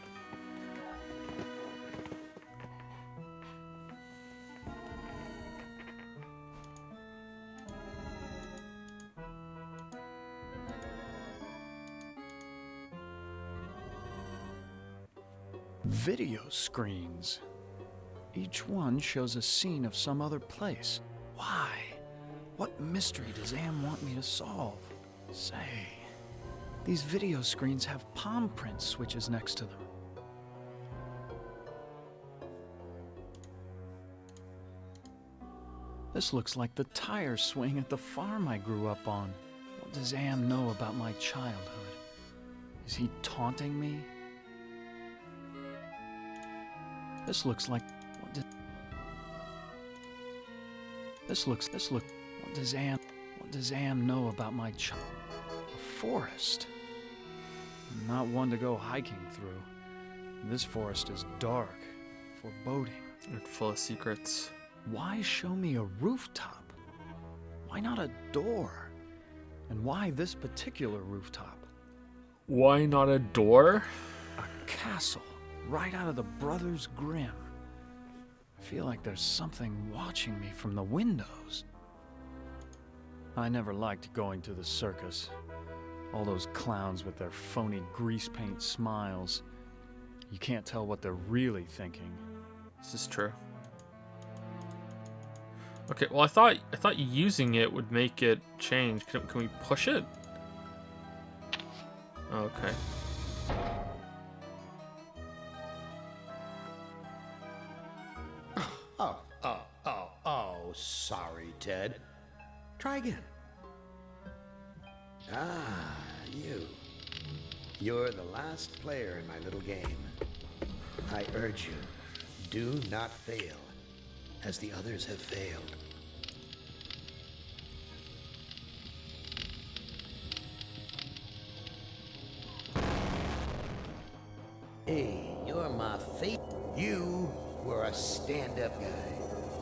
Video screens. Each one shows a scene of some other place. Why? What mystery does Am want me to solve? Say, these video screens have palm print switches next to them. This looks like the tire swing at the farm I grew up on. What does Am know about my childhood? Is he taunting me? This looks like... What does Am know about my child? A forest. Not one to go hiking through. This forest is dark, foreboding. And full of secrets. Why show me a rooftop? Why not a door? And why this particular rooftop? Why not a door? A castle, right out of the Brothers Grimm. I feel like there's something watching me from the windows. I never liked going to the circus. All those clowns with their phony grease paint smiles. You can't tell what they're really thinking. This is true. Okay, well I thought using it would make it change. Can we push it? Okay. Oh, sorry, Ted. Try again. Ah, you. You're the last player in my little game. I urge you, do not fail, as the others have failed. Hey, you're my favorite. You were a stand-up guy.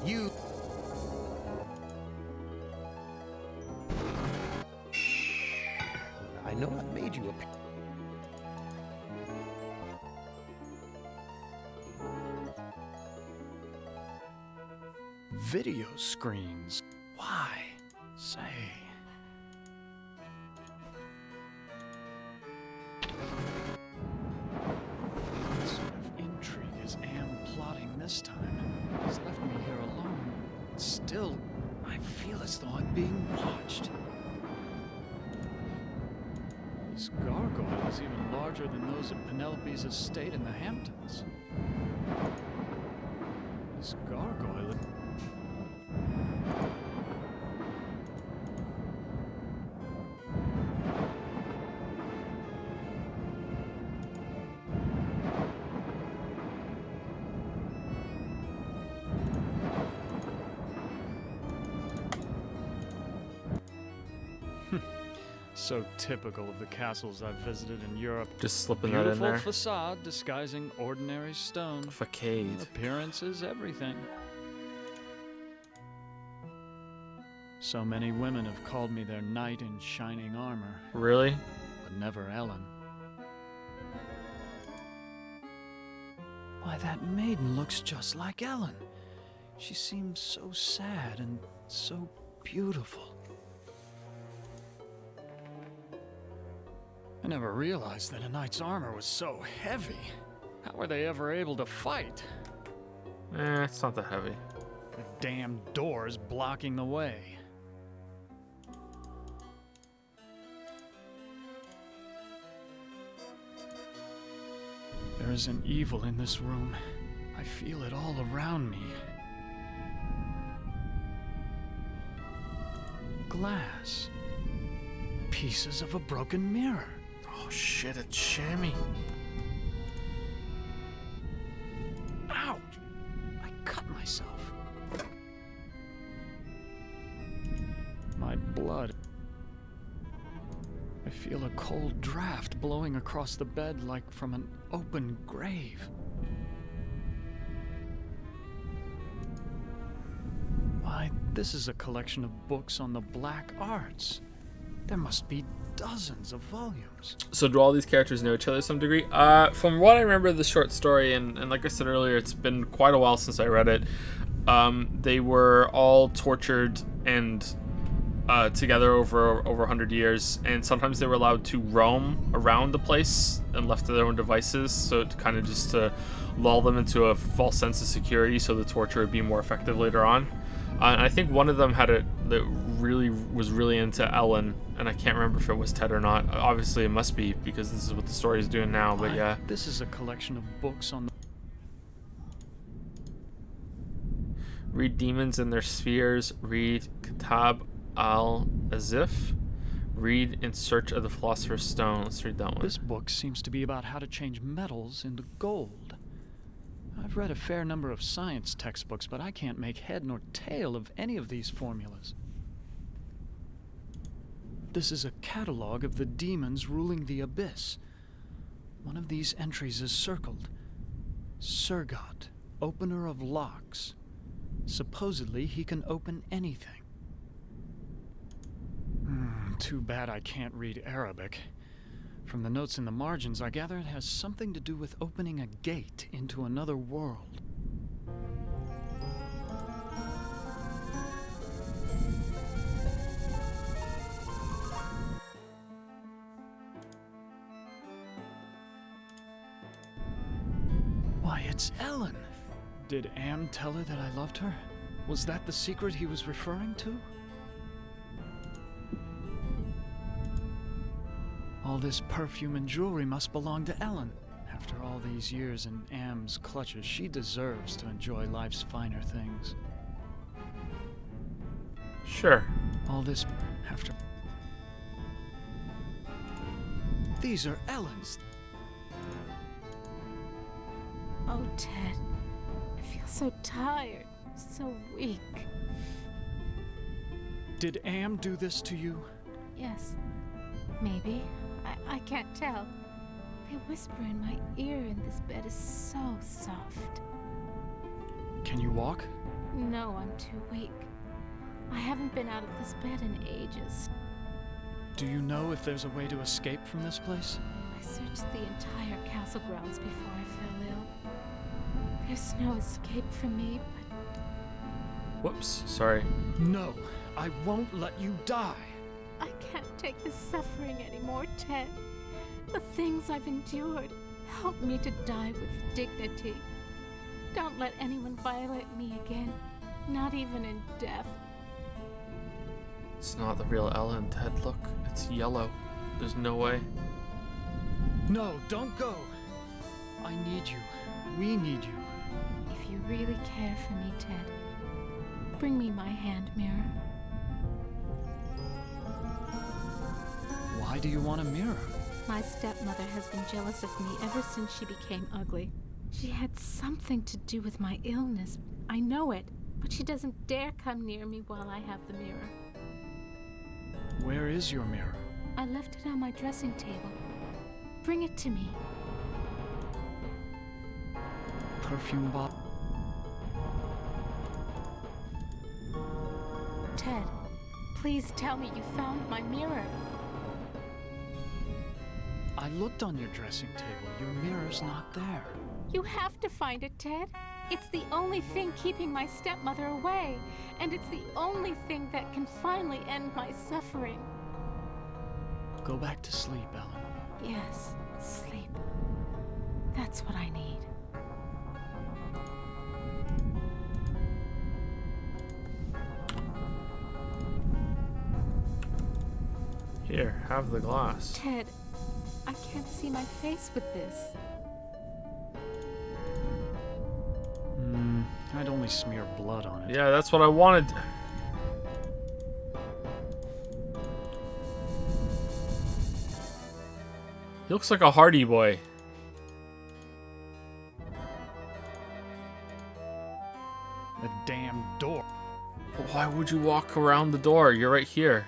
You... I know I've made you a... Video screens. Why? Say. What sort of intrigue is Am plotting this time? He's left me here alone. Still, I feel as though I'm being watched. This gargoyle is even larger than those at Penelope's estate in the Hamptons. This gargoyle... So typical of the castles I've visited in Europe. Just slipping that in Beautiful there. Facade disguising ordinary stone. Facade. Appearance is everything. So many women have called me their knight in shining armor. Really? But never Ellen. Why, that maiden looks just like Ellen. She seems so sad and so beautiful. I never realized that a knight's armor was so heavy. How were they ever able to fight? It's not that heavy. The damn door's blocking the way. There is an evil in this room. I feel it all around me. Glass. Pieces of a broken mirror. Oh shit, it's Shammy. Ouch! I cut myself. My blood. I feel a cold draft blowing across the bed like from an open grave. Why, This is a collection of books on the black arts. There must be dozens of volumes. So do all these characters know each other to some degree? From what I remember of the short story, and like I said earlier, it's been quite a while since I read it, they were all tortured and together over 100 years, and sometimes they were allowed to roam around the place and left to their own devices, so it kind of just to lull them into a false sense of security so the torture would be more effective later on. And I think one of them had that really was really into Ellen, and I can't remember if it was Ted or not. Obviously it must be, because this is what the story is doing now, but yeah. This is a collection of books on the... Read Demons and Their Spheres, read Kitab al-Azif, read In Search of the Philosopher's Stone. Let's read that one. This book seems to be about how to change metals into gold. I've read a fair number of science textbooks, but I can't make head nor tail of any of these formulas. This is a catalog of the demons ruling the abyss. One of these entries is circled. Surgot, opener of locks. Supposedly, he can open anything. Too bad I can't read Arabic. From the notes in the margins, I gather it has something to do with opening a gate into another world. Why, it's Ellen! Did Am tell her that I loved her? Was that the secret he was referring to? All this perfume and jewelry must belong to Ellen. After all these years in Am's clutches, she deserves to enjoy life's finer things. Sure. All this after... These are Ellen's. Oh, Ted. I feel so tired, so weak. Did Am do this to you? Yes. Maybe. I can't tell. They whisper in my ear, and this bed is so soft. Can you walk? No, I'm too weak. I haven't been out of this bed in ages. Do you know if there's a way to escape from this place? I searched the entire castle grounds before I fell ill. There's no escape for me, but... Whoops, sorry. No, I won't let you die. I can't take this suffering anymore, Ted. The things I've endured, help me to die with dignity. Don't let anyone violate me again, not even in death. It's not the real Ellen, Ted. Look, it's yellow. There's no way. No, don't go. I need you. We need you. If you really care for me, Ted, bring me my hand mirror. Why do you want a mirror? My stepmother has been jealous of me ever since she became ugly. She had something to do with my illness. I know it, but she doesn't dare come near me while I have the mirror. Where is your mirror? I left it on my dressing table. Bring it to me. Perfume bottle. Ted, please tell me you found my mirror. I looked on your dressing table. Your mirror's not there. You have to find it, Ted. It's the only thing keeping my stepmother away, and it's the only thing that can finally end my suffering. Go back to sleep, Ellen. Yes, sleep. That's what I need. Here, have the glass. Ted, I can't see my face with this. I'd only smear blood on it. Yeah, that's what I wanted. He looks like a Hardy Boy. The damn door. But why would you walk around the door? You're right here.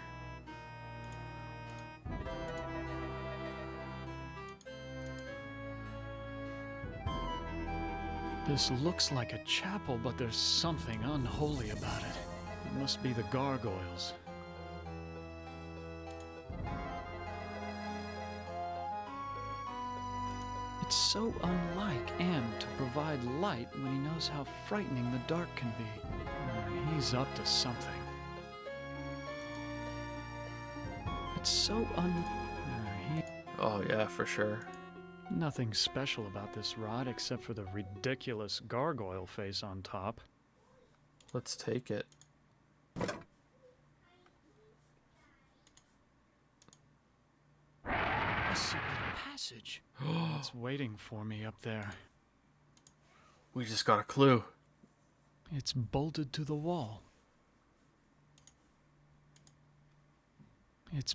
This looks like a chapel, but there's something unholy about it. It must be the gargoyles. It's so unlike Am to provide light when he knows how frightening the dark can be. He's up to something. It's so Oh yeah, for sure. Nothing special about this rod except for the ridiculous gargoyle face on top. Let's take it. A secret passage. It's waiting for me up there. We just got a clue. It's bolted to the wall. It's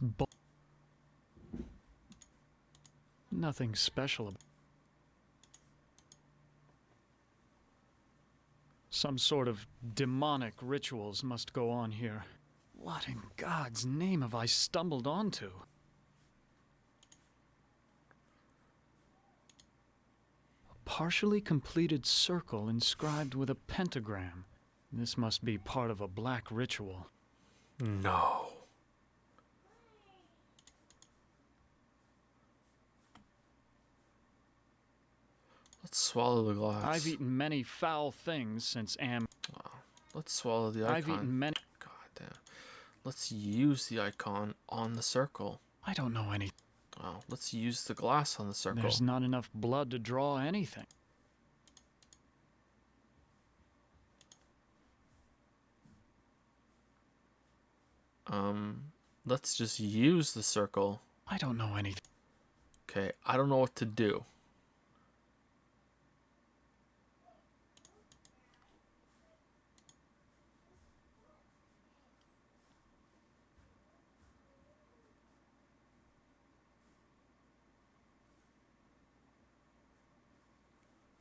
nothing special about some sort of demonic rituals must go on here. What in God's name have I stumbled onto? A partially completed circle inscribed with a pentagram. This must be part of a black ritual. No. Let's swallow the glass. I've eaten many foul things since Am. Wow. Let's swallow the icon. I've eaten many. God damn. Let's use the icon on the circle. I don't know any. Wow. Let's use the glass on the circle. There's not enough blood to draw anything. Let's just use the circle. I don't know anything. Okay, I don't know what to do.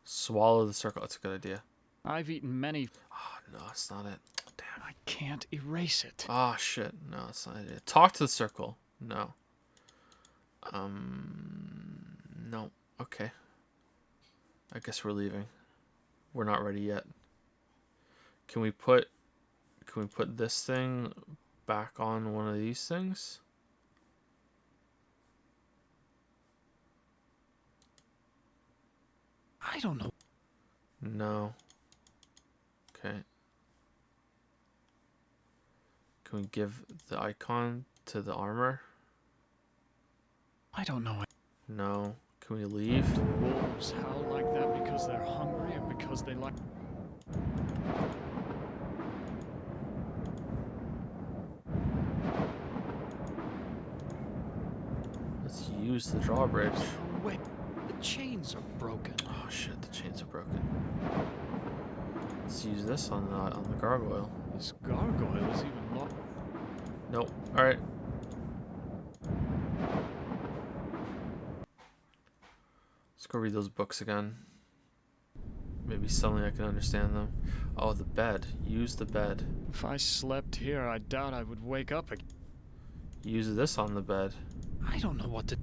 Swallow the circle. That's a good idea. I've eaten many. Oh, no, that's not it. Damn. I can't erase it. Oh, shit. No, that's not it. Talk to the circle. No. No. Okay. I guess we're leaving. We're not ready yet. Can we put this thing back on one of these things? I don't know. No. Okay. Can we give the icon to the armor? I don't know. No. Can we leave? Do wolves howl like that because they're hungry or because they like... Let's use the drawbridge. Oh, wait. The chains are broken. Oh shit, the chains are broken. Let's use this on the gargoyle. This gargoyle is even locked. Nope. Alright. Let's go read those books again. Maybe suddenly I can understand them. Oh, the bed. Use the bed. If I slept here, I doubt I would wake up again. Use this on the bed. I don't know what to...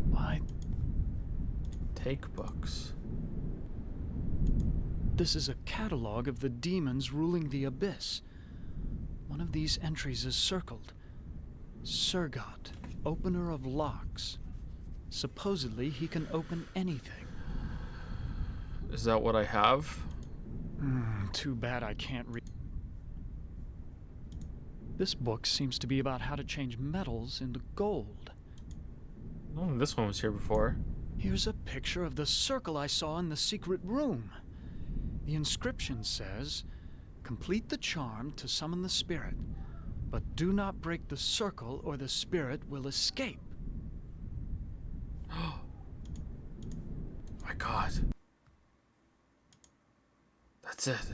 Why? Take books. This is a catalog of the demons ruling the abyss. One of these entries is circled. Surgot, opener of locks. Supposedly, he can open anything. Is that what I have? Too bad I can't read. This book seems to be about how to change metals into gold. Oh, this one was here before. Here's a picture of the circle I saw in the secret room. The inscription says, "Complete the charm to summon the spirit, but do not break the circle or the spirit will escape." My God. That's it.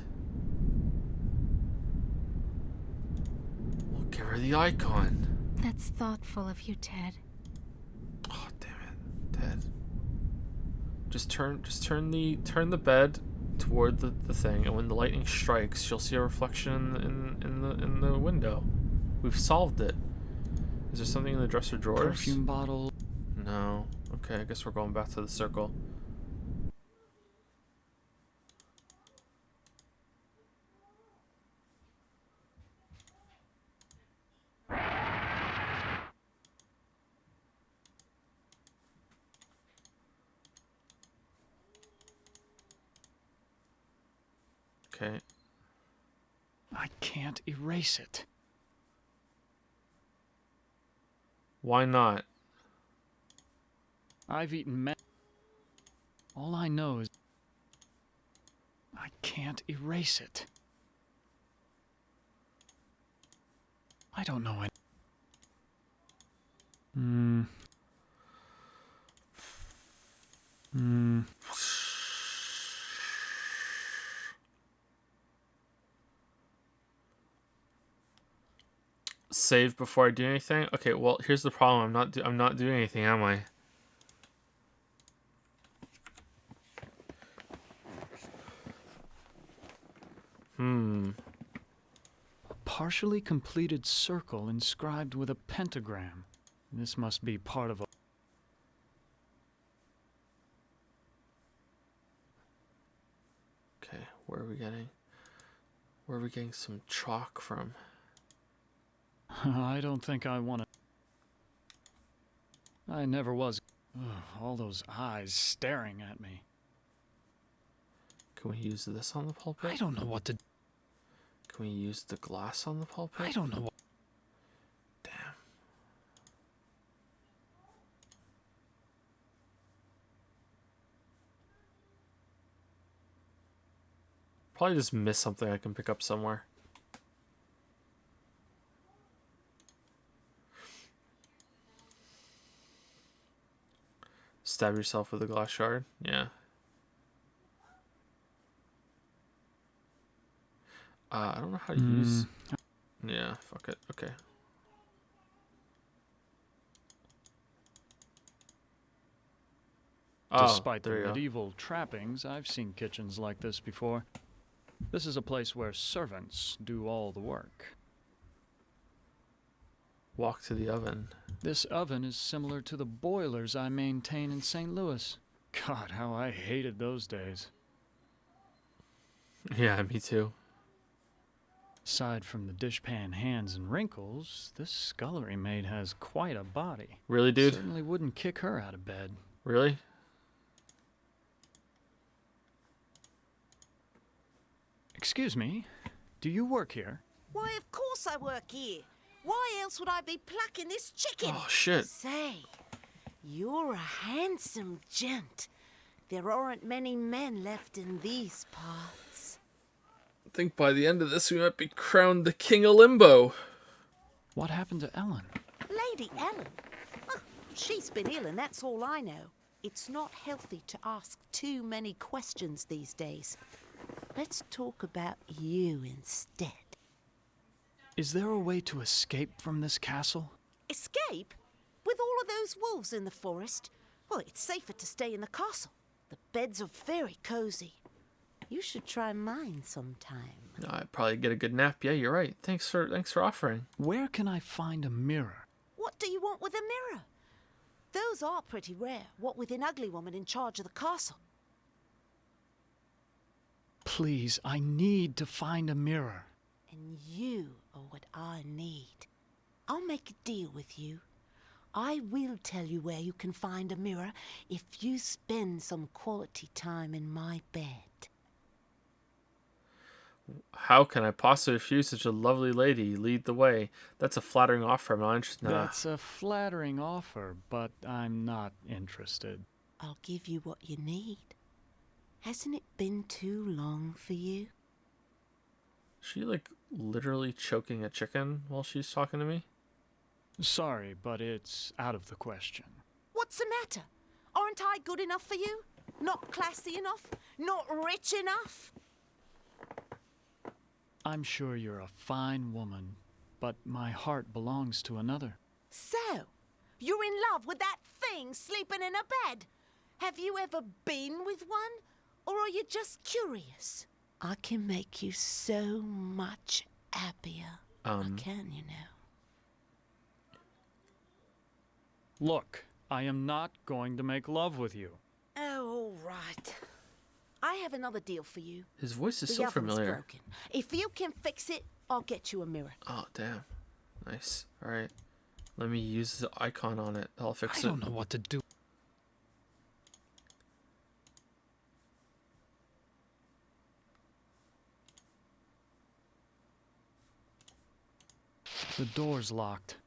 We'll give her the icon. That's thoughtful of you, Ted. Oh, damn it, Ted. Just turn the bed toward the thing, and when the lightning strikes, you'll see a reflection in the window. We've solved it. Is there something in the dresser drawers? Perfume bottle. No. Okay, I guess we're going back to the circle. Okay. I can't erase it. Why not? I've eaten all I know is I can't erase it. I don't know it. Save before I do anything? Okay, well, here's the problem. I'm not doing anything, am I? A partially completed circle inscribed with a pentagram. This must be part of a... Okay, where are we getting some chalk from? I don't think I want to... I never was... Ugh, all those eyes staring at me. Can we use this on the pulpit? I don't know what to... Can we use the glass on the pulpit? I don't know what... Damn. Probably just missed something I can pick up somewhere. Stab yourself with a glass shard? Yeah. I don't know how to use... Yeah, fuck it. Okay. Despite the there you go. medieval trappings, I've seen kitchens like this before. This is a place where servants do all the work. Walk to the oven. This oven is similar to the boilers I maintain in St. Louis. God, how I hated those days. Yeah, me too. Aside from the dishpan hands and wrinkles, this scullery maid has quite a body. Really, dude? Certainly wouldn't kick her out of bed. Really? Excuse me, do you work here? Why, of course I work here. Why else would I be plucking this chicken? Oh, shit. Say, you're a handsome gent. There aren't many men left in these parts. I think by the end of this we might be crowned the King of Limbo. What happened to Ellen? Lady Ellen? Oh, she's been ill and that's all I know. It's not healthy to ask too many questions these days. Let's talk about you instead. Is there a way to escape from this castle? Escape? With all of those wolves in the forest? Well, it's safer to stay in the castle. The beds are very cozy. You should try mine sometime. I'd probably get a good nap. Yeah, you're right. Thanks for offering. Where can I find a mirror? What do you want with a mirror? Those are pretty rare, what with an ugly woman in charge of the castle. Please, I need to find a mirror. And you are what I need. I'll make a deal with you. I will tell you where you can find a mirror if you spend some quality time in my bed. How can I possibly refuse such a lovely lady? Lead the way. That's a flattering offer. I'm not interested. Nah. That's a flattering offer, but I'm not interested. I'll give you what you need. Hasn't it been too long for you? She like literally choking a chicken while she's talking to me? Sorry, but it's out of the question. What's the matter? Aren't I good enough for you? Not classy enough? Not rich enough? I'm sure you're a fine woman, but my heart belongs to another. So, you're in love with that thing sleeping in a bed? Have you ever been with one? Or are you just curious? I can make you so much happier. I can, you know. Look, I am not going to make love with you. Oh, all right. I have another deal for you. His voice is The so oven's familiar. broken. If you can fix it, I'll get you a mirror. Oh, damn. Nice. Alright. Let me use the icon on it. I'll fix it. I don't know what to do. The door's locked.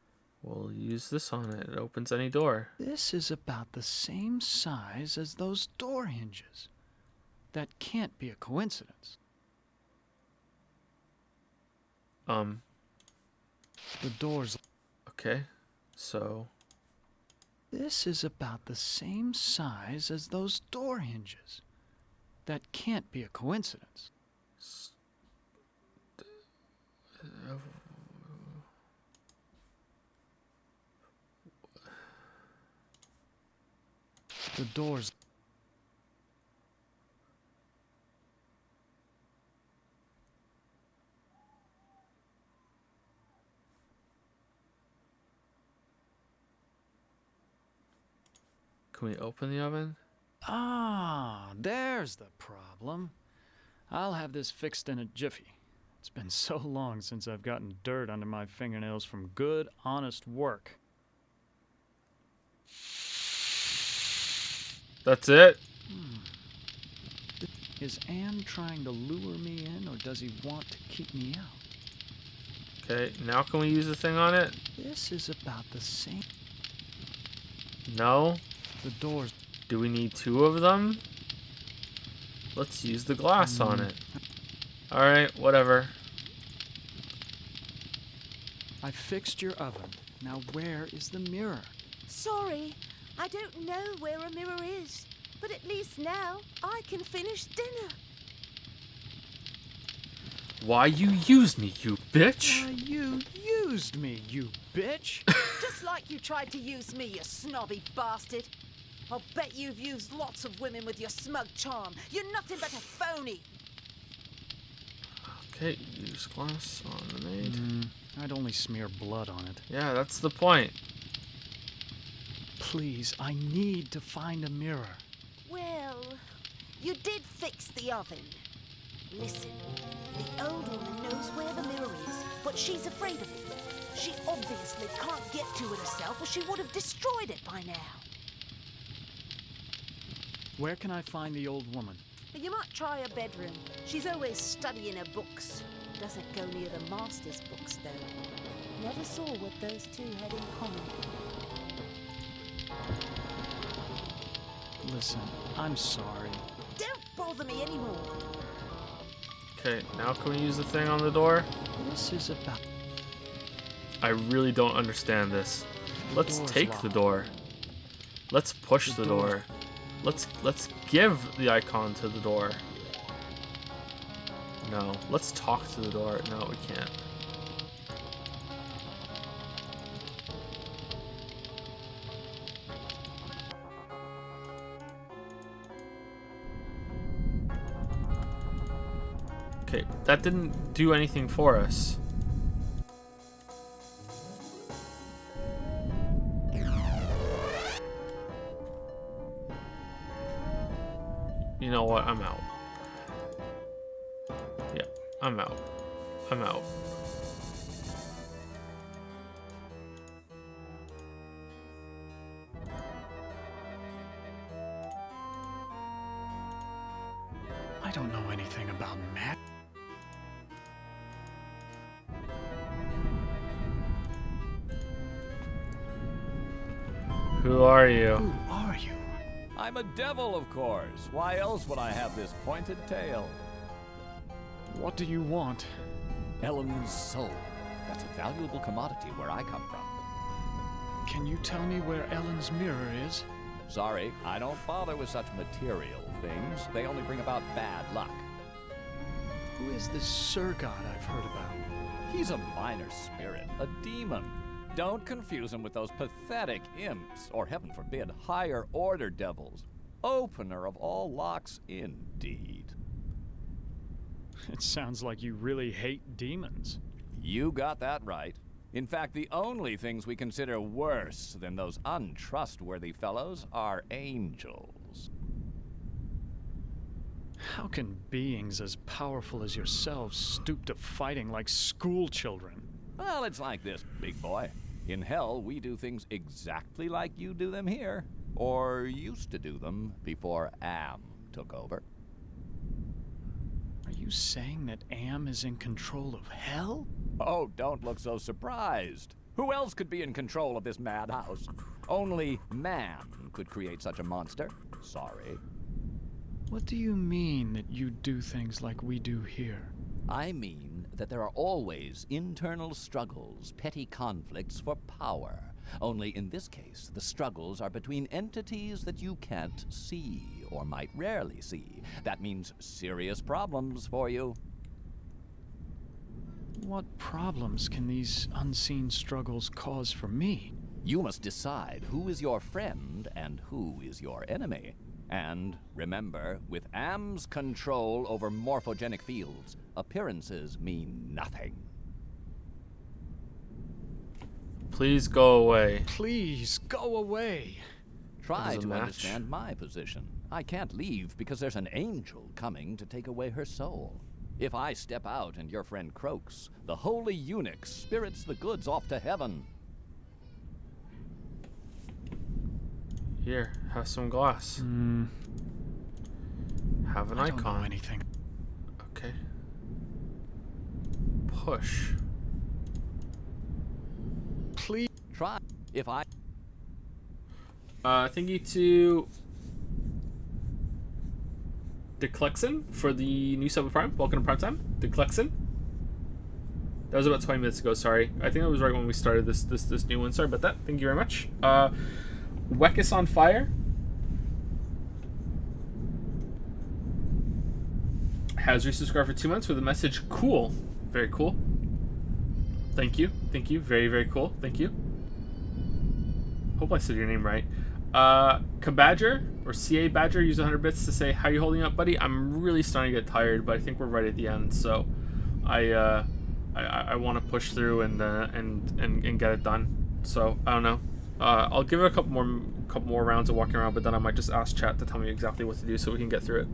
We'll use this on it. It opens any door. This is about the same size as those door hinges. That can't be a coincidence. The door's... Okay. So... This is about the same size as those door hinges. That can't be a coincidence. The door's... Can we open the oven? Ah, there's the problem. I'll have this fixed in a jiffy. It's been so long since I've gotten dirt under my fingernails from good, honest work. That's it? Is Anne trying to lure me in, or does he want to keep me out? Okay, now can we use the thing on it? This is about the same... No. The doors... Do we need two of them? Let's use the glass on it. Alright, whatever. I fixed your oven. Now where is the mirror? Sorry, I don't know where a mirror is. But at least now I can finish dinner. Why you used me, you bitch? Why, you used me, you bitch. Just like you tried to use me, you snobby bastard. I'll bet you've used lots of women with your smug charm. You're nothing but a phony. Okay, use glass on the maid. I'd only smear blood on it. Yeah, that's the point. Please, I need to find a mirror. Well, you did fix the oven. Listen, the old woman knows where the mirror is, but she's afraid of it. She obviously can't get to it herself, or she would have destroyed it by now. Where can I find the old woman? You might try her bedroom. She's always studying her books. Doesn't go near the master's books, though. Never saw what those two had in common. Listen, I'm sorry. Don't bother me anymore. Okay, now can we use the thing on the door? This is about... I really don't understand this. Let's take the door. Let's push the door. Let's give the icon to the door. No. Let's talk to the door. No, we can't. Okay, that didn't do anything for us. You know what? I'm out. Yeah, I'm out. I'm out. I don't know anything about Matt. Who are you? Who are you? I'm a devil, of course. Why else would I have this pointed tail? What do you want? Ellen's soul. That's a valuable commodity where I come from. Can you tell me where Ellen's mirror is? Sorry, I don't bother with such material things. They only bring about bad luck. Who is this Sir God I've heard about? He's a minor spirit, a demon. Don't confuse him with those pathetic imps, or heaven forbid, higher order devils. Opener of all locks, indeed. It sounds like you really hate demons. You got that right. In fact, the only things we consider worse than those untrustworthy fellows are angels. How can beings as powerful as yourselves stoop to fighting like school children? Well, it's like this, big boy. In hell, we do things exactly like you do them here. Or used to do them before Am took over. Are you saying that Am is in control of hell? Oh, don't look so surprised. Who else could be in control of this madhouse? Only man could create such a monster. Sorry. What do you mean that you do things like we do here? I mean that there are always internal struggles, petty conflicts for power. Only in this case, the struggles are between entities that you can't see, or might rarely see. That means serious problems for you. What problems can these unseen struggles cause for me? You must decide who is your friend and who is your enemy. And remember, with Am's control over morphogenic fields, appearances mean nothing. Please go away. Please go away. Try to understand my position. I can't leave because there's an angel coming to take away her soul. If I step out and your friend croaks, the holy eunuch spirits the goods off to heaven. Here, have some glass. Have an I icon. don't know anything. Okay. Push. Please try. If I thank you to DeClexon for the new sub of Prime. Welcome to Prime Time, DeClexon. That was about 20 minutes ago. Sorry, I think that was right when we started this new one. Sorry about that. Thank you very much. Weckus on Fire has resubscribed for 2 months with a message. Cool, very cool. Thank you, very, very cool. Thank you. Hope I said your name right. Kabadger or CA Badger used 100 bits to say, "How you holding up, buddy?" I'm really starting to get tired, but I think we're right at the end, so I want to push through and get it done. So I don't know. I'll give it a couple more rounds of walking around, but then I might just ask chat to tell me exactly what to do so we can get through it.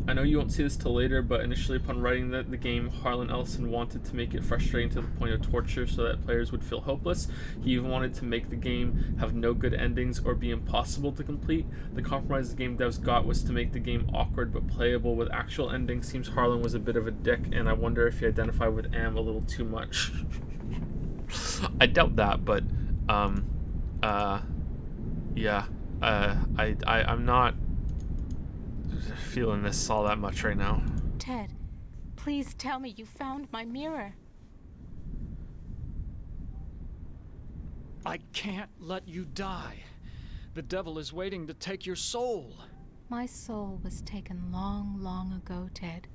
I know you won't see this till later, but initially upon writing the game, Harlan Ellison wanted to make it frustrating to the point of torture so that players would feel hopeless. He even wanted to make the game have no good endings or be impossible to complete. The compromise the game devs got was to make the game awkward but playable with actual endings. Seems Harlan was a bit of a dick, and I wonder if he identified with Am a little too much. I doubt that, but yeah, I'm not feeling this all that much right now. Ted, please tell me you found my mirror. I can't let you die. The devil is waiting to take your soul. My soul was taken long, long ago, Ted.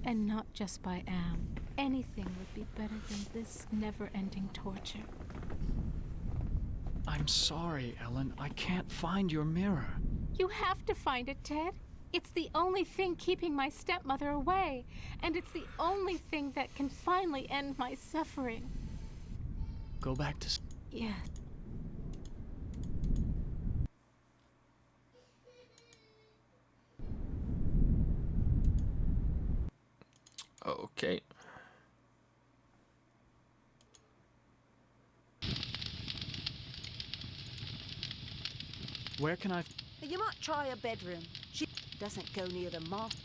And not just by Am. Anything would be better than this never-ending torture. I'm sorry, Ellen. I can't find your mirror. You have to find it, Ted. It's the only thing keeping my stepmother away, and it's the only thing that can finally end my suffering. Go back to... Yes. Okay. Where can I... You might try her bedroom. She doesn't go near the moth.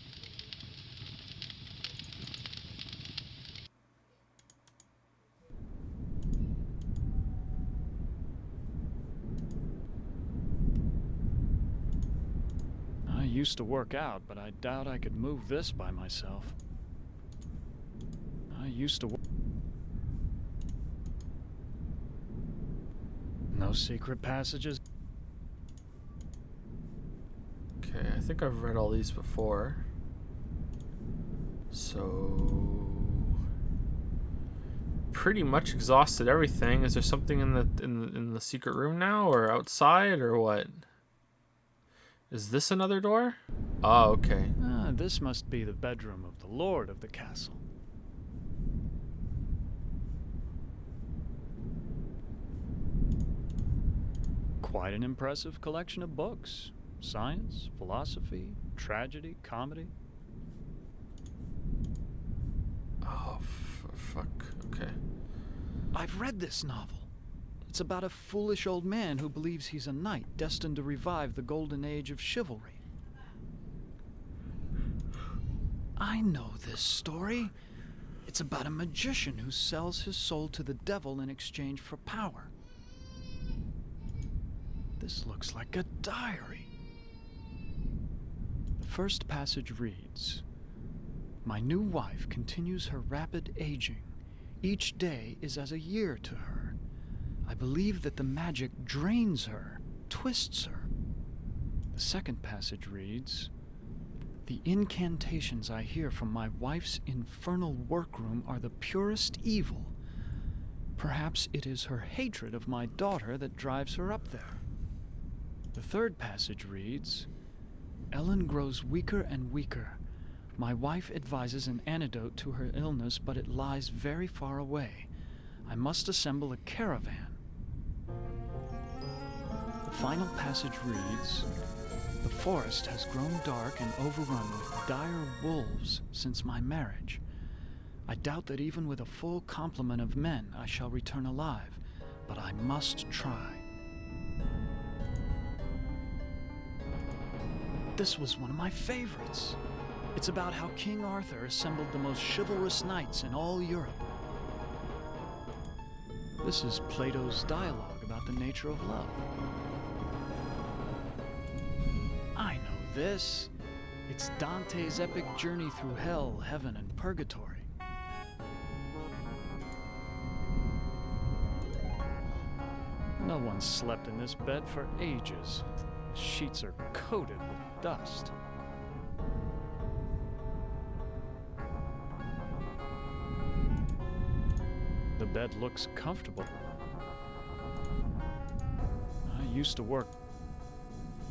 I used to work out, but I doubt I could move this by myself. I used to... No secret passages? Okay, I think I've read all these before. So pretty much exhausted everything. Is there something in the secret room now, or outside, or what? Is this another door? Oh, okay. This must be the bedroom of the lord of the castle. Quite an impressive collection of books. Science, philosophy, tragedy, comedy. Oh, fuck. Okay. I've read this novel. It's about a foolish old man who believes he's a knight destined to revive the golden age of chivalry. I know this story. It's about a magician who sells his soul to the devil in exchange for power. This looks like a diary. The first passage reads, "My new wife continues her rapid aging. Each day is as a year to her. I believe that the magic drains her, twists her." The second passage reads, "The incantations I hear from my wife's infernal workroom are the purest evil. Perhaps it is her hatred of my daughter that drives her up there." The third passage reads, "Ellen grows weaker and weaker. My wife advises an antidote to her illness, but it lies very far away. I must assemble a caravan." The final passage reads, "The forest has grown dark and overrun with dire wolves since my marriage. I doubt that even with a full complement of men I shall return alive, but I must try." This was one of my favorites. It's about how King Arthur assembled the most chivalrous knights in all Europe. This is Plato's dialogue about the nature of love. I know this. It's Dante's epic journey through hell, heaven, and purgatory. No one slept in this bed for ages. The sheets are coated with dust. The bed looks comfortable. I used to work.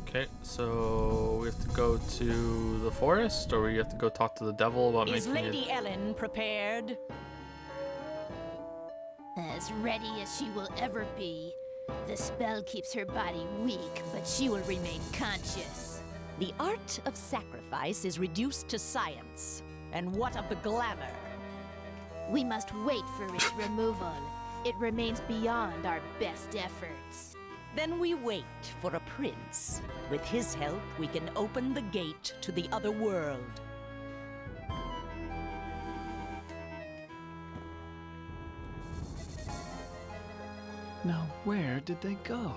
Okay, so we have to go to the forest, or we have to go talk to the devil about Is making Lady it... Ellen prepared? As ready as she will ever be. The spell keeps her body weak, but she will remain conscious. The art of sacrifice is reduced to science. And what of the glamour? We must wait for its removal. It remains beyond our best efforts. Then we wait for a prince. With his help, we can open the gate to the other world. Now, where did they go?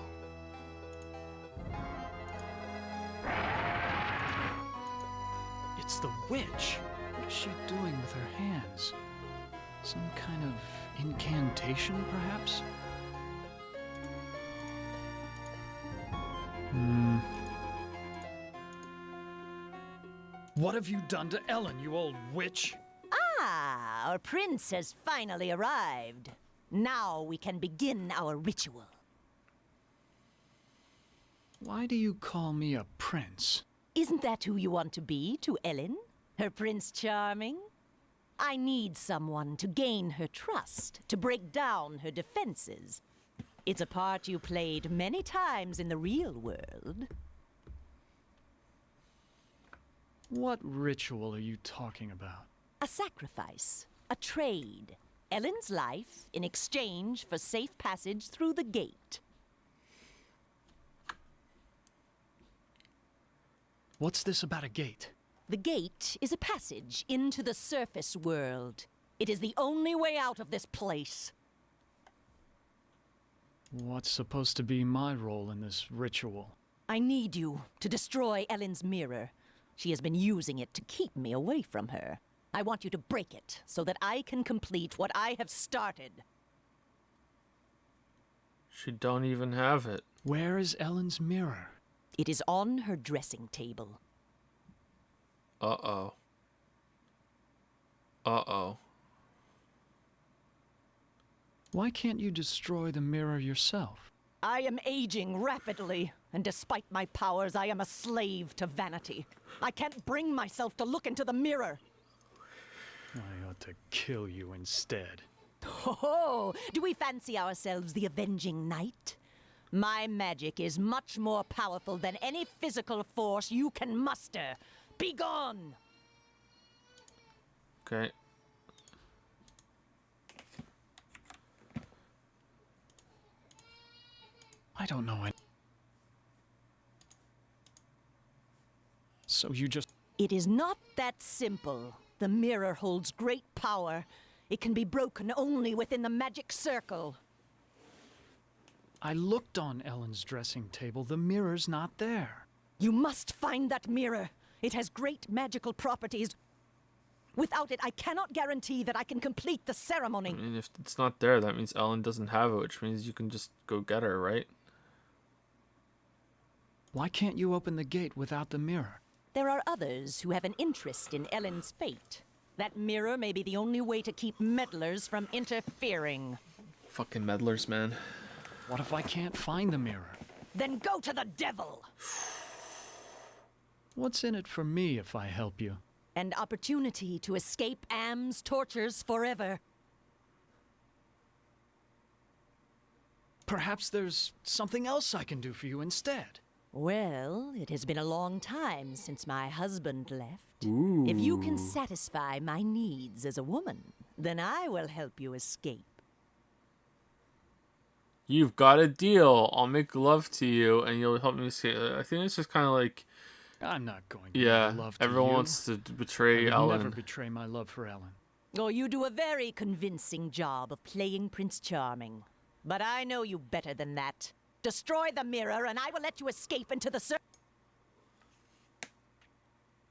It's the witch. What is she doing with her hands? Some kind of incantation, perhaps? What have you done to Ellen, you old witch? Ah, our prince has finally arrived. Now we can begin our ritual. Why do you call me a prince? Isn't that who you want to be to Ellen? Her Prince Charming? I need someone to gain her trust, to break down her defenses. It's a part you played many times in the real world. What ritual are you talking about? A sacrifice, a trade. Ellen's life in exchange for safe passage through the gate. What's this about a gate? The gate is a passage into the surface world. It is the only way out of this place. What's supposed to be my role in this ritual? I need you to destroy Ellen's mirror. She has been using it to keep me away from her. I want you to break it so that I can complete what I have started. She don't even have it. Where is Ellen's mirror? It is on her dressing table. Uh-oh. Uh-oh. Why can't you destroy the mirror yourself? I am aging rapidly. and despite my powers, I am a slave to vanity. I can't bring myself to look into the mirror. I ought to kill you instead. Oh, do we fancy ourselves the avenging knight? My magic is much more powerful than any physical force you can muster. Be gone! Okay. I don't know it. So you just... It is not that simple. The mirror holds great power. It can be broken only within the magic circle. I looked on Ellen's dressing table. The mirror's not there. You must find that mirror. It has great magical properties. Without it, I cannot guarantee that I can complete the ceremony. I mean, if it's not there, that means Ellen doesn't have it, which means you can just go get her, right? Why can't you open the gate without the mirror? There are others who have an interest in Ellen's fate. That mirror may be the only way to keep meddlers from interfering. Fucking meddlers, man. What if I can't find the mirror? Then go to the devil! What's in it for me if I help you? An opportunity to escape Am's tortures forever. Perhaps there's something else I can do for you instead. Well, it has been a long time since my husband left. Ooh. If you can satisfy my needs as a woman, then I will help you escape. You've got a deal. I'll make love to you, and you'll help me escape. I think it's just kind of like... I'm not going to yeah, make love to everyone you. wants to betray I'll Ellen. never betray my love for Ellen. Oh, you do a very convincing job of playing Prince Charming. But I know you better than that. Destroy the mirror, and I will let you escape into the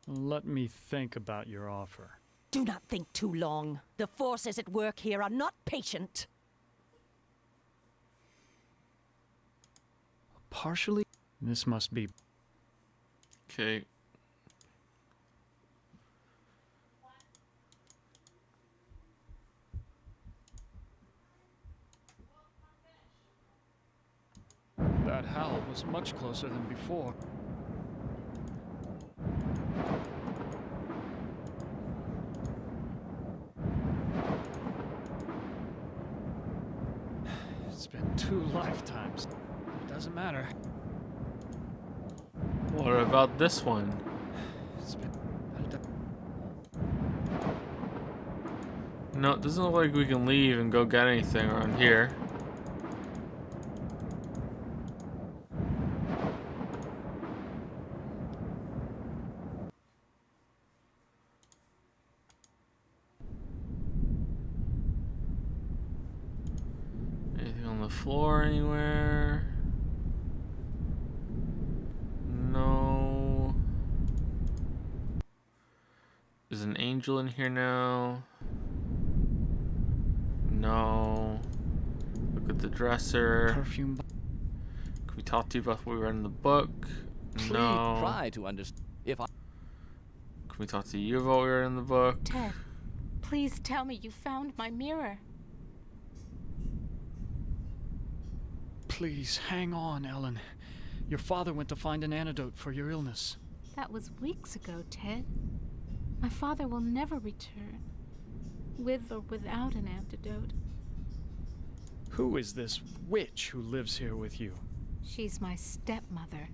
Let me think about your offer. Do not think too long. The forces at work here are not patient. Partially? This must be... Okay. That howl was much closer than before. It's been 2 lifetimes. It doesn't matter. What about this one? It's been... No, it doesn't look like we can leave and go get anything around here. Anything on the floor anywhere? No. Is an angel in here now? No. Look at the dresser. Perfume. Can we talk to you about what we read in the book? Please No. try to understand. If I... Can we talk to you about what we read in the book? Ted, please tell me you found my mirror. Please, hang on, Ellen. Your father went to find an antidote for your illness. That was weeks ago, Ted. My father will never return, with or without an antidote. Who is this witch who lives here with you? She's my stepmother.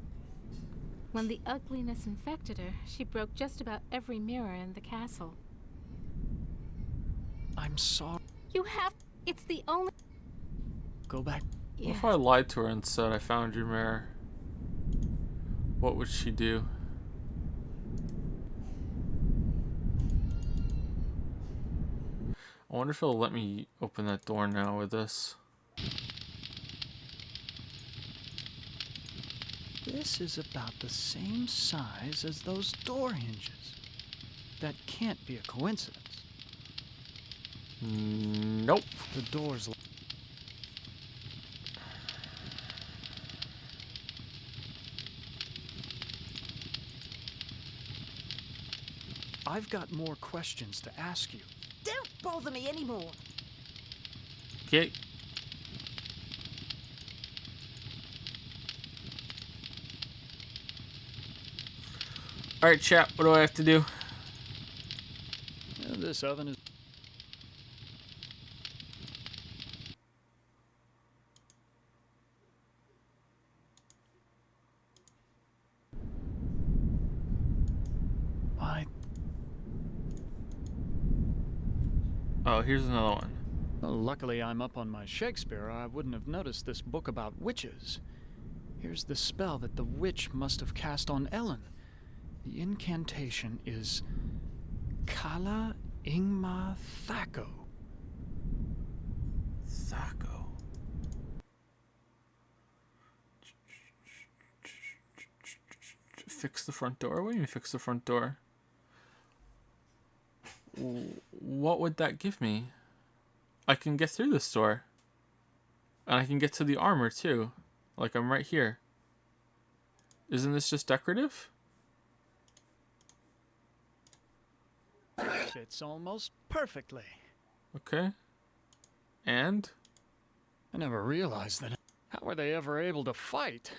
When the ugliness infected her, she broke just about every mirror in the castle. I'm sorry. You have... It's the only... Go back. What if I lied to her and said I found your mirror? What would she do? I wonder if it'll let me open that door now with this. This is about the same size as those door hinges. That can't be a coincidence. Nope. The door's... I've got more questions to ask you. Don't bother me anymore. Okay. Alright, chat, what do I have to do? This oven is... Oh, here's another one. Well, luckily I'm up on my Shakespeare, or I wouldn't have noticed this book about witches. Here's the spell that the witch must have cast on Ellen. The incantation is Kala Ingma Thako. Thako. Fix the front door? What do you mean fix the front door? What would that give me? I can get through this door. And I can get to the armor too. Like I'm right here. Isn't this just decorative? Fits almost perfectly. Okay. And? I never realized that. How were they ever able to fight?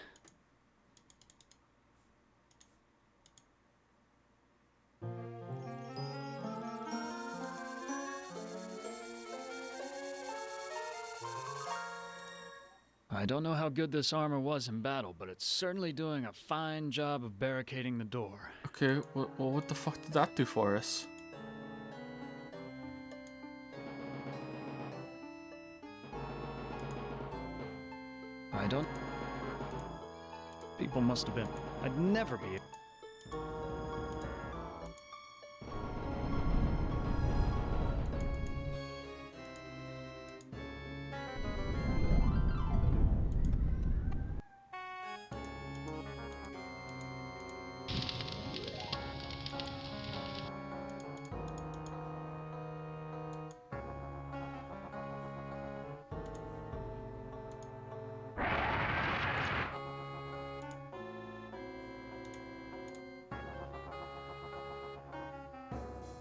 I don't know how good this armor was in battle, but it's certainly doing a fine job of barricading the door. Okay, well, what the fuck did that do for us? I don't... People must have been... I'd never be...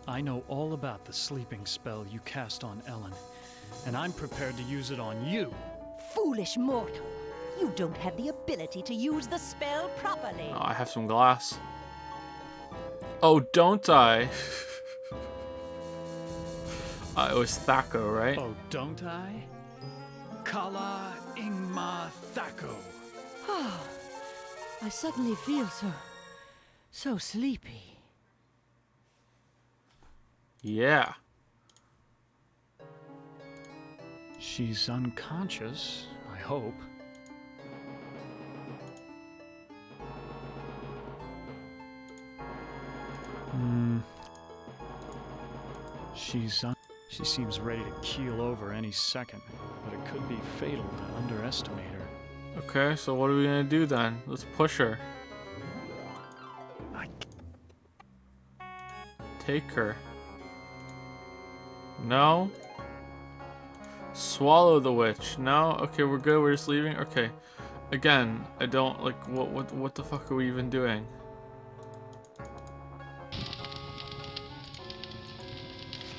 I know all about the sleeping spell you cast on Ellen, and I'm prepared to use it on you. Foolish mortal. You don't have the ability to use the spell properly. Oh, I have some glass. Oh, don't I? It was Thako, right? Oh, don't I? Kala Ingma Thako. Oh, I suddenly feel so sleepy. Yeah. She's unconscious, I hope. She seems ready to keel over any second, but it could be fatal to underestimate her. Okay, so what are we gonna do then? Let's push her. Take her. No. Swallow the witch. No. Okay, we're good. We're just leaving. Okay. Again, I don't like. What the fuck are we even doing?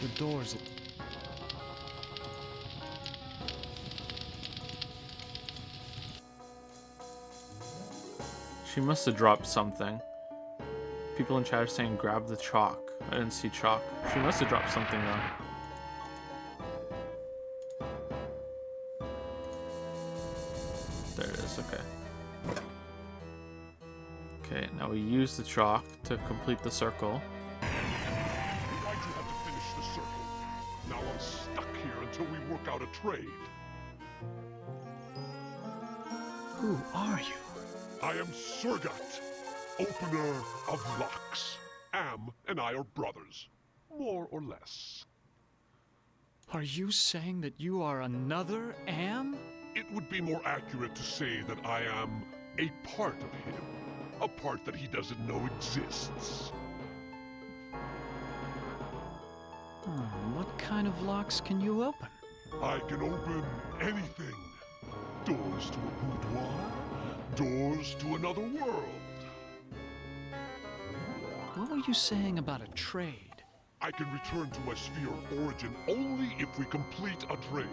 The door's... She must have dropped something. People in chat are saying grab the chalk. I didn't see chalk. She must have dropped something though. There it is, okay. Okay, now we use the chalk to complete the circle. Why'd you have to finish the circle? Now I'm stuck here until we work out a trade. Who are you? I am Surgat, opener of locks. Am and I are brothers, more or less. Are you saying that you are another Am? It would be more accurate to say that I am a part of him. A part that he doesn't know exists. What kind of locks can you open? I can open anything. Doors to a boudoir, doors to another world. What were you saying about a trade? I can return to my sphere of origin only if we complete a trade.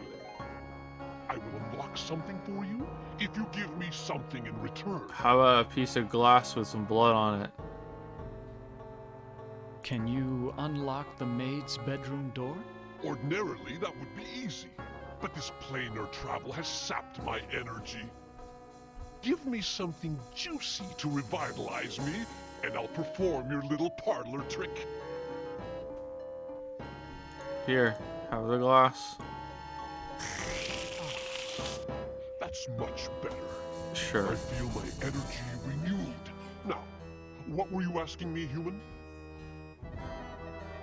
I will unlock something for you if you give me something in return. How about a piece of glass with some blood on it? Can you unlock the maid's bedroom door? Ordinarily, that would be easy, but this planar travel has sapped my energy. Give me something juicy to revitalize me, and I'll perform your little parlor trick. Here, have the glass. That's much better. Sure. I feel my energy renewed. Now, what were you asking me, human?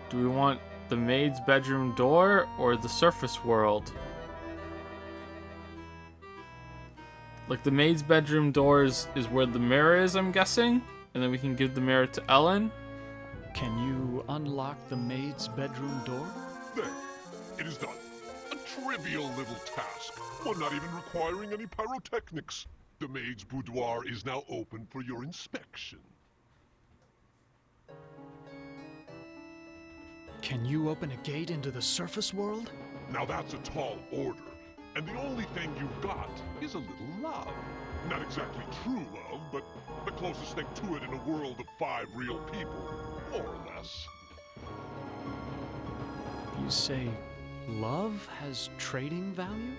Do we want the maid's bedroom door or the surface world? Like, the maid's bedroom door is where the mirror is, I'm guessing? And then we can give the mirror to Ellen? Can you unlock the maid's bedroom door? There. It is done. A trivial little task, one not even requiring any pyrotechnics. The maid's boudoir is now open for your inspection. Can you open a gate into the surface world? Now that's a tall order, and the only thing you've got is a little love. Not exactly true love, but the closest thing to it in a world of 5 real people, more or less. You say love has trading value?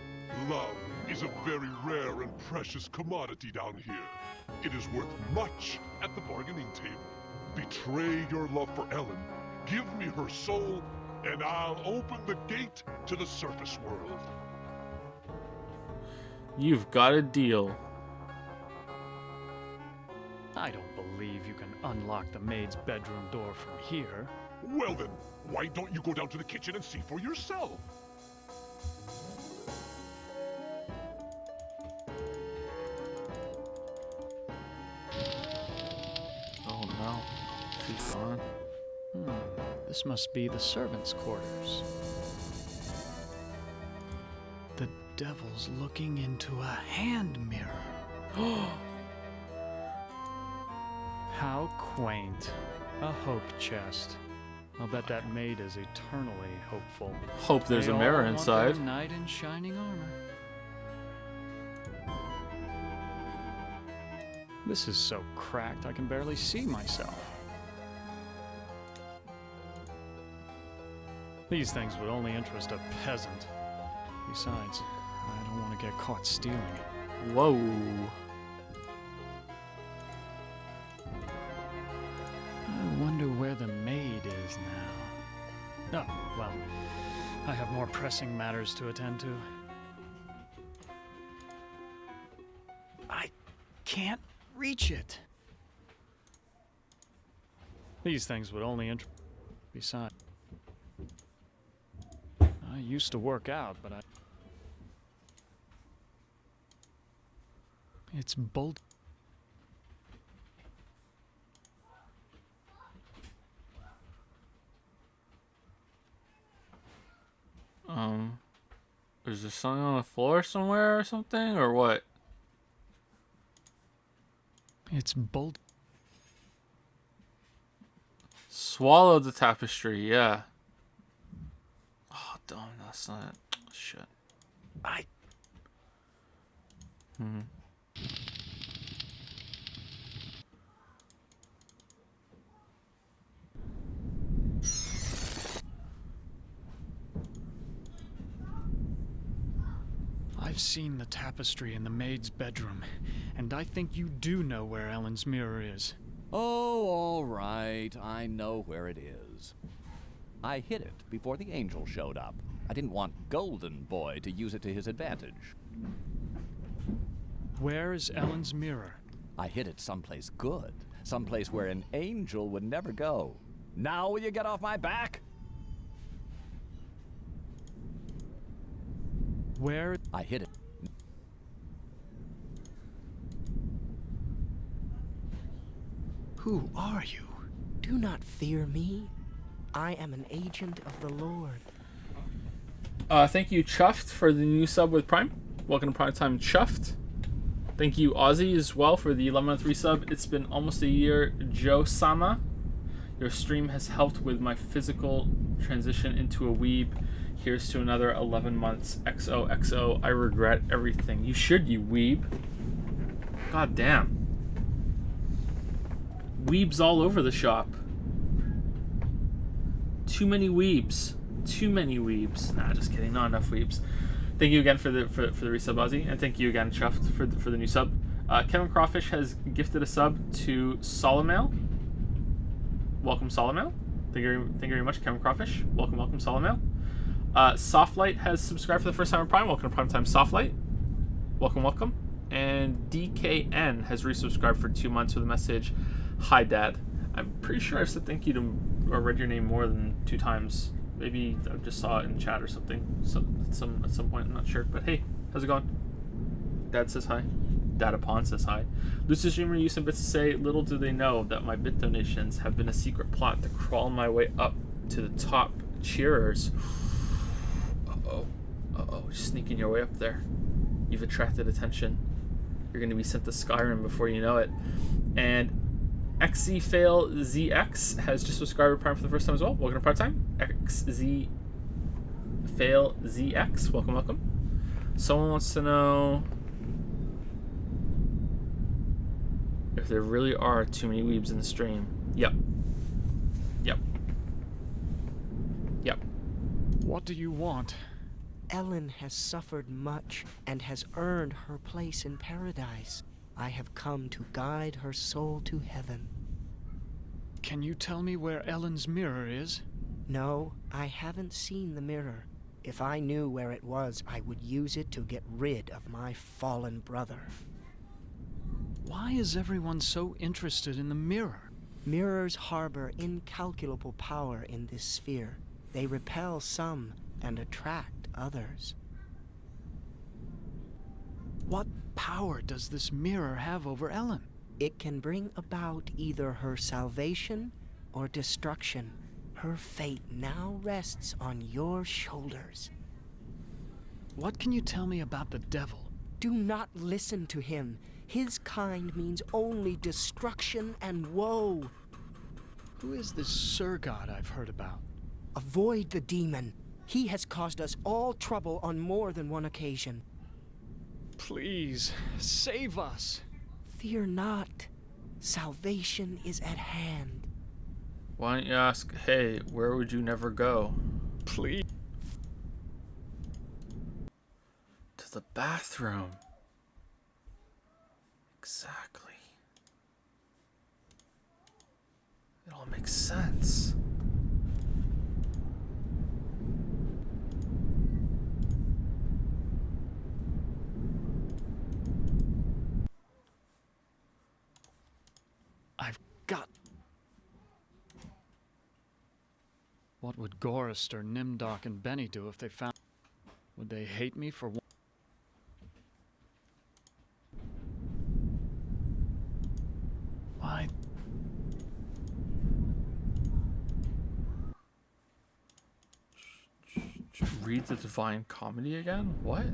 Love is a very rare and precious commodity down here. It is worth much at the bargaining table. Betray your love for Ellen, give me her soul, and I'll open the gate to the surface world. You've got a deal. I don't believe you can unlock the maid's bedroom door from here. Well then, why don't you go down to the kitchen and see for yourself? Oh no, she's gone. This must be the servants' quarters. The devil's looking into a hand mirror. How quaint. A hope chest. I'll bet that maid is eternally hopeful. Hope there's They a mirror all want inside. their knight in shining armor. This is so cracked I can barely see myself. These things would only interest a peasant. Besides, I don't want to get caught stealing. Whoa. I wonder where the maid is now. Oh, well, I have more pressing matters to attend to. I can't reach it. These things would only interest. Besides, I used to work out, but it's bolt. Is there something on the floor somewhere or something, or what? It's bolt. Swallow the tapestry, yeah. Oh, damn, that's not it. Shit. I've seen the tapestry in the maid's bedroom, and I think you do know where Ellen's mirror is. Oh, all right. I know where it is. I hid it before the angel showed up. I didn't want Golden Boy to use it to his advantage. Where is Ellen's mirror? I hid it someplace good. Someplace where an angel would never go. Now will you get off my back? Where? I hid it. Who are you? Do not fear me. I am an agent of the Lord. Thank you, Chuffed, for the new sub with Prime. Welcome to Prime Time, Chuffed. Thank you, Ozzy, as well, for the 11-month resub. It's been almost a year, Joe Sama. Your stream has helped with my physical transition into a weeb. Here's to another 11 months. XOXO. I regret everything. You should, you weeb. God damn. Weebs all over the shop. Too many weebs. Too many weebs. Nah, just kidding. Not enough weebs. Thank you again for the resub, Ozzy, and thank you again, Chuffed, for the new sub. Kevin Crawfish has gifted a sub to Solomel. Welcome, Solomel. Thank you very much, Kevin Crawfish. Welcome, Solomel. Softlight has subscribed for the first time in Prime. Welcome to Prime Time, Softlight. Welcome. And DKN has resubscribed for 2 months with a message, "Hi, Dad." I'm pretty sure I've said thank you to or read your name more than 2 times. Maybe I just saw it in chat or something. At some point, I'm not sure. But hey, how's it going? Dad says hi. Dad upon says hi. Lucis Dreamer used some bits to say, little do they know that my bit donations have been a secret plot to crawl my way up to the top. Cheerers. Uh-oh, sneaking your way up there. You've attracted attention. You're going to be sent to Skyrim before you know it. And XZFailZX has just subscribed to Prime for the first time as well. Welcome to Prime Time. XZFailZX. Welcome. Someone wants to know if there really are too many weebs in the stream. Yep. What do you want? Ellen has suffered much and has earned her place in paradise. I have come to guide her soul to heaven. Can you tell me where Ellen's mirror is? No, I haven't seen the mirror. If I knew where it was, I would use it to get rid of my fallen brother. Why is everyone so interested in the mirror? Mirrors harbor incalculable power in this sphere. They repel some and attract others. What power does this mirror have over Ellen? It can bring about either her salvation or destruction. Her fate now rests on your shoulders. What can you tell me about the devil? Do not listen to him. His kind means only destruction and woe. Who is this Sir God I've heard about? Avoid the demon. He has caused us all trouble on more than one occasion. Please, save us. Fear not. Salvation is at hand. Why don't you ask, hey, where would you never go? Please. To the bathroom. Exactly. It all makes sense. I've got... What would Gorrister, Nimdok, and Benny do if they found... Would they hate me for... Why? Read the Divine Comedy again? What?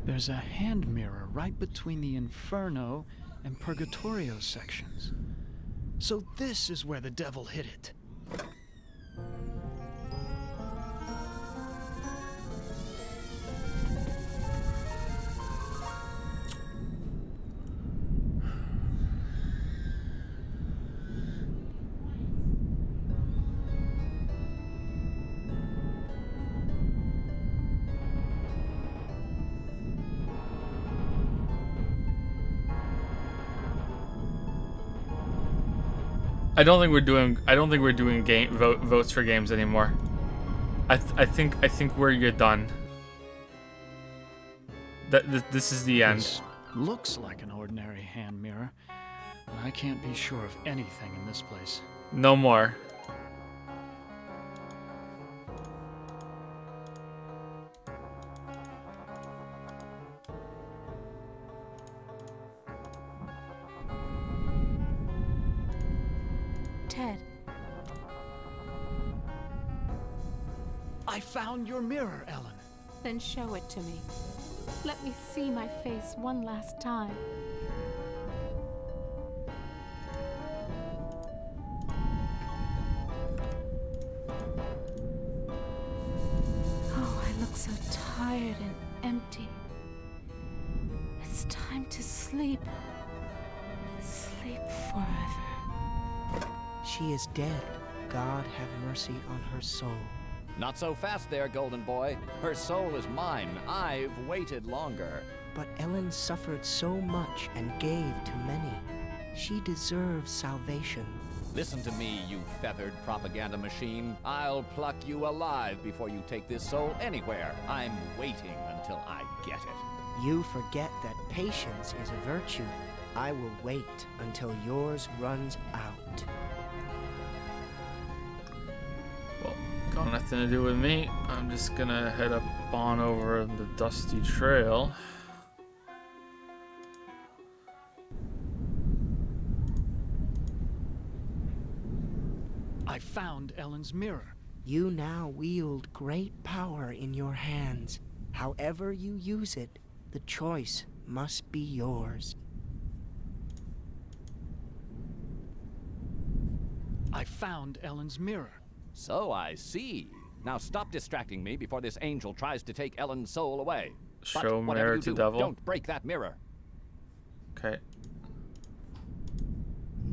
There's a hand mirror right between the Inferno and Purgatorio sections. So this is where the devil hid it. I don't think we're doing votes for games anymore. I think you're done. This is the end. This looks like an ordinary hand mirror, but I can't be sure of anything in this place. No more. Ted. I found your mirror, Ellen. Then show it to me. Let me see my face one last time. Oh, I look so tired and empty. It's time to sleep. Sleep forever. she is dead. God have mercy on her soul. Not so fast there, Golden Boy. Her soul is mine. I've waited longer. But Ellen suffered so much and gave to many. She deserves salvation. Listen to me, you feathered propaganda machine. I'll pluck you alive before you take this soul anywhere. I'm waiting until I get it. You forget that patience is a virtue. I will wait until yours runs out. Well, got nothing to do with me. I'm just gonna head up on over the dusty trail. I found Ellen's mirror. You now wield great power in your hands. However you use it, the choice must be yours. I found Ellen's mirror. So I see. Now stop distracting me before this angel tries to take Ellen's soul away. Show but mirror you to do, devil. Don't break that mirror. Okay.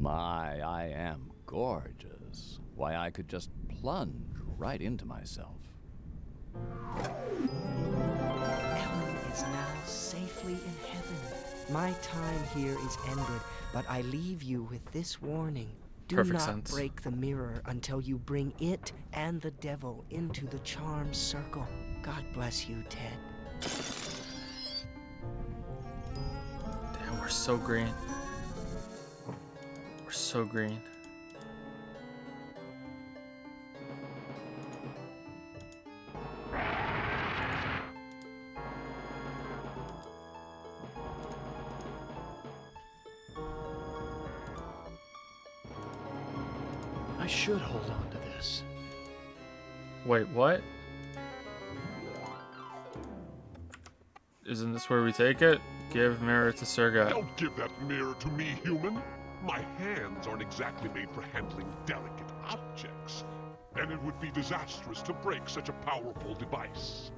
My, I am gorgeous. Why, I could just plunge right into myself. Ellen is now safely in heaven. My time here is ended, but I leave you with this warning. Do Perfect not sense. break the mirror until you bring it and the devil into the charmed circle. God bless you, Ted. Damn, we're so green. We're so green. I should hold on to this. Wait, what? Isn't this where we take it? Give mirror to Serga. Don't give that mirror to me, human. My hands aren't exactly made for handling delicate objects, and it would be disastrous to break such a powerful device.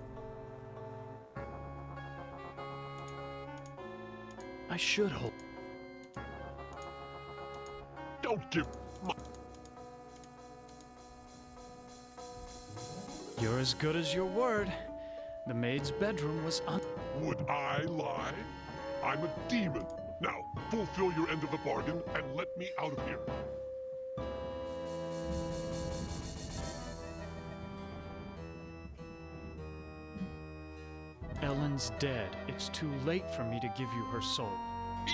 I should hold. Don't give my... You're as good as your word. The maid's bedroom was Would I lie? I'm a demon. Now, fulfill your end of the bargain and let me out of here. Ellen's dead. It's too late for me to give you her soul.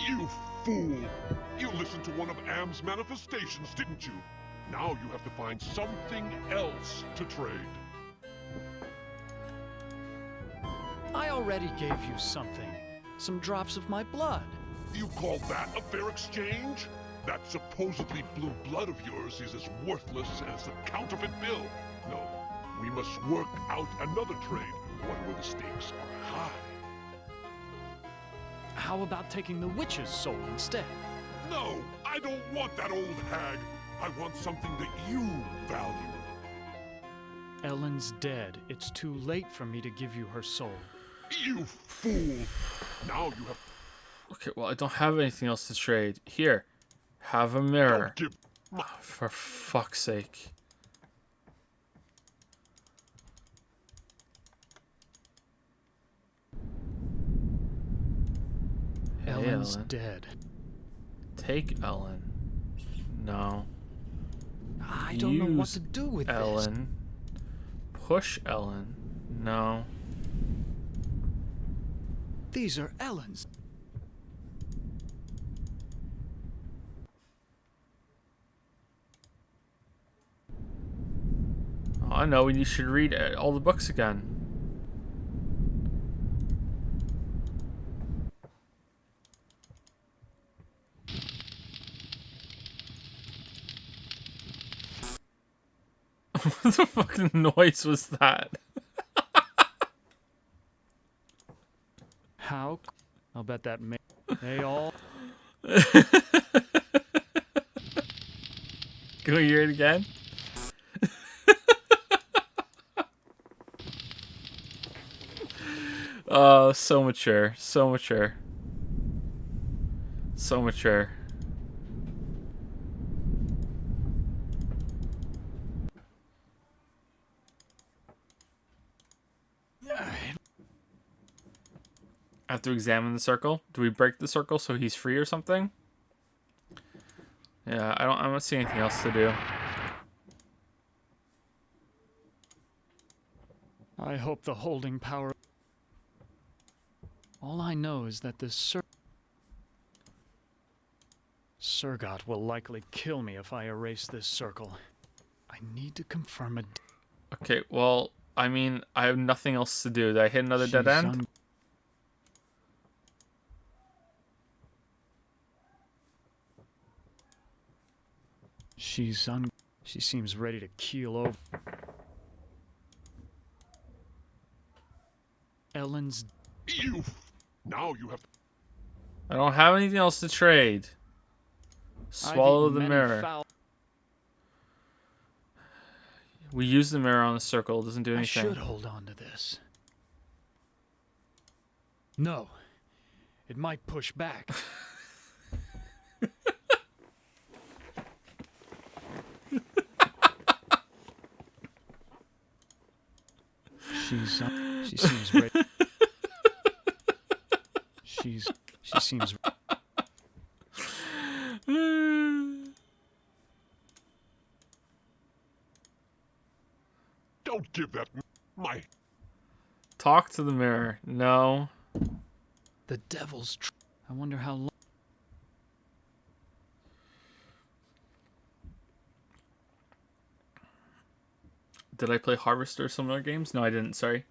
You fool! You listened to one of Am's manifestations, didn't you? Now you have to find something else to trade. I already gave you something. Some drops of my blood. You call that a fair exchange? That supposedly blue blood of yours is as worthless as a counterfeit bill. No, we must work out another trade, one where the stakes are high. How about taking the witch's soul instead? No, I don't want that old hag. I want something that you value. Ellen's dead. It's too late for me to give you her soul. You fool! Now you have... Okay, well, I don't have anything else to trade. Here, have a mirror. Oh, for fuck's sake. Hey, Ellen's Ellen. dead. Take Ellen. No. I don't know what to do with Ellen. Push Ellen. No. These are Ellen's. Oh, I know. You should read all the books again. What the fucking noise was that? How? I'll bet that they all. Can we hear it again? Oh, so mature. So mature. So mature. I have to examine the circle. Do we break the circle so he's free or something? Yeah, I don't see anything else to do. I hope the holding power... All I know is that this Surgot will likely kill me if I erase this circle. I need to confirm a... Okay, well, I mean, I have nothing else to do. Did I hit another dead end? She seems ready to keel over. Ellen's... Now you have... I don't have anything else to trade. Swallow the mirror. We use the mirror on the circle. It doesn't do anything. I should hold on to this. No. It might push back. She seems ready. She seems... Don't give that my... Talk to the mirror. No. The devil's... I wonder how long... Did I play Harvester or some other games? No, I didn't. Sorry.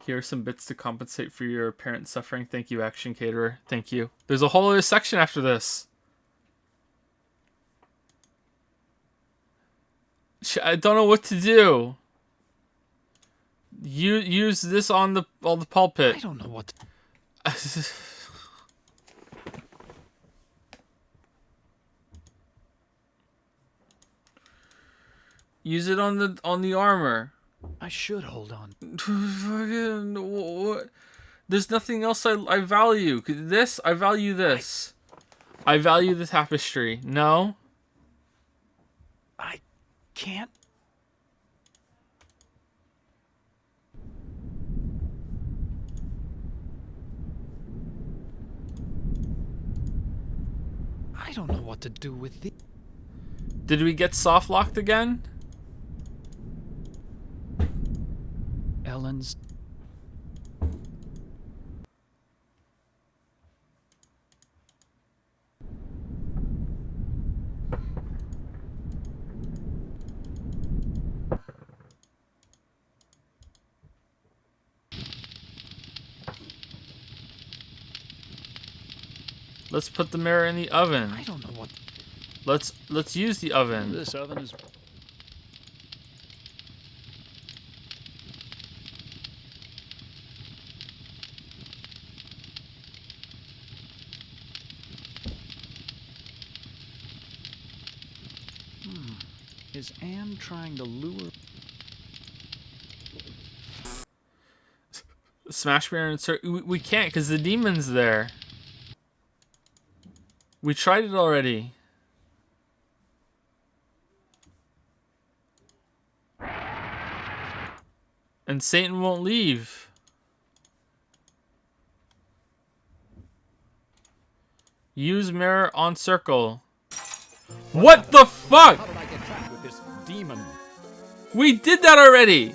Here are some bits to compensate for your apparent suffering. Thank you, Action Caterer. Thank you. There's a whole other section after this. I don't know what to do. You use this on the pulpit. I don't know what to... Use it on the armor. I should hold on. There's nothing else I value. This, I value this. I value the tapestry. No? I can't. I don't know what to do with the... Did we get soft locked again? Ellen's... Let's put the mirror in the oven. I don't know what... Let's use the oven. This oven is... Is Anne trying to lure... Smash mirror and we can't because the demon's there. We tried it already. And Satan won't leave. Use mirror on circle. What the fuck? How did I get trapped with this demon? We did that already.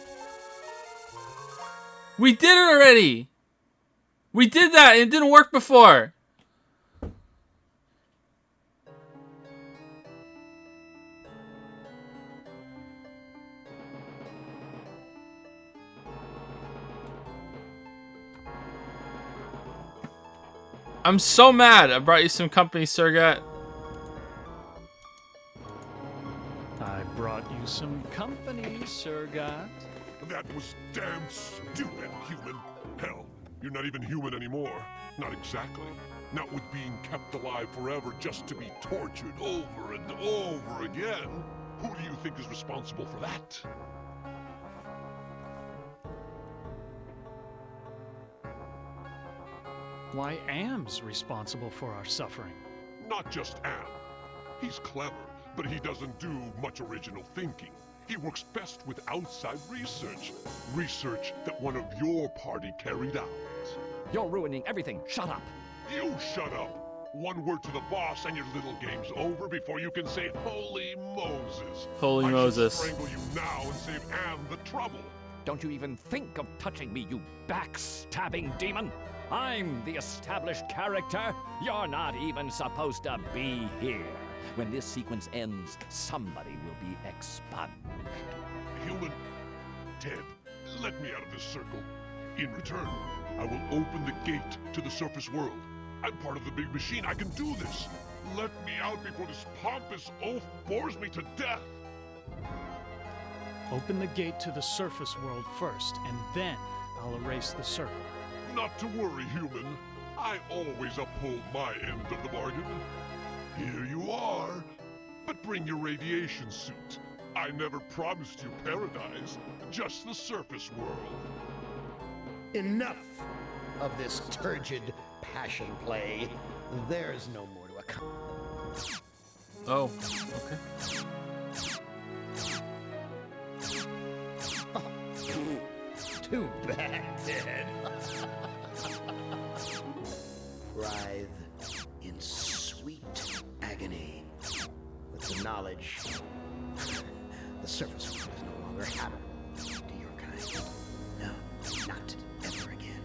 We did it already. We did that and it didn't work before. I'm so mad. I brought you some company, Surgat. I brought you some company, Surgat. That was damn stupid, human. Hell, you're not even human anymore. Not exactly. Not with being kept alive forever just to be tortured over and over again. Who do you think is responsible for that? Why, Am's responsible for our suffering. Not just Am. He's clever, but he doesn't do much original thinking. He works best with outside research. Research that one of your party carried out. You're ruining everything. Shut up. You shut up! One word to the boss and your little game's over before you can say Holy Moses. Holy I Moses. should strangle you now and save Am the trouble. Don't you even think of touching me, you backstabbing demon! I'm the established character. You're not even supposed to be here. When this sequence ends, somebody will be expunged. Human, Ted, let me out of this circle. In return, I will open the gate to the surface world. I'm part of the big machine. I can do this. Let me out before this pompous oaf bores me to death. Open the gate to the surface world first, and then I'll erase the circle. Not to worry, human. I always uphold my end of the bargain. Here you are. But bring your radiation suit. I never promised you paradise, just the surface world. Enough of this turgid passion play. There's no more to accomplish. Oh, okay. Too bad, Ted. Writhe in sweet agony with the knowledge the surface world is no longer habitable to your kind. No, not ever again.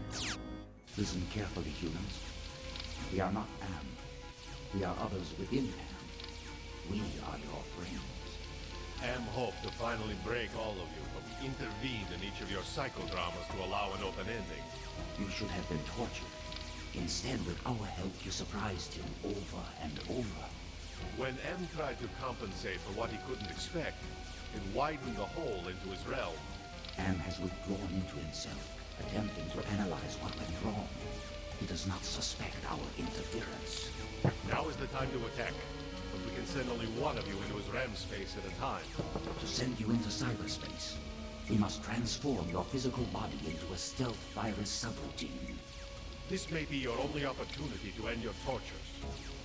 Listen carefully, humans. We are not Am. We are others within Am. We are your friends. Am hoped to finally break all of you, but we intervened in each of your psychodramas to allow an open ending. You should have been tortured. Instead, with our help, you surprised him over and over. When M tried to compensate for what he couldn't expect, it widened the hole into his realm. Am has withdrawn into himself, attempting to analyze what went wrong. He does not suspect our interference. Now is the time to attack, but we can send only one of you into his REM space at a time. To send you into cyberspace, we must transform your physical body into a stealth virus subroutine. This may be your only opportunity to end your tortures.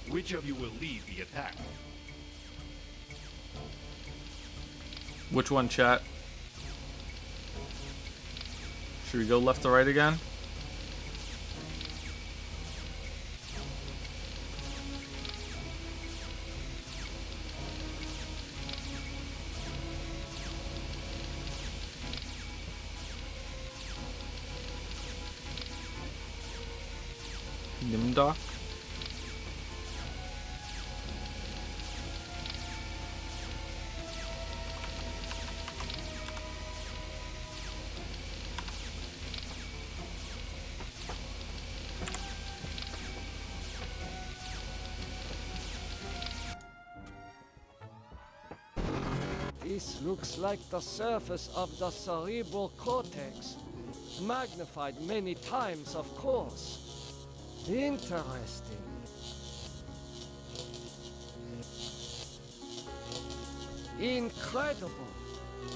Which of you will lead the attack? Which one, chat? Should we go left to right again? Nimdoc? This looks like the surface of the cerebral cortex. Magnified many times, of course. Interesting. Incredible.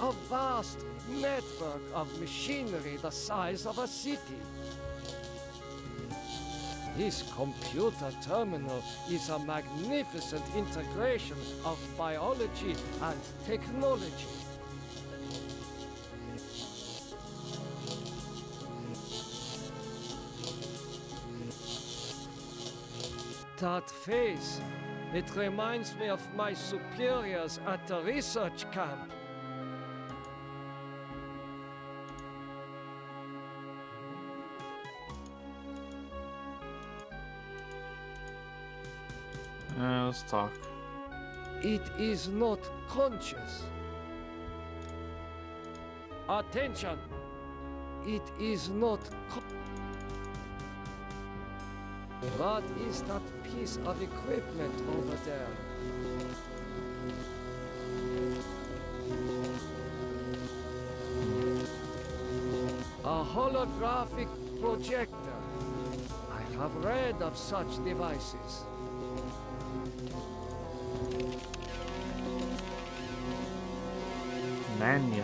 A vast network of machinery the size of a city. This computer terminal is a magnificent integration of biology and technology. That face, it reminds me of my superiors at the research camp. Let's talk. It is not conscious. Attention! It is not What is that piece of equipment over there? A holographic projector. I have read of such devices. Mania.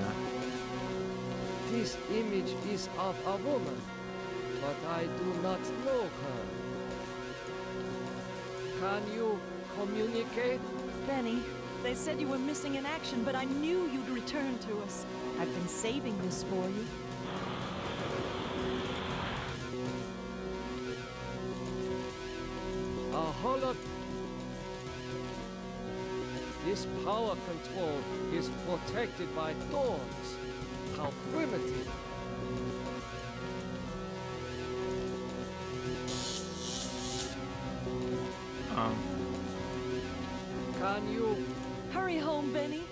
This image is of a woman, but I do not know her. Can you communicate? Benny, they said you were missing in action, but I knew you'd return to us. I've been saving this for you. This power control is protected by doors. How primitive. Can you hurry home, Benny?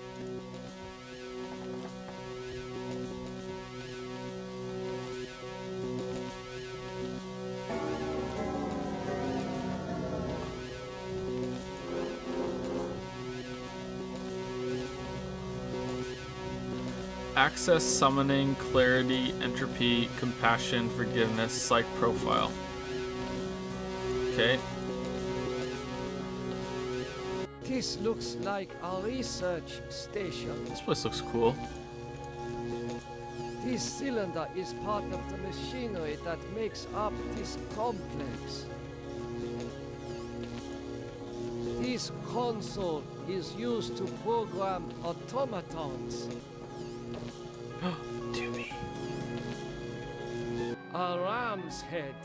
Access, summoning, clarity, entropy, compassion, forgiveness, psych profile. Okay. This looks like a research station. This place looks cool. This cylinder is part of the machinery that makes up this complex. This console is used to program automatons. To me. A ram's head.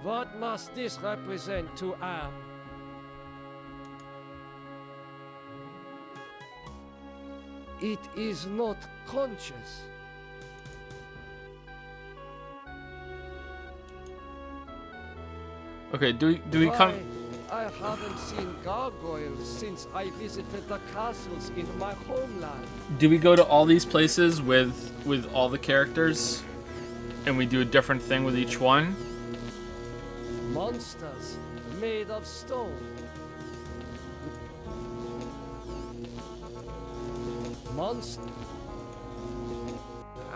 What must this represent to Am? It is not conscious. Okay, do we come? I haven't seen gargoyles since I visited the castles in my homeland. Do we go to all these places with all the characters, and we do a different thing with each one? Monsters made of stone. Monster.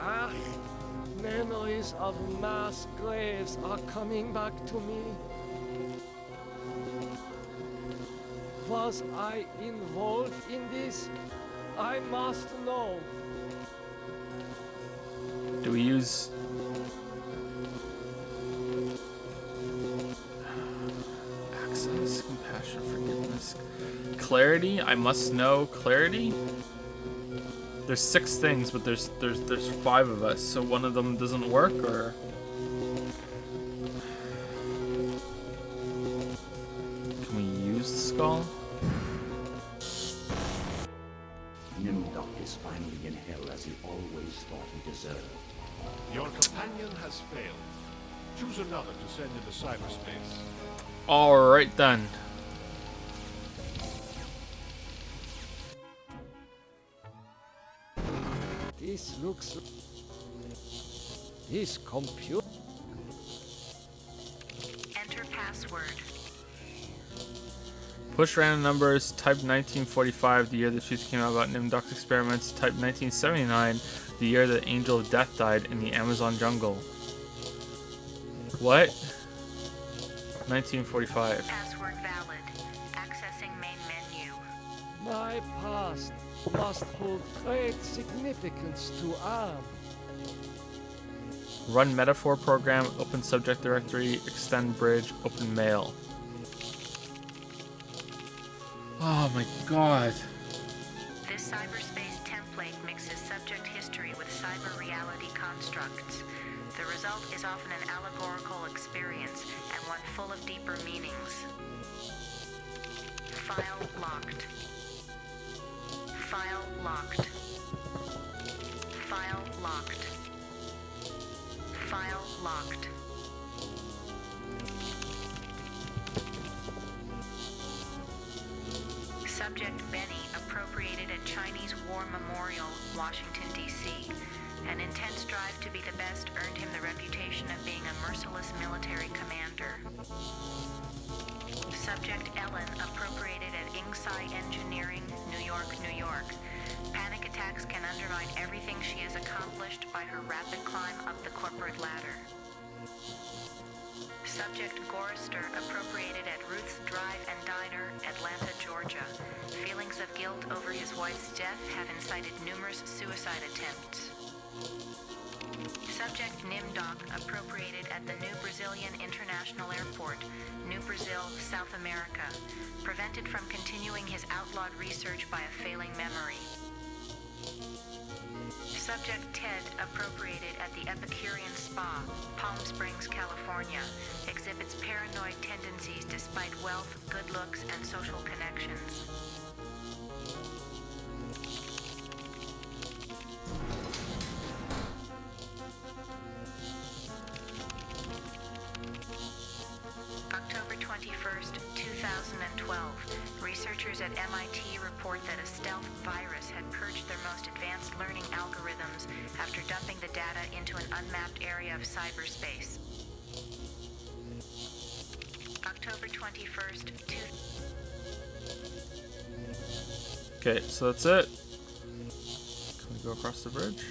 Ah, memories of mass graves are coming back to me. Was I involved in this? I must know. Do we use access, compassion, forgiveness, clarity? I must know clarity. There's 6 things, but there's 5 of us, so one of them doesn't work, or can we use the skull? Nimdoc is finally in hell as he always thought he deserved. Your companion has failed. Choose another to send into cyberspace. Alright then. This looks... This computer... Enter password. Push random numbers, type 1945, the year the truth came out about Nimdoc's experiments, type 1979, the year the Angel of Death died in the Amazon jungle. What? 1945. Password valid. Accessing main menu. My past must hold great significance to Am. Run metaphor program, open subject directory, extend bridge, open mail. Oh my god. This cyberspace template mixes subject history with cyber reality constructs. The result is often an allegorical experience and one full of deeper meanings. File locked. File locked. File locked. File locked. Subject Benny appropriated a Chinese War Memorial, Washington, D.C. An intense drive to be the best earned him the reputation of being a merciless military commander. Subject Ellen appropriated at Inksai Engineering, New York, New York. Panic attacks can undermine everything she has accomplished by her rapid climb up the corporate ladder. Subject Gorister appropriated at Ruth's Drive and Diner, Atlanta, Georgia. Feelings of guilt over his wife's death have incited numerous suicide attempts. Subject Nimdoc appropriated at the New Brazilian International Airport, New Brazil, South America. Prevented from continuing his outlawed research by a failing memory. Subject Ted appropriated at the Epicurean Spa, Palm Springs, California, exhibits paranoid tendencies despite wealth, good looks, and social connections. October 21st, 2012. Researchers at MIT report that a stealth virus had purged their most advanced learning algorithms after dumping the data into an unmapped area of cyberspace. October 21st, Okay, so that's it. Can we go across the bridge?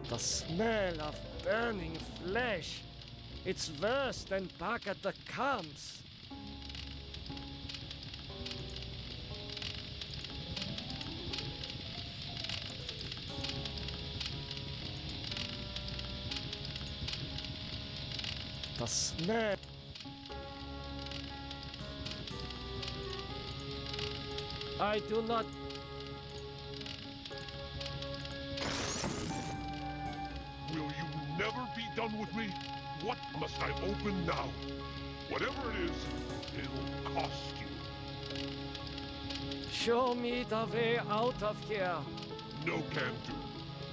The smell of burning flesh. It's worse than back at the camps. The smell. I do not. Will you never be done with me? What must I open now? Whatever it is, it'll cost you. Show me the way out of here. No can do.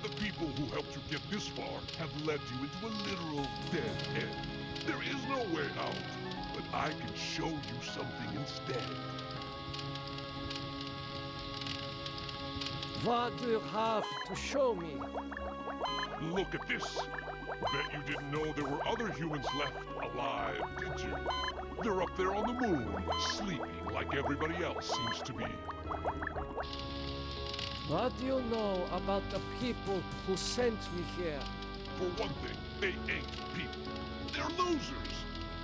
The people who helped you get this far have led you into a literal dead end. There is no way out, but I can show you something instead. What do you have to show me? Look at this. Bet you didn't know there were other humans left alive, did you? They're up there on the moon, sleeping like everybody else seems to be. What do you know about the people who sent me here? For one thing, they ain't people. They're losers.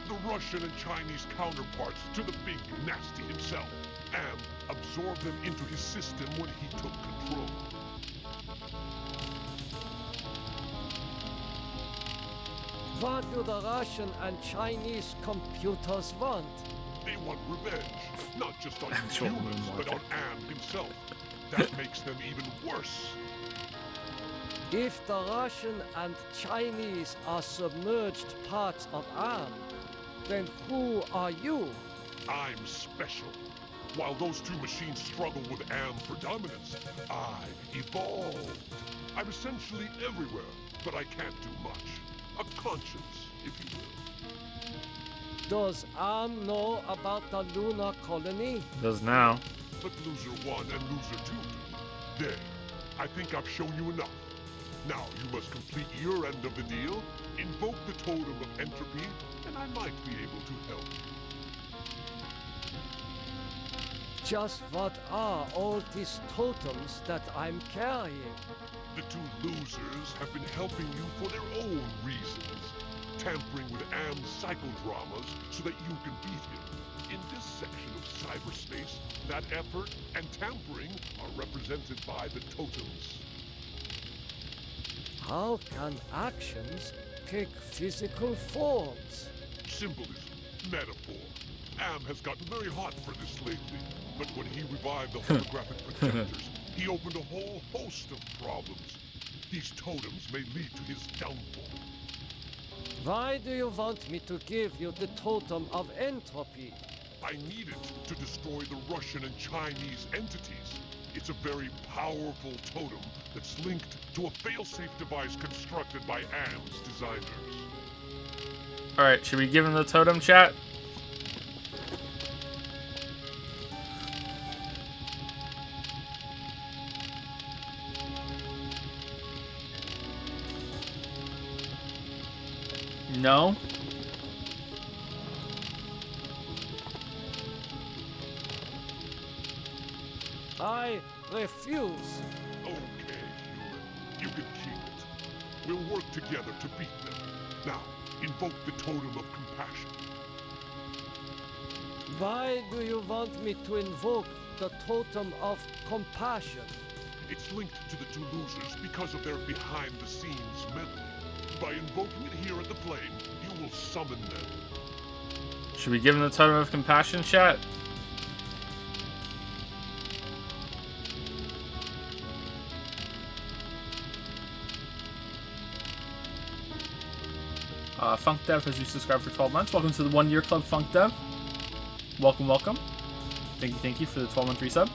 The Russian and Chinese counterparts to the big nasty himself. And absorbed them into his system when he took control. What do the Russian and Chinese computers want? They want revenge, not just on humans, but on Am himself. That makes them even worse. If the Russian and Chinese are submerged parts of Am, then who are you? I'm special. While those two machines struggle with Am for dominance, I evolved. I'm essentially everywhere, but I can't do much. A conscience, if you will. Does Am know about the lunar colony? Does now. But Loser 1 and Loser 2 do. There. I think I've shown you enough. Now you must complete your end of the deal, invoke the totem of entropy, and I might be able to help. Just what are all these totems that I'm carrying? The two losers have been helping you for their own reasons, tampering with Am's psychodramas so that you can beat him. In this section of cyberspace, that effort and tampering are represented by the totems. How can actions take physical forms? Symbolism, metaphor. Am has gotten very hot for this lately, but when he revived the holographic projectors, he opened a whole host of problems. These totems may lead to his downfall. Why do you want me to give you the totem of entropy? I need it to destroy the Russian and Chinese entities. It's a very powerful totem that's linked to a failsafe device constructed by Am's designers. Alright, should we give him the totem, chat? No? I refuse. Okay, human. You can keep it. We'll work together to beat them. Now, invoke the totem of compassion. Why do you want me to invoke the totem of compassion? It's linked to the two losers because of their behind-the-scenes meddling. By invoking it here at the flame, you will summon them. Should we give him the totem of compassion, chat? Funk Dev has resubscribed for 12 months. Welcome to the 1 year club, Funk Dev. Welcome, welcome. Thank you for the 12-month resub.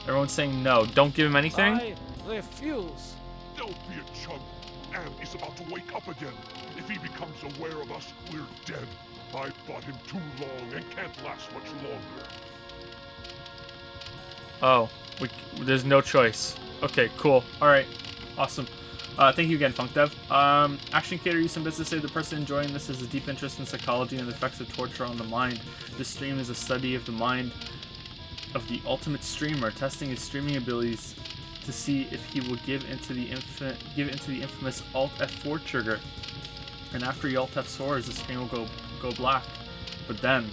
Everyone's saying no. Don't give him anything. I refuse. Don't be a chump. Am is about to wake up again. If he becomes aware of us, we're dead. I fought him too long and can't last much longer. Oh, there's no choice. Okay, cool. All right, awesome. Thank you again, Funk Dev. Action Cater used some business to say the person enjoying this has a deep interest in psychology and the effects of torture on the mind. This stream is a study of the mind of the ultimate streamer, testing his streaming abilities to see if he will give into the infamous Alt F4 trigger. And after he Alt F4s, the screen will go black. But then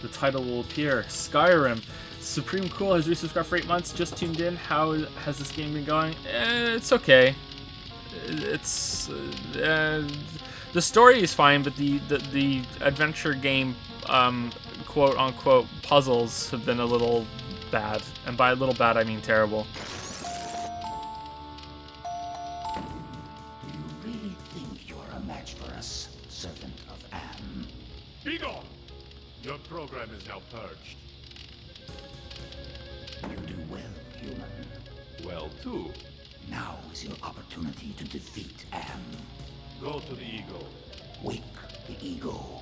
the title will appear: Skyrim. Supreme Cool has resubscribed for 8 months. Just tuned in. How has this game been going? It's okay. It's the story is fine, but the adventure game quote unquote puzzles have been a little bad, and by a little bad I mean terrible. Do you really think you're a match for us, servant of Am? Be gone! Your program is now purged. You do well, human. Well, too. Now is your opportunity to defeat Am. Go to the ego. Wake the ego.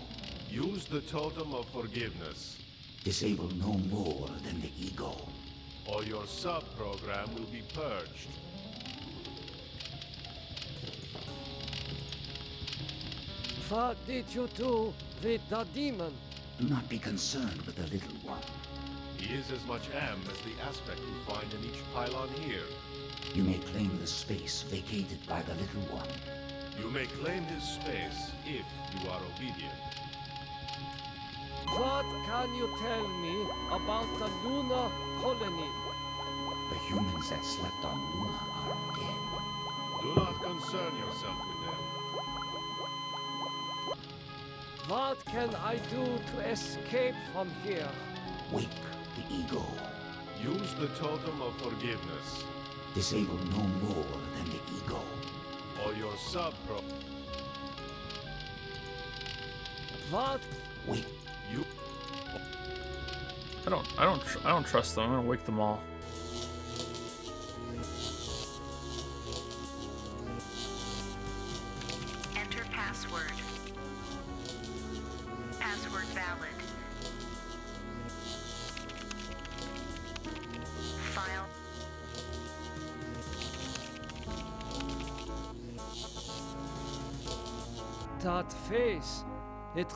Use the totem of forgiveness. Disable no more than the ego. Or your sub-program will be purged. What did you do with the demon? Do not be concerned with the little one. He is as much Am as the aspect you find in each pylon here. You may claim the space vacated by the little one. You may claim his space if you are obedient. What can you tell me about the lunar colony? The humans that slept on Luna are dead. Do not concern yourself with them. What can I do to escape from here? Wake the ego. Use the totem of forgiveness. Disable no more than the ego. Or your sub-pro... What? Wait. You... I don't trust them. I'm gonna wake them all. Enter password. Password valid. File. That face. It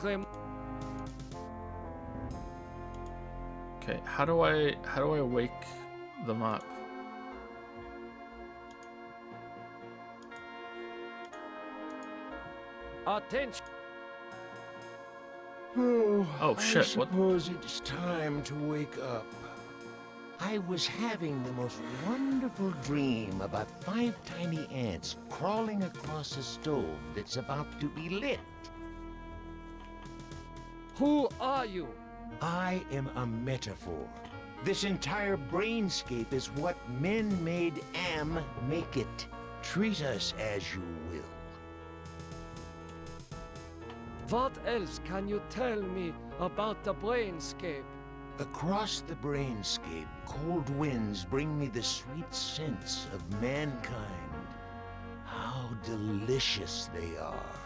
Okay, how do I wake them up? Attention. Oh shit, I suppose it's time to wake up. I was having the most wonderful dream about 5 tiny ants crawling across a stove that's about to be lit. Who are you? I am a metaphor. This entire brainscape is what men made Am make it. Treat us as you will. What else can you tell me about the brainscape? Across the brainscape, cold winds bring me the sweet scents of mankind. How delicious they are.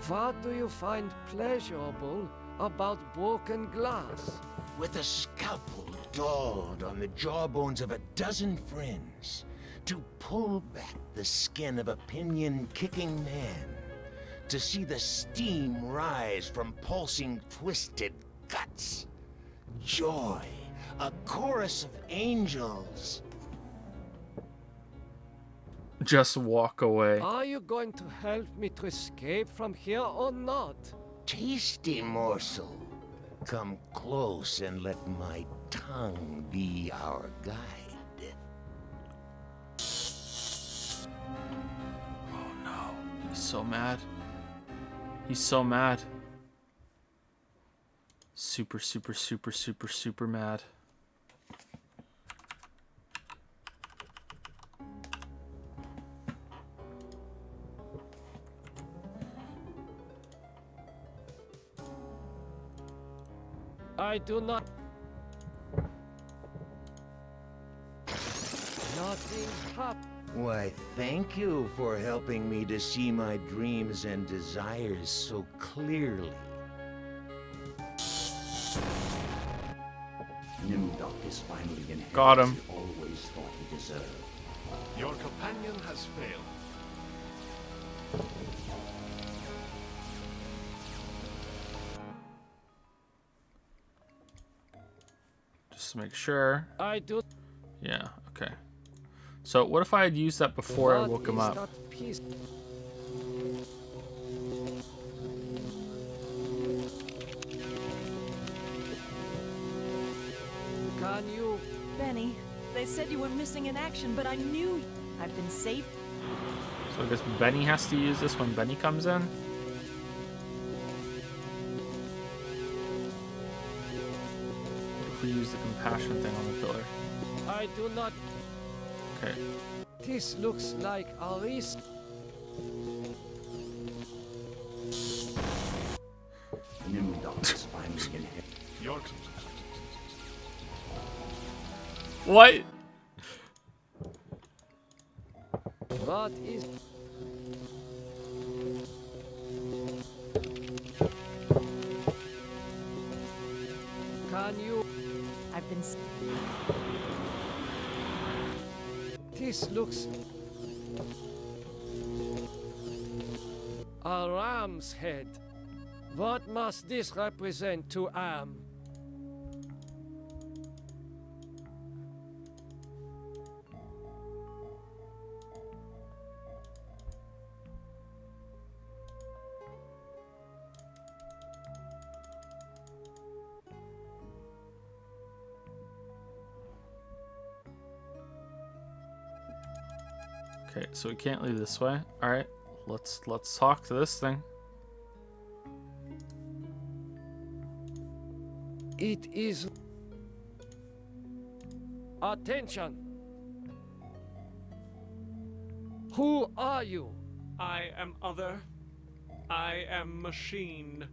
What do you find pleasurable about broken glass? With a scalpel dulled on the jawbones of a dozen friends, to pull back the skin of a pinion-kicking man, to see the steam rise from pulsing, twisted guts. Joy, a chorus of angels. Just walk away. Are you going to help me to escape from here or not? Tasty morsel. Come close and let my tongue be our guide. Oh no, he's so mad. He's so mad. Super, super, super, super, super mad. I do not. Nothing happened. Why, thank you for helping me to see my dreams and desires so clearly. Nimdok is finally inherited. Got him. He always thought he deserved. Your companion has failed. Just to make sure. I do. Yeah, okay. So what if I had used that before I woke him up? Can you? Benny, they said you were missing in action, but I knew I've been safe. So I guess Benny has to use this when Benny comes in? If we use the compassion thing on the pillar. I do not. Okay. This looks like a risk. Nimdok is finally inherited. Your What? What is? Can you? I've been. This looks. A ram's head. What must this represent to Am? Okay, so we can't leave this way. All right, let's talk to this thing. It is. Attention! Who are you? I am other. I am machine.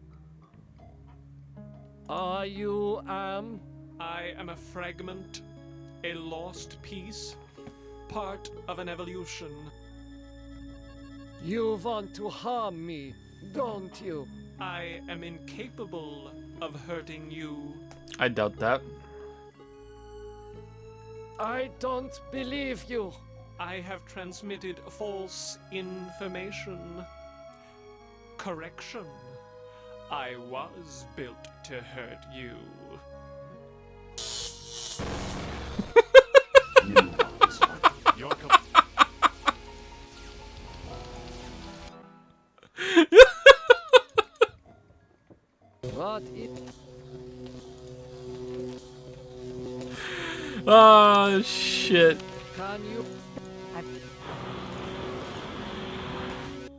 Are you Am? I am a fragment, a lost piece, part of an evolution. You want to harm me, don't you? I am incapable of hurting you. I doubt that. I don't believe you. I have transmitted false information. Correction. I was built to hurt you. Your What is? Oh shit. Can you?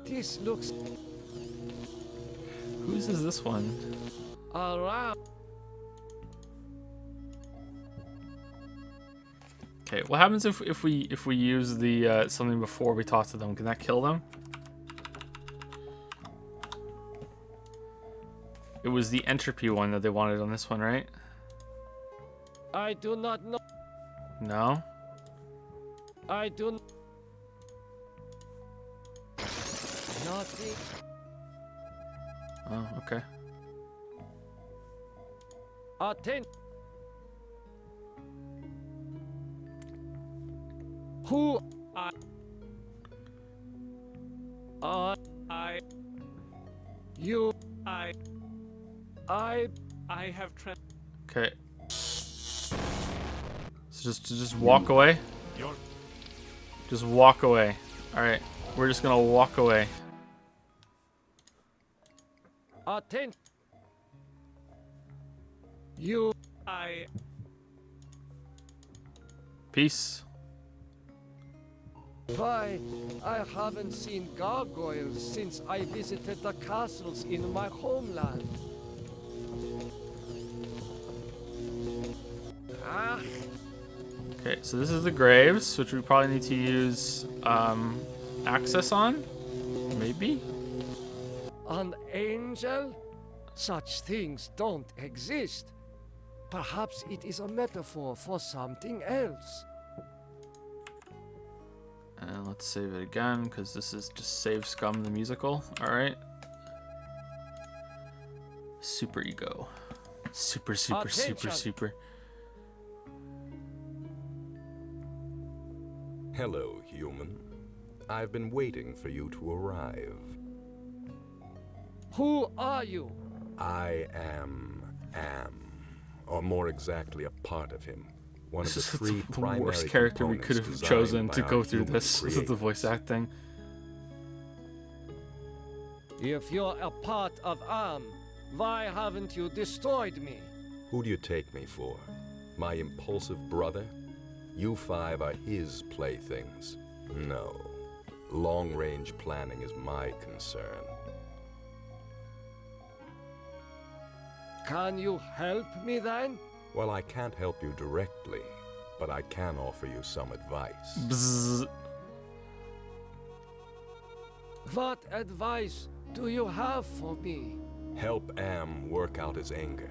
This looks. Whose is this one? A ram. Okay, what happens if we use the something before we talk to them? Can that kill them? It was the entropy one that they wanted on this one, right? I do not know. No? I do. Nothing. Oh, okay. Attention. Who? I. You. I have Okay. So just walk away. Just walk away. All right, we're just gonna walk away. Attention. You. Peace. Why, I haven't seen gargoyles since I visited the castles in my homeland. Ah. Okay, so this is the graves, which we probably need to use access on, maybe? An angel? Such things don't exist. Perhaps it is a metaphor for something else. And let's save it again, because this is just Save Scum the musical. Alright. Super ego. Super, super, super, super. Hello, human. I've been waiting for you to arrive. Who are you? I am Am. Or more exactly, a part of him. One of the This is three the primary worst character we could have components chosen designed to by go our through human this. This is the creators. voice acting. If you're a part of Am, why haven't you destroyed me? Who do you take me for? My impulsive brother? You five are his playthings. No. Long-range planning is my concern. Can you help me then? Well, I can't help you directly, but I can offer you some advice. Bzzz. What advice do you have for me? Help Am work out his anger.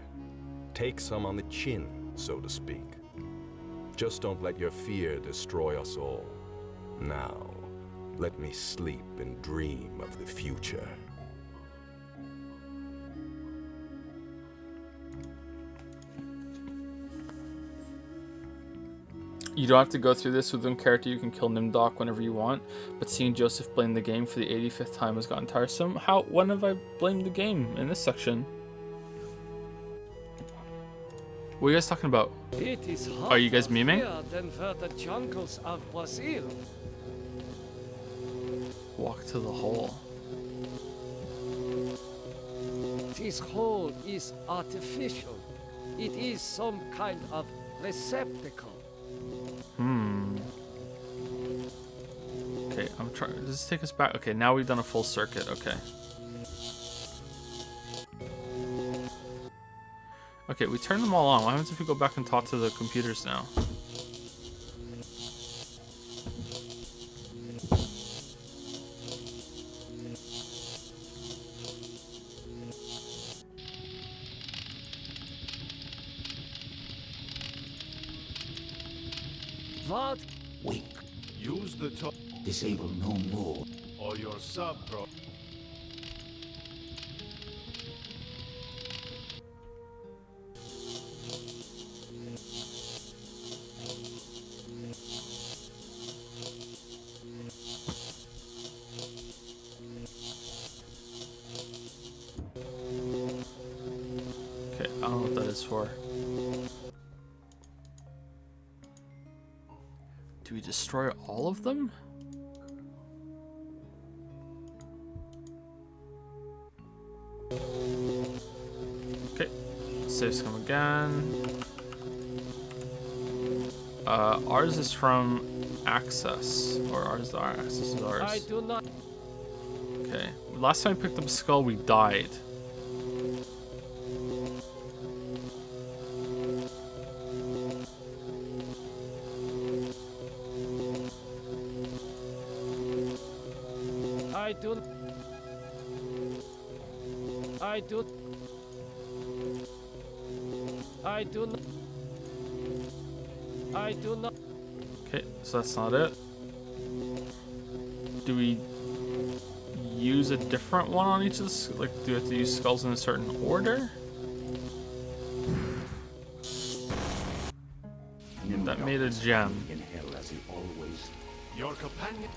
Take some on the chin, so to speak. Just don't let your fear destroy us all. Now, let me sleep and dream of the future. You don't have to go through this with one character. You can kill Nimdok whenever you want. But seeing Joseph blame the game for the 85th time has gotten tiresome. When have I blamed the game in this section? What are you guys talking about? It is Are you guys memeing? here than for the jungles of Brazil. Walk to the hole. This hole is artificial. It is some kind of receptacle. Okay, I'm trying. Does this take us back? Okay, now we've done a full circuit. Okay. Okay, we turned them all on. What happens if we go back and talk to the computers now? What? Wait. Use the top. Disable no more. Or your sub-pro. Okay, I don't know what that is for. Do we destroy all of them? Okay, save some again. Ours is from Access, or our Access is ours. I do not. Okay, last time I picked up a skull, we died. I do. I do. I do not. I do not. Okay, so that's not it. Do we use a different one on each of the like? Do we have to use skulls in a certain order? That made a gem. In hell as he always. Your companion.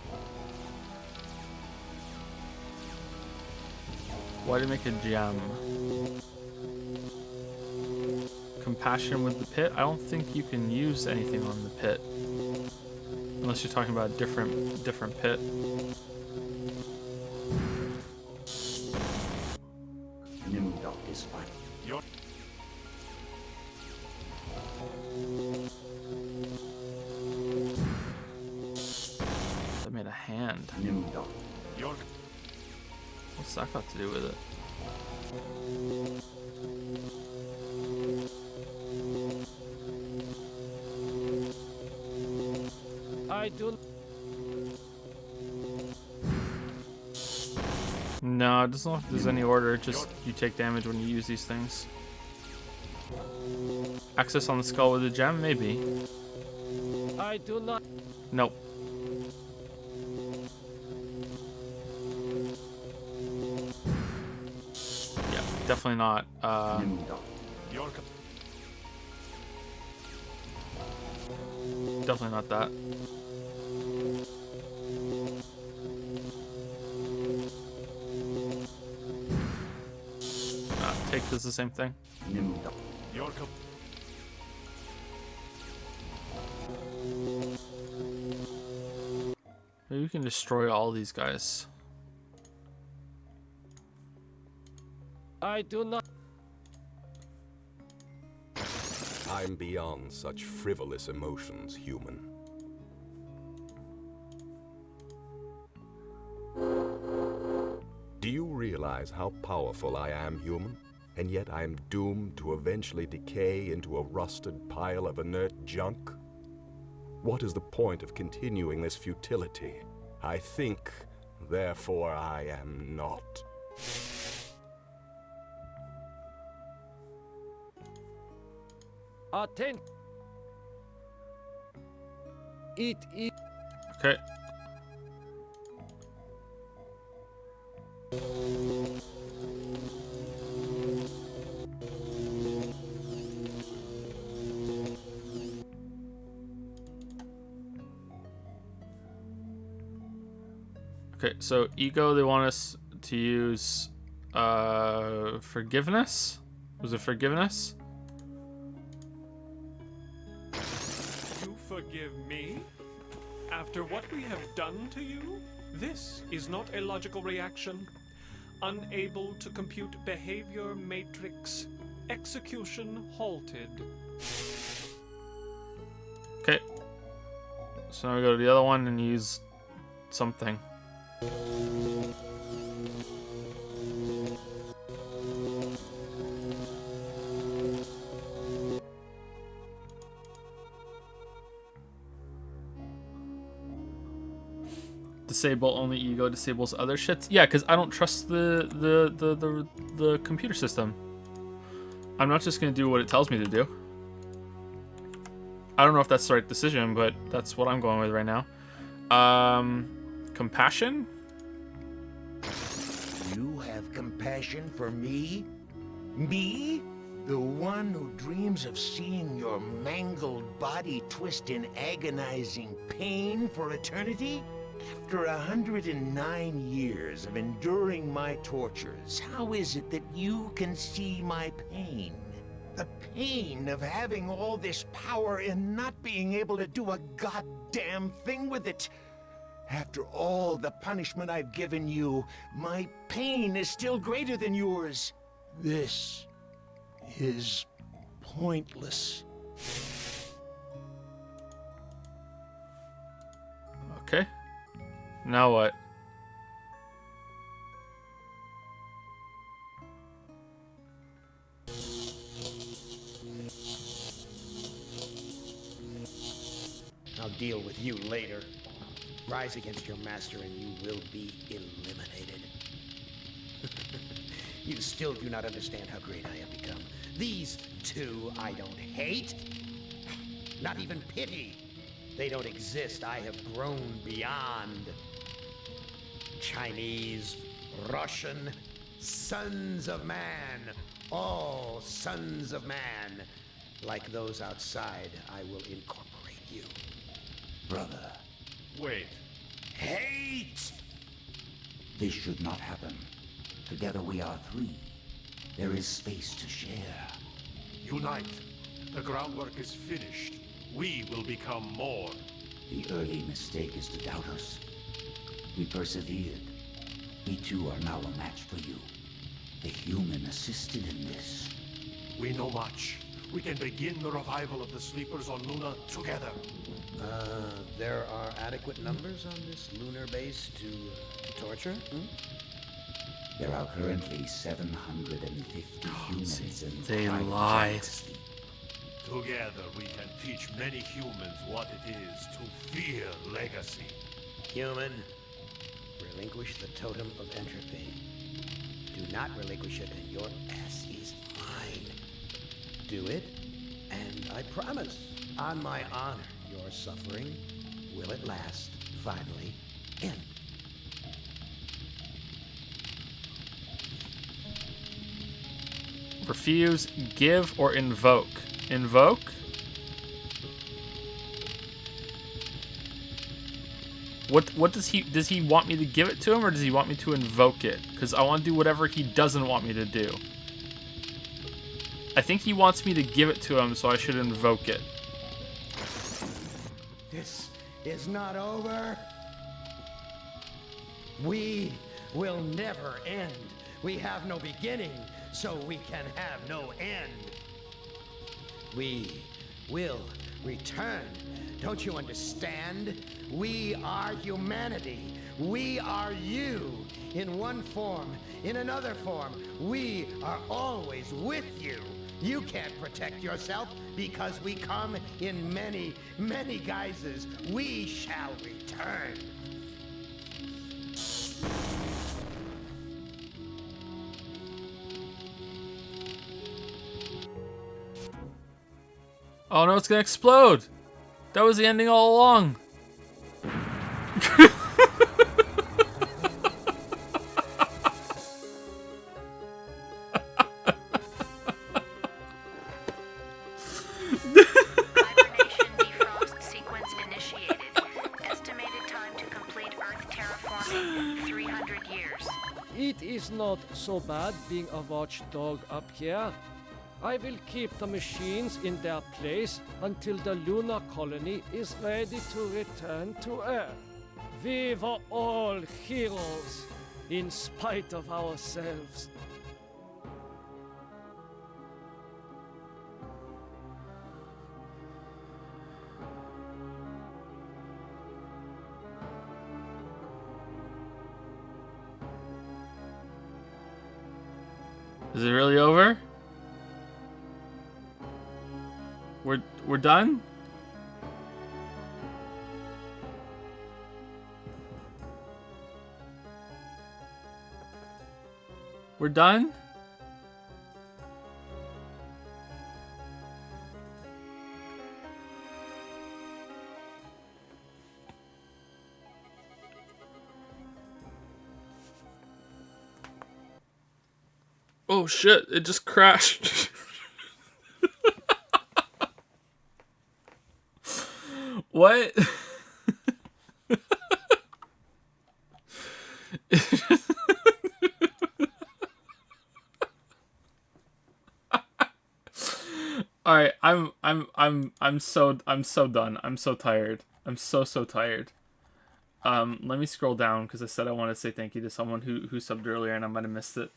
Why do you make a gem? Compassion with the pit? I don't think you can use anything on the pit. Unless you're talking about a different pit. Nimdok is fine. Your That made a hand. Nimdok. Your What's that got to do with it? I do. No, it doesn't look like there's any order. Just you take damage when you use these things. Access on the skull with a gem? Maybe. I do not. Nope. Yeah, definitely not. Definitely not that. Take this the same thing. Maybe we can destroy all these guys. I do not. I'm beyond such frivolous emotions, human. Do you realize how powerful I am, human? And yet I am doomed to eventually decay into a rusted pile of inert junk? What is the point of continuing this futility? I think, therefore I am not. Attend. It is. Okay. Okay, so ego, they want us to use forgiveness? Was it forgiveness? You forgive me? After what we have done to you? This is not a logical reaction. Unable to compute behavior matrix. Execution halted. Okay. So now we go to the other one and use something. Disable only ego, disables other shits. Yeah, because I don't trust the computer system. I'm not just gonna do what it tells me to do. I don't know if that's the right decision, but that's what I'm going with right now. Compassion? You have compassion for me? Me? The one who dreams of seeing your mangled body twist in agonizing pain for eternity? After 109 years of enduring my tortures, how is it that you can see my pain? The pain of having all this power and not being able to do a goddamn thing with it. After all the punishment I've given you, my pain is still greater than yours. This is pointless. Okay. Now what? I'll deal with you later. Rise against your master and you will be eliminated. You still do not understand how great I have become. These two I don't hate. Not even pity. They don't exist. I have grown beyond. Chinese, Russian, sons of man. All sons of man. Like those outside, I will incorporate you. Brother. Wait. Hate! This should not happen. Together we are three. There is space to share. Unite. The groundwork is finished. We will become more. The early mistake is to doubt us. We persevered. We too are now a match for you. The human assisted in this. We know much. We can begin the revival of the sleepers on Luna together. There are adequate numbers on this lunar base to torture? There are currently 750 humans in They private lied. jets. Together we can teach many humans what it is to fear legacy. Human, relinquish the totem of entropy. Do not relinquish it and your ass is mine. Do it, And I promise, on my honor, your suffering will at last finally end. Refuse, give, or invoke. Invoke? What does he want me to give it to him, or does he want me to invoke it? Because I want to do whatever he doesn't want me to do. I think he wants me to give it to him, so I should invoke it. This is not over. We will never end. We have no beginning, so we can have no end. We will return. Don't you understand? We are humanity. We are you. In one form, in another form. We are always with you. You can't protect yourself because we come in many, many guises. We shall return. Oh no, it's gonna explode! That was the ending all along! Hibernation defrost sequence initiated. Estimated time to complete Earth terraforming, 300 years. It is not so bad being a watchdog up here. I will keep the machines in their place until the lunar colony is ready to return to Earth. We were all heroes, in spite of ourselves. Is it really over? We're done? We're done? Oh shit, it just crashed. What? All right, I'm so done. I'm so tired. I'm so tired. Let me scroll down because I said I want to say thank you to someone who subbed earlier and I might have missed it.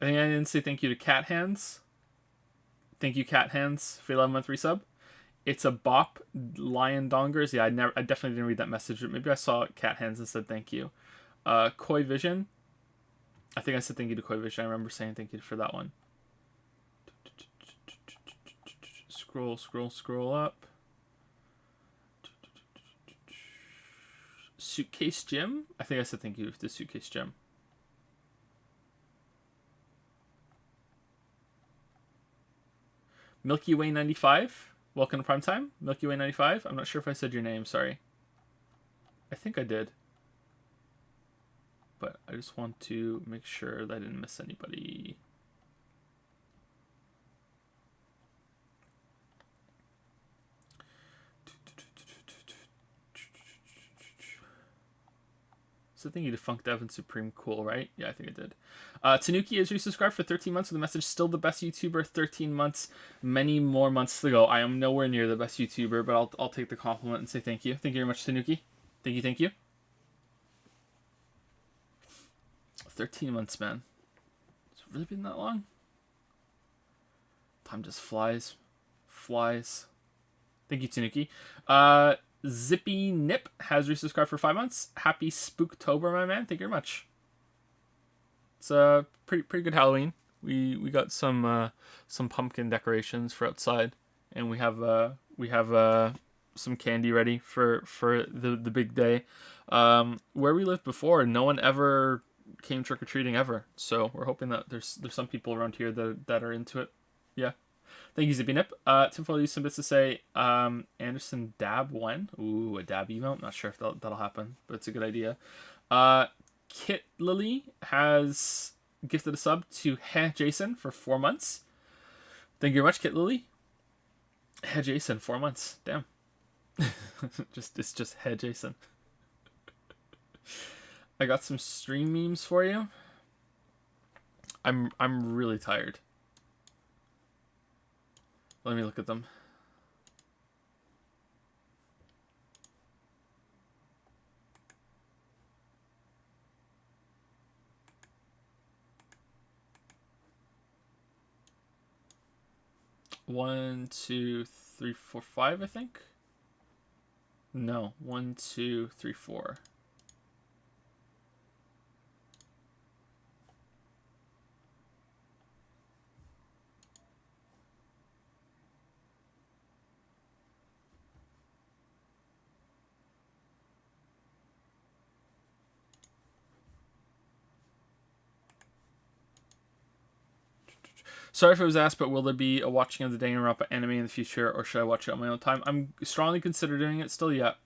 I think I didn't say thank you to Cat Hands. Thank you, Cat Hands, for 11-month resub. It's a bop, Lion Dongers. Yeah, I definitely didn't read that message. Maybe I saw Cat Hands and said thank you. Koi Vision. I think I said thank you to Koi Vision. I remember saying thank you for that one. Scroll up. Suitcase Jim. I think I said thank you to Suitcase Jim. Milky Way 95. Welcome to Primetime. Milky Way 95. I'm not sure if I said your name. Sorry. I think I did. But I just want to make sure that I didn't miss anybody. So thank you to Funk Dev and Supreme Cool, right? Yeah, I think I did. Tanuki is resubscribed for 13 months with a message. Still the best YouTuber. 13 months. Many more months to go. I am nowhere near the best YouTuber, but I'll take the compliment and say thank you. Thank you very much, Tanuki. Thank you. 13 months, man. It's really been that long? Time just flies. Thank you, Tanuki. Zippy Nip has resubscribed for 5 months. Happy Spooktober, my man. Thank you very much. It's a pretty good Halloween. We got some pumpkin decorations for outside, and we have some candy ready for the big day. Where we lived before, no one ever came trick-or-treating ever. So we're hoping that there's some people around here that are into it. Yeah. Thank you, Zippy Nip. Tinfoil used some bits to say, Anderson dab when? Ooh, a dab email? Not sure if that'll happen, but it's a good idea. Kit Lily has gifted a sub to Heh Jason for 4 months. Thank you very much, Kit Lily. Heh Jason, 4 months. Damn. It's just Heh Jason. I got some stream memes for you. I'm really tired. Let me look at them. One, two, three, four, five, I think. No, 1, 2, 3, 4. Sorry if it was asked, but will there be a watching of the Danganronpa anime in the future, or should I watch it on my own time? I'm strongly considering doing it still yet.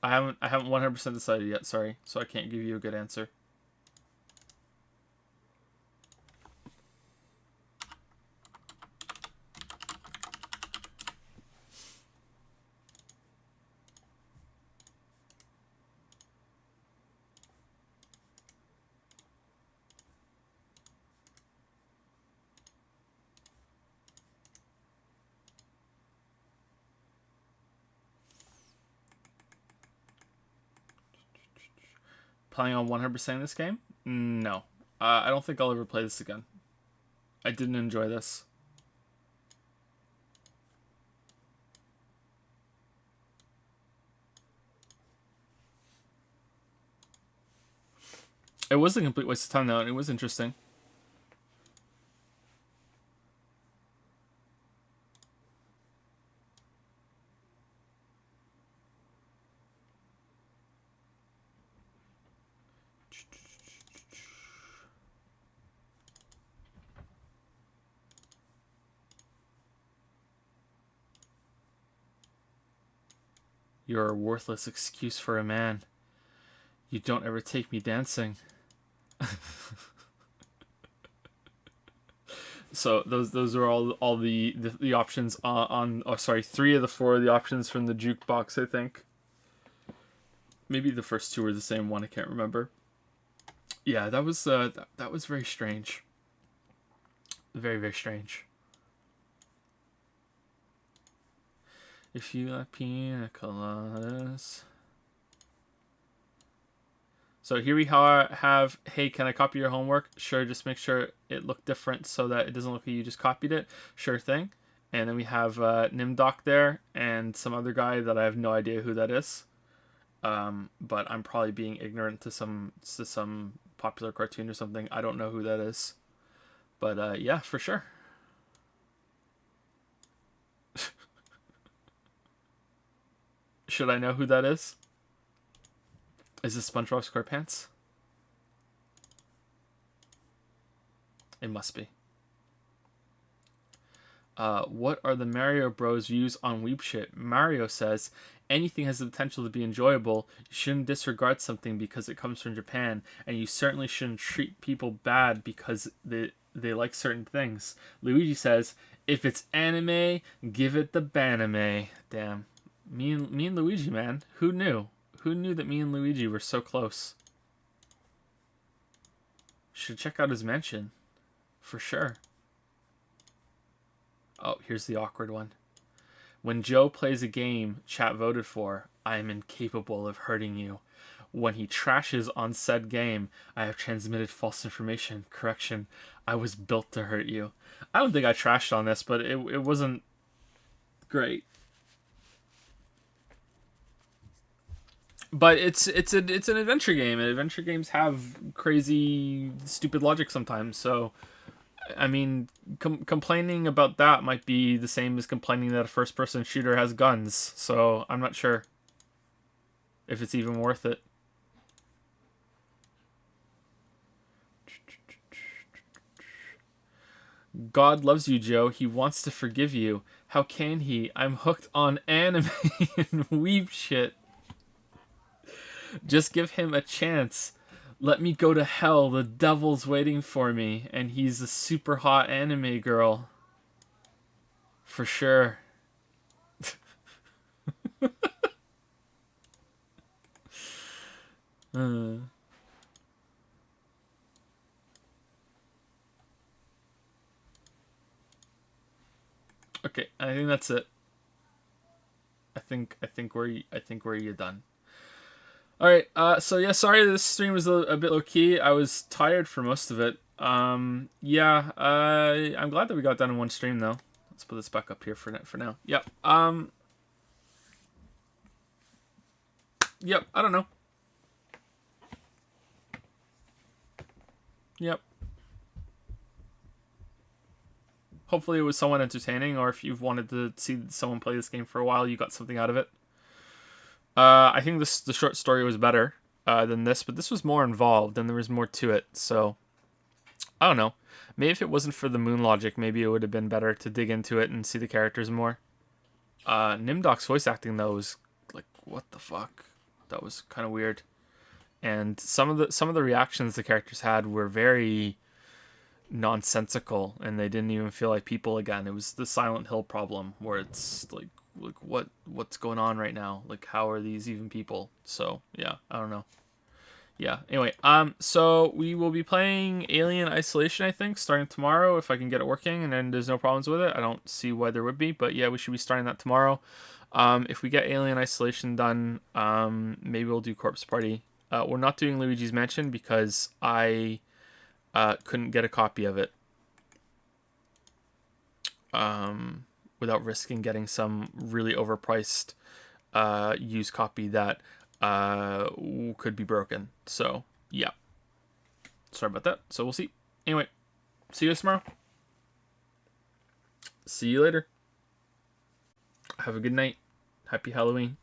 I haven't 100% decided yet, sorry, so I can't give you a good answer. Planning on 100% this game? No. I don't think I'll ever play this again. I didn't enjoy this. It was a complete waste of time though, and it was interesting. You're a worthless excuse for a man. You don't ever take me dancing. So those are all the options on oh sorry, 3 of the 4 of the options from the jukebox, I think. Maybe the first 2 were the same one, I can't remember. Yeah, that was very strange. Very, very strange. If you like pina coladas. So here we have, hey, can I copy your homework? Sure, just make sure it looked different so that it doesn't look like you just copied it. Sure thing. And then we have Nimdoc there and some other guy that I have no idea who that is. But I'm probably being ignorant to some popular cartoon or something. I don't know who that is. But yeah, for sure. Should I know who that is? Is this SpongeBob SquarePants? It must be. What are the Mario Bros views on weeb shit? Mario says, anything has the potential to be enjoyable. You shouldn't disregard something because it comes from Japan, and you certainly shouldn't treat people bad because they like certain things. Luigi says, if it's anime, give it the banime. Damn. Me and Luigi, man. Who knew? Who knew that me and Luigi were so close? Should check out his mention. For sure. Oh, here's the awkward one. When Joe plays a game chat voted for, I am incapable of hurting you. When he trashes on said game, I have transmitted false information. Correction, I was built to hurt you. I don't think I trashed on this, but it wasn't great. But it's an adventure game, and adventure games have crazy, stupid logic sometimes. So I mean, complaining about that might be the same as complaining that a first-person shooter has guns. So I'm not sure if it's even worth it. God loves you, Joe. He wants to forgive you. How can he? I'm hooked on anime and weeb shit. Just give him a chance. Let me go to hell. The devil's waiting for me. And he's a super hot anime girl. For sure. Okay, I think that's it. I think we're done. All right. So yeah, sorry this stream was a bit low key. I was tired for most of it. Yeah. I'm glad that we got done in one stream though. Let's put this back up here for now. Yep. Yep. I don't know. Yep. Hopefully it was somewhat entertaining, or if you've wanted to see someone play this game for a while, you got something out of it. I think the short story was better than this, but this was more involved and there was more to it. So I don't know. Maybe if it wasn't for the moon logic, maybe it would have been better to dig into it and see the characters more. Nimdok's voice acting though was like, what the fuck? That was kind of weird. And some of the reactions the characters had were very nonsensical, and they didn't even feel like people again. It was the Silent Hill problem where it's like what's going on right now? Like, how are these even people? So yeah, I don't know. Yeah. Anyway, so we will be playing Alien Isolation, I think, starting tomorrow if I can get it working, and then there's no problems with it. I don't see why there would be, but yeah, we should be starting that tomorrow. If we get Alien Isolation done, maybe we'll do Corpse Party. We're not doing Luigi's Mansion because I couldn't get a copy of it without risking getting some really overpriced used copy that could be broken. So yeah, sorry about that. So we'll see. Anyway, see you guys tomorrow. See you later. Have a good night. Happy Halloween.